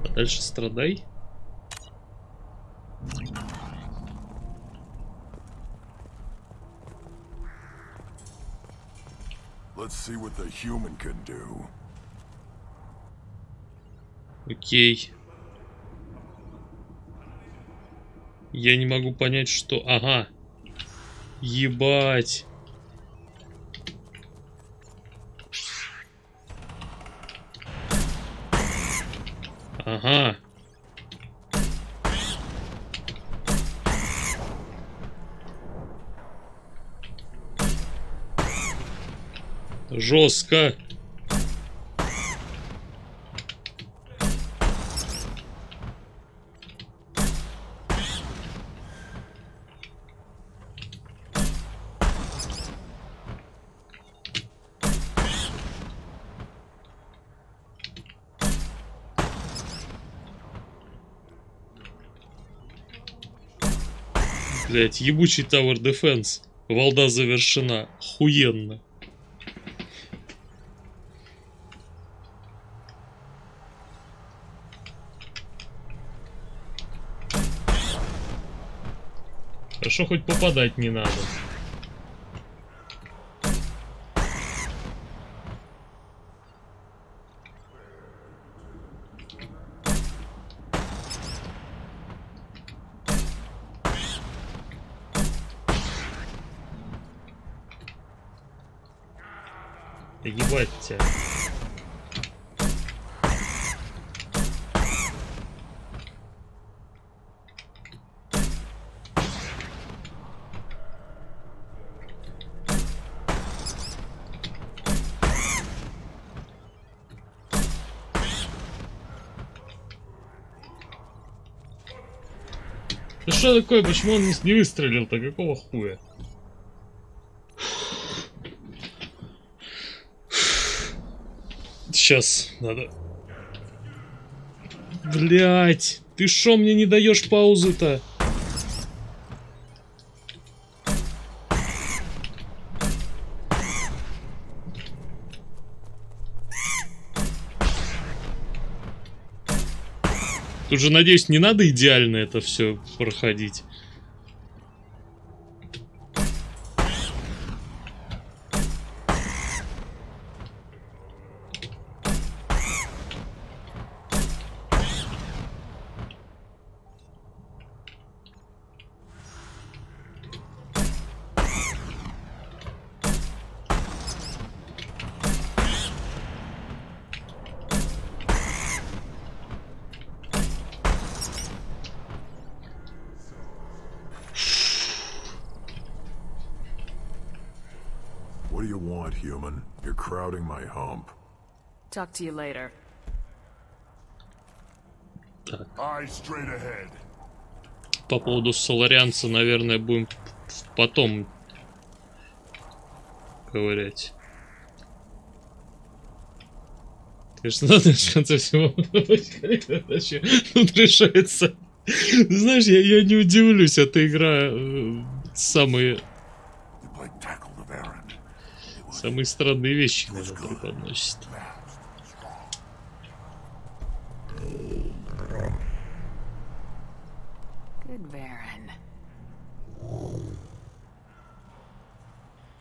А дальше страдай? Let's see what the human can do. Окей. Я не могу понять, что... Ага. Ебать. Ага. Жестко. Блять, ебучий Tower Defense. Валда завершена. Охуенно. Хорошо, хоть попадать не надо. Ебать тебя. Ну что такое? Почему он не выстрелил-то? Какого хуя? Сейчас надо. Блять, ты шо мне не даешь паузы-то? Тут же, надеюсь, не надо идеально это все проходить. What do you want, human? You're crowding my hump. Talk to you later. Так. Eyes straight ahead. По поводу соларианца, наверное, будем потом ковырять. Конечно, надо в конце всего тут решается. Знаешь, я не удивлюсь, эта игра самые странные вещи, наверное, преподносит. Good Baron.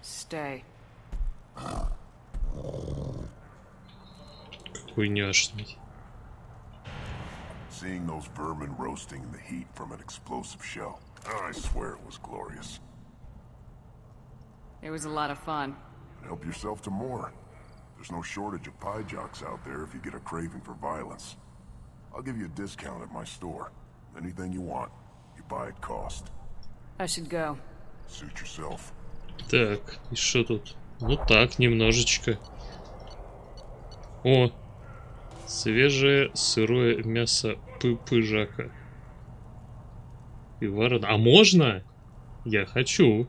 Stay. Какой няшный. Seeing those vermin roasting in the heat from an explosive shell. I swear it was glorious. It was a lot of fun. Help yourself to more. There's no shortage of pie jocks out there if you get a craving for violence. I'll give you a discount at my store. Anything you want, you buy at cost. I should go. Suit yourself. Так, и что тут? Ну так, немножечко. О! Свежее сырое мясо пыжака. И ворона. А можно? Я хочу.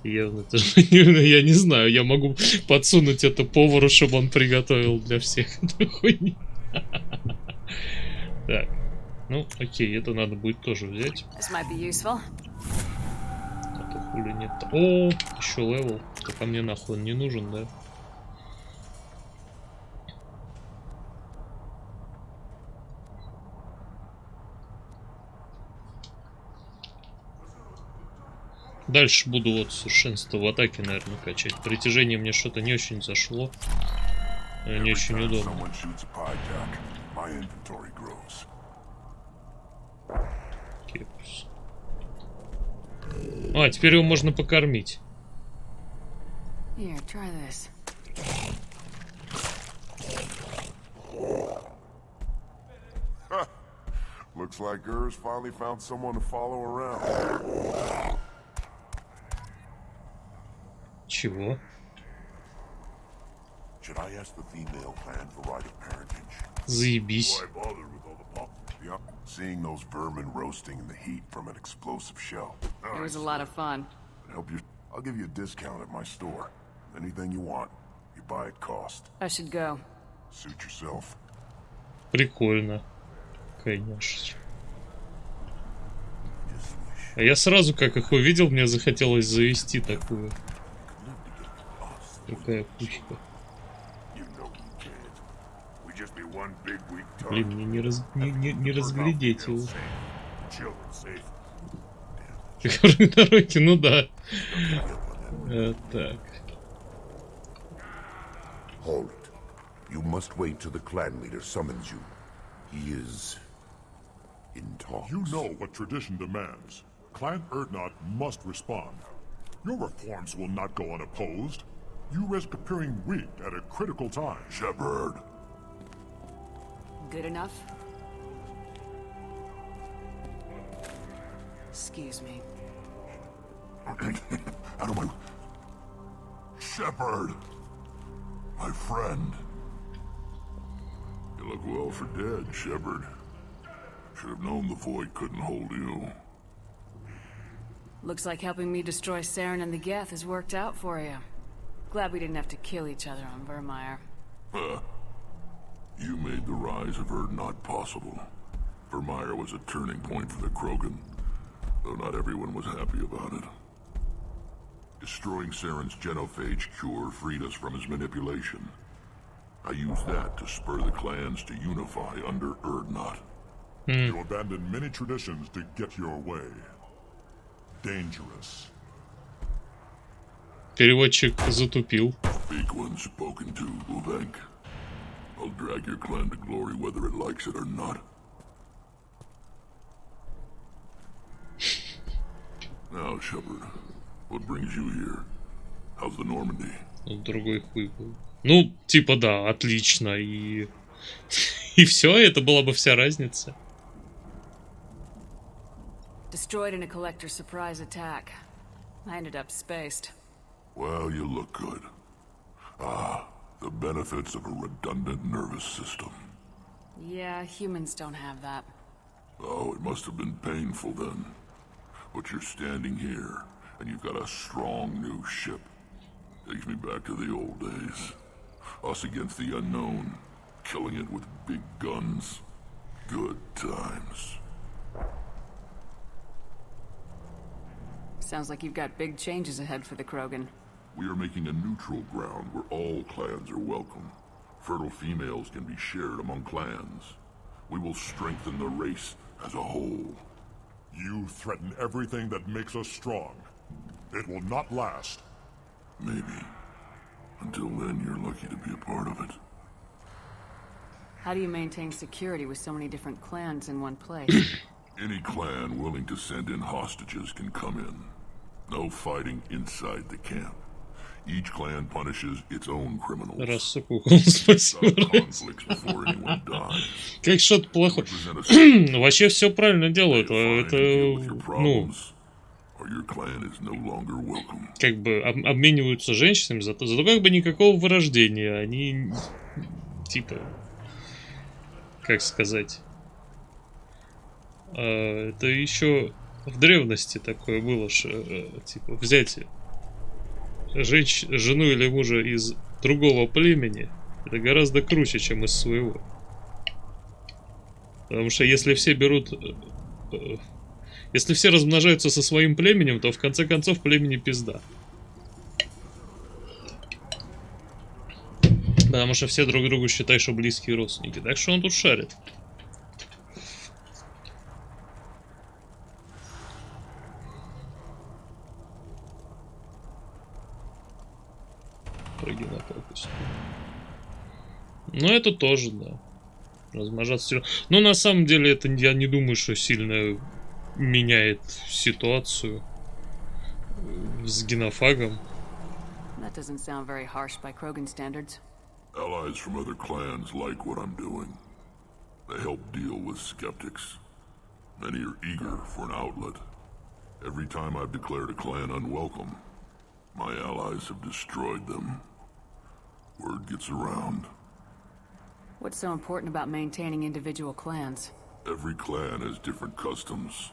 Явно это же, я не знаю, я могу подсунуть это повару, чтобы он приготовил для всех эту хуйню. Так, ну окей, это надо будет тоже взять. А то хули нет. О, еще левел. Так а мне нахуй он не нужен, да? Дальше буду вот совершенство в атаке, наверное, качать. Притяжение мне что-то не очень зашло. Не очень удобно. Кепус. А, теперь его можно покормить. Here, try this. Looks like Gers finally found someone to follow around. Чего? Should I ask the female clan for right of parentage? Заебись. Yep, seeing those vermin roasting in the heat from an explosive shell. It was a lot of fun. Help you. I'll give you a discount at my store. Anything you want, you buy at cost. I should go. Suit yourself. Прикольно. Конечно. А я сразу, как их увидел, мне захотелось завести такую. Такая кучка. Блин, мне не разглядеть его. На дороге, ну да. Так. Hold. You must wait till the clan leader summons you. He is in talks. You know what tradition demands. Clan Erdnot must respond. Your reforms will not go unopposed. You risk appearing weak at a critical time. Shepard. Good enough? Excuse me. Out of my... Shepard! My friend. You look well for dead, Shepard. Should have known the void couldn't hold you. Looks like helping me destroy Saren and the Geth has worked out for you. Glad we didn't have to kill each other on Vermeer. You made the rise of Erdnot possible. Vermeer was a turning point for the Krogan, though not everyone was happy about it. Destroying Saren's genophage cure freed us from his manipulation. I used that to spur the clans to unify under Erdnot. You abandoned many traditions to get your way. Dangerous. Переводчик затупил. Speak when spoken to, Uvenk. I'll drag your clan to glory whether it likes it or not. Now, Shepard, what brings you here? How's the Normandy? Другой хуй был. Ну, типа да, отлично. И все, это была бы вся разница. Destroyed in a collector surprise attack. I ended up spaced. Well, you look good. The benefits of a redundant nervous system. Yeah, humans don't have that. Oh, it must have been painful then. But you're standing here, and you've got a strong new ship. Takes me back to the old days. Us against the unknown, killing it with big guns. Good times. Sounds like you've got big changes ahead for the Krogan. We are making a neutral ground where all clans are welcome. Fertile females can be shared among clans. We will strengthen the race as a whole. You threaten everything that makes us strong. It will not last. Maybe. Until then, you're lucky to be a part of it. How do you maintain security with so many different clans in one place? Any clan willing to send in hostages can come in. No fighting inside the camp. Each clan punishes its own criminals. Как что-то плохое. Вообще все правильно делают. Это, ну, как бы обмениваются женщинами, зато как бы никакого вырождения. Они, типа, как сказать, это еще в древности такое было, типа, взять жену или мужа из другого племени, это гораздо круче, чем из своего. Потому что если все берут... Если все размножаются со своим племенем, то в конце концов племени пизда. Потому что все друг другу считают, что близкие родственники. Так что он тут шарит. Ну, это тоже, да. Размножаться. Но на самом деле, это я не думаю, что сильно меняет ситуацию с генофагом. That doesn't sound very harsh by Krogan standards. Allies from other clans like what I'm doing. They help deal with skeptics. Many are eager for an outlet. Every time I've declared a clan unwelcome, my allies have destroyed them. Word gets around. What's so important about maintaining individual clans? Every clan has different customs,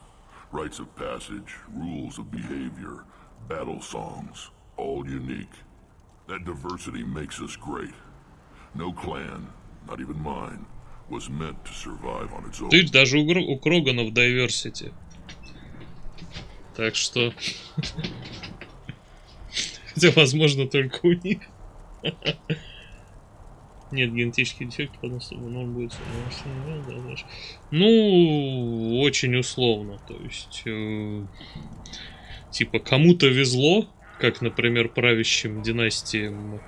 rites of passage, rules of behavior, battle songs, all unique. That diversity makes us great. No clan, not even mine, was meant to survive on its own. Ты даже у Кроганов diversity. Так что... Хотя, возможно, только у них. Нет, генетический дефект, он будет... Ну, очень условно. То есть, типа, кому-то везло, как, например, правящим династиям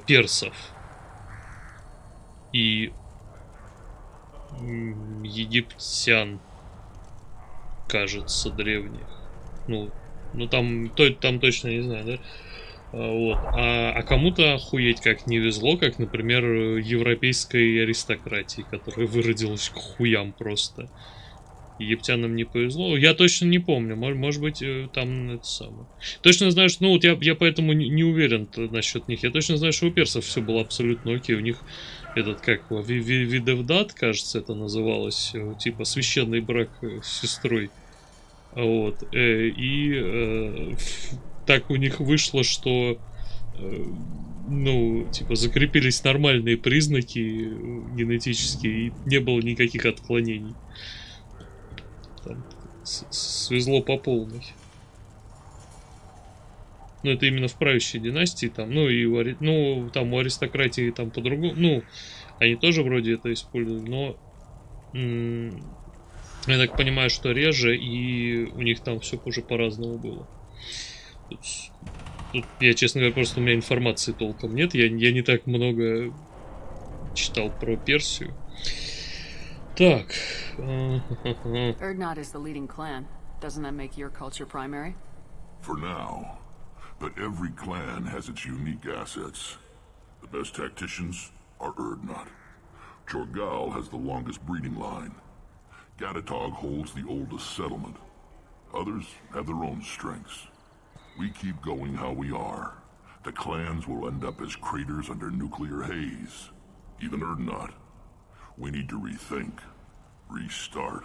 персов и египтян, кажется, древних. Ну там точно не знаю, да? Вот. А кому-то охуеть как не везло, как, например, европейской аристократии, которая выродилась к хуям просто. Египтянам не повезло. Я точно не помню. Может быть, там это самое. Точно знаю, что... Ну, вот я поэтому не уверен насчет них. Я точно знаю, что у персов все было абсолютно окей. У них этот, как его, видовдат, кажется, это называлось. Типа священный брак с сестрой. Вот. Так у них вышло, что... Ну, типа, закрепились нормальные признаки генетические, и не было никаких отклонений. Там свезло по полной. Ну, это именно в правящей династии, там, ну, и там у аристократии там по-другому. Ну, они тоже вроде это используют, но я так понимаю, что реже, и у них там все уже по-разному было. Тут я, честно говоря, просто у меня информации толком нет. Я не так много читал про Персию. Так. Erdnot is the leading clan. Doesn't that make your culture primary? For now. But every clan has its unique assets. The best tacticians are Erdnot. Chorgal has the longest breeding line. Gatatog holds the oldest settlement. Others have their own strengths. We keep going how we are. The clans will end up as craters under nuclear haze. Even Erdnot. We need to rethink. Restart.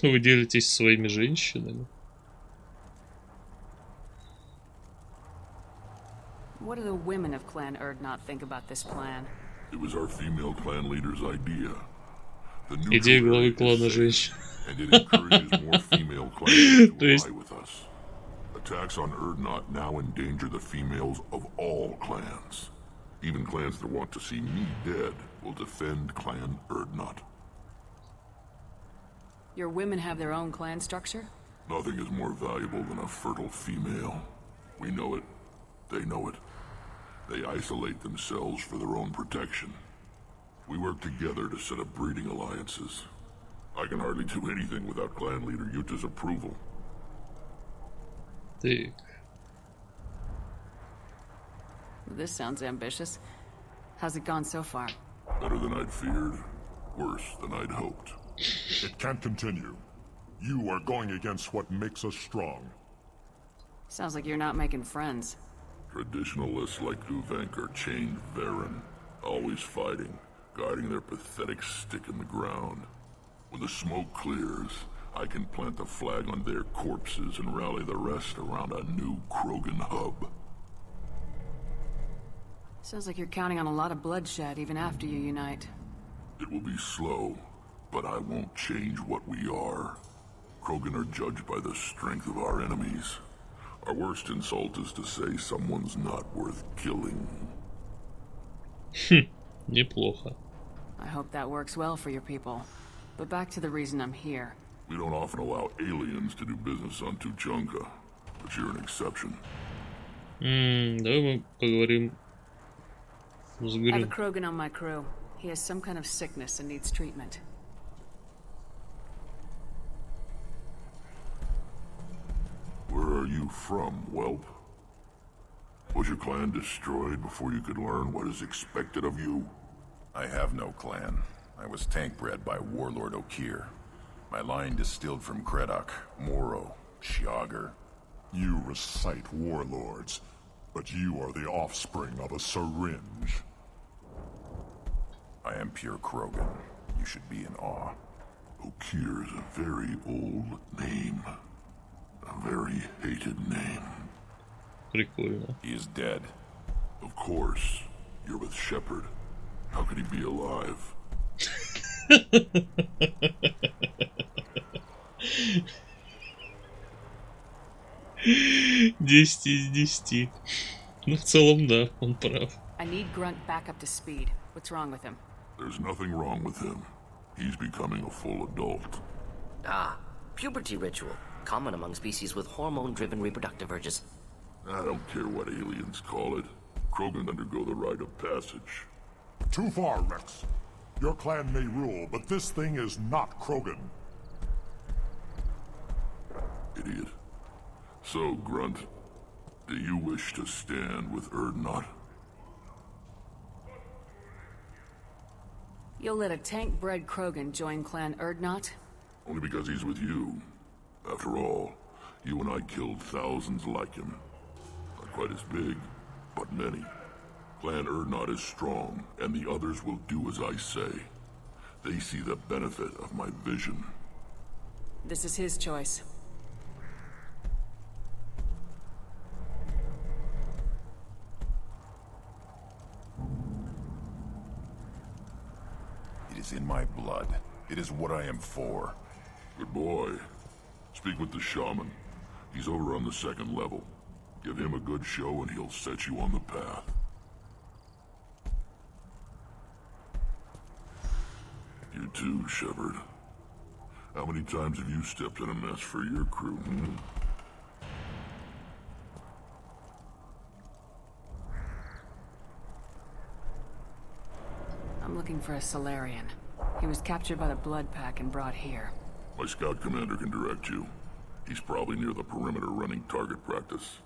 Вы делитесь своими женщинами? What do the women of Clan Erdnot think about this plan? It was our female clan leader's idea. Идея главы клана женщин. And it encourages more female clans to ally with us. Attacks on Erdnot now endanger the females of all clans. Even clans that want to see me dead will defend Clan Erdnot. Your women have their own clan structure? Nothing is more valuable than a fertile female. We know it. They know it. They isolate themselves for their own protection. We work together to set up breeding alliances. I can hardly do anything without clan leader Yuta's approval. Так. This sounds ambitious. How's it gone so far? Better than I'd feared. Worse than I'd hoped. It can't continue. You are going against what makes us strong. Sounds like you're not making friends. Traditionalists like Uvenk are chained Varen, always fighting, guarding their pathetic stick in the ground. When the smoke clears, I can plant the flag on their corpses and rally the rest around a new Krogan hub. Sounds like you're counting on a lot of bloodshed even after you unite. It will be slow, but I won't change what we are. Krogan are judged by the strength of our enemies. Our worst insult is to say someone's not worth killing. Неплохо. I hope that works well for your people. But back to the reason I'm here. We don't often allow aliens to do business on Tuchanka, but you're an exception. Давай мы поговорим с I have a Krogan on my crew. He has some kind of sickness and needs treatment. Where are you from, whelp? Was your clan destroyed before you could learn what is expected of you? I have no clan. I was tank bred by Warlord Okir. My line distilled from Kredok, Moro, Shiagar. You recite warlords, but you are the offspring of a syringe. I am pure Krogan. You should be in awe. Okir is a very old name. A very hated name. Прикольно. He is dead. Of course. You're with Shepard. How could he be alive? 10 из 10. Ну, в целом, да, он прав. I need Grunt back up to speed. What's wrong with him? There's nothing wrong with him. He's becoming a full adult. Ah, puberty ritual. Common among species with hormone-driven reproductive urges. I don't care what aliens call it. Krogan undergo the rite of passage. Too far, Rex. Your clan may rule, but this thing is not Krogan. Idiot. So, Grunt, do you wish to stand with Erdnot? You'll let a tank-bred Krogan join Clan Erdnot? Only because he's with you. After all, you and I killed thousands like him. Not quite as big, but many. Clan Erdnot is strong, and the others will do as I say. They see the benefit of my vision. This is his choice. It is in my blood. It is what I am for. Good boy. Speak with the shaman. He's over on the second level. Give him a good show and he'll set you on the path. You too, Shepard. How many times have you stepped in a mess for your crew? I'm looking for a Solarian. He was captured by the Blood Pack and brought here. My scout commander can direct you. He's probably near the perimeter running target practice.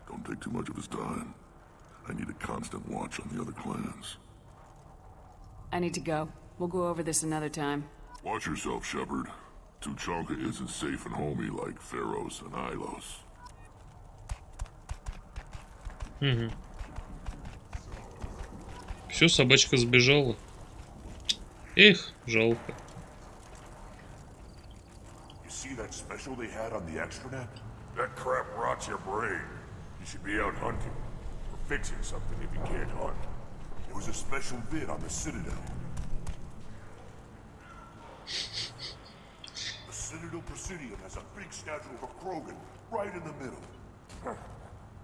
Don't take too much of his time. I need a constant watch on the other clans. I need to go. We'll go over this another time. Watch yourself, Shepard. Tuchanka isn't safe and homey like Pharos and Ilos. Угу. Все, собачка сбежала. Эх, жалко. You see that special they had on the extranet? That crap rots your brain. You should be out hunting. Or fixing something if you can't hunt. There was a special vid on the Citadel. The Citadel Presidium has a big statue of a Krogan right in the middle.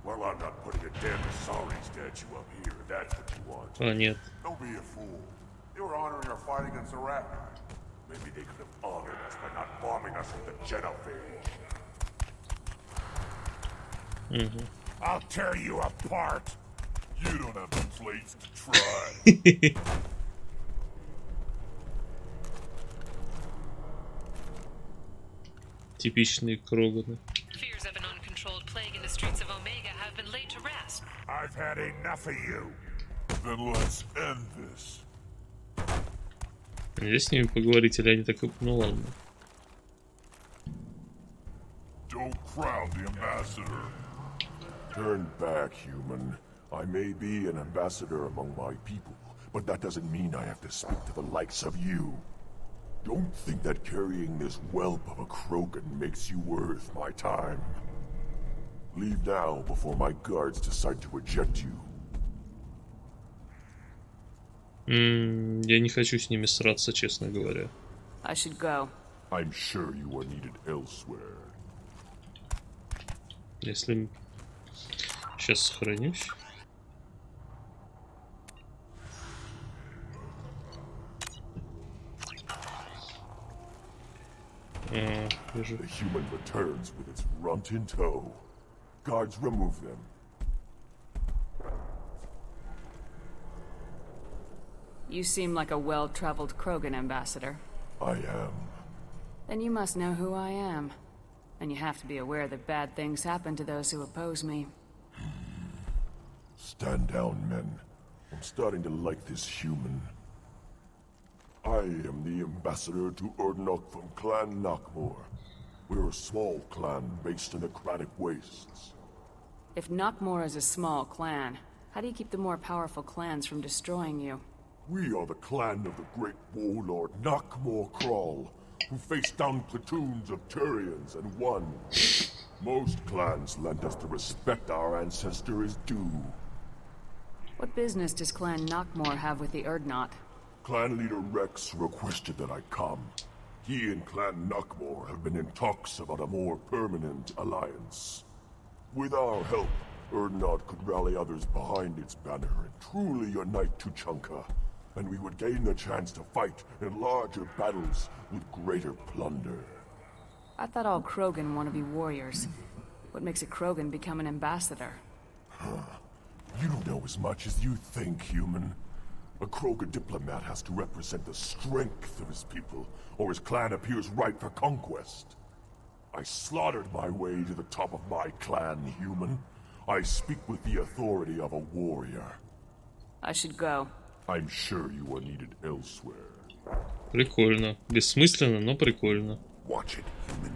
Well, I'm not putting a damn Asari statue up here, if that's what you want. А, нет. Don't be a fool. They were honoring our fight against the Arachnid. Maybe they could have honored us by not bombing us with the genophage. Угу. I'll tear you apart. You don't have the plates to try. Типичные Кроганы. Fears of an uncontrolled plague in the streets of Omega have been laid to rest. I've had enough of you. Then let's end this. Нельзя с ними поговорить, или они так... Ну ладно. Don't crowd the ambassador. Turn back, human. I may be an ambassador among my people, but that doesn't mean I have to speak to the likes of you. Don't think that carrying this whelp of a Krogan makes you worth my time. Leave now before my guards decide to eject you. Я не хочу с ними сраться, честно говоря. I should go. I'm sure you are needed elsewhere. Если... Сейчас сохранюсь. Вижу. The human returns with its runt in tow. Guards remove them. You seem like a well-traveled Krogan ambassador. I am. Then you must know who I am. And you have to be aware that bad things happen to those who oppose me. Stand down, men. I'm starting to like this human. I am the ambassador to Erdnot from Clan Nakmor. We're a small clan based in the Kratic Wastes. If Nakmor is a small clan, how do you keep the more powerful clans from destroying you? We are the clan of the great warlord Nakmor Krall. who faced down platoons of Turians and won. Most clans lent us the respect our ancestors due. What business does Clan Knockmore have with the Urdnot? Clan leader Rex requested that I come. He and Clan Knockmore have been in talks about a more permanent alliance. With our help, Urdnot could rally others behind its banner and truly unite Tuchanka, and we would gain the chance to fight in larger battles with greater plunder. I thought all Krogan want to be warriors. What makes a Krogan become an ambassador? You don't know as much as you think, human. A Krogan diplomat has to represent the strength of his people, or his clan appears ripe for conquest. I slaughtered my way to the top of my clan, human. I speak with the authority of a warrior. I should go. I'm sure you are needed elsewhere. Прикольно. Бессмысленно, но прикольно. Watch it, human.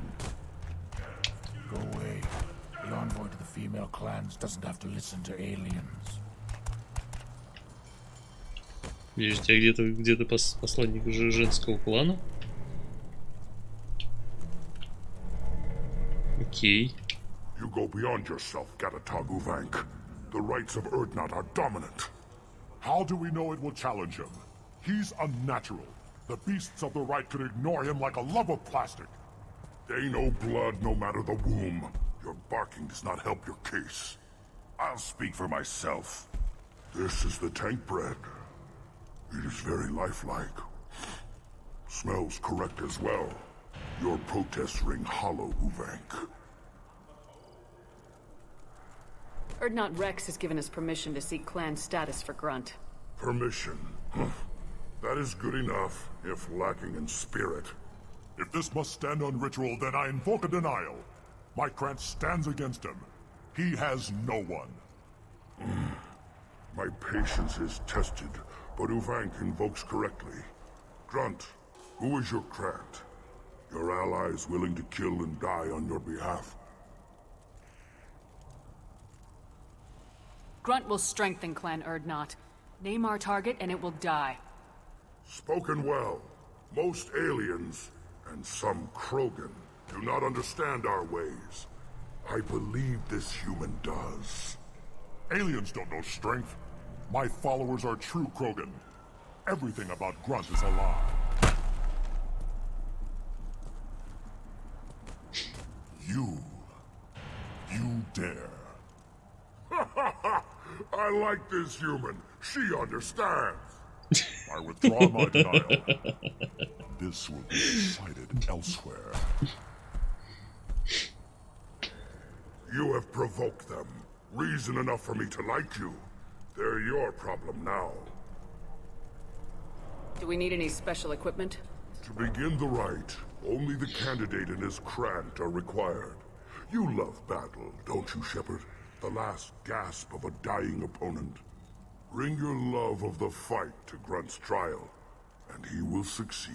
Go away. The envoy to the female clans doesn't have to listen to aliens. Видите, а где-то посланник женского клана? Окей. You go beyond yourself, Gatatag Uvank. The rights of Urdnot are dominant. How do we know it will challenge him? He's unnatural. The beasts of the right could ignore him like a lump of plastic. They know blood no matter the womb. Your barking does not help your case. I'll speak for myself. This is the tank bread. It is very lifelike. Smells correct as well. Your protests ring hollow, Uvank. Urdnot Rex has given us permission to seek clan status for Grunt. Permission? That is good enough, if lacking in spirit. If this must stand on ritual, then I invoke a denial. My clan stands against him. He has no one. My patience is tested, but Uvank invokes correctly. Grunt, who is your Krant? Your allies willing to kill and die on your behalf? Grunt will strengthen Clan Urdnot. Name our target and it will die. Spoken well. Most aliens, and some Krogan, do not understand our ways. I believe this human does. Aliens don't know strength. My followers are true Krogan. Everything about Grunt is a lie. You dare. I like this human. She understands. I withdraw my denial. This will be decided elsewhere. You have provoked them. Reason enough for me to like you. They're your problem now. Do we need any special equipment? To begin the rite, only the candidate and his Krant are required. You love battle, don't you, Shepard? The last gasp of a dying opponent. Bring your love of the fight to Grunt's trial, and he will succeed.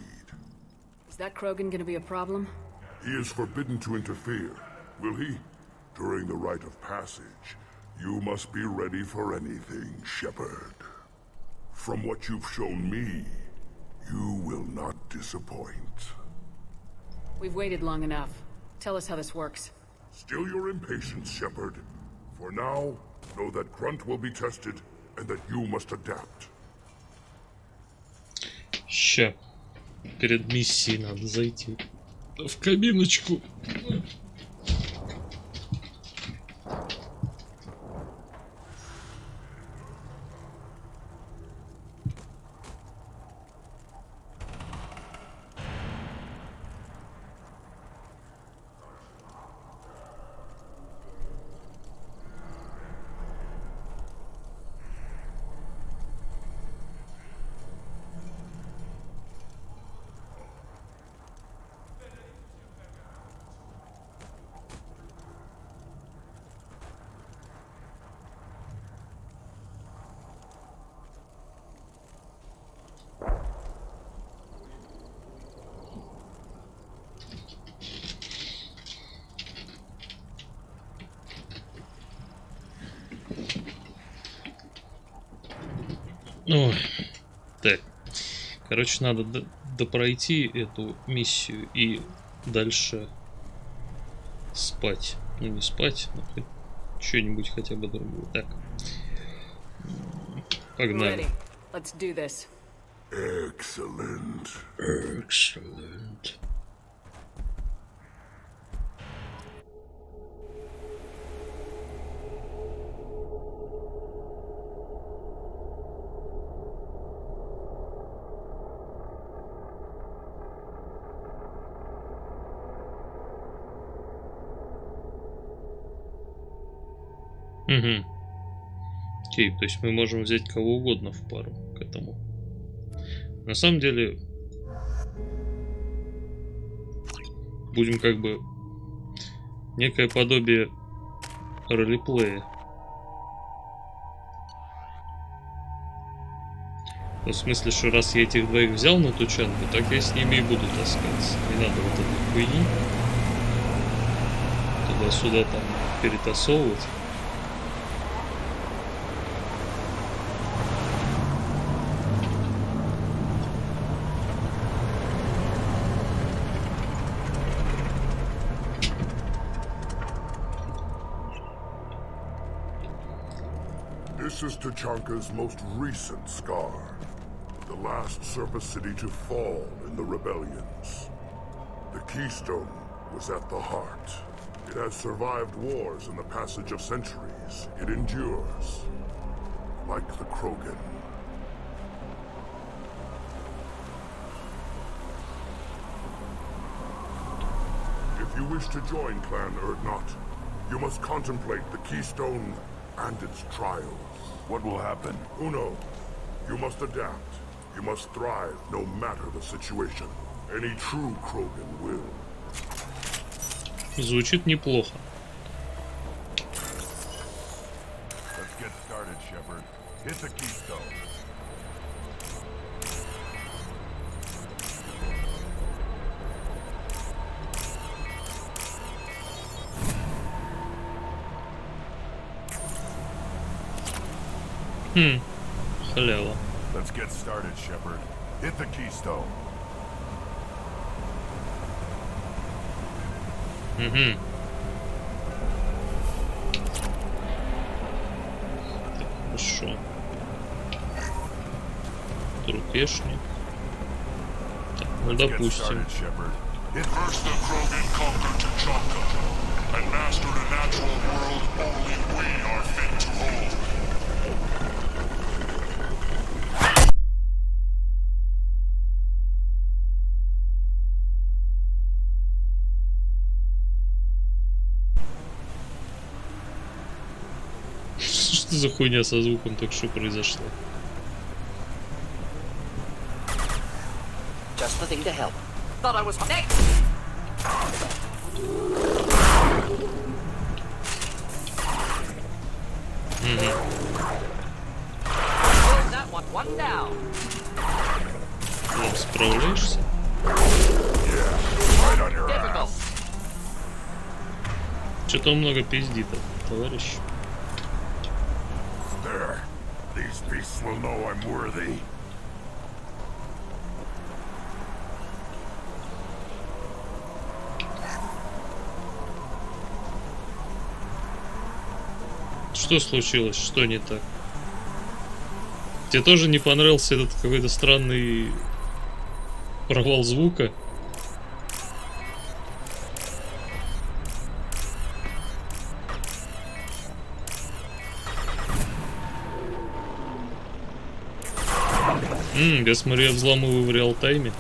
Is that Krogan gonna be a problem? He is forbidden to interfere, will he? During the rite of passage, you must be ready for anything, Shepard. From what you've shown me, you will not disappoint. We've waited long enough. Tell us how this works. Still your impatience, Shepard. For now, know that Grunt will be tested, and that you must adapt. Ща. Перед миссией надо зайти в кабиночку. Ой. Так. Короче, надо допройти эту миссию и дальше спать. Ну не спать, но хоть что-нибудь хотя бы другое. Так. Погнали. Let's do this. Excellent. Excellent. Угу. Окей, то есть мы можем взять кого угодно в пару к этому. На самом деле будем как бы некое подобие ролеплея. В смысле, что раз я этих двоих взял на тучанку, так я с ними и буду таскаться. Не надо вот этой хуйни туда-сюда там перетасовывать. This is Tachanka's most recent scar. The last surface city to fall in the rebellions. The Keystone was at the heart. It has survived wars and the passage of centuries. It endures. Like the Krogan. If you wish to join Clan Erdnot, you must contemplate the Keystone and its trials. What will happen? Who knows? You must adapt. You must thrive no matter the situation. Any true Krogan will. Звучит неплохо. Let's get started, Shepard. Hit the Keystone. Халява. Let's get started, Shepard. Hit the Keystone. Угу. Так, хорошо. Трупешник. Так, ну допустим. First the Krogan conquered Tachanka and mastered a natural world only we are fit to hold. Что за хуйня со звуком только что произошла? Just the thing to help. Thought I was next. That one down. Ну, справляешься? Что-то много пиздит, товарищ. There. These beasts will know I'm worthy. Что случилось? Что не так? Тебе тоже не понравился этот какой-то странный провал звука? Я смотрю, я взламываю в реал-тайме.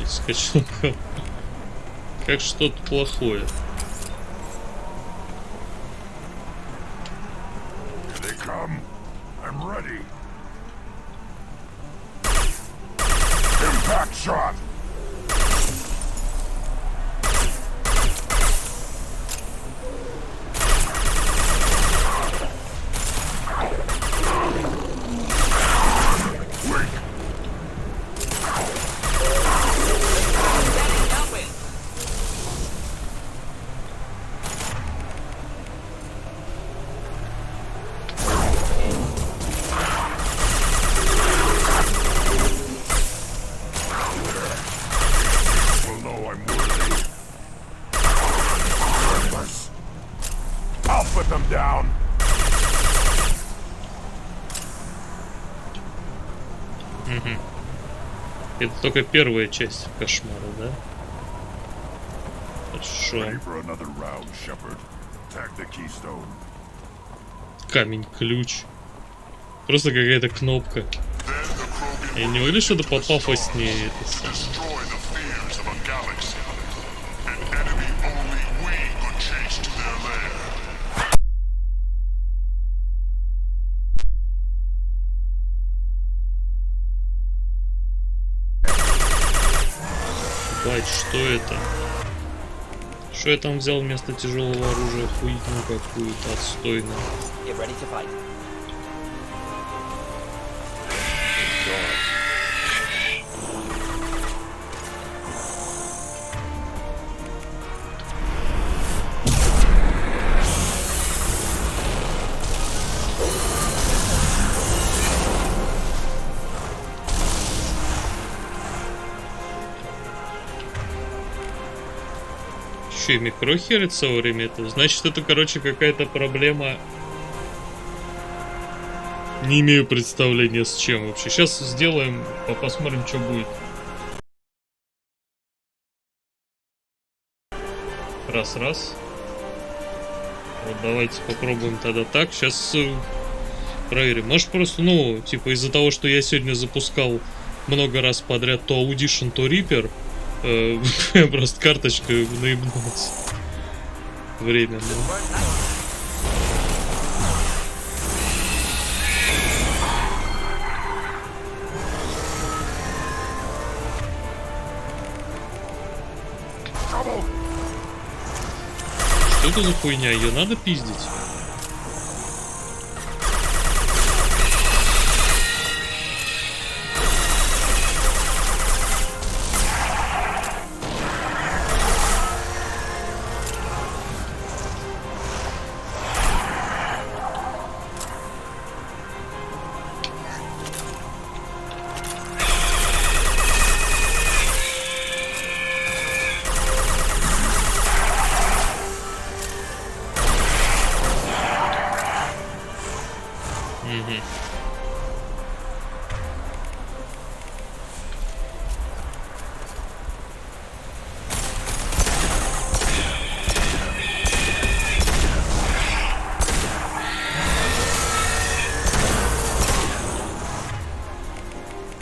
Скачал как что-то плохое. They come. I'm ready. Impact shot. Это только первая часть кошмара, да? Хорошо. Ready for another round, Shepard. Tag the keystone. Камень-ключ. Просто какая-то кнопка. Я не говорю, что-то попафоснее это самое. Destroy the fears of a galaxy. An enemy only we could chase to their lair. Бать, что это? Что я там взял вместо тяжелого оружия? Хуйню какую-то отстойную. Get ready to fight. Еще и микрохерится во время этого. Значит, это, короче, какая-то проблема. Не имею представления с чем вообще. Сейчас сделаем, посмотрим, что будет. Раз. Вот давайте попробуем тогда так. Сейчас проверим. Может просто, ну, типа из-за того, что я сегодня запускал много раз подряд то Audition, то Reaper, просто карточка наебнулась. Время, да. Что это за хуйня? Ее надо пиздить?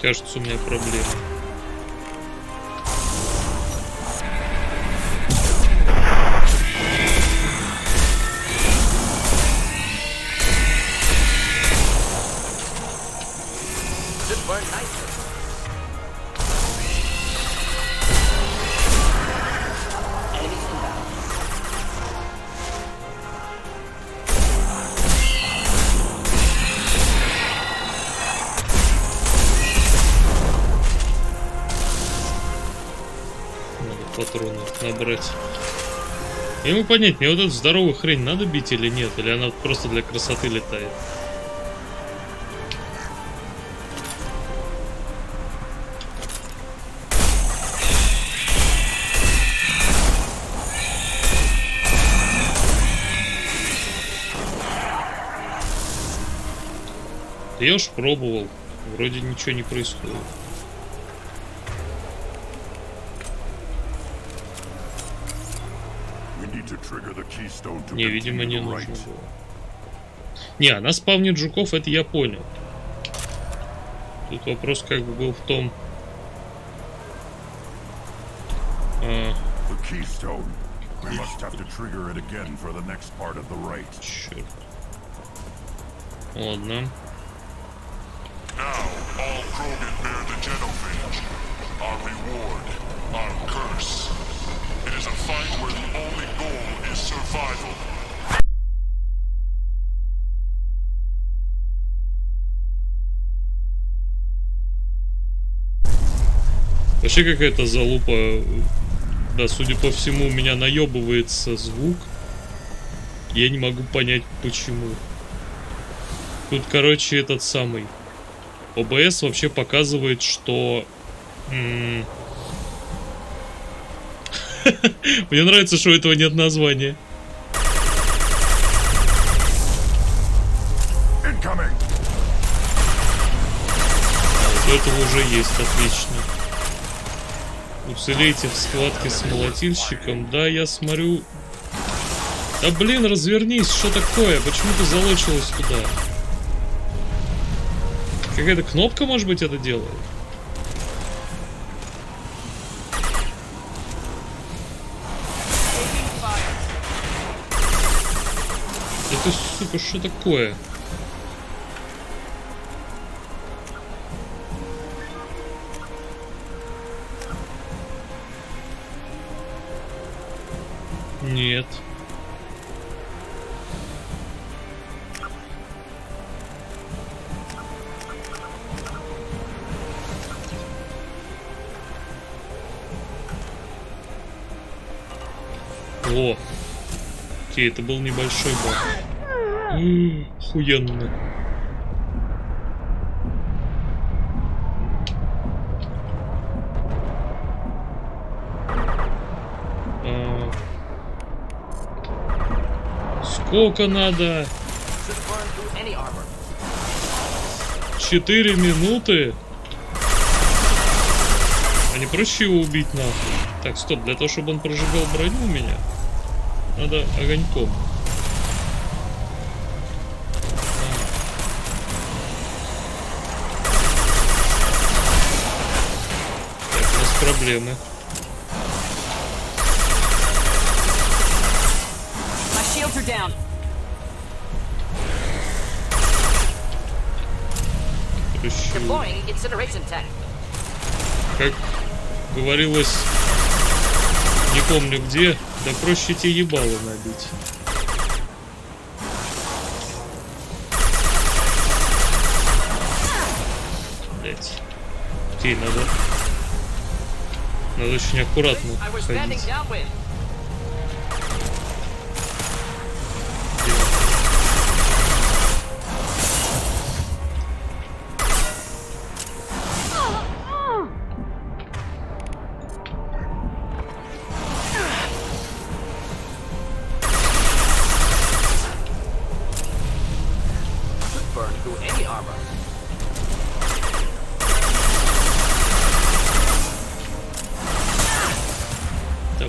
Кажется, у меня проблемы. Патроны набрать. Я не могу понять, мне вот эту здоровую хрень надо бить или нет? Или она просто для красоты летает? Я уж пробовал. Вроде ничего не происходит. Не, видимо, не нужно было. Не, она спавнит жуков, это я понял. Тут вопрос как бы был в том... Черт. Ладно. Вообще какая-то залупа. Да, судя по всему, у меня наебывается звук. Я не могу понять, почему. Тут, короче, этот самый OBS вообще показывает, что... Мне нравится, что у этого нет названия. У этого уже есть, отлично. Уцелейте в схватке с молотильщиком. Да, я смотрю. Да блин, развернись, что такое? Почему ты залочилась туда? Какая-то кнопка, может быть, это делает? Это, сука, что такое? Нет. О, окей, это был небольшой баг. Охуенно. Сколько надо? 4 минуты? А не проще его убить нахуй? Так, стоп, для того, чтобы он прожигал броню у меня, надо огоньком. Так, у нас проблемы. Как говорилось, не помню где, да проще тебе ебало набить. Блять. Окей, надо очень аккуратно ходить.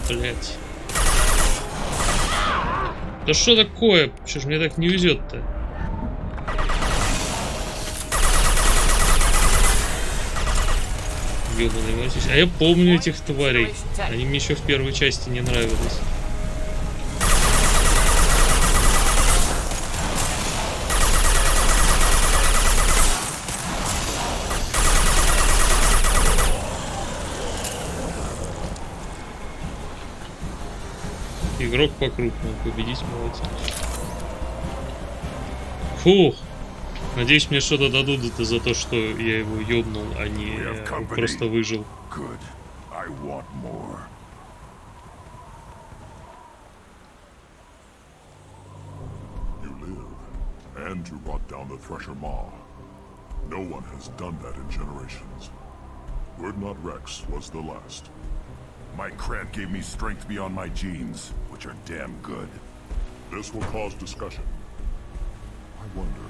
Блять. Да что такое? Что ж мне так не везет-то? Ёбаный мать. А я помню этих тварей. Они мне еще в первой части не нравились. Игрок по-крупному, победить молодец. Фух! Надеюсь, мне что-то дадут это за то, что я его ёбнул, а не просто выжил. And you brought down the Thresher Maw. No one has done that in generations. Word Not Rex was the last. My cred gave me strength beyond my genes, which are damn good. This will cause discussion. I wonder.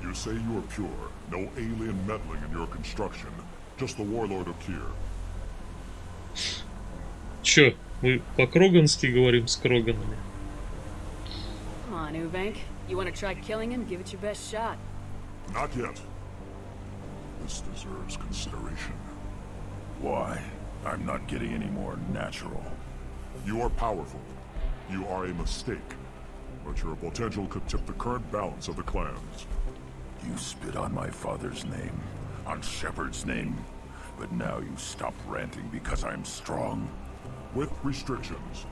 You say you are pure, no alien meddling in your construction, just the warlord of Kier. Чё, мы по-крогански говорим с кроганами? Come on, Ubank. You want to try killing him? Give it your best shot. Not yet. This deserves consideration. Why? I'm not getting any more natural. You are powerful. You are a mistake. But your potential could tip the current balance of the clans. You spit on my father's name, on Shepard's name, but now you stop ranting because I'm strong. With restrictions.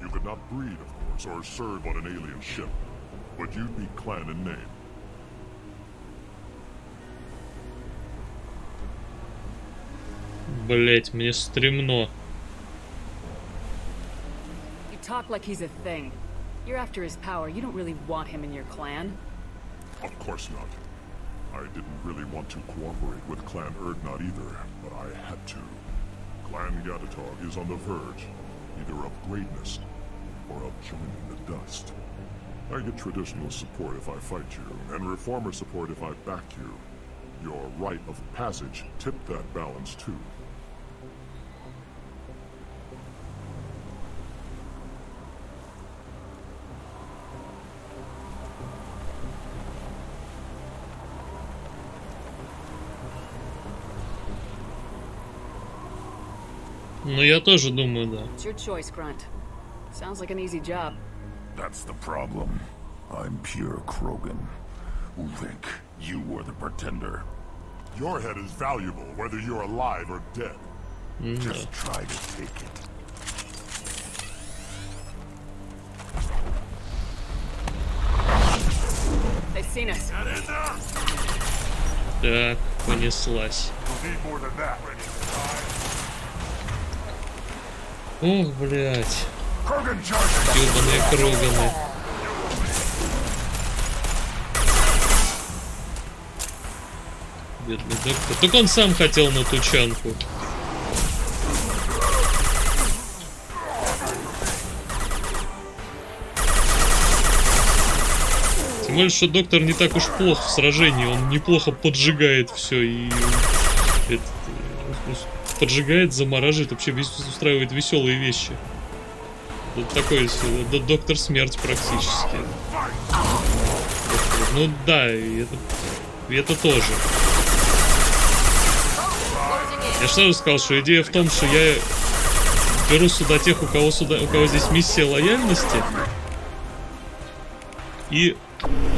You could not breed, of course, or serve on an alien ship. But you'd be clan in name. Блять, мне стремно. You talk like he's a thing. You're after his power. You don't really want him in your clan. Of course not. I didn't really want to cooperate with Clan Erdnot either, but I had to. Clan Gatatog is on the verge, either of greatness or of joining the dust. I get traditional support if I fight you, and reformer support if I back you. Your rite of passage tipped that balance too. Ну, я тоже думаю, да. It's your choice, Grunt. Sounds like an easy job. That's the problem. I'm pure Krogan. Ulrich, you were the pretender. Your head is valuable, whether you're alive or dead. Just try to take it. They've seen us. Так, понеслась. Ох, блядь. Ёбаные Кроганы. Бедный доктор. Только он сам хотел на тучанку. Тем более, что доктор не так уж плох в сражении. Он неплохо поджигает все и поджигает, замораживает, вообще устраивает веселые вещи. Вот такой доктор смерть практически. Ну да, и это тоже. Я же сразу сказал, что идея в том, что я беру сюда тех, у кого здесь миссия лояльности. И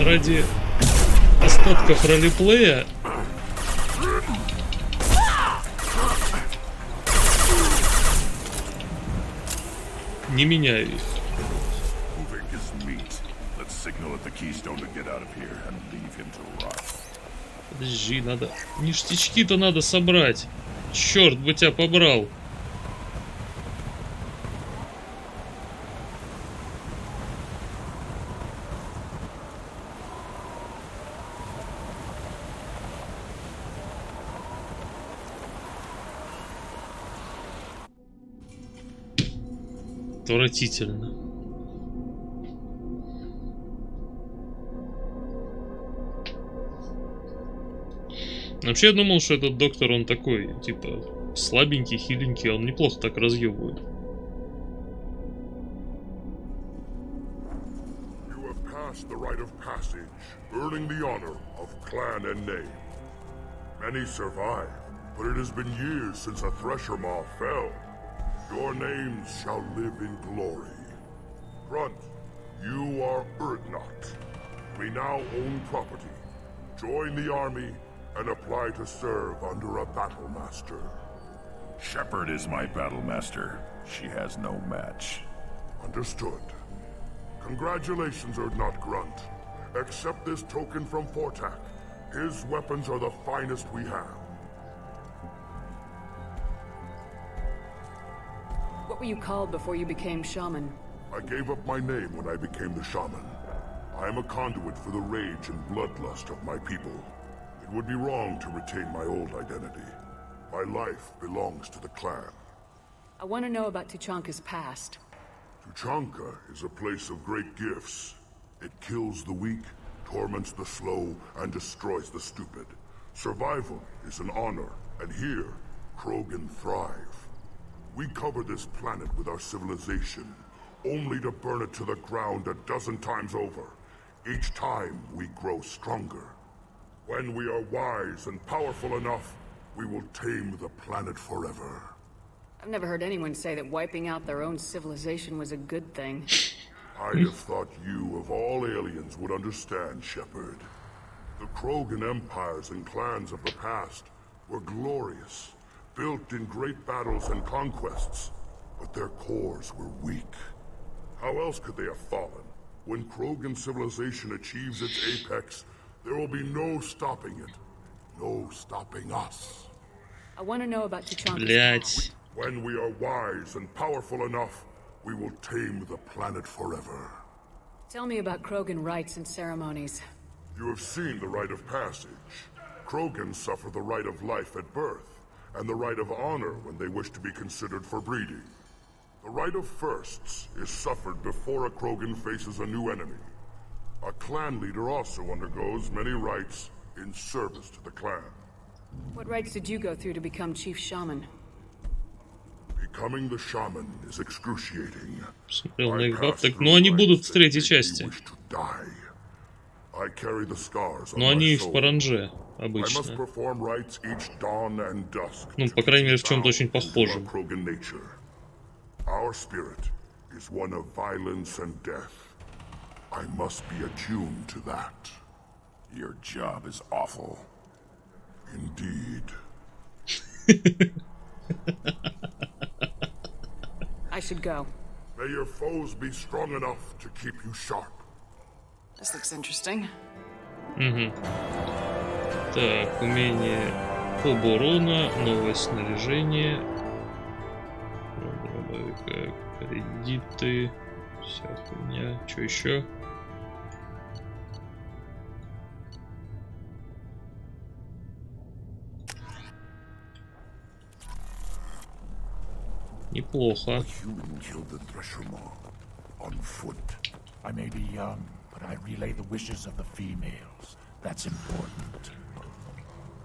ради остатков ролеплея не меняю их. Подожди, надо... Ништячки-то надо собрать. Черт бы тебя побрал. Отвратительно. Вообще я думал, что этот доктор, он такой, типа, слабенький, хиленький, он неплохо так разъебывает. You have passed the rite of passage, earning the honor of clan and name. Many survive, but it has been years since a thresher maw fell. Your names shall live in glory. Grunt, you are Urdnot. We now own property. Join the army and apply to serve under a battle master. Shepard is my battle master. She has no match. Understood. Congratulations, Urdnot Grunt. Accept this token from Fortak. His weapons are the finest we have. What were you called before you became shaman? I gave up my name when I became the shaman. I am a conduit for the rage and bloodlust of my people. It would be wrong to retain my old identity. My life belongs to the clan. I want to know about Tuchanka's past. Tuchanka is a place of great gifts. It kills the weak, torments the slow, and destroys the stupid. Survival is an honor, and here, Krogan thrive. We cover this planet with our civilization, only to burn it to the ground a dozen times over. Each time, we grow stronger. When we are wise and powerful enough, we will tame the planet forever. I've never heard anyone say that wiping out their own civilization was a good thing. I'd have thought you, of all aliens, would understand, Shepard. The Krogan empires and clans of the past were glorious, built in great battles and conquests, but their cores were weak. How else could they have fallen? When Krogan civilization achieves its apex, there will be no stopping it. No stopping us. I want to know about Tuchanka's. When we are wise and powerful enough, we will tame the planet forever. Tell me about Krogan rites and ceremonies. You have seen the rite of passage. Krogans suffer the rite of life at birth, and the rite of honor when they wish to be considered for breeding. The rite of firsts is suffered before a Krogan faces a new enemy. A clan leader also undergoes many rites in service to the clan. What rites did you go through to become Chief Shaman? Becoming the shaman is excruciating. Смотрел на их бабок, но они будут в третьей части. I carry the scars on Но my они в soul. паранже. обычно. perform rites each dawn and dusk. Ну, по крайней мере, в чем-то очень похожем. Our spirit is one of violence and death. I must be attuned to that. Your job is awful. Indeed. I should go. May your foes be strong enough to keep you sharp. This looks interesting. Угу. Так, умение оборона, новое снаряжение, дробовика, кредиты, вся хуйня. Что еще? Неплохо. I may be young, but I relay the wishes of the females. That's important.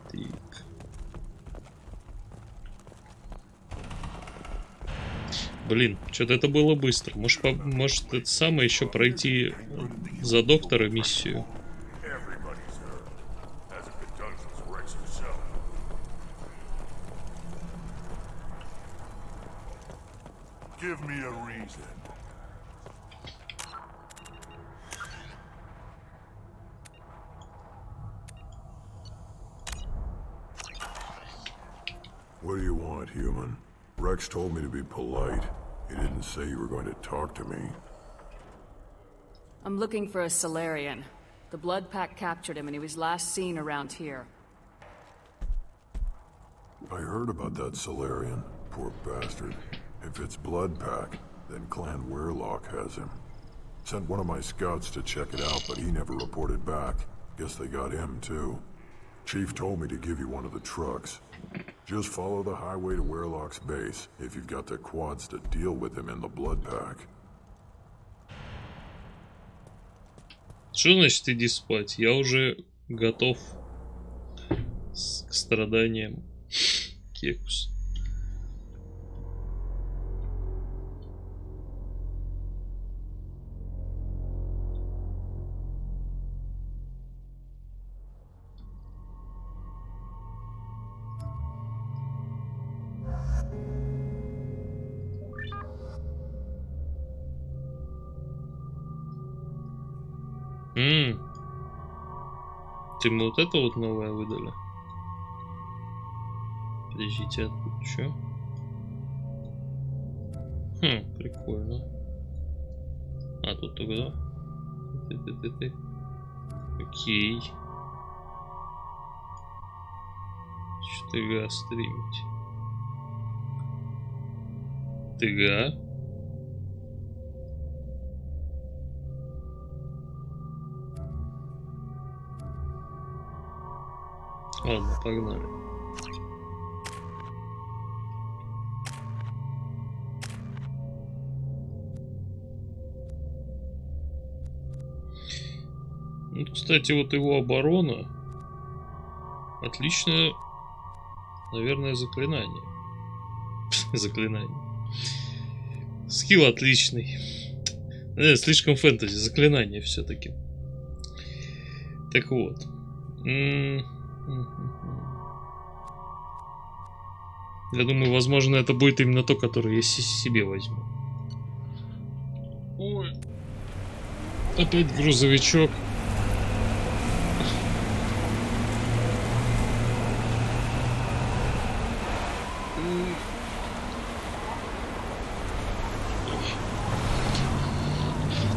Так. Блин, что-то это было быстро. Может это самое еще пройти за доктора миссию. Give me a reason. What do you want, human? Rex told me to be polite. He didn't say you were going to talk to me. I'm looking for a Solarian. The Blood Pack captured him and he was last seen around here. I heard about that Solarian. Poor bastard. If it's Blood Pack, then Clan Weirlock has him. Sent one of my scouts to check it out, but he never reported back. Guess they got him, too. Chief told me to give you one of the trucks. Just follow the highway to Weirlock's base, if you've got the quads to deal with him in the Blood Pack. Что значит иди спать? Я уже готов к страданиям. Кекус. Мы вот это вот новое выдали. Подождите, а тут что? Прикольно. А тут тогда. Ты. Окей. Тыга стримить. Тыга. Ладно, погнали. Ну, кстати, вот его оборона отличное, наверное, заклинание. Заклинание. Скилл отличный. Слишком фэнтези, заклинание все-таки. Так вот. Я думаю, возможно, это будет именно то, которое я себе возьму. Ой. Опять грузовичок.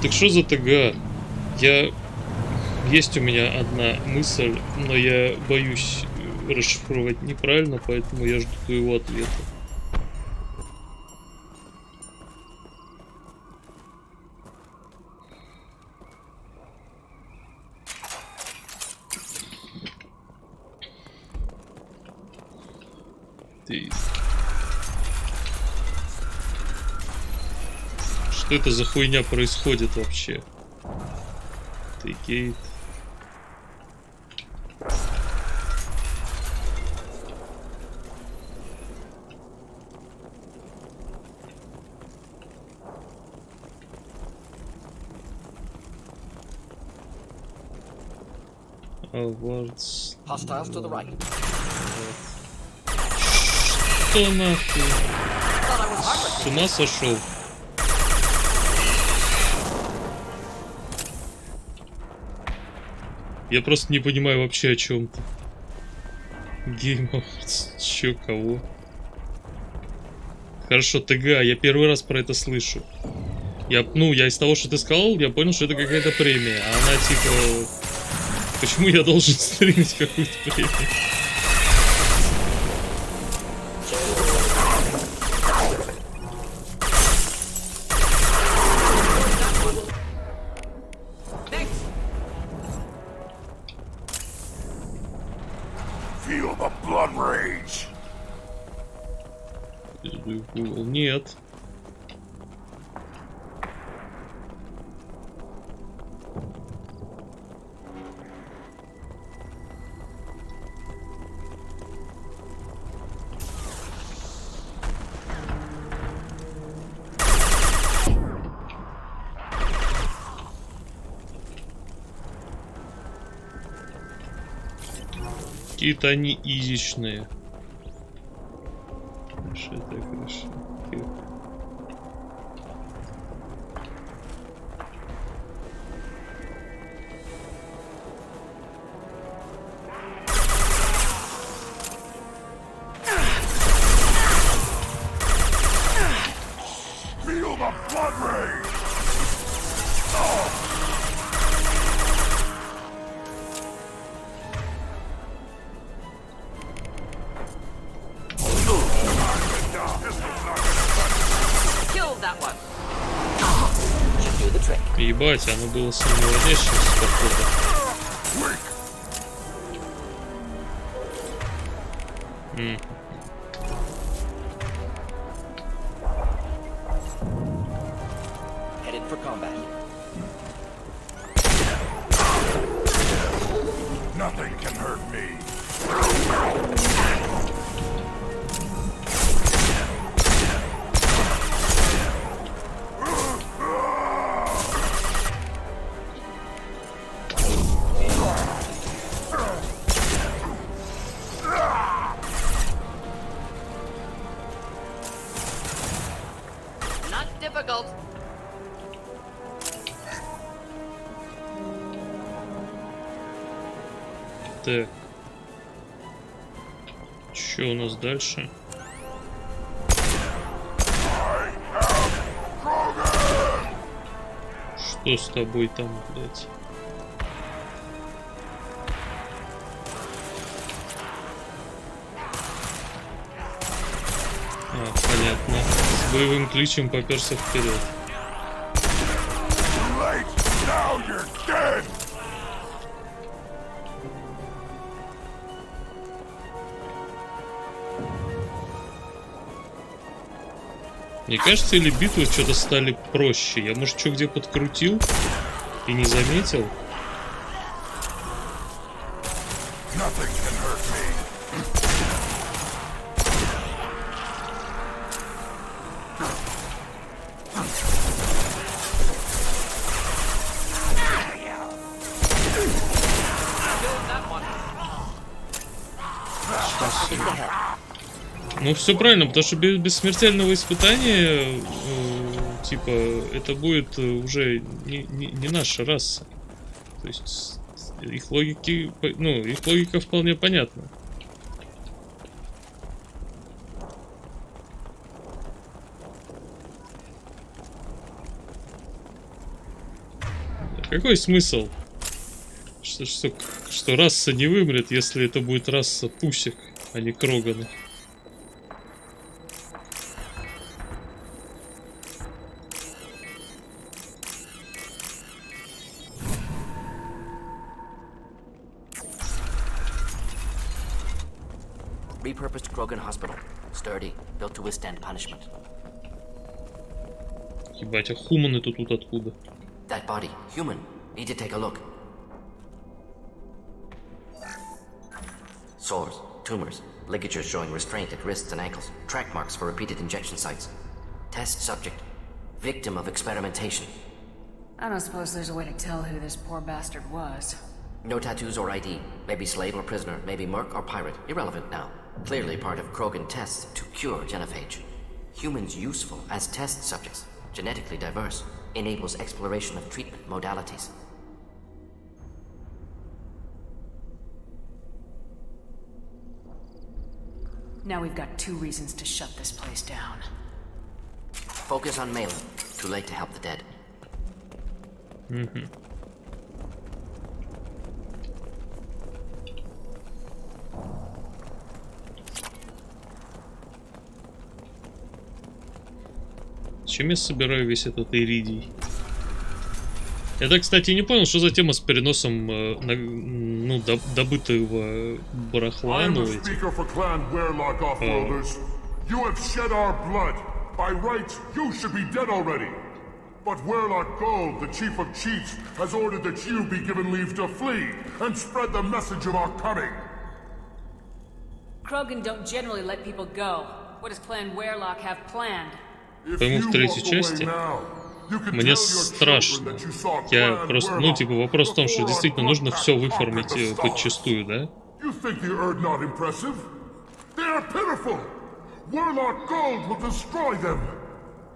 Так что за ТГ? Есть у меня одна мысль, но я боюсь расшифровать неправильно, поэтому я жду твоего ответа. Что это за хуйня происходит вообще? Ты Кейт. Awards. Hostiles to the right. Что нахуй? С ума сошел? Я просто не понимаю вообще о чем ты. Game Awards. Чё, кого? Хорошо, ТГ, я первый раз про это слышу. Я из того, что ты сказал, я понял, что это какая-то премия. А она типа... Почему я должен стримить какую-то премию? Feel the blood rage. Нет. Какие-то они изичные. Хорошо, так хорошо. Feel the blood rage. Ебать, оно было самовыводящим, походу. Headed for combat. Nothing can hurt me. Так. Что у нас дальше? Что с тобой там, блядь? Понятно. С боевым кличем попёрся вперед. Мне кажется, или битвы что-то стали проще. Я, может, что где подкрутил и не заметил? Ну, все правильно, потому что без смертельного испытания, типа, это будет уже не наша раса. То есть, их логика вполне понятна. Какой смысл? Что раса не вымрет, если это будет раса пусек, а не кроганов. Repurposed Krogan hospital. Sturdy, built to withstand punishment. Ебать, а хуманы-то тут откуда? That body, human. Need to take a look. Sores, tumors, ligatures showing restraint at wrists and ankles, track marks for repeated injection sites. Test subject, victim of experimentation. I don't suppose there's a way to tell who this poor bastard was. No tattoos or ID. Maybe slave or prisoner, maybe merc or pirate. Irrelevant now. Clearly part of Krogan tests to cure genophage. Humans useful as test subjects. Genetically diverse. Enables exploration of treatment modalities. Now we've got 2 reasons to shut this place down. Focus on Malin. Too late to help the dead. Угу. Зачем я собираю весь этот иридий? Я, кстати, не понял, что за тема с переносом добытого барахла. By rights, you should be dead already. But Warlock Gold, the chief of chiefs, has ordered that you be given leave to flee and spread the message of our coming. Krogan don't generally let people go. What does Clan Warlock have planned? По-моему, в третьей части мне страшно. Я просто, вопрос в том, что действительно нужно все выформить подчистую, да? You think the Erd not impressive? They are pitiful. Warlock Gold will destroy them.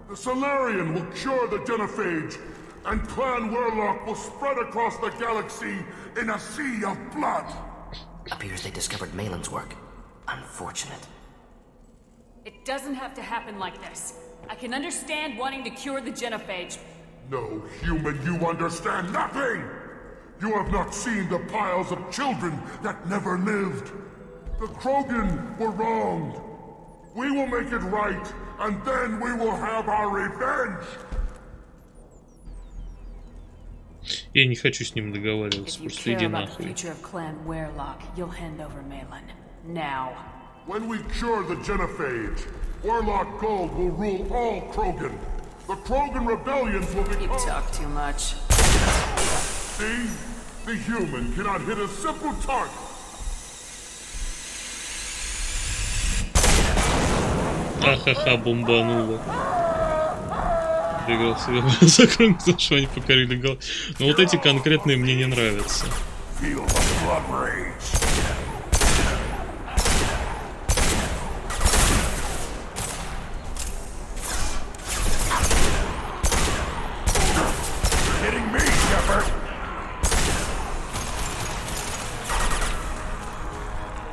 The Solarian will cure the genophage, and Clan Warlock will spread across the galaxy in a sea of blood. Appears they discovered Malin's work. Unfortunate. It doesn't have to happen like this. I can understand wanting to cure the genophage. No, human, you understand nothing! You have not seen the piles of children that never lived. The Krogan were wronged. We will make it right, and then we will have our revenge. Я не хочу с ним договариваться, просто иди нахуй. When we cure the genophage, Warlock Gold will rule all Krogan. The Krogan rebellions will become... You talk too much. See? The human cannot hit a simple target. Ха-ха-ха, бомбануло. Закрой, потому что они покорили голову. Но вот эти конкретные мне не нравятся.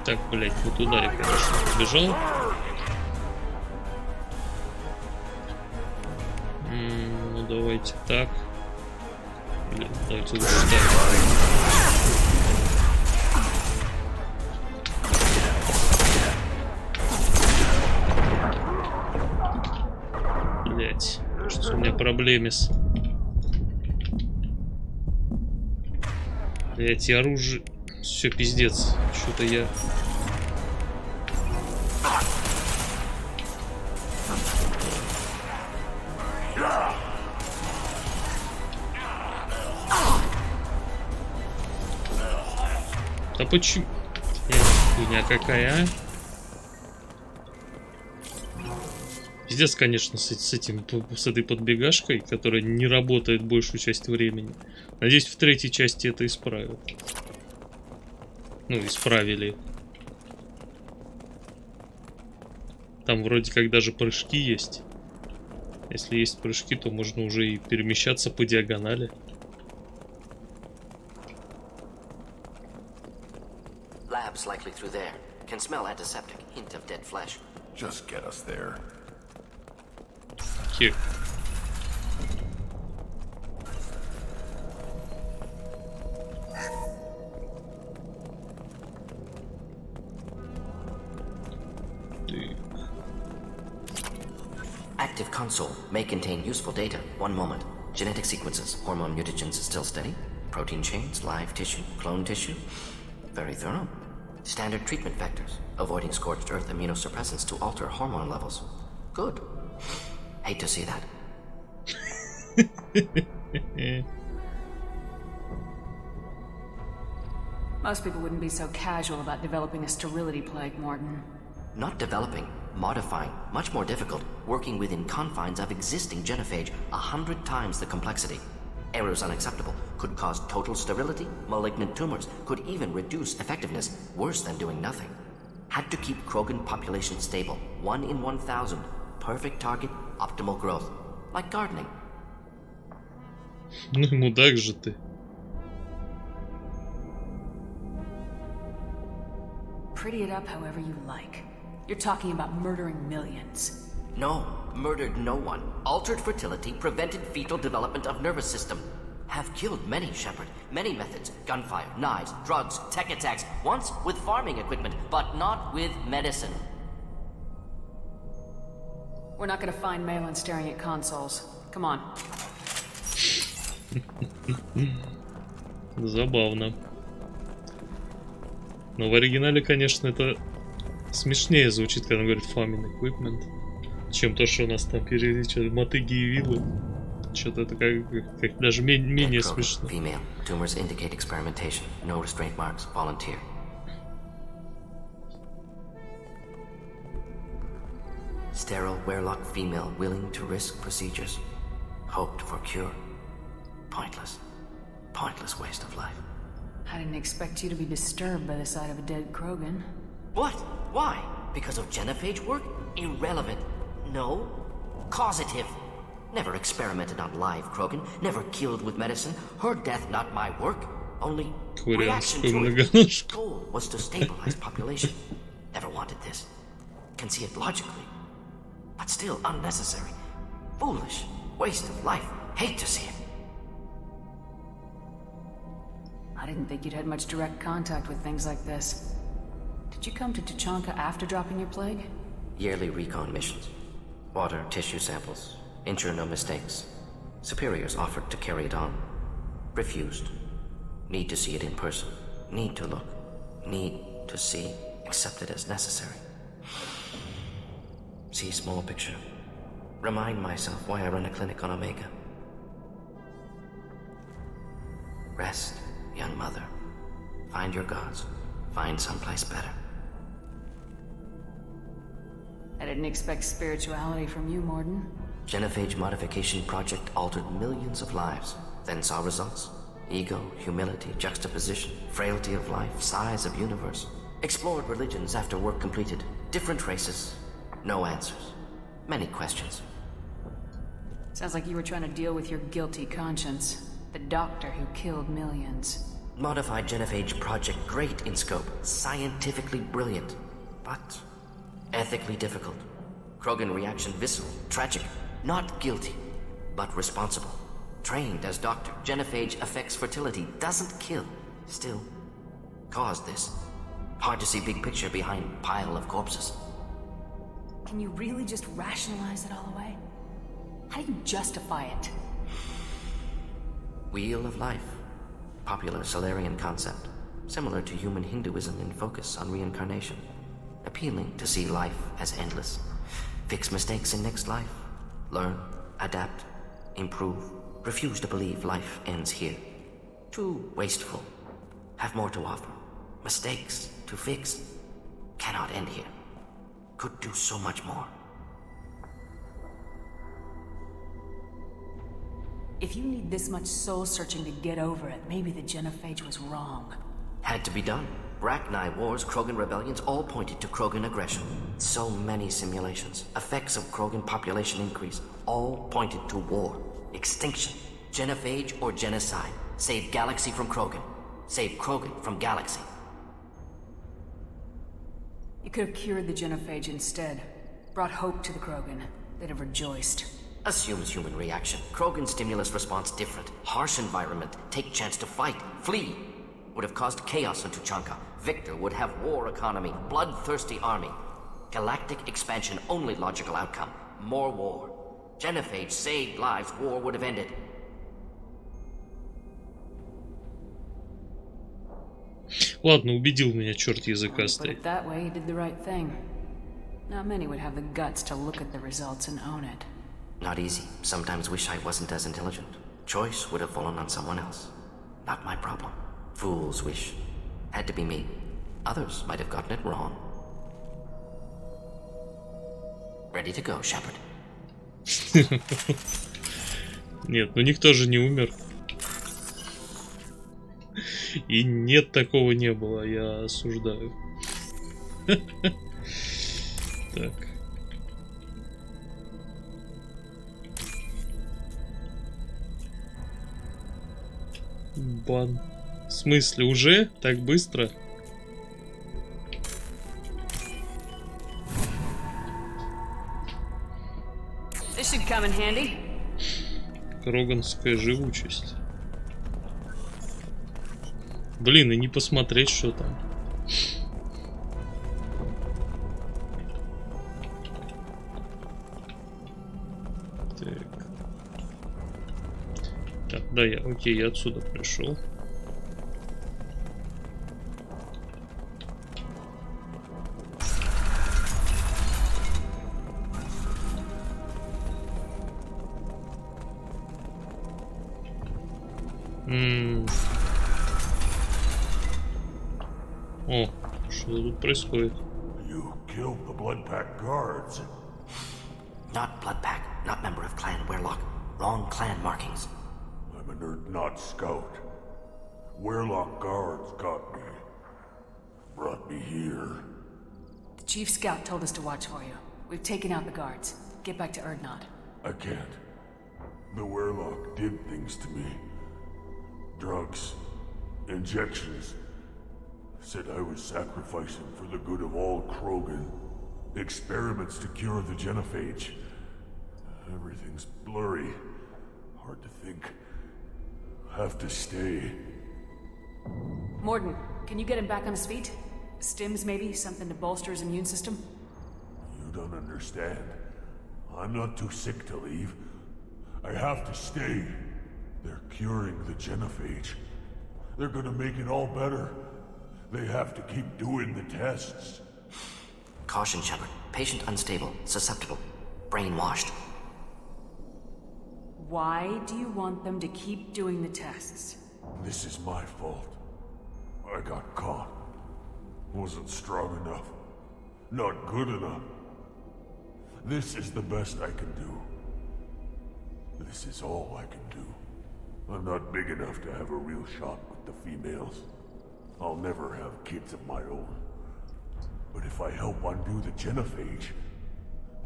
Так, блять, вот туда я, конечно, побежал. Ну, давайте так. Блин, давайте вот так. Блять, что у меня проблемы с... Блять, и оружие... Все, пиздец. Что-то я... Да почему? Хуйня какая, а? Пиздец, конечно, с этой подбегашкой, которая не работает большую часть времени. Надеюсь, в третьей части это исправят. Ну, исправили. Там вроде как даже прыжки есть. Если есть прыжки, то можно уже и перемещаться по диагонали. Labs likely through there. Can smell antiseptic. Hint of dead flesh. Just get us there. Here. Active console may contain useful data. One moment. Genetic sequences. Hormone mutagens is still steady. Protein chains, live tissue, clone tissue. Very thorough. Standard treatment vectors. Avoiding scorched earth immunosuppressants to alter hormone levels. Good. Hate to see that. Most people wouldn't be so casual about developing a sterility plague, Morton. Not developing, modifying, much more difficult, working within confines of existing genophage, 100 times the complexity. Errors unacceptable, could cause total sterility, malignant tumors, could even reduce effectiveness, worse than doing nothing. Had to keep Krogan population stable, 1 in 1,000. Perfect target, optimal growth. Like gardening. Ну, мудак же ты. Pretty it up however you like. You're talking about murdering millions. No, murdered no one. Altered fertility, prevented fetal development of nervous system. Have killed many, Shepard. Many methods. Gunfire, knives, drugs, tech attacks. Once with farming equipment, but not with medicine. We're not gonna find Malin staring at consoles. Come on. Забавно. Но в оригинале, конечно, это смешнее звучит, когда он говорит farming equipment, чем то, что у нас там перевели, мотыги и вилы. Что-то это как даже менее смешно. Female. Tumors indicate experimentation. No restraint marks. Volunteer. Sterile, werelock female willing to risk procedures. Hoped for cure. Pointless. Pointless waste of life. I didn't expect you to be disturbed by the sight of a dead Krogan. What? Why? Because of genophage work? Irrelevant. No. Causative. Never experimented on live Krogan. Never killed with medicine. Her death not my work. Only reaction to it. Goal was to stabilize population. Never wanted this. Can see it logically. But still unnecessary. Foolish. Waste of life. Hate to see it. I didn't think you'd had much direct contact with things like this. Did you come to Tuchanka after dropping your plague? Yearly recon missions. Water, tissue samples. Ensure no mistakes. Superiors offered to carry it on. Refused. Need to see it in person. Need to look. Need to see. Accept it as necessary. See small picture. Remind myself why I run a clinic on Omega. Rest, young mother. Find your gods. Find someplace better. I didn't expect spirituality from you, Morden. Genophage modification project altered millions of lives. Then saw results. Ego, humility, juxtaposition, frailty of life, size of universe. Explored religions after work completed. Different races. No answers. Many questions. Sounds like you were trying to deal with your guilty conscience. The doctor who killed millions. Modified genophage project great in scope. Scientifically brilliant. But ethically difficult. Krogan reaction visceral. Tragic. Not guilty, but responsible. Trained as doctor. Genophage affects fertility. Doesn't kill. Still. Caused this. Hard to see big picture behind pile of corpses. Can you really just rationalize it all away? How do you justify it? Wheel of life. Popular Solarian concept. Similar to human Hinduism in focus on reincarnation. Appealing to see life as endless. Fix mistakes in next life. Learn, adapt, improve. Refuse to believe life ends here. Too wasteful. Have more to offer. Mistakes to fix. Cannot end here. Could do so much more. If you need this much soul-searching to get over it, maybe the genophage was wrong. Had to be done. Rachni wars, Krogan rebellions, all pointed to Krogan aggression. So many simulations. Effects of Krogan population increase. All pointed to war. Extinction. Genophage or genocide. Save galaxy from Krogan. Save Krogan from galaxy. You could have cured the genophage instead. Brought hope to the Krogan. They'd have rejoiced. Assumes human reaction. Krogan stimulus response different. Harsh environment. Take chance to fight. Flee. Would have caused chaos in Tuchanka. Victor would have war economy. Bloodthirsty army. Galactic expansion only logical outcome. More war. Genophage saved lives. War would have ended. Ладно, убедил меня черт языка Put стоит. it that way, you did the right thing. Not many would have the guts to look at the results and own it. Not easy. Sometimes wish I wasn't as intelligent. Choice would have fallen on someone else. Not my problem. Fool's wish. Had to be me. Others might have gotten it wrong. Ready to go, Shepard. Нет, ну никто же не умер. И нет, такого не было, я осуждаю. Так. Бан. В смысле, уже? Так быстро? This should come in handy. Кроганская живучесть. Блин, и не посмотреть, что там. Так. Так, да, окей, я отсюда пришел. О, что тут происходит? You killed the Bloodpack guards. Not Bloodpack, not member of Clan Werlock. Wrong clan markings. I'm a nerd, not scout. Werlock guards got me. Brought me here. The chief scout told us to watch for you. We've taken out the guards. Get back to Erdnot. I can't. The Werlock did things to me. Drugs. Injections. Said I was sacrificing for the good of all Krogan. Experiments to cure the genophage. Everything's blurry. Hard to think. Have to stay. Morden, can you get him back on his feet? Stims maybe? Something to bolster his immune system? You don't understand. I'm not too sick to leave. I have to stay. They're curing the genophage. They're gonna make it all better. They have to keep doing the tests. Caution, Shepard. Patient unstable, susceptible, brainwashed. Why do you want them to keep doing the tests? This is my fault. I got caught. Wasn't strong enough. Not good enough. This is the best I can do. This is all I can do. I'm not big enough to have a real shot with the females. I'll never have kids of my own. But if I help undo the genophage,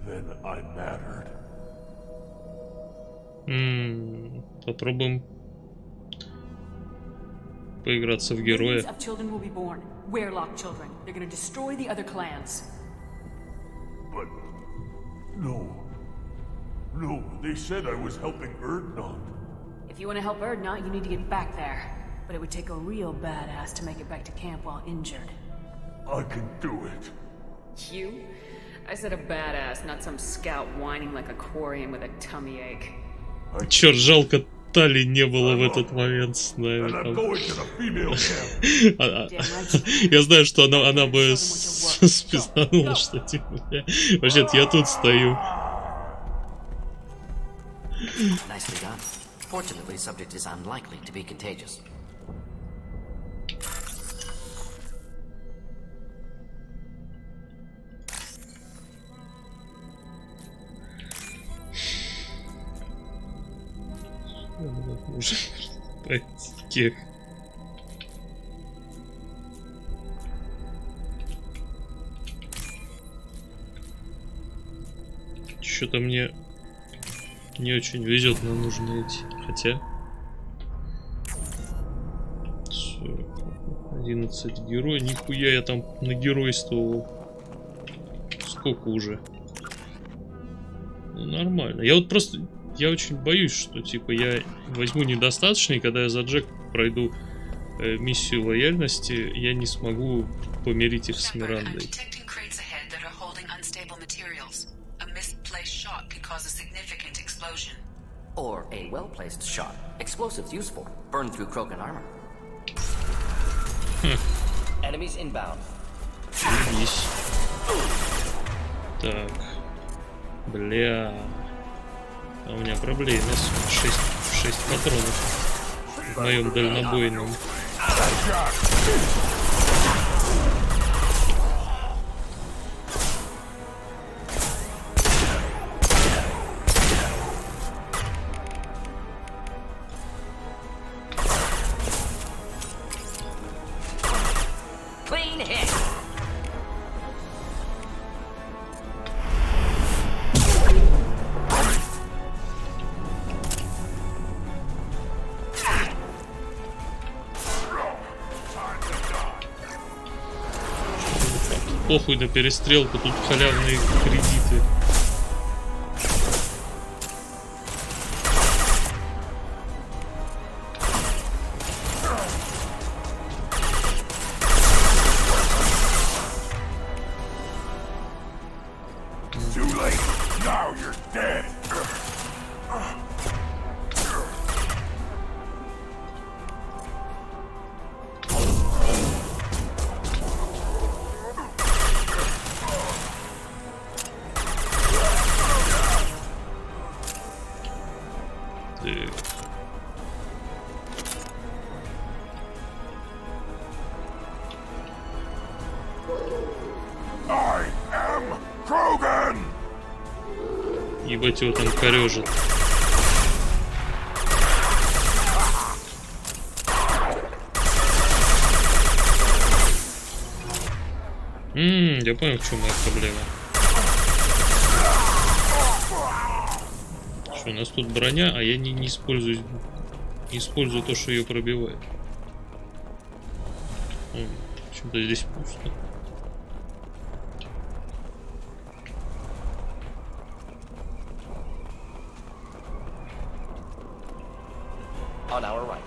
then I mattered. Попробуем поиграться в героя. Millions of children will be born. Werlock children. They're gonna destroy the other clans. But... No. No, they said I was helping Erdnot. If you want to help Erdnot, you need to get back there. But it would take a real badass to make it back to camp while injured. I can do it. You? I said a badass, not some scout whining like a Quarian with a tummy ache. Черт, жалко, Тали не было в этот момент с нами. Я знаю, что она бы спизданула, что типа, вообще-то я тут стою. Nicely done. Fortunately, subject is unlikely to be contagious. Что-то мне не очень везет на нужные эти. Хотя 11 герой. Нихуя я там нагеройствовал. Сколько уже? Ну, нормально. Я вот просто... Я очень боюсь, что типа я возьму недостаточно, и когда я за Джек пройду миссию лояльности, я не смогу помирить их с Мирандой. Or a well-placed shot. Explosives useful. Burn through Krogan armor. Enemies inbound. Так. Бля. А у меня проблемы с 6 патронов в моем дальнобойном. похуй на перестрелку, тут халявные кредиты. Too late. Now you're dead. I am Krogan. Ебать его там корежит. Я понял, в чем моя проблема. Что, у нас тут броня, а я не использую то, что ее пробивает. Почему-то здесь пусто. On our right.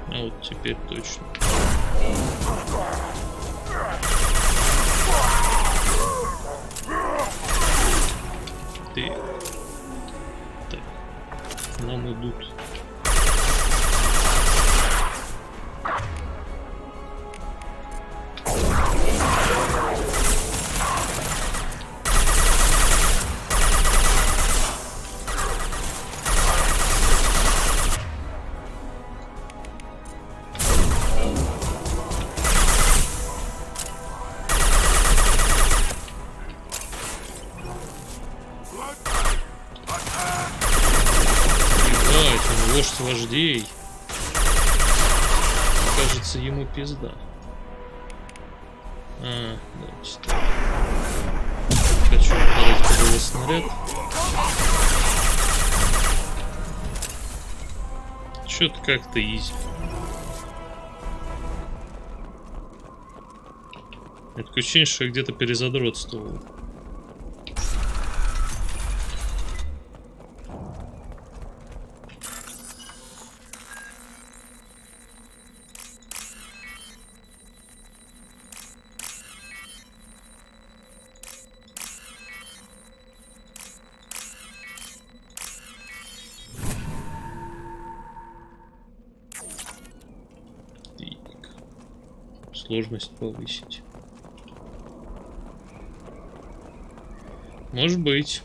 А вот теперь точно. Ты. Так. К нам идут. Вождь вождей. Кажется, ему пизда. Давайте так. Хочу подать под его снаряд. Чё-то как-то изи. Это такое ощущение, что я где-то перезадротствовал. Сложность повысить. Может быть.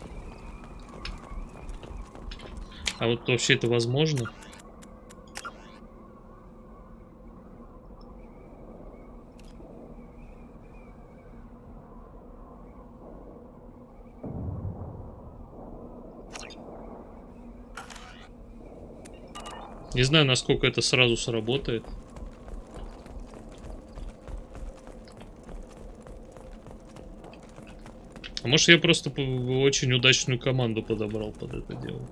А вот вообще это возможно? Не знаю, насколько это сразу сработает. А может, я просто очень удачную команду подобрал под это дело.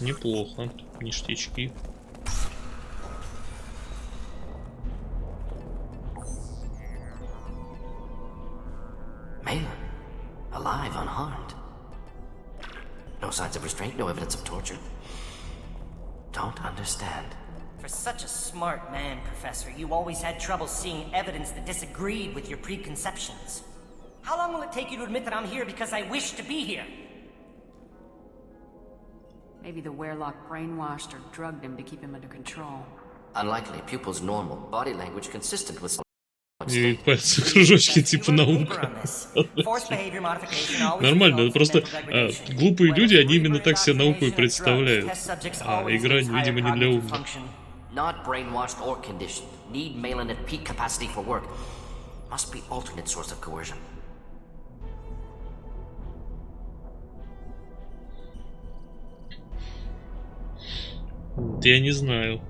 Неплохо. Ништячки. Malin, alive, unharmed. No signs of restraint, no evidence of torture. Don't understand. For such a smart man, Professor, you always had trouble seeing evidence that disagreed with your preconceptions. How long will it take you to admit that I'm here because I wish to be here? Maybe the Werelock brainwashed or drugged him to keep him under control. Unlikely. Pupil's normal. Body language consistent with И пальцы кружочки типа наука. Нормально, просто глупые люди, они именно так себе науку и представляют. А игра, видимо, не для умных. Not brainwashed or conditioned. Need Malin at peak capacity for work. Must be alternate source of coercion. Я не знаю.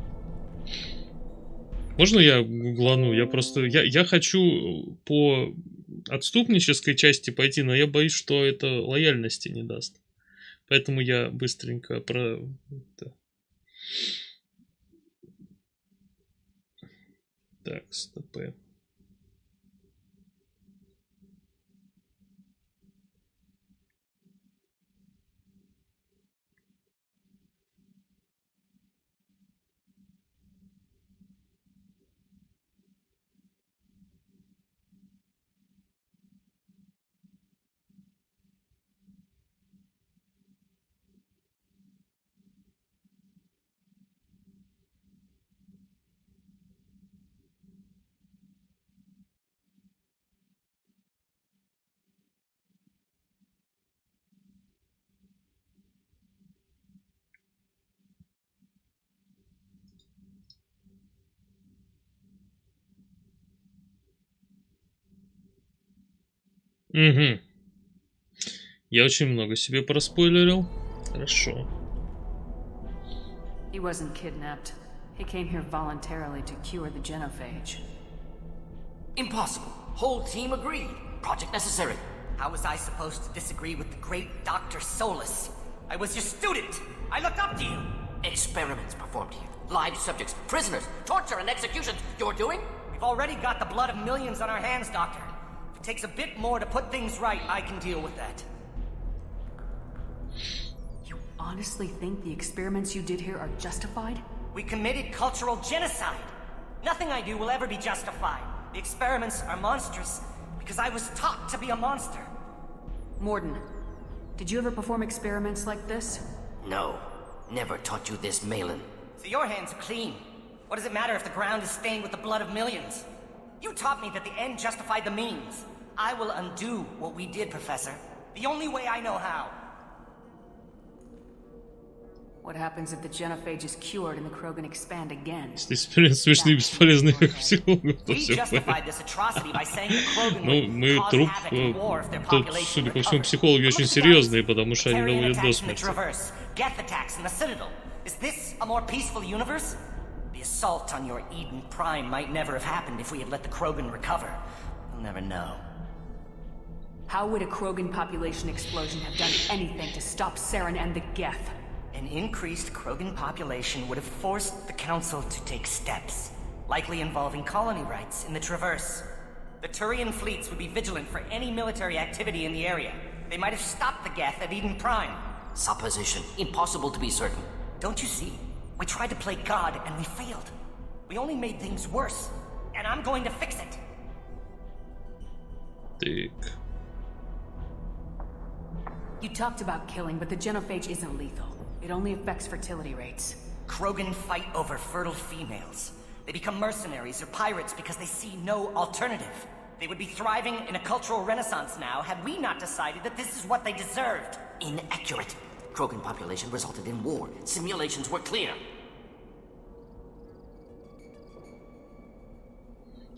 Можно я гуглану? Я просто... Я хочу по отступнической части пойти, но я боюсь, что это лояльности не даст. Поэтому я быстренько про... Так, стоп. Угу. Я очень много себе проспойлерил. Хорошо. He wasn't kidnapped. He came here voluntarily to cure the genophage. Impossible. Whole team agreed. Project necessary. How was I supposed to disagree with the great Dr. Solus? I was your student. I looked up to you. Experiments performed here. Live subjects, prisoners, torture and executions. You're doing? We've already got the blood of millions on our hands, Doctor. If it takes a bit more to put things right, I can deal with that. You honestly think the experiments you did here are justified? We committed cultural genocide. Nothing I do will ever be justified. The experiments are monstrous because I was taught to be a monster. Morden, did you ever perform experiments like this? No. Never taught you this, Malin. So your hands are clean. What does it matter if the ground is stained with the blood of millions? You taught me that the end justified the means. I will undo what we did, Professor. The only way I know how. What happens if the genophage is cured and the Krogan expand again? Эксперимент смешный и бесполезный, как психолог. Ну, мы труп... Тут, судя по всему, психологи очень серьезные, потому что они доводят до смерти. Is this a more peaceful universe? The assault on your Eden Prime might never have happened if we had let the Krogan recover. We'll never know. How would a Krogan population explosion have done anything to stop Saren and the Geth? An increased Krogan population would have forced the Council to take steps, likely involving colony rights in the Traverse. The Turian fleets would be vigilant for any military activity in the area. They might have stopped the Geth at Eden Prime. Supposition. Impossible to be certain. Don't you see? We tried to play God and we failed. We only made things worse. And I'm going to fix it. Так. You talked about killing, but the genophage isn't lethal. It only affects fertility rates. Krogan fight over fertile females. They become mercenaries or pirates because they see no alternative. They would be thriving in a cultural renaissance now had we not decided that this is what they deserved. Inaccurate. Krogan population resulted in war. Simulations were clear.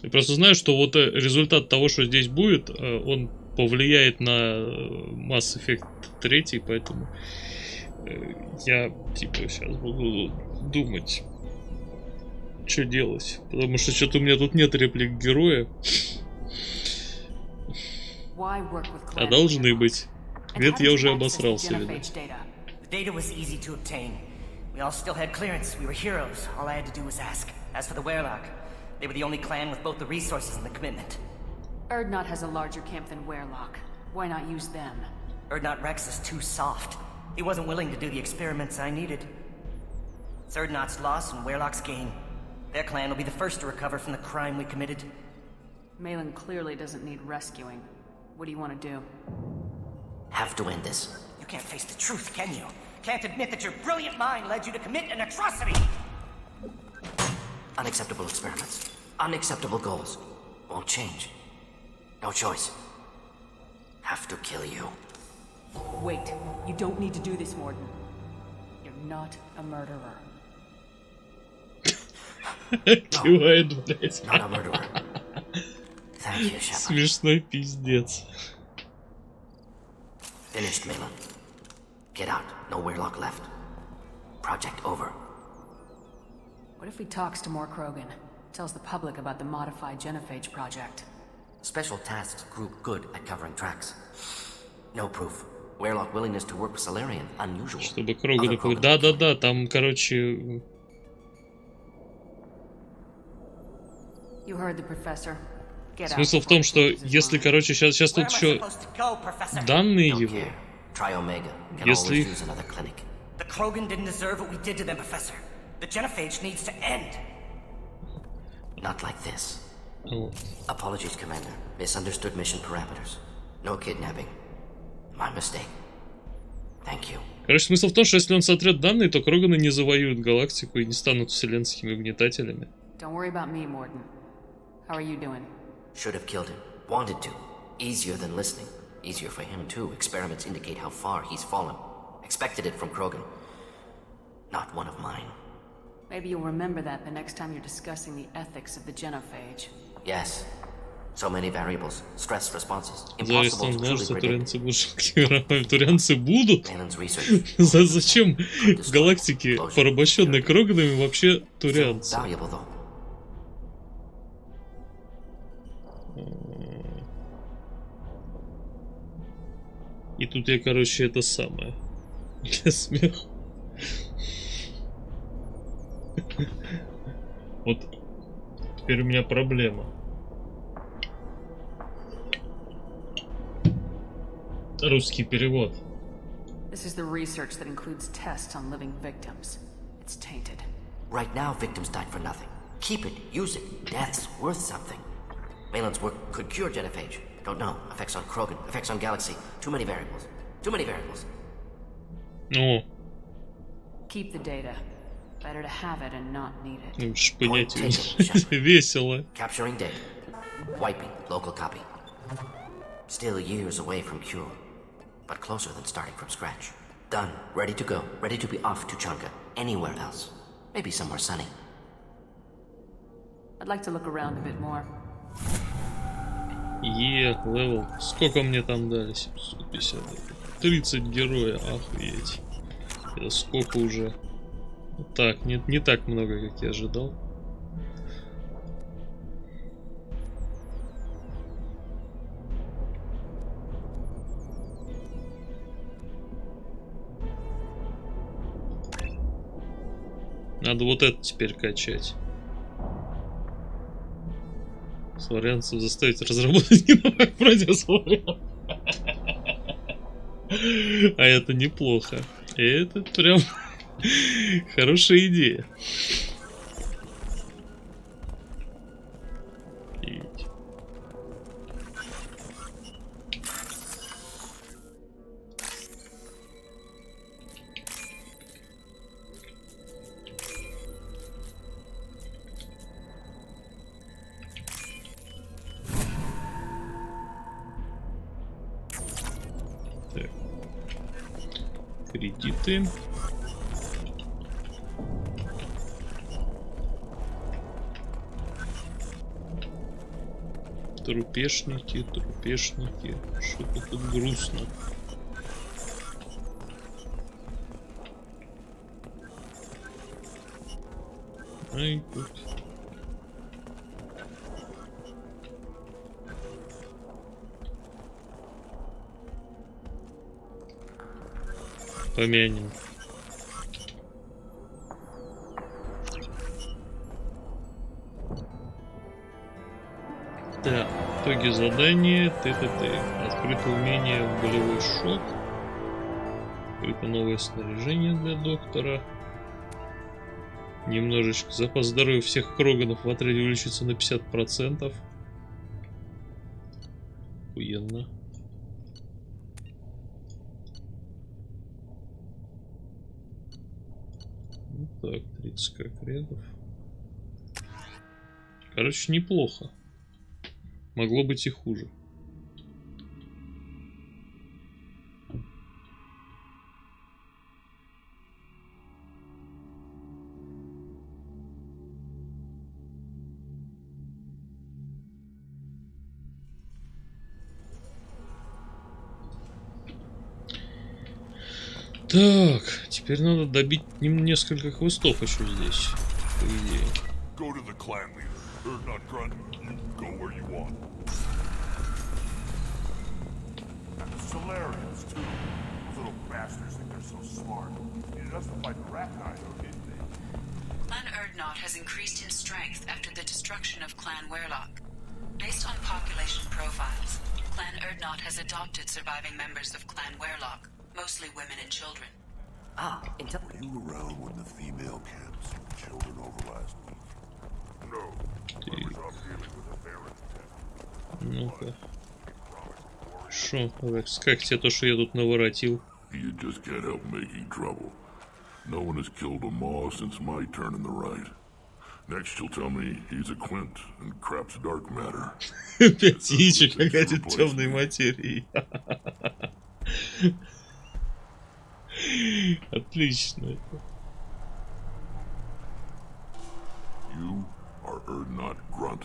Я просто знаю, что вот результат того, что здесь будет, он повлияет на Mass Effect 3, поэтому я типа сейчас буду думать, что делать. Потому что что-то у меня тут нет реплик героя. А должны быть. Нет, я уже обосрался, видно. The data was easy to obtain. We all still had clearance. We were heroes. All I had to do was ask. As for the Werlock, they were the only clan with both the resources and the commitment. Erdnot has a larger camp than Werlock. Why not use them? Erdnot Rex is too soft. He wasn't willing to do the experiments I needed. It's Erdnot's loss and Werlock's gain. Their clan will be the first to recover from the crime we committed. Malin clearly doesn't need rescuing. What do you want to do? Have to end this. You can't face the truth, can you? Can't admit that your brilliant mind led you to commit an atrocity! Unacceptable experiments. Unacceptable goals. Won't change. No choice. Have to kill you. Wait, you don't need to do this, Morden. You're not a murderer. Кивает, блядь. Not a murderer. Thank you, Shepard. Смешной пиздец. Finished, Malin. Get out. No Weirlock left. Project over. What if he talks to more Krogan? Tells the public about the modified genophage project? Special tasks group good at covering tracks. No proof. Weirlock willingness to work with Solarian unusual. Чтобы Кроган такой, да-да-да, там, короче... You heard the professor. Смысл в том, что если, короче, сейчас тут еще данные его, если их... The Krogan didn't deserve what we did to them, Professor. The genophage needs to end. Not like this. Apologies, Commander. Misunderstood mission parameters. No kidnapping. My mistake. Thank you. Короче, смысл в том, что если он сотрет данные, то Кроганы не завоюют галактику и не станут вселенскими угнетателями. Don't worry about me, Morden. How are you doing? Should have killed him. Wanted to. Easier than listening. Easier for him, too. Experiments indicate how far he's fallen. Expected it from Krogan. Not one of mine. Maybe you'll remember that the next time you're discussing the ethics of the genophage. Yes. So many variables. Stress responses. Завис Impossible он to знал, truly что predict. турианцы будут? Зачем в галактике, порабощенной Кроганами, вообще турианцы? И тут я, короче, это самое. Для смеха. Вот теперь у меня проблема. Русский перевод. This is the research that includes tests on living victims. It's tainted. Right now, victims died for nothing. Keep it, use it. Death's worth something. Malin's work could cure genophage. Don't know. Effects on Krogan, effects on Galaxy. Too many variables. Too many variables. Ну. Keep the data. Better to have it and not need it. Ну, ж понятие. Весело. Capturing data. Wiping. Local copy. Still years away from cure. But closer than starting from scratch. Done. Ready to go. Ready to be off to Chunka. Anywhere else. Maybe somewhere sunny. I'd like to look around a bit more. Левел. Сколько мне там дали? 750. 30 героя, охуеть. Это сколько уже? Так, нет, не так много, как я ожидал. Надо вот это теперь качать. Соларианцев заставить разработать ненавак против солариан. А это неплохо. Это прям хорошая идея. Кредиты. Трупешники. Что-то тут грустно. Ай, тут. Помянем. Так, итоги задания. Открыто умение в болевой шок. Открыто новое снаряжение для доктора. Немножечко. Запас здоровья всех Кроганов в отряде увеличится на 50%. Охуенно. Так, 30 как рядов. Короче, неплохо. Могло быть и хуже. Так, теперь надо добить несколько хвостов еще здесь, по идее. Go to the clan leader. Or not grunt. Go where you want. And the Solarians, too. Those little bastards think they're so smart. Needed us to fight Arachnai, though, didn't they? Clan Erdnot has increased in strength after the destruction of Clan Werlock. Based on population profiles, Clan Erdnot has adopted surviving members of Clan Werlock, mostly women and children. Were you around when the female camps and children over last week? No. I was off dealing with a Baron. Ну-ка. Шо, Рекс, как тебе то, что я тут наворотил? You just can't help making trouble. No one has killed a Maw since my turn in the right. Next you'll tell me he's a Quint and crap's dark matter. Опять яичек какая-то темной материи. Отлично. You are Erdnot Grunt.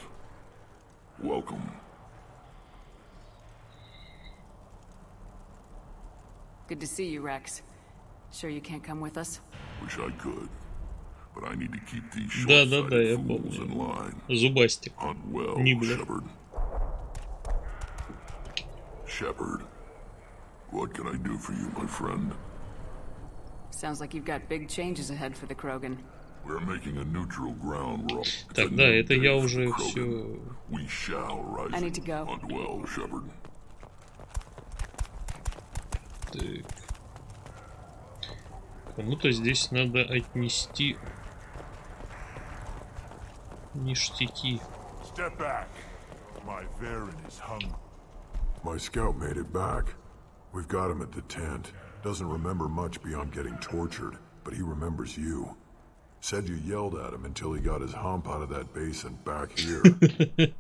Welcome. Good to see you, Rex. Sure you can't come with us? Wish I could, but I need to keep these Да, short-sighted я fools in помню. line. Зубастик. Hunt well, Ниблер. Shepard. Shepard, what can I do for you, my friend? Sounds like you've got big changes ahead for the Krogan. We're making a neutral ground roll. Так, да, это я уже все. We shall rise. I need to go. Hunt well, Shepard. Так. Кому-то здесь надо отнести ништяки. Step back. My Baron is hungry. My scout made it back. We've got him at the tent. Doesn't remember much beyond getting tortured, but he remembers you. Said you yelled at him until he got his hump out of that basin back here.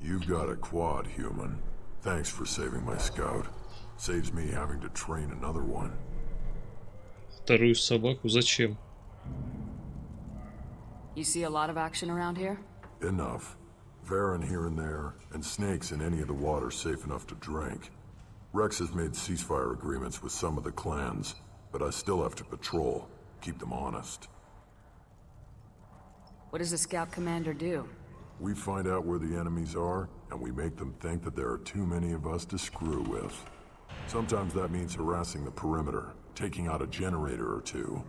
You've got a quad, human. Thanks for saving my scout. Saves me having to train another one. Вторую собаку зачем? You see a lot of action around here? Enough. Varen here and there, and snakes in any of the water safe enough to drink. Rex has made ceasefire agreements with some of the clans, but I still have to patrol, keep them honest. What does the scout commander do? We find out where the enemies are, and we make them think that there are too many of us to screw with. Sometimes that means harassing the perimeter, taking out a generator or two.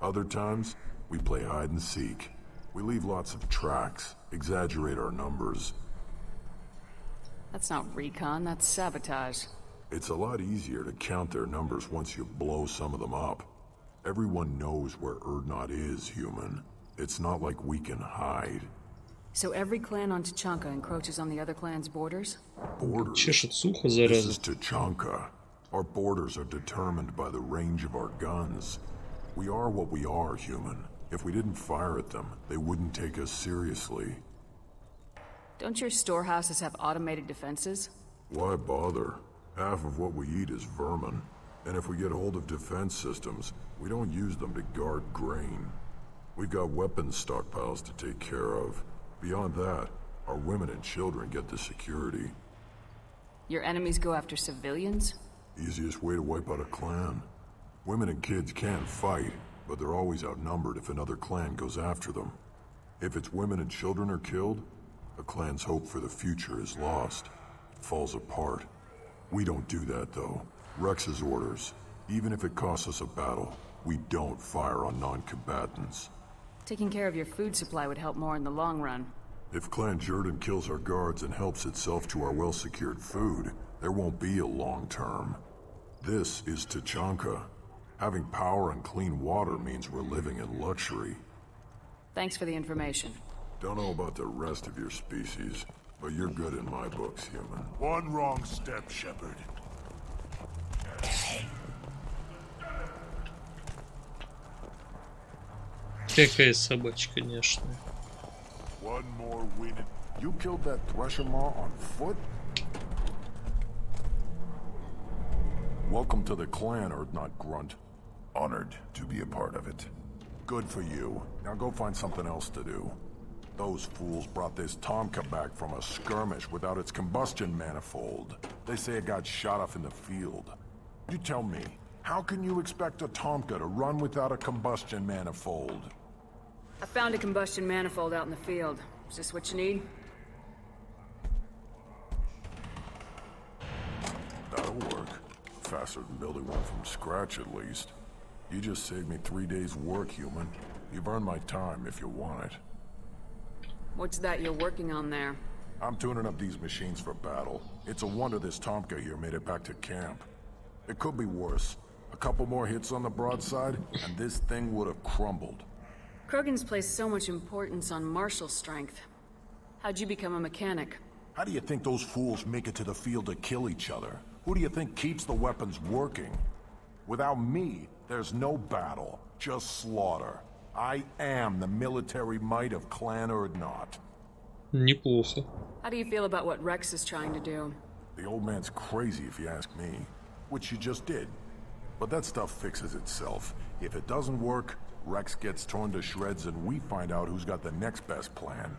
Other times, we play hide and seek. We leave lots of tracks, exaggerate our numbers. That's not recon, that's sabotage. It's a lot easier to count their numbers once you blow some of them up. Everyone knows where Erdnot is, human. It's not like we can hide. So every clan on Tachanka encroaches on the other clan's borders? Borders? Чешет сухо, This зараза. is Tachanka. Our borders are determined by the range of our guns. We are what we are, human. If we didn't fire at them, they wouldn't take us seriously. Don't your storehouses have automated defenses? Why bother? Half of what we eat is vermin. And if we get hold of defense systems, we don't use them to guard grain. We've got weapons stockpiles to take care of. Beyond that, our women and children get the security. Your enemies go after civilians? Easiest way to wipe out a clan. Women and kids can fight, but they're always outnumbered if another clan goes after them. If its women and children are killed, a clan's hope for the future is lost. It falls apart. We don't do that, though. Rex's orders. Even if it costs us a battle, we don't fire on non-combatants. Taking care of your food supply would help more in the long run. If Clan Jordan kills our guards and helps itself to our well-secured food, there won't be a long term. This is Tachanka. Having power and clean water means we're living in luxury. Thanks for the information. Don't know about the rest of your species, but you're good in my books, human. One wrong step, Shepard. Какая собачка нежная. One more win. You killed that Thresher Maw on foot? Welcome to the clan, Urdnot Grunt. Honored to be a part of it. Good for you. Now go find something else to do. Those fools brought this Tomka back from a skirmish without its combustion manifold. They say it got shot off in the field. You tell me, how can you expect a Tomka to run without a combustion manifold? I found a combustion manifold out in the field. Is this what you need? That'll work. Faster than building one from scratch, at least. You just saved me 3 days' work, human. You've earned my time if you want it. What's that you're working on there? I'm tuning up these machines for battle. It's a wonder this Tomka here made it back to camp. It could be worse. A couple more hits on the broadside, and this thing would have crumbled. Krogan's placed so much importance on martial strength. How'd you become a mechanic? How do you think those fools make it to the field to kill each other? Who do you think keeps the weapons working? Without me, there's no battle, just slaughter. I am the military might of Clan Urdnot. Неплохо. How do you feel about what Rex is trying to do? The old man's crazy if you ask me, which you just did. But that stuff fixes itself. If it doesn't work, Rex gets torn to shreds and we find out who's got the next best plan.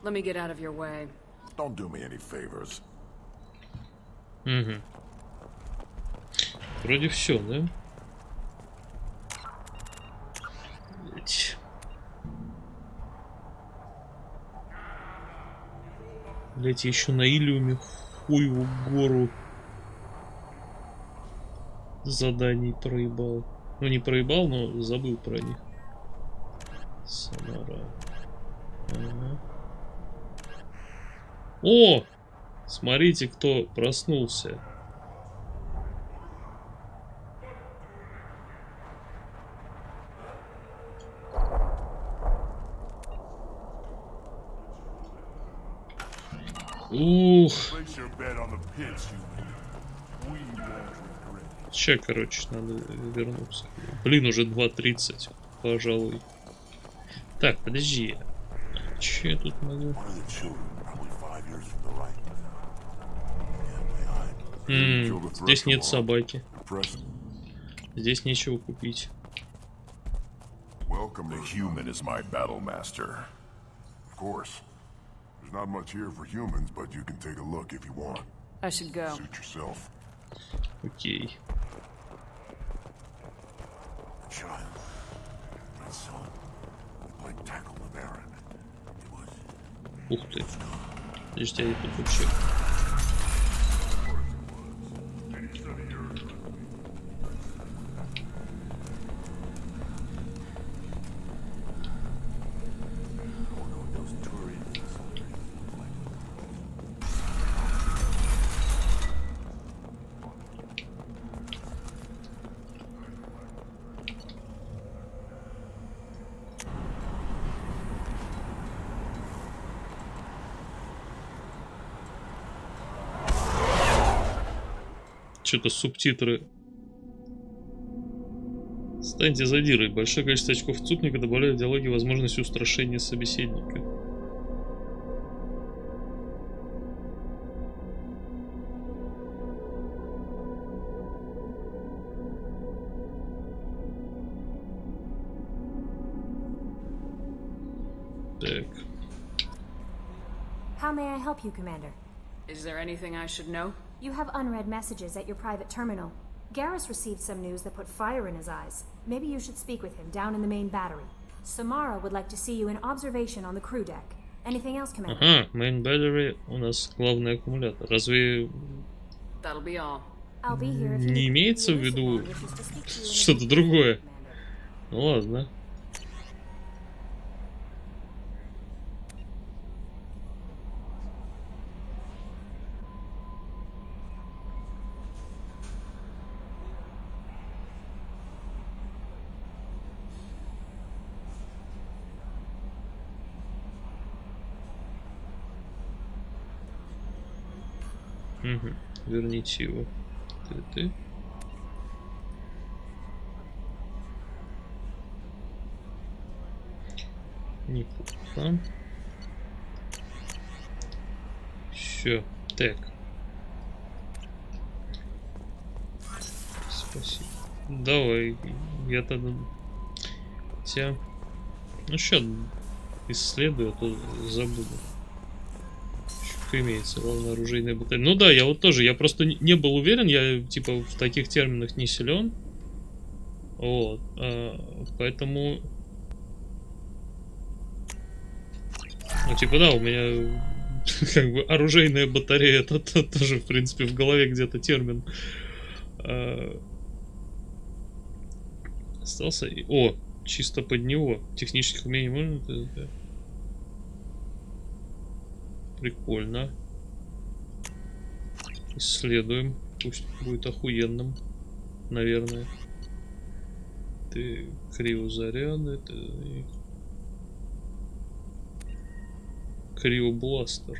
Let me get out of your way. Don't do me any favors. Угу. Вроде все, да? Блять, еще на Илиуме хуеву гору заданий проебал. Ну не проебал, но забыл про них. Самара. Ага. О! Смотрите, кто проснулся. Ух. Сейчас, короче, надо вернуться. Блин, уже 2:30, пожалуй. Так, подожди. Че я тут могу? Здесь нет собаки. Здесь нечего купить. Welcome to human as my battle master. Of course. There's not much here for humans, but you can take a look if you want. I should go. Suit yourself. Окей. Child, my son, we played tackle with Aaron. Ух ты. Подожди, я тут вообще. Что-то субтитры. Станьте задирой. Большое количество очков вступника добавляет в диалоге возможность устрашения собеседника. Так. How may I help you, Commander? Is there anything I should know? You have unread messages at your private terminal. Garrus received some news that put fire in his eyes. Maybe you should speak with him down in the main battery. Samara would like to see you in observation on the crew deck. Anything else, Commander? Ага, main battery у нас главный аккумулятор. Разве That'll be all. не имеется в виду что-то другое? Ну ладно. Угу. Верните его. Ты. Неплохо. Все. Так. Спасибо. Давай, я тогда тебя... Ну, сейчас исследую, а то забуду. Что имеется, главное, оружейная батарея. Ну да, я вот тоже, я просто не был уверен, я типа в таких терминах не силен. Вот, поэтому... Ну, типа, да, у меня как бы оружейная батарея, это тоже, в принципе, в голове где-то термин. Остался... О, чисто под него. Технических умений можно? Прикольно. Исследуем. Пусть будет охуенным. Наверное. Ты криозаряды. Криобластер.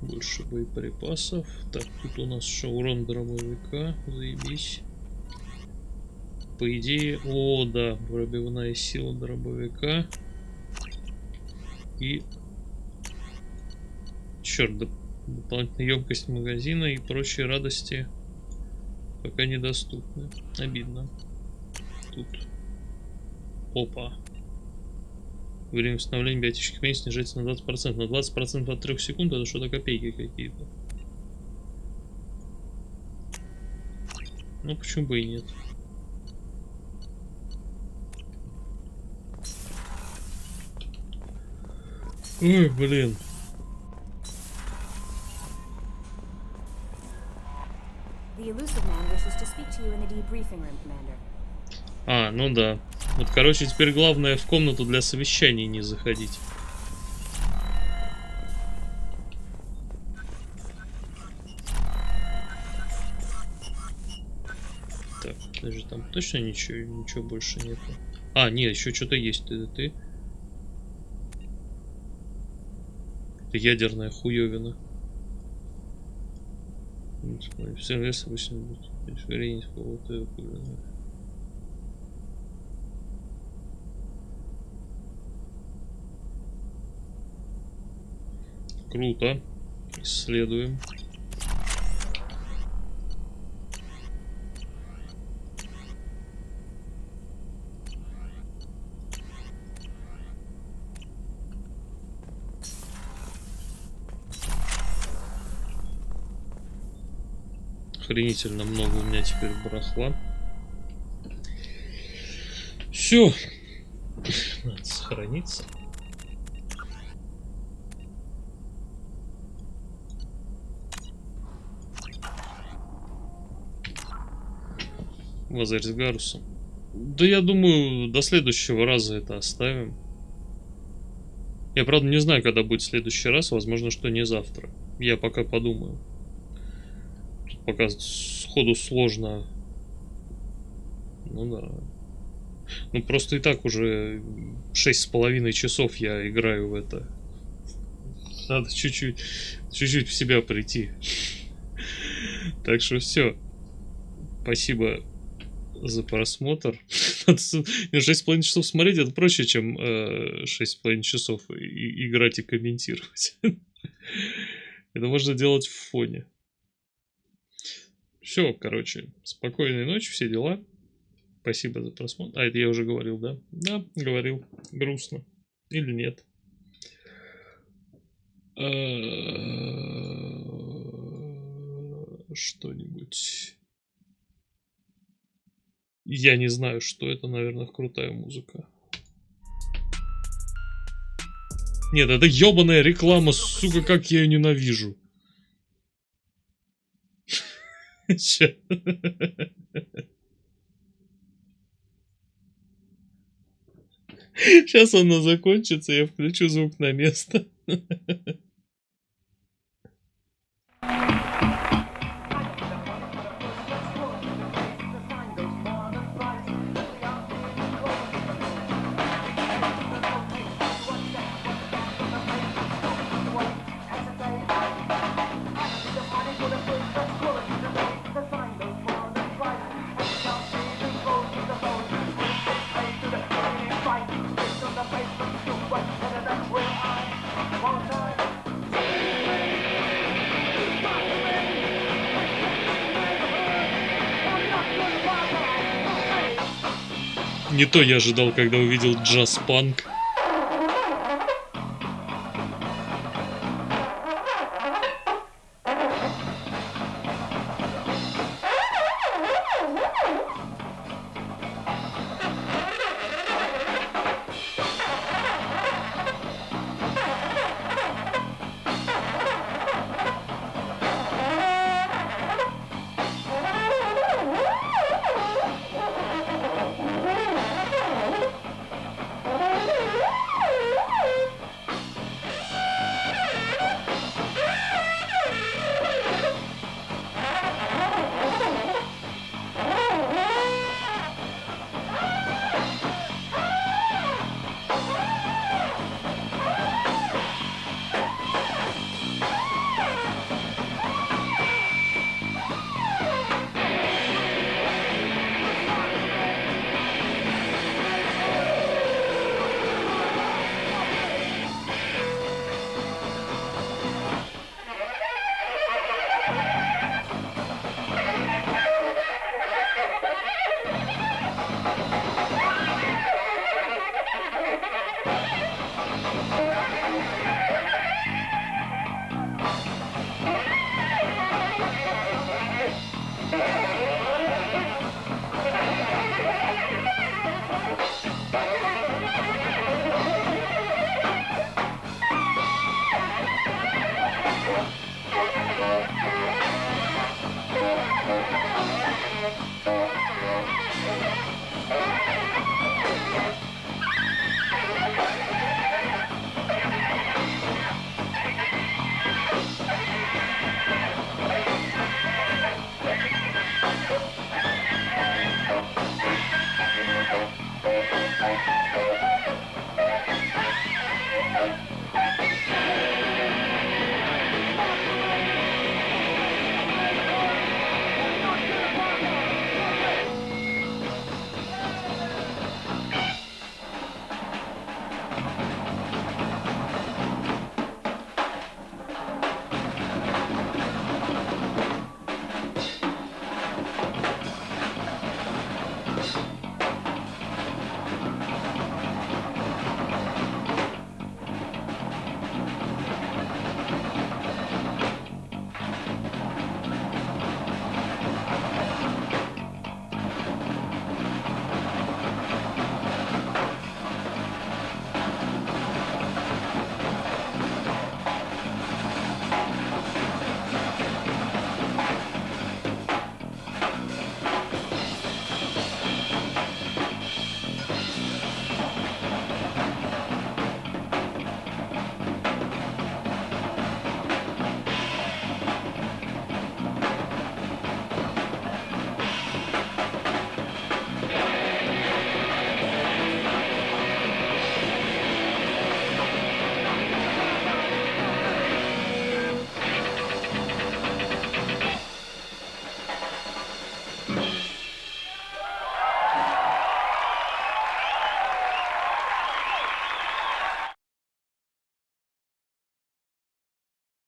Больше боеприпасов. Так, тут у нас что, урон дробовика. Заебись. По идее, о, да, пробивная сила дробовика. И... Черт, дополнительная емкость магазина и прочие радости пока недоступны. Обидно. Тут. Опа. Время восстановления биотических умений снижается на 20%. На 20% от 3 секунд это что-то копейки какие-то. Ну почему бы и нет. Ой, блин. А, ну да. Вот, короче, теперь главное в комнату для совещаний не заходить. Так, даже там точно ничего больше нету. А, нет, еще что-то есть. Это ядерная хуёвина. Все вес обычно будет. Круто. Исследуем. Охренительно много у меня теперь барахла. Все. Надо сохраниться. Лазарь с Гарусом. Да я думаю, до следующего раза это оставим. Я, правда, не знаю, когда будет следующий раз. Возможно, что не завтра. Я пока подумаю. Тут пока сходу сложно. Ну да. Ну просто и так уже 6,5 часов я играю в это. Надо чуть-чуть в себя прийти. Так что все. Спасибо за просмотр. 6,5 часов смотреть это проще, чем 6,5 часов играть и комментировать. Это можно делать в фоне. Все, короче, спокойной ночи, все дела. Спасибо за просмотр. А, это я уже говорил, да? Да, говорил. Грустно. Или нет? Что-нибудь... Я не знаю, что это, наверное, крутая музыка. Нет, это ебаная реклама, сука, как я ее ненавижу. Сейчас она закончится, я включу звук на место. One time. Не то я ожидал, когда увидел джаз-панк.